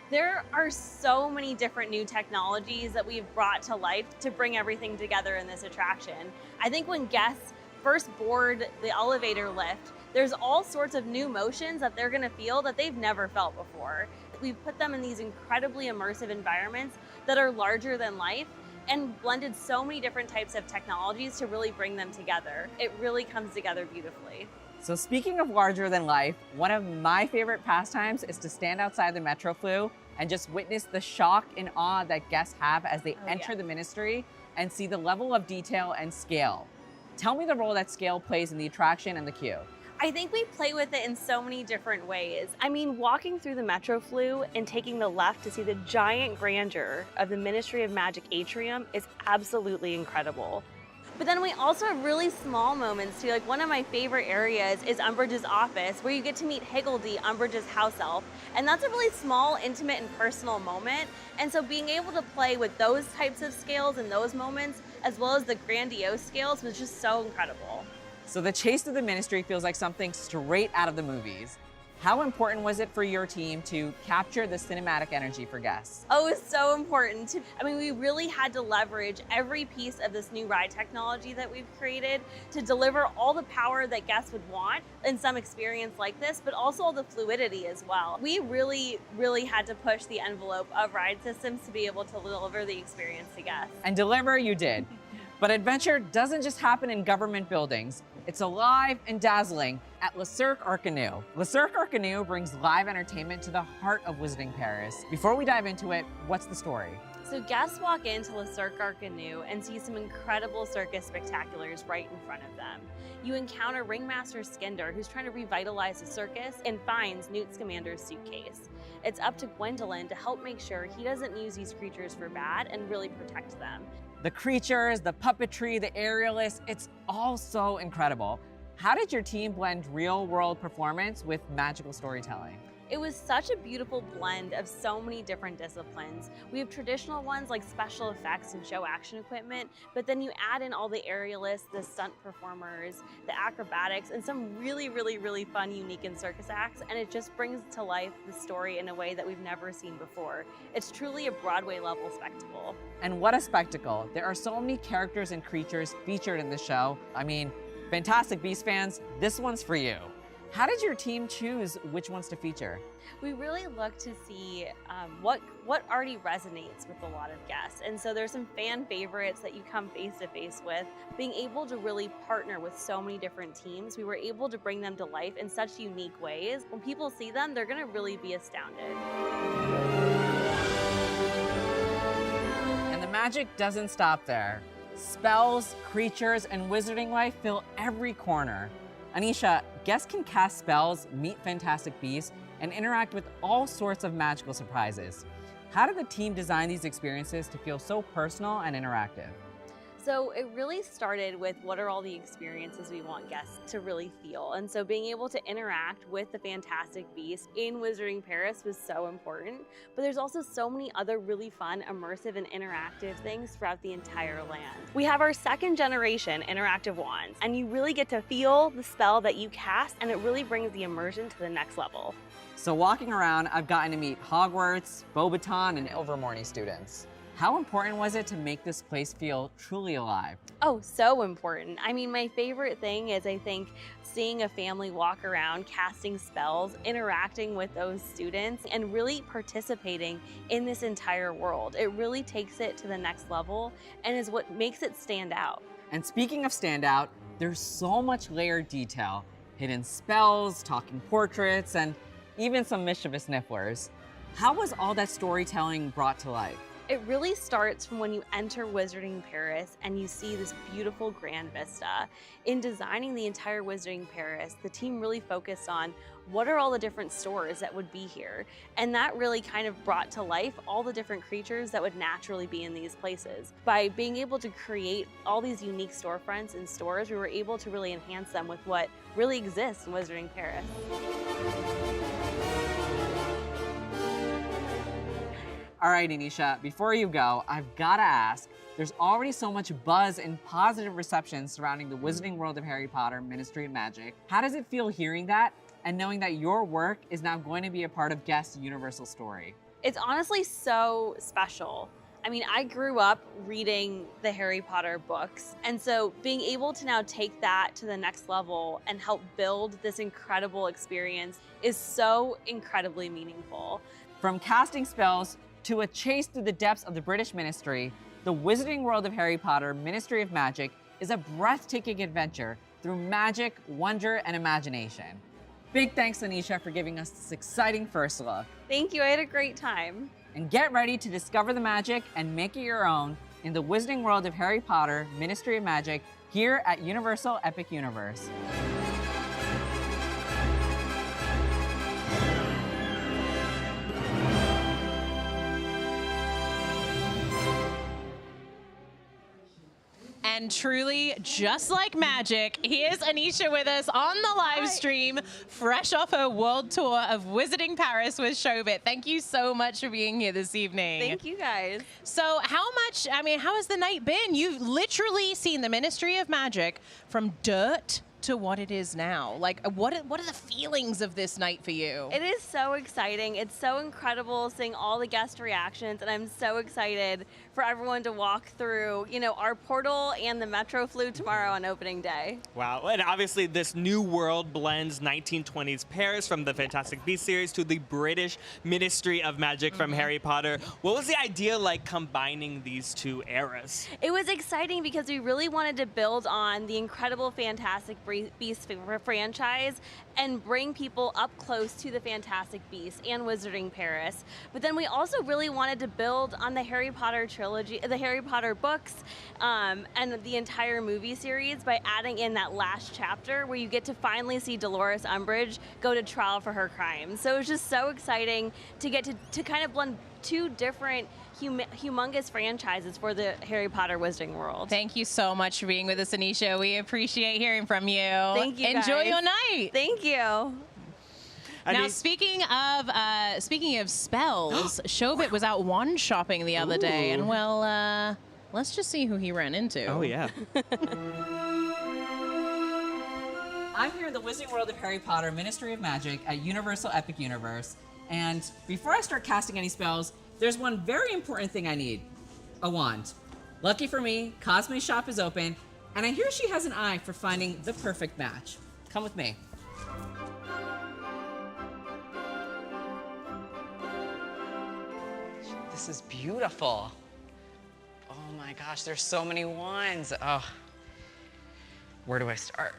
S1: There are so many different new technologies that we've brought to life to bring everything together in this attraction. I think when guests first board the elevator lift, there's all sorts of new motions that they're gonna feel that they've never felt before. We've put them in these incredibly immersive environments that are larger than life and blended so many different types of technologies to really bring them together. It really comes together beautifully.
S13: So speaking of larger than life, one of my favorite pastimes is to stand outside the Metrofloo and just witness the shock and awe that guests have as they enter the Ministry and see the level of detail and scale. Tell me the role that scale plays in the attraction and the queue.
S1: I think we play with it in so many different ways. I mean, walking through the Metrofloo and taking the left to see the giant grandeur of the Ministry of Magic atrium is absolutely incredible. But then we also have really small moments too. Like one of my favorite areas is Umbridge's office, where you get to meet Higgledy, Umbridge's house elf. And that's a really small, intimate, and personal moment. And so being able to play with those types of scales and those moments, as well as the grandiose scales, was just so incredible.
S13: So the chase to the Ministry feels like something straight out of the movies. How important was it for your team to capture the cinematic energy for guests?
S1: Oh, it was so important. I mean, we really had to leverage every piece of this new ride technology that we've created to deliver all the power that guests would want in some experience like this, but also all the fluidity as well. We really had to push the envelope of ride systems to be able to deliver the experience to guests.
S13: And deliver you did. But adventure doesn't just happen in government buildings. It's alive and dazzling at Le Cirque Arcanu. Le Cirque Arcanu brings live entertainment to the heart of Wizarding Paris. Before we dive into it, what's the story?
S1: So guests walk into Le Cirque Arcanu and see some incredible circus spectaculars right in front of them. You encounter Ringmaster Skinder, who's trying to revitalize the circus and finds Newt Scamander's suitcase. It's up to Gwendolyn to help make sure he doesn't use these creatures for bad and really protect them.
S13: The creatures, the puppetry, the aerialists, it's all so incredible. How did your team blend real-world performance with magical storytelling?
S1: It was such a beautiful blend of so many different disciplines. We have traditional ones like special effects and show action equipment, but then you add in all the aerialists, the stunt performers, the acrobatics, and some really fun, unique and circus acts, and it just brings to life the story in a way that we've never seen before. It's truly a Broadway-level spectacle.
S13: And what a spectacle. There are so many characters and creatures featured in the show. I mean, Fantastic Beasts fans, this one's for you. How did your team choose which ones to feature?
S1: We really look to see what already resonates with a lot of guests. And so there's some fan favorites that you come face to face with. Being able to really partner with so many different teams, we were able to bring them to life in such unique ways. When people see them, they're gonna really be astounded.
S13: And the magic doesn't stop there. Spells, creatures, and wizarding life fill every corner. Anisha, guests can cast spells, meet fantastic beasts, and interact with all sorts of magical surprises. How did the team design these experiences to feel so personal and interactive?
S1: So it really started with what are all the experiences we want guests to really feel. And so being able to interact with the Fantastic Beasts in Wizarding Paris was so important. But there's also so many other really fun, immersive, and interactive things throughout the entire land. We have our 2nd generation interactive wands, and you really get to feel the spell that you cast, and it really brings the immersion to the next level.
S13: So walking around, I've gotten to meet Hogwarts, Beauxbaton, and Ilvermorny students. How important was it to make this place feel truly alive?
S1: Oh, so important. I mean, my favorite thing is, I think, seeing a family walk around, casting spells, interacting with those students, and really participating in this entire world. It really takes it to the next level and is what makes it stand out.
S13: And speaking of standout, there's so much layered detail. Hidden spells, talking portraits, and even some mischievous nifflers. How was all that storytelling brought to life?
S1: It really starts from when you enter Wizarding Paris and you see this beautiful grand vista. In designing the entire Wizarding Paris, the team really focused on what are all the different stores that would be here. And that really kind of brought to life all the different creatures that would naturally be in these places. By being able to create all these unique storefronts and stores, we were able to really enhance them with what really exists in Wizarding Paris.
S13: All right, Anisha, before you go, I've gotta ask, there's already so much buzz and positive reception surrounding the Wizarding World of Harry Potter Ministry of Magic. How does it feel hearing that and knowing that your work is now going to be a part of guest Universal story?
S1: It's honestly so special. I mean, I grew up reading the Harry Potter books, and so being able to now take that to the next level and help build this incredible experience is so incredibly meaningful.
S13: From casting spells to a chase through the depths of the British Ministry, the Wizarding World of Harry Potter Ministry of Magic is a breathtaking adventure through magic, wonder, and imagination. Big thanks, Anisha, for giving us this exciting first look.
S1: Thank you, I had a great time.
S13: And get ready to discover the magic and make it your own in the Wizarding World of Harry Potter Ministry of Magic here at Universal Epic Universe.
S11: And truly, just like magic, here's Anisha with us on the live stream, fresh off her world tour of Wizarding Paris with Showbit. Thank you so much for being here this evening.
S1: Thank you, guys.
S11: So how has the night been? You've literally seen the Ministry of Magic from dirt to what it is now. Like, what are the feelings of this night for you?
S1: It is so exciting. It's so incredible seeing all the guest reactions, and I'm so excited for everyone to walk through, our portal and the Metro flew tomorrow on opening day.
S12: Wow, and obviously this new world blends 1920s Paris from the Fantastic Beasts series to the British Ministry of Magic from Harry Potter. What was the idea like combining these two eras?
S1: It was exciting because we really wanted to build on the incredible Fantastic Beasts franchise and bring people up close to the Fantastic Beasts and Wizarding Paris. But then we also really wanted to build on the Harry Potter trilogy, the Harry Potter books, and the entire movie series by adding in that last chapter where you get to finally see Dolores Umbridge go to trial for her crimes. So it was just so exciting to get to kind of blend two different humongous franchises for the Harry Potter Wizarding World.
S11: Thank you so much for being with us, Anisha. We appreciate hearing from you.
S1: Thank you,
S11: Enjoy
S1: guys.
S11: your night.
S1: Thank you.
S11: Now, speaking of spells, Showbit was out wand shopping the other day, and well, let's just see who he ran into.
S12: Oh, yeah.
S13: I'm here in the Wizarding World of Harry Potter Ministry of Magic at Universal Epic Universe, and before I start casting any spells, there's one very important thing I need. A wand. Lucky for me, Cosme's shop is open, and I hear she has an eye for finding the perfect match. Come with me.
S18: This is beautiful. Oh my gosh, there's so many wands. Oh, where do I start?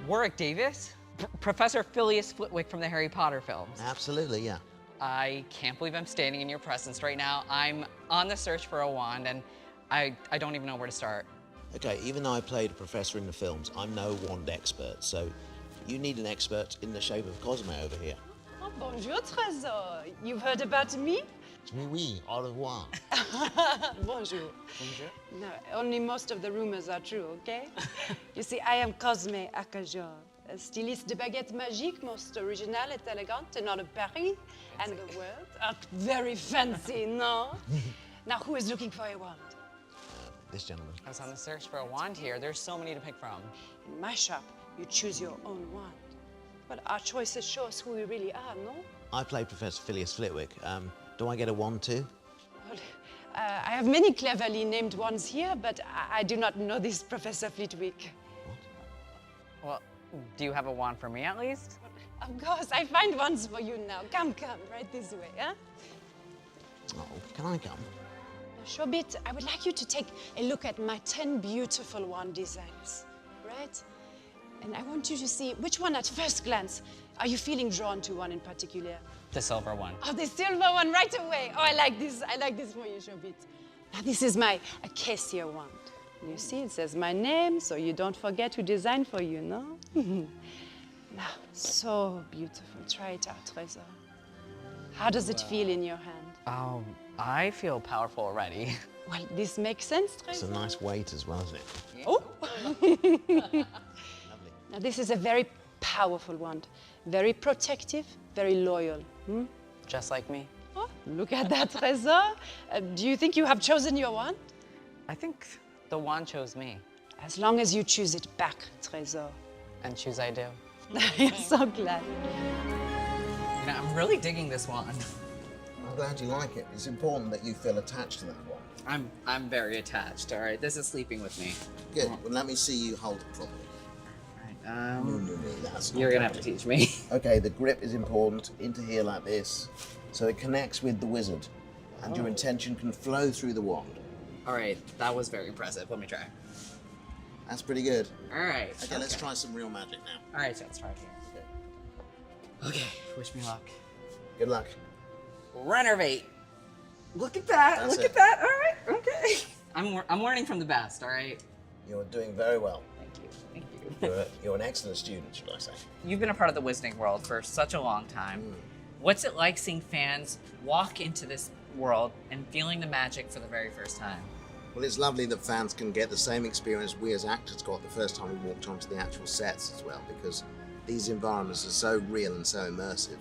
S18: Warwick Davis? Professor Phileas Flitwick from the Harry Potter films.
S2: Absolutely, yeah.
S18: I can't believe I'm standing in your presence right now. I'm on the search for a wand, and I don't even know where to start.
S2: Okay, even though I played a professor in the films, I'm no wand expert, so you need an expert in the shape of Cosmo over here.
S22: Oh, bonjour, Trésor. You've heard about me?
S2: Oui, oui, au revoir.
S22: Bonjour. Bonjour. No, only most of the rumors are true, okay? You see, I am Cosme Akajor, a styliste de baguette magique, most original et elegant, not of Paris and the world. Very fancy, no? Now, who is looking for a wand?
S2: This gentleman.
S18: I was on the search for a wand here. There's so many to pick from.
S22: In my shop, you choose your own wand. But our choices show us who we really are, no?
S2: I played Professor Phileas Flitwick. Do I get a wand too?
S22: Well, I have many cleverly named wands here, but I do not know this Professor Flitwick.
S18: Well, do you have a wand for me at least?
S22: Of course, I find wands for you now. Come, right this way, huh?
S2: Oh, can I come?
S22: Shobit, I would like you to take a look at my 10 beautiful wand designs, right? And I want you to see which one at first glance are you feeling drawn to one in particular?
S18: The silver one.
S22: Oh, the silver one right away. Oh, I like this. I like this for you, Shobit. Now, this is my acacia wand. You see, it says my name, so you don't forget who designed for you, no? Now, so beautiful. Try it out, Trésor. How does it feel in your hand?
S18: I feel powerful already.
S22: Well, this makes sense, Trésor.
S2: It's a nice weight as well, isn't it?
S22: Oh! Now, this is a very powerful wand. Very protective, very loyal.
S18: Just like me.
S22: Oh, look at that, Trésor. Do you think you have chosen your wand?
S18: I think the wand chose me.
S22: As long as you choose it back, Trésor.
S18: And choose I do.
S22: I'm so glad.
S18: You know, I'm really digging this wand.
S2: I'm glad you like it. It's important that you feel attached to that wand.
S18: I'm very attached, all right? This is sleeping with me.
S2: Good. Well, let me see you hold it properly. No, that's not
S18: You're gonna have to
S2: happening.
S18: teach me.
S2: Okay, the grip is important, into here like this, so it connects with the wizard, and your intention can flow through the wand.
S18: All right, that was very impressive. Let me try.
S2: That's pretty good.
S18: All right.
S2: Okay, let's try some real magic now.
S18: All right, so let's try it here. Okay, wish me luck.
S2: Good luck.
S18: Renovate. Look at that.
S2: That's
S18: Look
S2: it.
S18: at that. All right. Okay. I'm learning from the best. All right.
S2: You're doing very well.
S18: Thank you. Thank you.
S2: You're an excellent student, should I say.
S18: You've been a part of the Wizarding world for such a long time. What's it like seeing fans walk into this world and feeling the magic for the very first time?
S2: Well, it's lovely that fans can get the same experience we as actors got the first time we walked onto the actual sets as well, because these environments are so real and so immersive.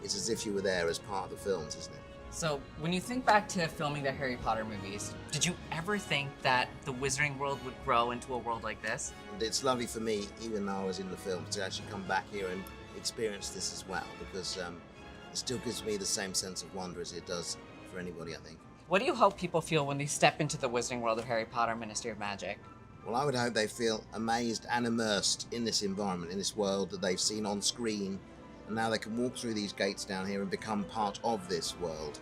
S2: It's as if you were there as part of the films, isn't it?
S18: So, when you think back to filming the Harry Potter movies, did you ever think that the Wizarding world would grow into a world like this?
S2: And it's lovely for me, even though I was in the films, to actually come back here and experience this as well, because it still gives me the same sense of wonder as it does for anybody, I think.
S18: What do you hope people feel when they step into the Wizarding world of Harry Potter Ministry of Magic?
S2: Well, I would hope they feel amazed and immersed in this environment, in this world that they've seen on screen, and now they can walk through these gates down here and become part of this world.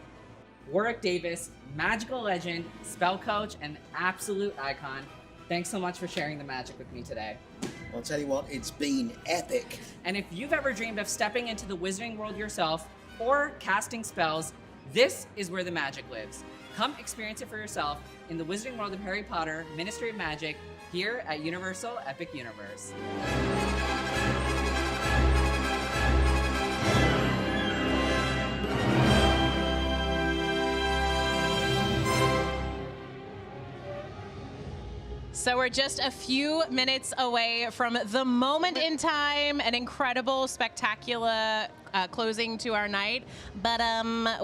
S18: Warwick Davis, magical legend, spell coach, and absolute icon. Thanks so much for sharing the magic with me today.
S2: I'll tell you what, it's been epic.
S18: And if you've ever dreamed of stepping into the Wizarding world yourself or casting spells, this is where the magic lives. Come experience it for yourself in the Wizarding world of Harry Potter Ministry of Magic here at Universal Epic Universe.
S11: So we're just a few minutes away from the moment in time, an incredible, spectacular closing to our night, but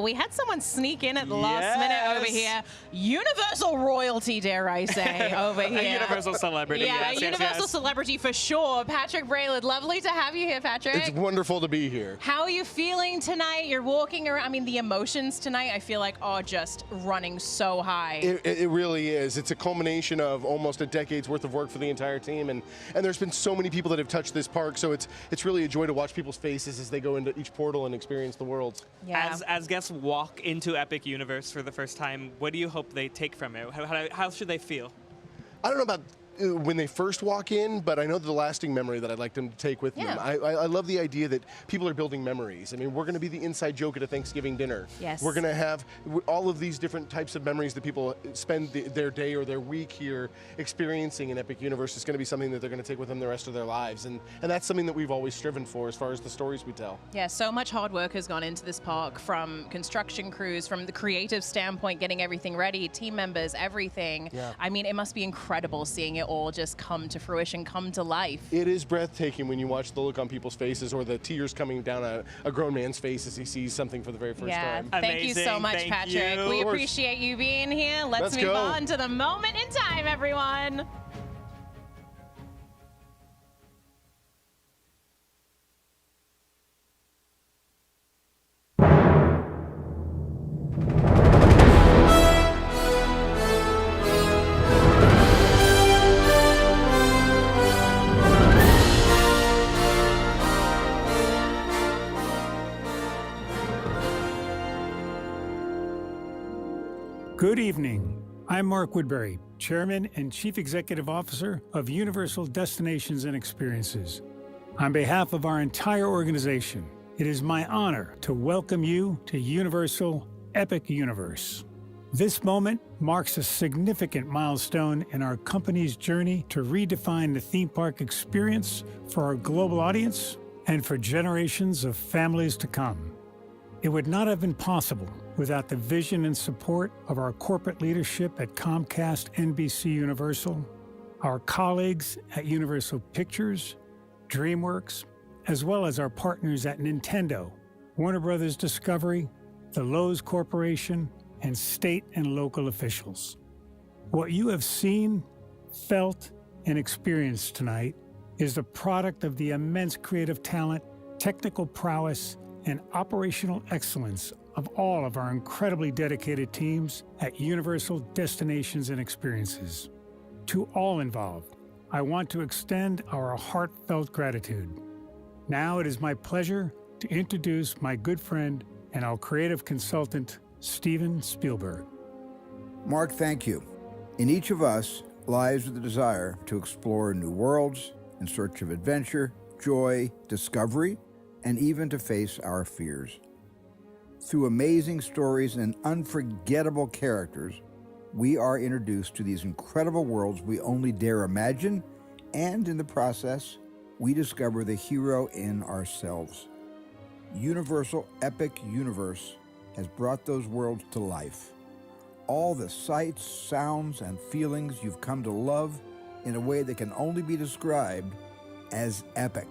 S11: we had someone sneak in at the last minute over here. Universal royalty, dare I say, over here.
S15: A universal celebrity.
S11: Yeah,
S15: yes,
S11: a universal celebrity for sure. Patrick Braylard, lovely to have you here, Patrick.
S3: It's wonderful to be here.
S11: How are you feeling tonight? You're walking around. I mean, the emotions tonight, I feel like, are just running so high.
S3: It really is. It's a culmination of almost a decade's worth of work for the entire team, and there's been so many people that have touched this park, so it's really a joy to watch people's faces as they go into each portal and experience the worlds.
S11: Yeah.
S12: As guests walk into Epic Universe for the first time, what do you hope they take from it? How should they feel?
S3: I don't know about when they first walk in, but I know the lasting memory that I'd like them to take with them. I love the idea that people are building memories. I mean, we're going to be the inside joke at a Thanksgiving dinner.
S11: Yes.
S3: We're going to have all of these different types of memories that people spend their day or their week here experiencing in Epic Universe. Is going to be something that they're going to take with them the rest of their lives. And that's something that we've always striven for as far as the stories we tell.
S11: Yeah, so much hard work has gone into this park, from construction crews, from the creative standpoint, getting everything ready, team members, everything.
S3: Yeah.
S11: I mean, it must be incredible seeing it all just come to fruition, come to life.
S3: It is breathtaking when you watch the look on people's faces or the tears coming down a grown man's face as he sees something for the very first time.
S11: Thank you so much,
S12: Thank
S11: Patrick.
S12: you.
S11: We appreciate you being here. Let's move
S3: go.
S11: on to the moment in time, everyone.
S6: Good evening. I'm Mark Woodbury, Chairman and Chief Executive Officer of Universal Destinations and Experiences. On behalf of our entire organization, it is my honor to welcome you to Universal Epic Universe. This moment marks a significant milestone in our company's journey to redefine the theme park experience for our global audience and for generations of families to come. It would not have been possible without the vision and support of our corporate leadership at Comcast NBC Universal, our colleagues at Universal Pictures, DreamWorks, as well as our partners at Nintendo, Warner Brothers Discovery, the Lowe's Corporation, and state and local officials. What you have seen, felt, and experienced tonight is the product of the immense creative talent, technical prowess, and operational excellence of all of our incredibly dedicated teams at Universal Destinations and Experiences. To all involved, I want to extend our heartfelt gratitude. Now it is my pleasure to introduce my good friend and our creative consultant, Steven Spielberg.
S23: Mark, thank you. In each of us lies the desire to explore new worlds in search of adventure, joy, discovery, and even to face our fears. Through amazing stories and unforgettable characters, we are introduced to these incredible worlds we only dare imagine, and in the process, we discover the hero in ourselves. Universal Epic Universe has brought those worlds to life. All the sights, sounds, and feelings you've come to love in a way that can only be described as epic.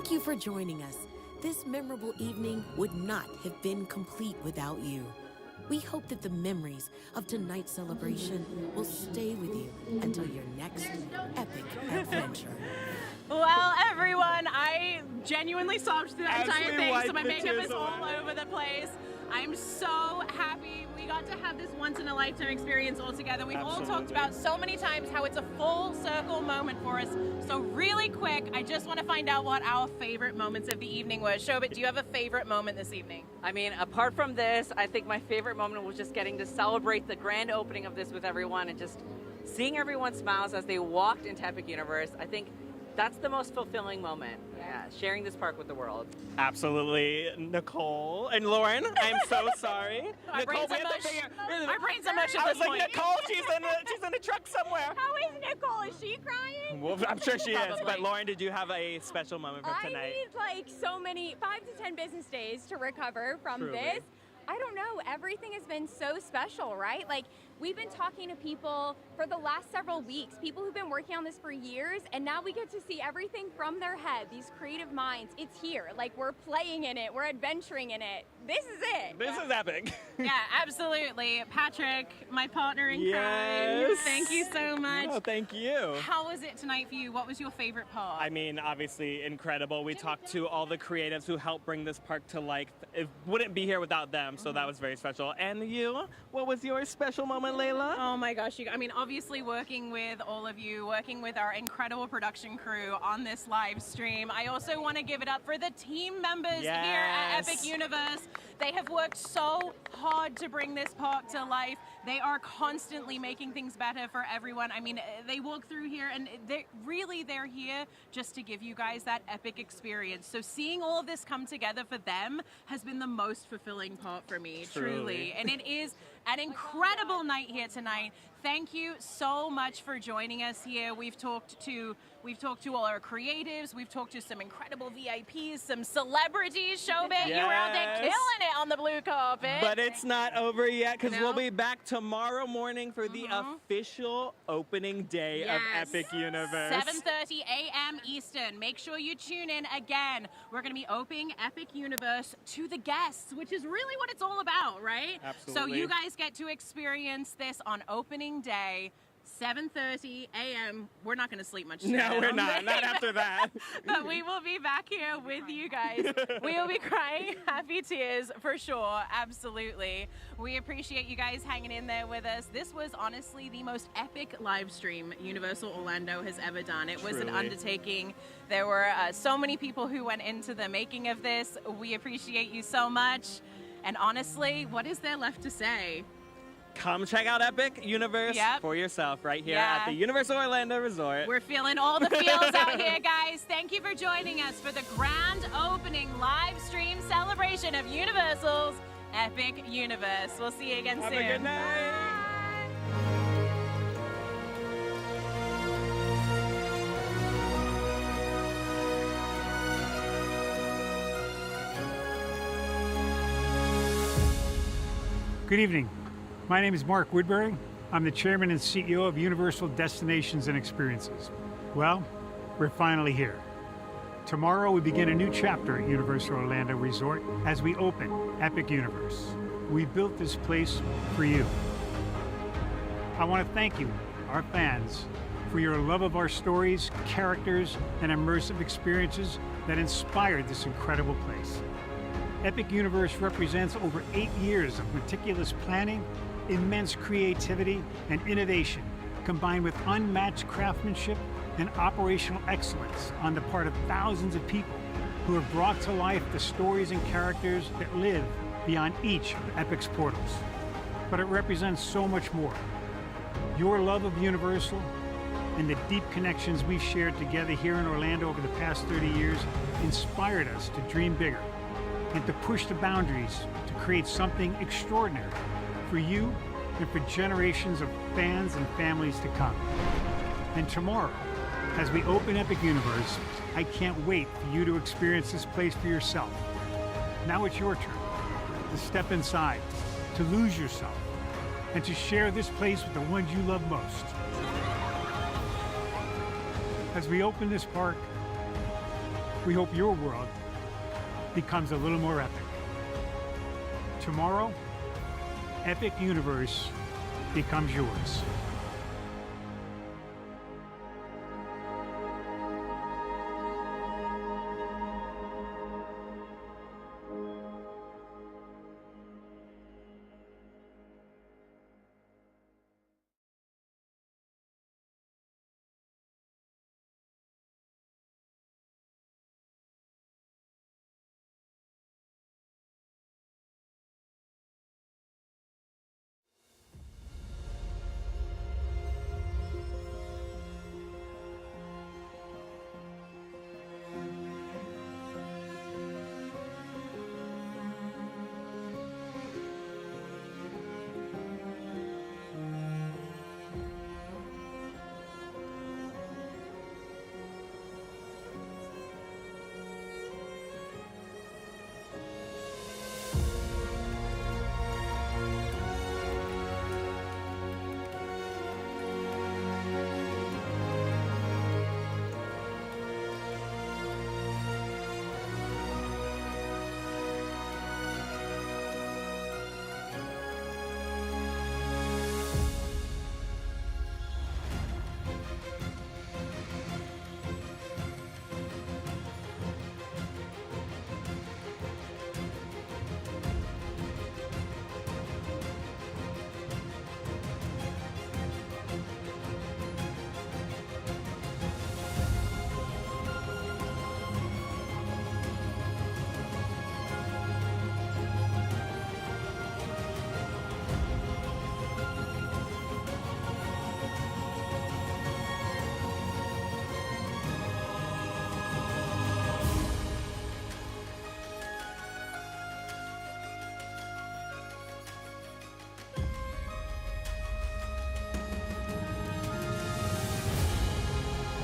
S9: Thank you for joining us. This memorable evening would not have been complete without you. We hope that the memories of tonight's celebration will stay with you until your next epic adventure.
S11: Well, everyone, I genuinely sobbed through that
S12: As
S11: entire
S12: we
S11: thing,
S12: wipe
S11: so my
S12: the
S11: makeup
S12: tears
S11: is all
S12: away.
S11: over the place. I'm so happy we got to have this once-in-a-lifetime experience all together. We've all talked about so many times how it's a full circle moment for us. So really quick, I just want to find out what our favorite moments of the evening were. Shobit, do you have a favorite moment this evening?
S13: I mean, apart from this, I think my favorite moment was just getting to celebrate the grand opening of this with everyone and just seeing everyone's smiles as they walked into Epic Universe. I think that's the most fulfilling moment. Yeah, sharing this park with the world.
S12: Absolutely, Nicole and Lauren. I'm so sorry.
S11: My brain's a mush. My brain's a mush at
S12: I
S11: this
S12: was like,
S11: point.
S12: Nicole, she's in a truck somewhere.
S5: How is Nicole? Is she crying?
S12: Well, I'm sure she is.
S5: Probably.
S12: But Lauren, did you have a special moment from
S5: I
S12: tonight?
S5: need like so many 5 to 10 business days to recover from
S12: Truly.
S5: this. I don't know, everything has been so special, right? Like, we've been talking to people for the last several weeks, people who've been working on this for years, and now we get to see everything from their head, these creative minds. It's here, like we're playing in it, we're adventuring in it. This is it.
S12: This is epic.
S11: Yeah, absolutely. Patrick, my partner in crime,
S12: Yes.
S11: thank you so much.
S12: Oh, thank you.
S11: How was it tonight for you? What was your favorite part?
S12: I mean, obviously incredible. We talked to all the creatives who helped bring this park to life. It wouldn't be here without them, so that was very special. And you, what was your special moment, Layla?
S11: Oh my gosh, I mean, obviously working with all of you, working with our incredible production crew on this live stream. I also want to give it up for the team members here at
S12: Yes.
S11: Epic Universe. They have worked so hard to bring this park to life. They are constantly making things better for everyone. I mean, they walk through here and they're here just to give you guys that epic experience. So seeing all of this come together for them has been the most fulfilling part for me, truly. And it is an incredible night here tonight. Thank you so much for joining us here. We've talked to all our creatives. We've talked to some incredible VIPs, some celebrities. Shobit, you were out there
S12: Yes.
S11: killing it on the blue carpet.
S12: But it's not over yet because
S11: No.
S12: we'll be back tomorrow morning for the official opening day of Epic Universe.
S11: 7:30 a.m. Eastern. Make sure you tune in again. We're going to be opening Epic Universe to the guests, which is really what it's all about, right? So
S12: Absolutely.
S11: you guys get to experience this on opening day. 7:30 a.m. We're not going to sleep much tonight.
S12: No, we're not. Not after that.
S11: But we will be back here with you guys. We will be crying happy tears for sure. Absolutely. We appreciate you guys hanging in there with us. This was honestly the most epic live stream Universal Orlando has ever done. It was an
S12: Truly.
S11: undertaking. There were so many people who went into the making of this. We appreciate you so much. And honestly, what is there left to say?
S12: Come check out Epic Universe for yourself right here at the Universal Orlando Resort.
S11: We're feeling all the feels out here, guys. Thank you for joining us for the grand opening live stream celebration of Universal's Epic Universe. We'll see you again
S12: Have
S11: soon.
S12: a good night.
S6: Good evening. My name is Mark Woodbury. I'm the chairman and CEO of Universal Destinations and Experiences. Well, we're finally here. Tomorrow we begin a new chapter at Universal Orlando Resort as we open Epic Universe. We built this place for you. I want to thank you, our fans, for your love of our stories, characters, and immersive experiences that inspired this incredible place. Epic Universe represents over 8 years of meticulous planning, immense creativity, and innovation, combined with unmatched craftsmanship and operational excellence on the part of thousands of people who have brought to life the stories and characters that live beyond each of Epic's portals. But it represents so much more. Your love of Universal and the deep connections we've shared together here in Orlando over the past 30 years inspired us to dream bigger and to push the boundaries to create something extraordinary for you and for generations of fans and families to come. And tomorrow, as we open Epic Universe, I can't wait for you to experience this place for yourself. Now it's your turn to step inside, to lose yourself, and to share this place with the ones you love most. As we open this park, We hope your world becomes a little more epic. Tomorrow, Epic Universe becomes yours.